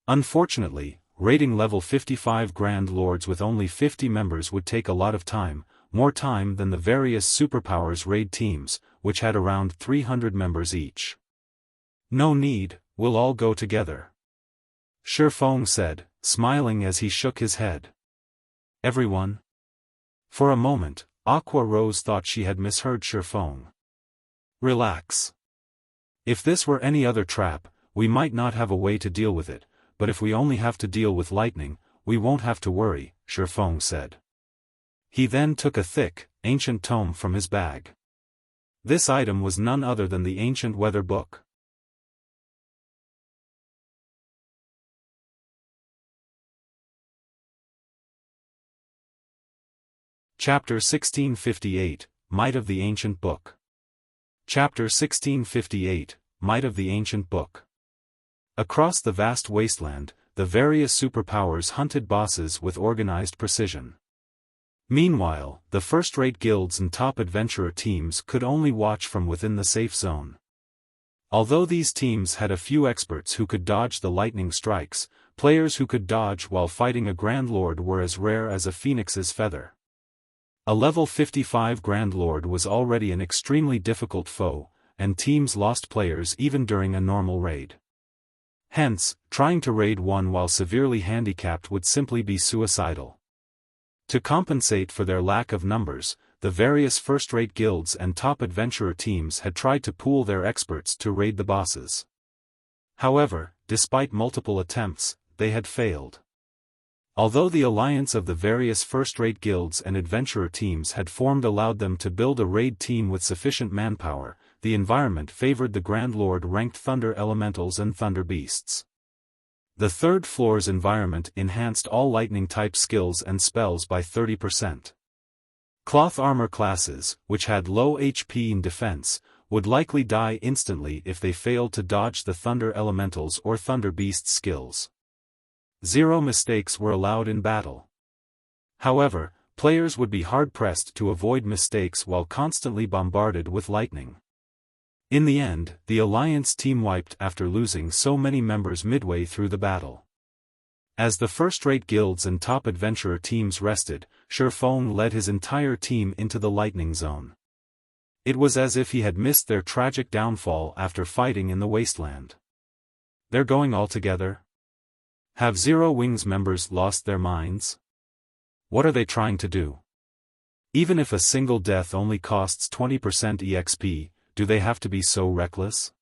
Speaker 1: Unfortunately, raiding level 55 Grand Lords with only 50 members would take a lot of time, more time than the various superpowers raid teams, which had around 300 members each. No need, we'll all go together. Xiaofan said, smiling as he shook his head. Everyone? For a moment, Aqua Rose thought she had misheard Xiaofan. Relax. If this were any other trap, we might not have a way to deal with it, but if we only have to deal with lightning, we won't have to worry, Xiaofan said. He then took a thick, ancient tome from his bag. This item was none other than the ancient weather book. Chapter 1658, Might of the Ancient Book. Chapter 1658, Might of the Ancient Book. Across the vast wasteland, the various superpowers hunted bosses with organized precision. Meanwhile, the first-rate guilds and top adventurer teams could only watch from within the safe zone. Although these teams had a few experts who could dodge the lightning strikes, players who could dodge while fighting a Grand Lord were as rare as a phoenix's feather. A level 55 Grand Lord was already an extremely difficult foe, and teams lost players even during a normal raid. Hence, trying to raid one while severely handicapped would simply be suicidal. To compensate for their lack of numbers, the various first-rate guilds and top adventurer teams had tried to pool their experts to raid the bosses. However, despite multiple attempts, they had failed. Although the alliance of the various first-rate guilds and adventurer teams had formed allowed them to build a raid team with sufficient manpower, the environment favored the Grand Lord ranked Thunder Elementals and Thunder Beasts. The third floor's environment enhanced all lightning-type skills and spells by 30%. Cloth armor classes, which had low HP and defense, would likely die instantly if they failed to dodge the Thunder Elementals or Thunder Beasts skills. 0 mistakes were allowed in battle. However, players would be hard-pressed to avoid mistakes while constantly bombarded with lightning. In the end, the Alliance team wiped after losing so many members midway through the battle. As the first-rate guilds and top adventurer teams rested, Xiaofan led his entire team into the lightning zone. It was as if he had missed their tragic downfall after fighting in the wasteland. They're going all together? Have Zero Wings members lost their minds? What are they trying to do? Even if a single death only costs 20% EXP, do they have to be so reckless?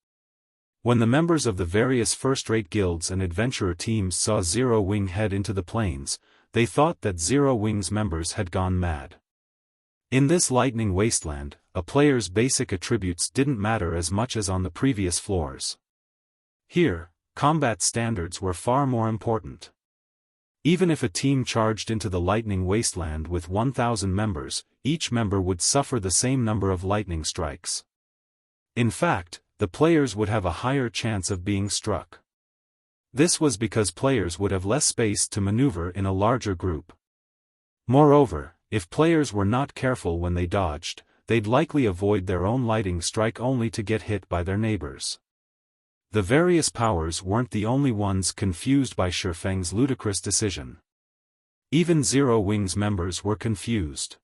Speaker 1: When the members of the various first-rate guilds and adventurer teams saw Zero Wing head into the plains, they thought that Zero Wing's members had gone mad. In this lightning wasteland, a player's basic attributes didn't matter as much as on the previous floors. Here, combat standards were far more important. Even if a team charged into the lightning wasteland with 1,000 members, each member would suffer the same number of lightning strikes. In fact, the players would have a higher chance of being struck. This was because players would have less space to maneuver in a larger group. Moreover, if players were not careful when they dodged, they'd likely avoid their own lightning strike only to get hit by their neighbors. The various powers weren't the only ones confused by Xiaofan's ludicrous decision. Even Zero Wings members were confused.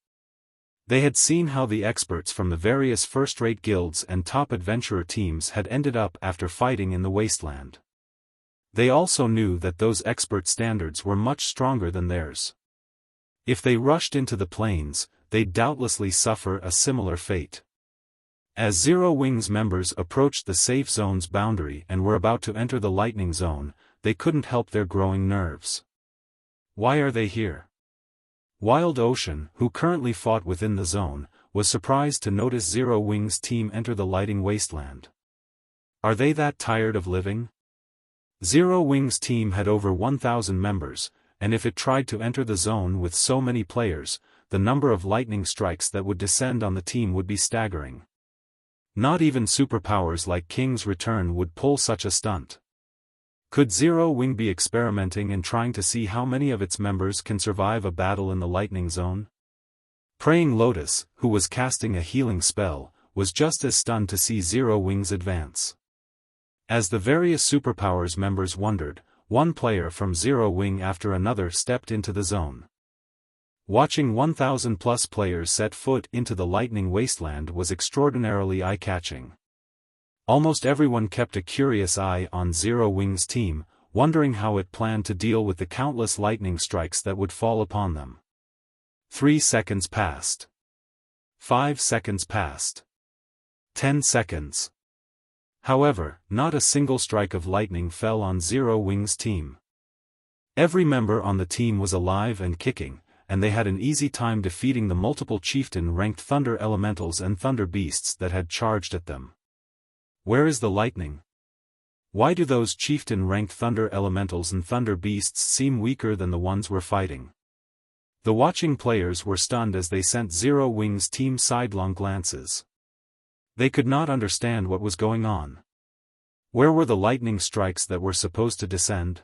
Speaker 1: They had seen how the experts from the various first-rate guilds and top adventurer teams had ended up after fighting in the wasteland. They also knew that those expert standards were much stronger than theirs. If they rushed into the plains, they'd doubtlessly suffer a similar fate. As Zero Wings members approached the safe zone's boundary and were about to enter the lightning zone, they couldn't help their growing nerves. Why are they here? Wild Ocean, who currently fought within the zone, was surprised to notice Zero Wings' team enter the lightning wasteland. Are they that tired of living? Zero Wings' team had over 1,000 members, and if it tried to enter the zone with so many players, the number of lightning strikes that would descend on the team would be staggering. Not even superpowers like King's Return would pull such a stunt. Could Zero Wing be experimenting and trying to see how many of its members can survive a battle in the lightning zone? Praying Lotus, who was casting a healing spell, was just as stunned to see Zero Wings advance. As the various superpowers members wondered, one player from Zero Wing after another stepped into the zone. Watching 1,000+ players set foot into the lightning wasteland was extraordinarily eye-catching. Almost everyone kept a curious eye on Zero Wing's team, wondering how it planned to deal with the countless lightning strikes that would fall upon them. 3 seconds passed. 5 seconds passed. 10 seconds. However, not a single strike of lightning fell on Zero Wing's team. Every member on the team was alive and kicking, and they had an easy time defeating the multiple chieftain-ranked Thunder Elementals and Thunder Beasts that had charged at them. Where is the lightning? Why do those chieftain-ranked Thunder Elementals and Thunder Beasts seem weaker than the ones we're fighting? The watching players were stunned as they sent Zero Wing's team sidelong glances. They could not understand what was going on. Where were the lightning strikes that were supposed to descend?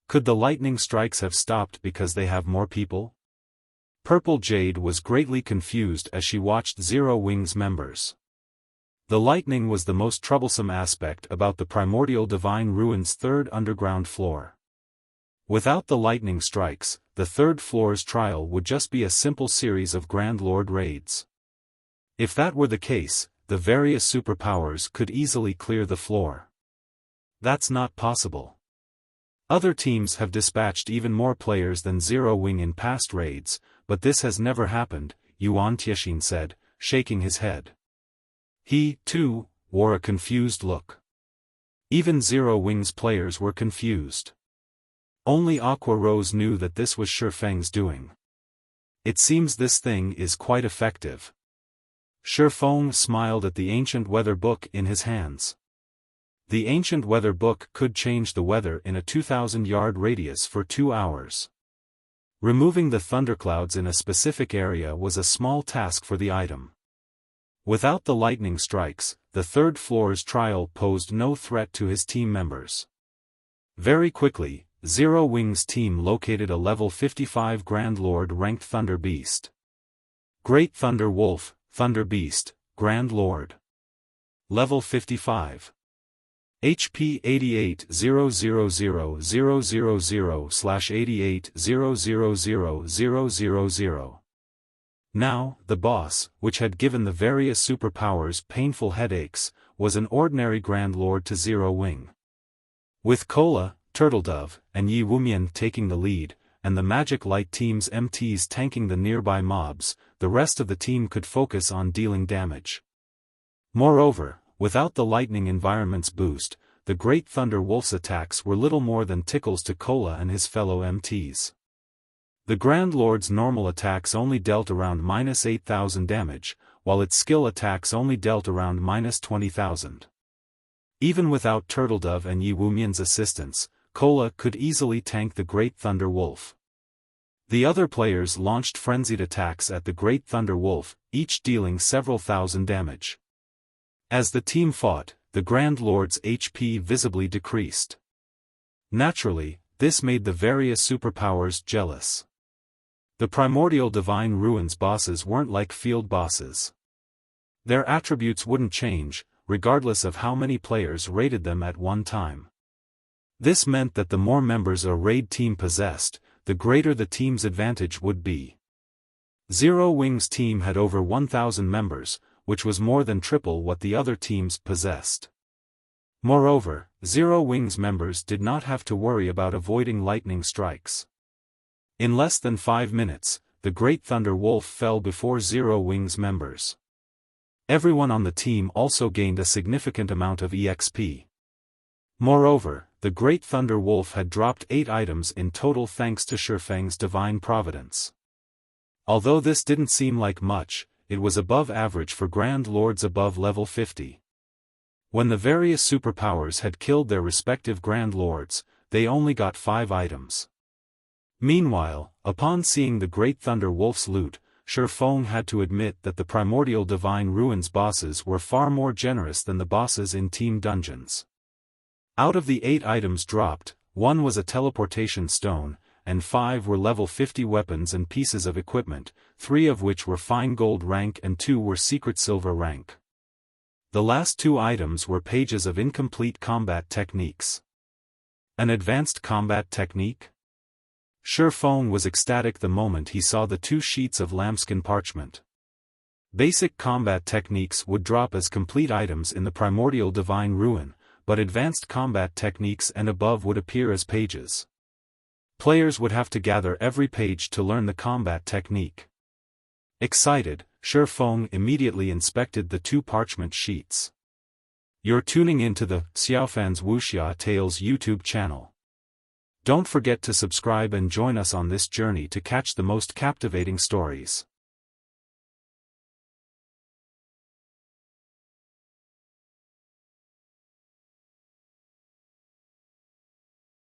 Speaker 1: Could the lightning strikes have stopped because they have more people? Purple Jade was greatly confused as she watched Zero Wing's members. The lightning was the most troublesome aspect about the Primordial Divine Ruins' third underground floor. Without the lightning strikes, the third floor's trial would just be a simple series of Grand Lord raids. If that were the case, the various superpowers could easily clear the floor. That's not possible. Other teams have dispatched even more players than Zero Wing in past raids, but this has never happened, Yuan Tiexin said, shaking his head. He, too, wore a confused look. Even Zero Wing's players were confused. Only Aqua Rose knew that this was Xiaofan's doing. It seems this thing is quite effective. Xiaofan smiled at the ancient weather book in his hands. The ancient weather book could change the weather in a 2,000-yard radius for 2 hours. Removing the thunderclouds in a specific area was a small task for the item. Without the lightning strikes, the third floor's trial posed no threat to his team members. Very quickly, Zero Wing's team located a level 55 Grand Lord ranked Thunder Beast. Great Thunder Wolf, Thunder Beast, Grand Lord. Level 55. HP 88000000/88000000. Now, the boss, which had given the various superpowers painful headaches, was an ordinary Grand Lord to Zero Wing. With Cola, Turtledove, and Yi Wumian taking the lead, and the Magic Light Team's MTs tanking the nearby mobs, the rest of the team could focus on dealing damage. Moreover, without the lightning environment's boost, the Great Thunder Wolf's attacks were little more than tickles to Cola and his fellow MTs. The Grand Lord's normal attacks only dealt around -8,000 damage, while its skill attacks only dealt around -20,000. Even without Turtledove and Yi Wumian's assistance, Cola could easily tank the Great Thunder Wolf. The other players launched frenzied attacks at the Great Thunder Wolf, each dealing several thousand damage. As the team fought, the Grand Lord's HP visibly decreased. Naturally, this made the various superpowers jealous. The Primordial Divine Ruins bosses weren't like field bosses. Their attributes wouldn't change, regardless of how many players raided them at one time. This meant that the more members a raid team possessed, the greater the team's advantage would be. Zero Wing's team had over 1,000 members, which was more than triple what the other teams possessed. Moreover, Zero Wing's members did not have to worry about avoiding lightning strikes. In less than 5 minutes, the Great Thunder Wolf fell before Zero Wing's members. Everyone on the team also gained a significant amount of EXP. Moreover, the Great Thunder Wolf had dropped 8 items in total thanks to Xiaofan's divine providence. Although this didn't seem like much, it was above average for Grand Lords above level 50. When the various superpowers had killed their respective Grand Lords, they only got 5 items. Meanwhile, upon seeing the Great Thunder Wolf's loot, Xiaofan had to admit that the Primordial Divine Ruins bosses were far more generous than the bosses in Team Dungeons. Out of the 8 items dropped, 1 was a teleportation stone, and 5 were level 50 weapons and pieces of equipment, 3 of which were fine gold rank and 2 were secret silver rank. The last 2 items were pages of incomplete combat techniques. An advanced combat technique? Xiaofan was ecstatic the moment he saw the 2 sheets of lambskin parchment. Basic combat techniques would drop as complete items in the Primordial Divine Ruin, but advanced combat techniques and above would appear as pages. Players would have to gather every page to learn the combat technique. Excited, Xiaofan immediately inspected the 2 parchment sheets. You're tuning into the Xiaofan's Wuxia Tales YouTube channel. Don't forget to subscribe and join us on this journey to catch the most captivating stories.